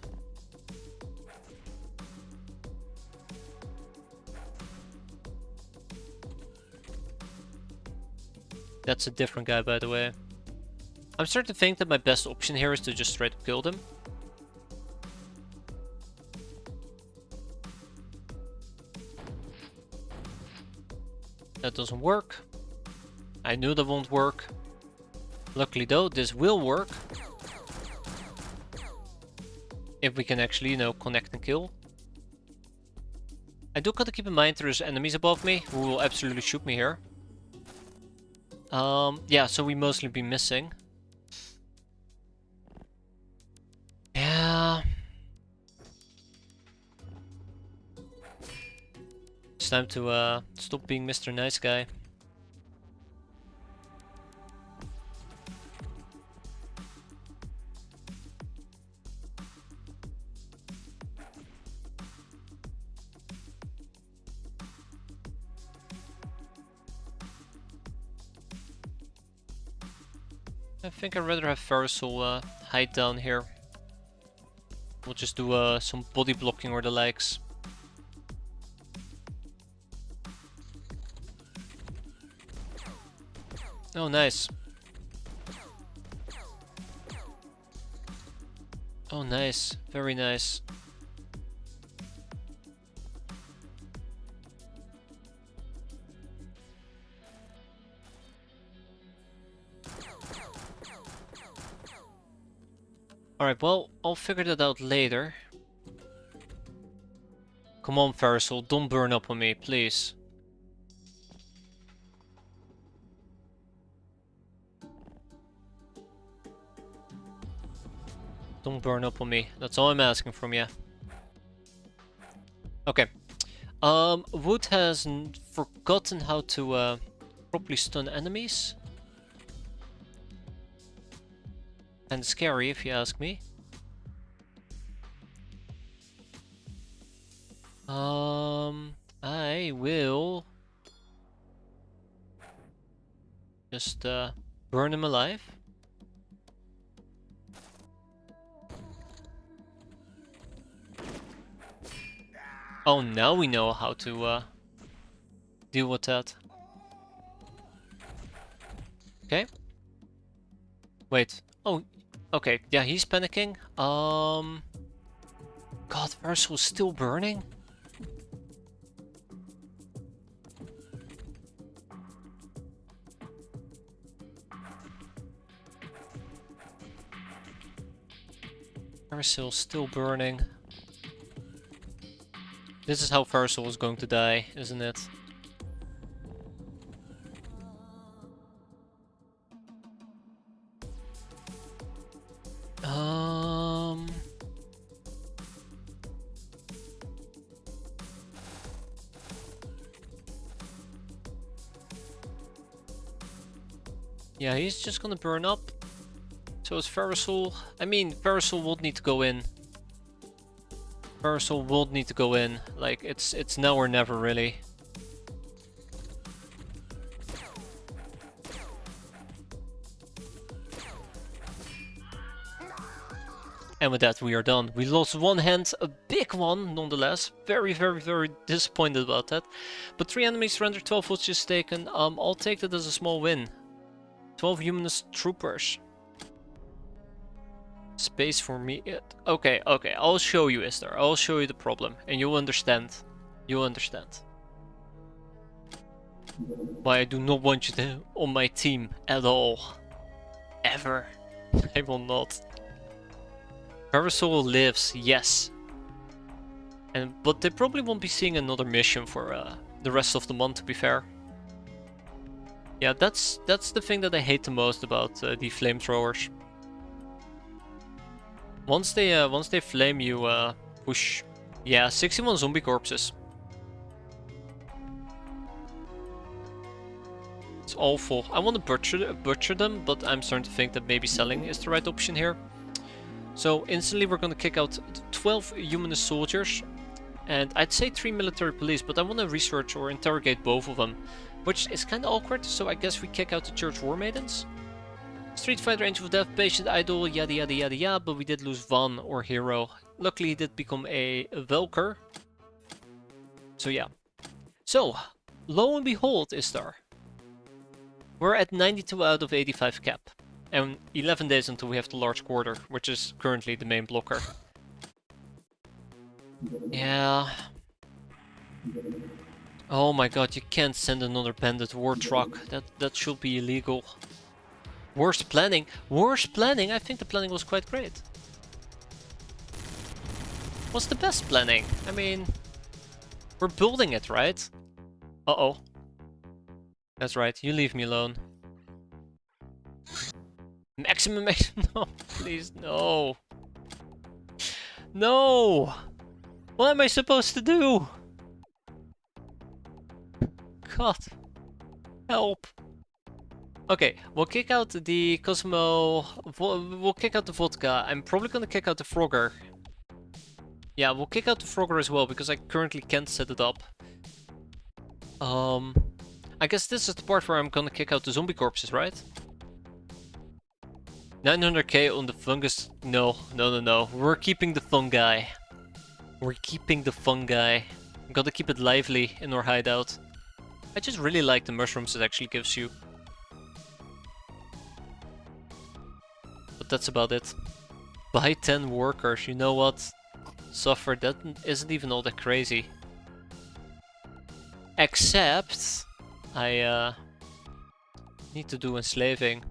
That's a different guy, by the way. I'm starting to think that my best option here is to just straight up kill them. That doesn't work. I knew that won't work. Luckily though, this will work. If we can actually, you know, connect and kill. I do gotta keep in mind there's enemies above me who will absolutely shoot me here. Yeah, so we mostly be missing. Yeah. It's time to stop being Mr. Nice Guy. I think I'd rather have Versal hide down here. We'll just do some body blocking or the likes. Oh, nice. Oh, nice. Very nice. Alright, well, I'll figure that out later. Come on, Versal, don't burn up on me, please. Don't burn up on me. That's all I'm asking from you. Okay. Wood has forgotten how to properly stun enemies. And scary, if you ask me. I will just burn him alive. Oh, now we know how to deal with that. Okay. Wait. Oh, okay. Yeah, he's panicking. God, Versal's still burning? Versal's still burning. This is how Versal was going to die, isn't it? Yeah, he's just gonna burn up. So is Versal. I mean, Versal would need to go in. Versal would need to go in. Like, it's now or never, really. And with that, we are done. We lost one hand, a big one, nonetheless. Very, very, very disappointed about that. But 3 enemies surrendered, 12 hostages taken. I'll take that as a small win. 12 humanist troopers. Space for me. Okay, I'll show you, Esther. I'll show you the problem, and you'll understand. You'll understand why I do not want you to on my team at all. Ever. I will not. Parasol lives, yes. But they probably won't be seeing another mission for the rest of the month, to be fair. Yeah, that's the thing that I hate the most about the flamethrowers. Once they flame you, push. Yeah, 61 zombie corpses. It's awful. I want to butcher them, but I'm starting to think that maybe selling is the right option here. So instantly we're gonna kick out 12 humanist soldiers, and I'd say 3 military police, but I want to research or interrogate both of them, which is kind of awkward. So I guess we kick out the church war maidens. Street Fighter, Angel of Death, Patient, Idol, yada yada yada yada, but we did lose Van or Hero. Luckily he did become a Velker. So yeah. So, lo and behold, Istar. We're at 92 out of 85 cap. And 11 days until we have the large quarter, which is currently the main blocker. Yeah. Oh my god, you can't send another bandit war truck. That should be illegal. Worst planning? Worst planning? I think the planning was quite great. What's the best planning? I mean, we're building it, right? Uh-oh. That's right, you leave me alone. Maximum, no, please, no. No! What am I supposed to do? God. Help. Okay, we'll kick out the Cosmo... We'll kick out the Vodka. I'm probably gonna kick out the Frogger. Yeah, we'll kick out the Frogger as well, because I currently can't set it up. I guess this is the part where I'm gonna kick out the zombie corpses, right? 900k on the fungus. No. We're keeping the fungi. We're keeping the fungi. Gotta keep it lively in our hideout. I just really like the mushrooms it actually gives you. But that's about it. Buy 10 workers, you know what? Suffer, that isn't even all that crazy. Except I need to do enslaving.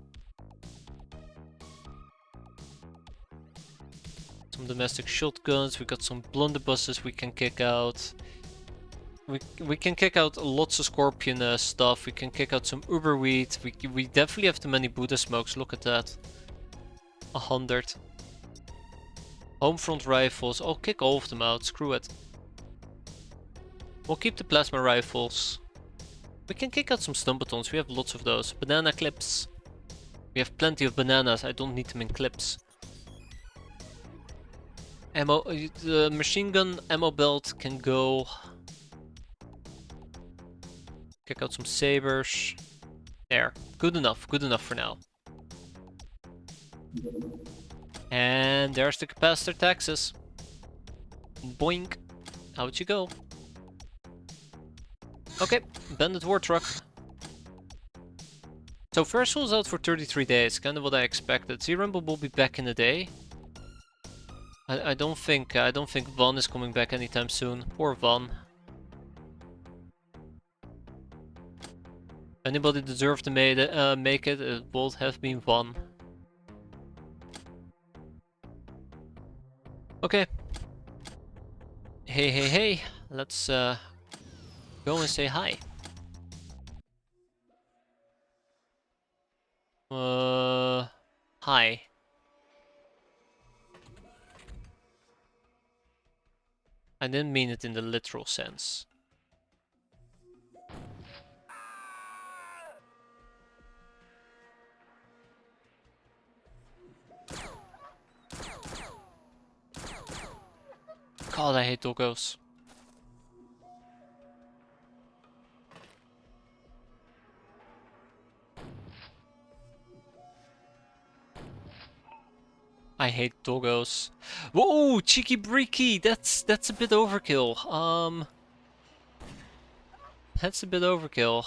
Some domestic shotguns, we got some blunderbusses we can kick out. We can kick out lots of scorpion stuff, we can kick out some uberweed, we definitely have too many Buddha smokes, look at that. 100. Homefront rifles, I'll kick all of them out, screw it. We'll keep the plasma rifles. We can kick out some stun batons, we have lots of those. Banana clips. We have plenty of bananas, I don't need them in clips. Ammo, the machine gun ammo belt can go. Kick out some sabers. There, good enough for now. And there's the capacitor taxes. Boink. Out you go. Okay, bandit war truck. So first was out for 33 days, kind of what I expected. Z-Rumble will be back in a day. I don't think Van is coming back anytime soon. Poor Van. Anybody deserved to make it, it would have been Van. Okay. Hey, let's go and say hi. Hi. I didn't mean it in the literal sense. God, I hate doggos. I hate doggos. Whoa, cheeky breaky! That's a bit overkill. That's a bit overkill.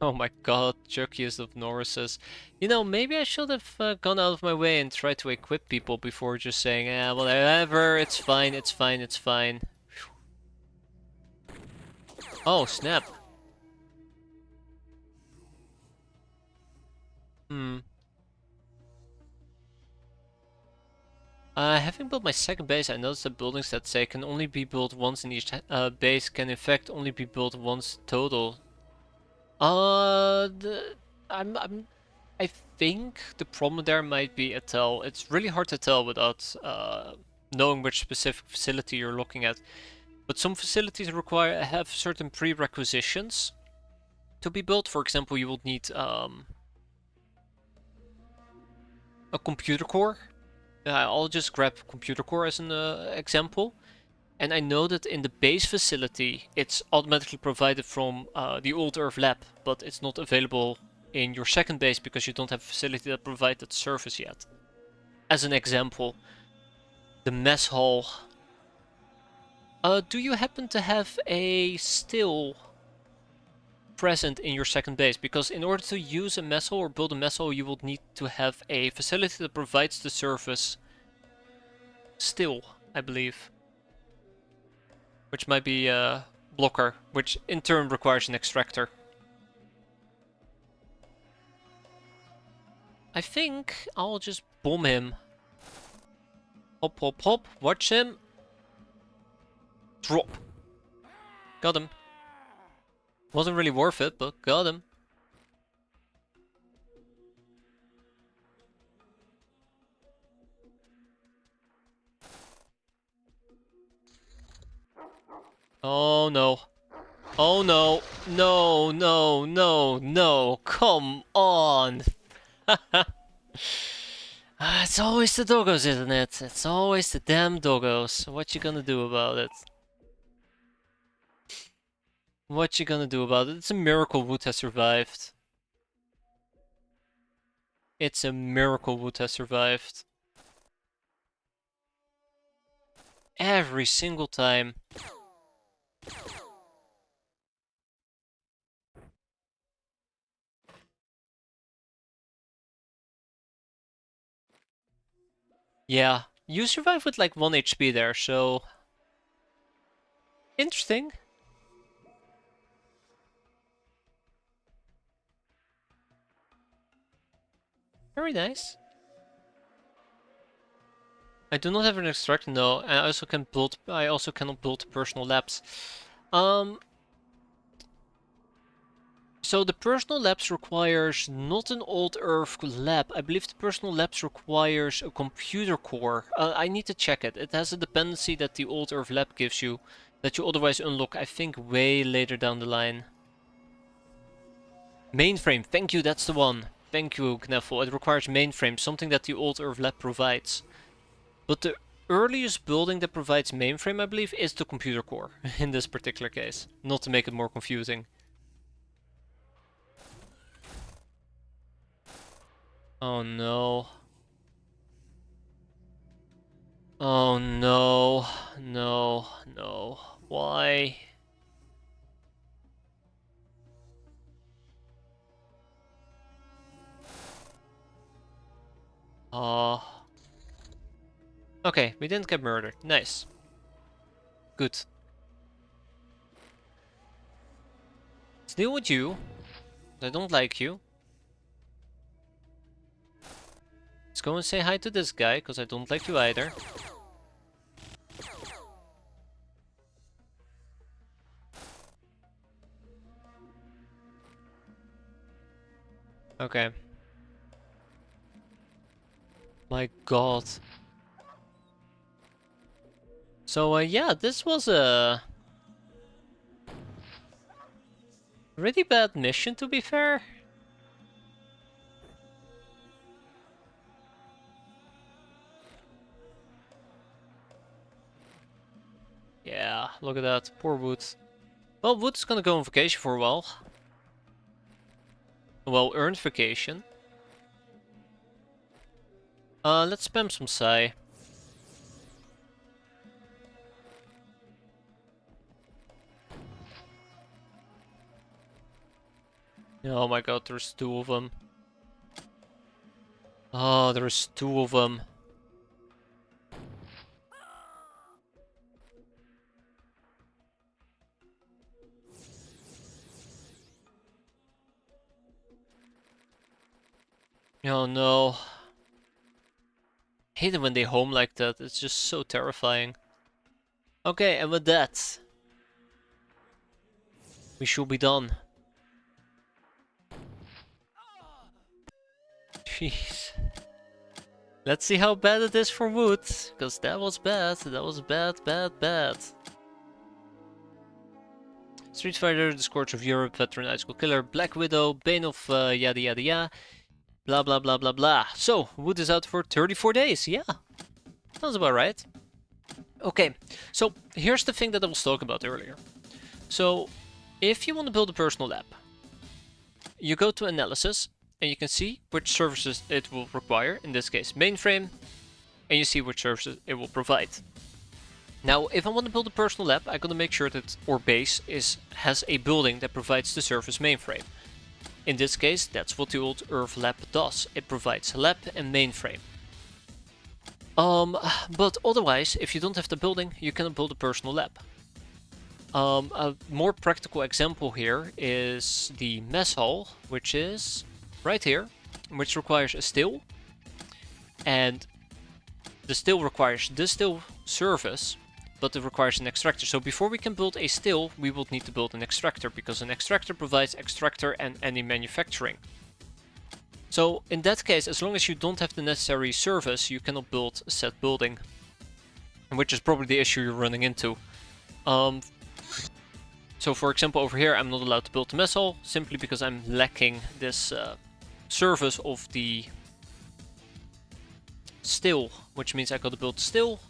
Oh my god, Chuckiest of Norrises. You know, maybe I should have gone out of my way and tried to equip people before just saying, whatever, it's fine, it's fine, it's fine. Oh, snap. Having built my second base, I noticed that buildings that say can only be built once in each base can in fact only be built once total. I think the problem there might be a tell. It's really hard to tell without knowing which specific facility you're looking at. But some facilities have certain prerequisitions to be built. For example, you will need a computer core. I'll just grab computer core as an example. And I know that in the base facility, it's automatically provided from the old Earth lab, but it's not available in your second base because you don't have a facility that provides that service yet. As an example, the mess hall. Do you happen to have a still present in your second base? Because in order to use a mess hall or build a mess hall, you will need to have a facility that provides the service still, I believe. Which might be a blocker, which in turn requires an extractor. I think I'll just bomb him. Hop, hop, hop. Watch him. Drop. Got him. Wasn't really worth it, but got him. Oh no. Oh no. No, no, no, no. Come on. It's always the doggos, isn't it? It's always the damn doggos. What you gonna do about it? What you gonna do about it? It's a miracle Wood has survived. It's a miracle Wood has survived. Every single time. Yeah, you survived with like 1 HP there, so... Interesting. Very nice. I do not have an extractor, no, and I also cannot build personal labs. So the personal labs requires not an old Earth lab. I believe the personal labs requires a computer core. I need to check it. It has a dependency that the old Earth lab gives you that you otherwise unlock, I think, way later down the line. Mainframe, thank you, that's the one. Thank you, Kneffel. It requires mainframe, something that the old Earth lab provides. But the earliest building that provides mainframe, I believe, is the computer core in this particular case. Not to make it more confusing. Oh no. Oh no. No. No. Why? Oh. Okay, we didn't get murdered. Nice. Good. Let's deal with you. I don't like you. Let's go and say hi to this guy, because I don't like you either. Okay. My god. So, yeah, this was a really bad mission, to be fair. Yeah, look at that. Poor Wood. Well, Wood's gonna go on vacation for a while. A well-earned vacation. Let's spam some Psy. Oh my god, there's two of them. Oh, there's two of them. Oh no. Hate it when they home like that, it's just so terrifying. Okay, and with that, we should be done. Jeez. Let's see how bad it is for Wood, because that was bad. That was bad, bad, bad. Street Fighter, The Scourge of Europe, Veteran High School Killer, Black Widow, Bane of yada yada yada, blah blah blah blah blah. So, Wood is out for 34 days, yeah. Sounds about right. Okay, so here's the thing that I was talking about earlier. So, if you want to build a personal lab, you go to Analysis, and you can see which services it will require, in this case mainframe, and you see which services it will provide. Now, if I want to build a personal lab, I gotta make sure that our base has a building that provides the service mainframe. In this case, that's what the old Earth lab does. It provides lab and mainframe. But otherwise, if you don't have the building, you cannot build a personal lab. A more practical example here is the mess hall, which is right here, which requires a still, and the still requires the still service, but it requires an extractor. So before we can build a still, we will need to build an extractor, because an extractor provides extractor and any manufacturing. So in that case, as long as you don't have the necessary service, you cannot build a set building, which is probably the issue you're running into. So for example, over here, I'm not allowed to build the mess hall, simply because I'm lacking this service of the still, which means I gotta build the still.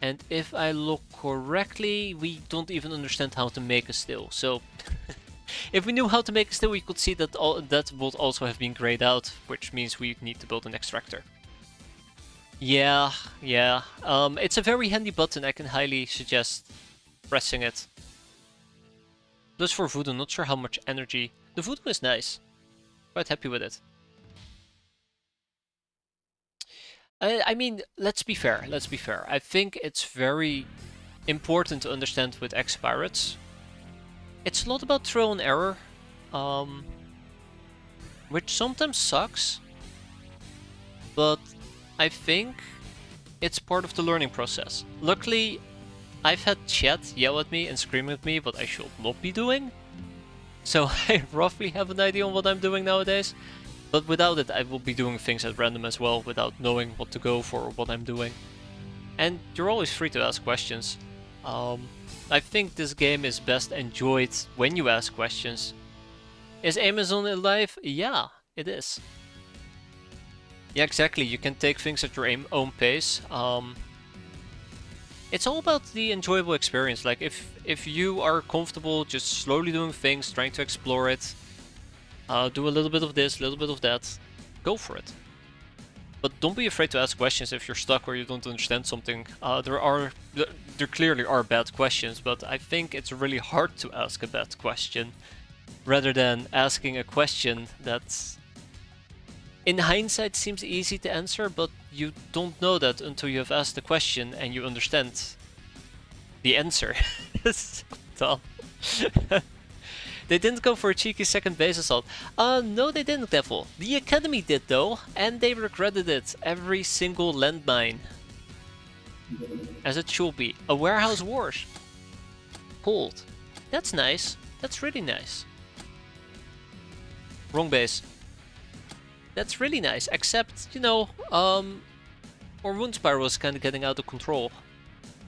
And if I look correctly, we don't even understand how to make a still. So if we knew how to make a still, we could see that that would also have been grayed out, which means we need to build an extractor. Yeah. It's a very handy button. I can highly suggest pressing it. Plus for Voodoo, not sure how much energy. The Voodoo is nice. Quite happy with it. I mean, let's be fair. I think it's very important to understand with X-piratez. It's a lot about trial and error, which sometimes sucks, but I think it's part of the learning process. Luckily, I've had chat yell at me and scream at me what I should not be doing, So I roughly have an idea on what I'm doing nowadays. But without it, I will be doing things at random as well, without knowing what to go for or what I'm doing. And you're always free to ask questions. I think this game is best enjoyed when you ask questions. Is Amazon alive? Yeah, it is. Yeah, exactly. You can take things at your own pace. It's all about the enjoyable experience. Like if you are comfortable just slowly doing things, trying to explore it, do a little bit of this, a little bit of that, go for it. But don't be afraid to ask questions if you're stuck or you don't understand something. There clearly are bad questions, but I think it's really hard to ask a bad question rather than asking a question that's in hindsight seems easy to answer, but you don't know that until you have asked the question and you understand the answer. It's so dumb. They didn't go for a cheeky second base assault. No they didn't, Devil. The Academy did though, and they regretted it. Every single landmine. As it should be. A warehouse wars. Pulled. That's nice. That's really nice. Wrong base. That's really nice, except, you know, our wound spiral is kind of getting out of control.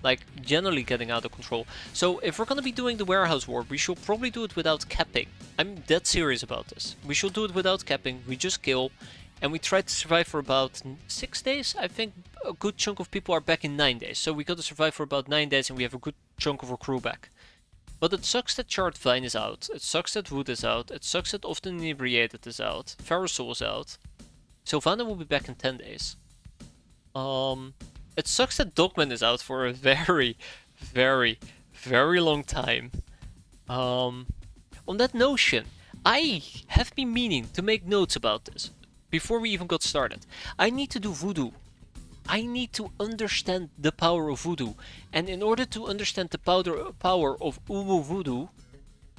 Like, generally getting out of control. So, if we're gonna be doing the warehouse war, we should probably do it without capping. I'm dead serious about this. We should do it without capping, we just kill, and we try to survive for about 6 days. I think a good chunk of people are back in 9 days. So we gotta survive for about 9 days and we have a good chunk of our crew back. But it sucks that Charred Vine is out, it sucks that Wood is out, it sucks that Often Inebriated is out, Pharosoul is out. Sylvana will be back in 10 days. It sucks that Dogman is out for a very, very, very long time. On that notion, I have been meaning to make notes about this before we even got started. I need to do voodoo. I need to understand the power of voodoo, and in order to understand the power of Uwu voodoo,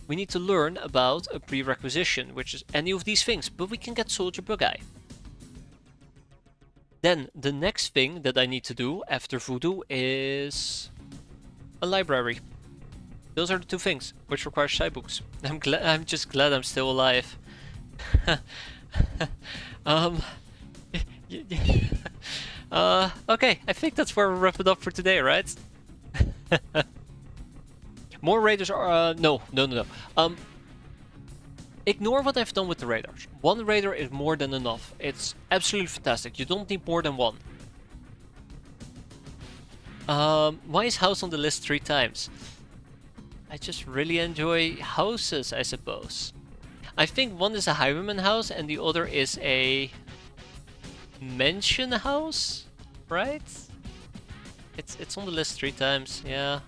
we need to learn about a prerequisition, which is any of these things, but we can get Soldier Bug Eye. Then the next thing that I need to do after voodoo is a library. Those are the two things, which require side books. I'm just glad I'm still alive. Okay, I think that's where we'll wrap it up for today, right? More raiders are, no. Ignore what I've done with the raiders. One raider is more than enough. It's absolutely fantastic. You don't need more than one. Why is house on the list 3 times? I just really enjoy houses, I suppose. I think one is a highwayman house and the other is a mansion house, right? It's on the list 3 times, yeah.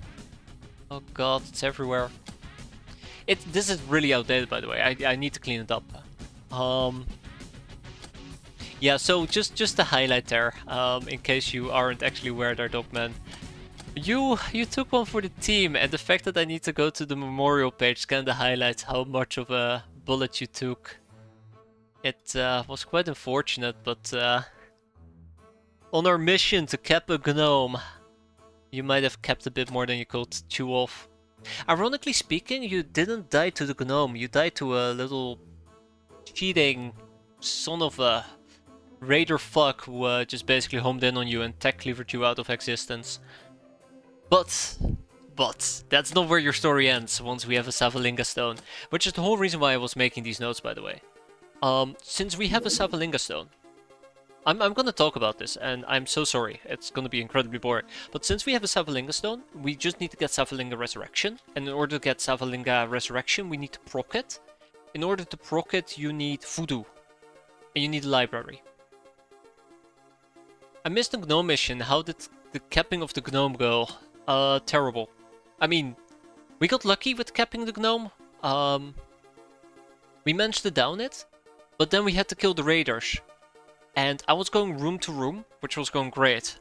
Oh god, it's everywhere. This is really outdated, by the way. I need to clean it up. Yeah, so just to highlight there, in case you aren't actually aware there, Dogman. You took one for the team, and the fact that I need to go to the memorial page kinda highlights how much of a bullet you took. It was quite unfortunate, but on our mission to cap a gnome, you might have kept a bit more than you could chew off. Ironically speaking, you didn't die to the gnome, you died to a little cheating son of a raider fuck who just basically homed in on you and tech cleavered you out of existence. But that's not where your story ends once we have a Savalinga stone, which is the whole reason why I was making these notes, by the way. Since we have a Savalinga stone, I'm gonna talk about this, and I'm so sorry, it's gonna be incredibly boring. But since we have a Savalinga stone, we just need to get Savalinga Resurrection, and in order to get Savalinga Resurrection, we need to proc it. In order to proc it, you need Voodoo, and you need a library. I missed the Gnome mission. How did the capping of the Gnome go? Terrible. I mean, we got lucky with capping the Gnome. We managed to down it, but then we had to kill the raiders. And I was going room to room, which was going great.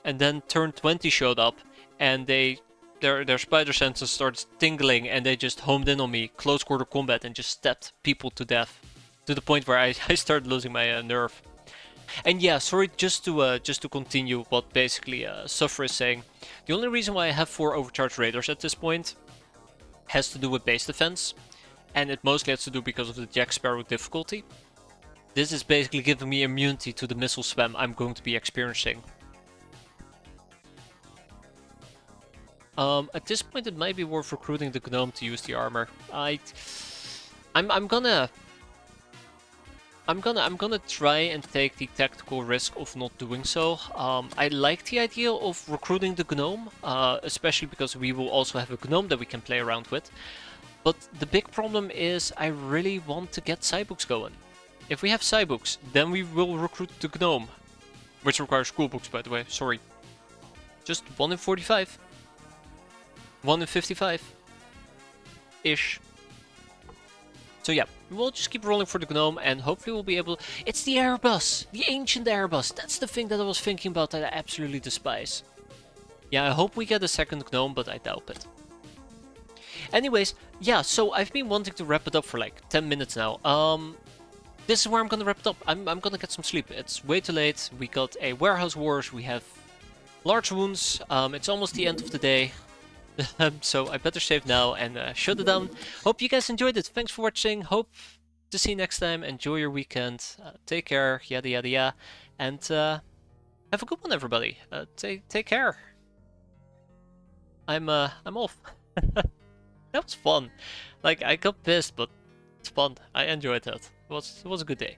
And then turn 20 showed up, and their spider senses started tingling, and they just homed in on me, close quarter combat, and just stabbed people to death. To the point where I started losing my nerve. And yeah, sorry, just to continue what basically Suffer is saying. The only reason why I have 4 overcharged raiders at this point has to do with base defense. and it mostly has to do because of the Jack Sparrow difficulty. This is basically giving me immunity to the missile spam I'm going to be experiencing. At this point, it might be worth recruiting the Gnome to use the armor. I'm gonna try and take the tactical risk of not doing so. I like the idea of recruiting the Gnome, especially because we will also have a Gnome that we can play around with. But the big problem is I really want to get Cybooks going. If we have Cybooks, then we will recruit the Gnome. Which requires schoolbooks, by the way, sorry. Just 1 in 45. 1 in 55-ish. So yeah, we'll just keep rolling for the Gnome, and hopefully we'll be able... It's the Airbus! The ancient Airbus! That's the thing that I was thinking about that I absolutely despise. Yeah, I hope we get a second Gnome, but I doubt it. Anyways, yeah, so I've been wanting to wrap it up for like 10 minutes now. This is where I'm gonna wrap it up. I'm gonna get some sleep. It's way too late. We got a warehouse wars, we have large wounds, it's almost the end of the day. So I better save now and shut it down. Hope you guys enjoyed it. Thanks for watching. Hope to see you next time. Enjoy your weekend. Take care. Yada yada yada. And have a good one, everybody. Take care. I'm off. That was fun. Like, I got pissed, but it's fun. I enjoyed that. It was a good day.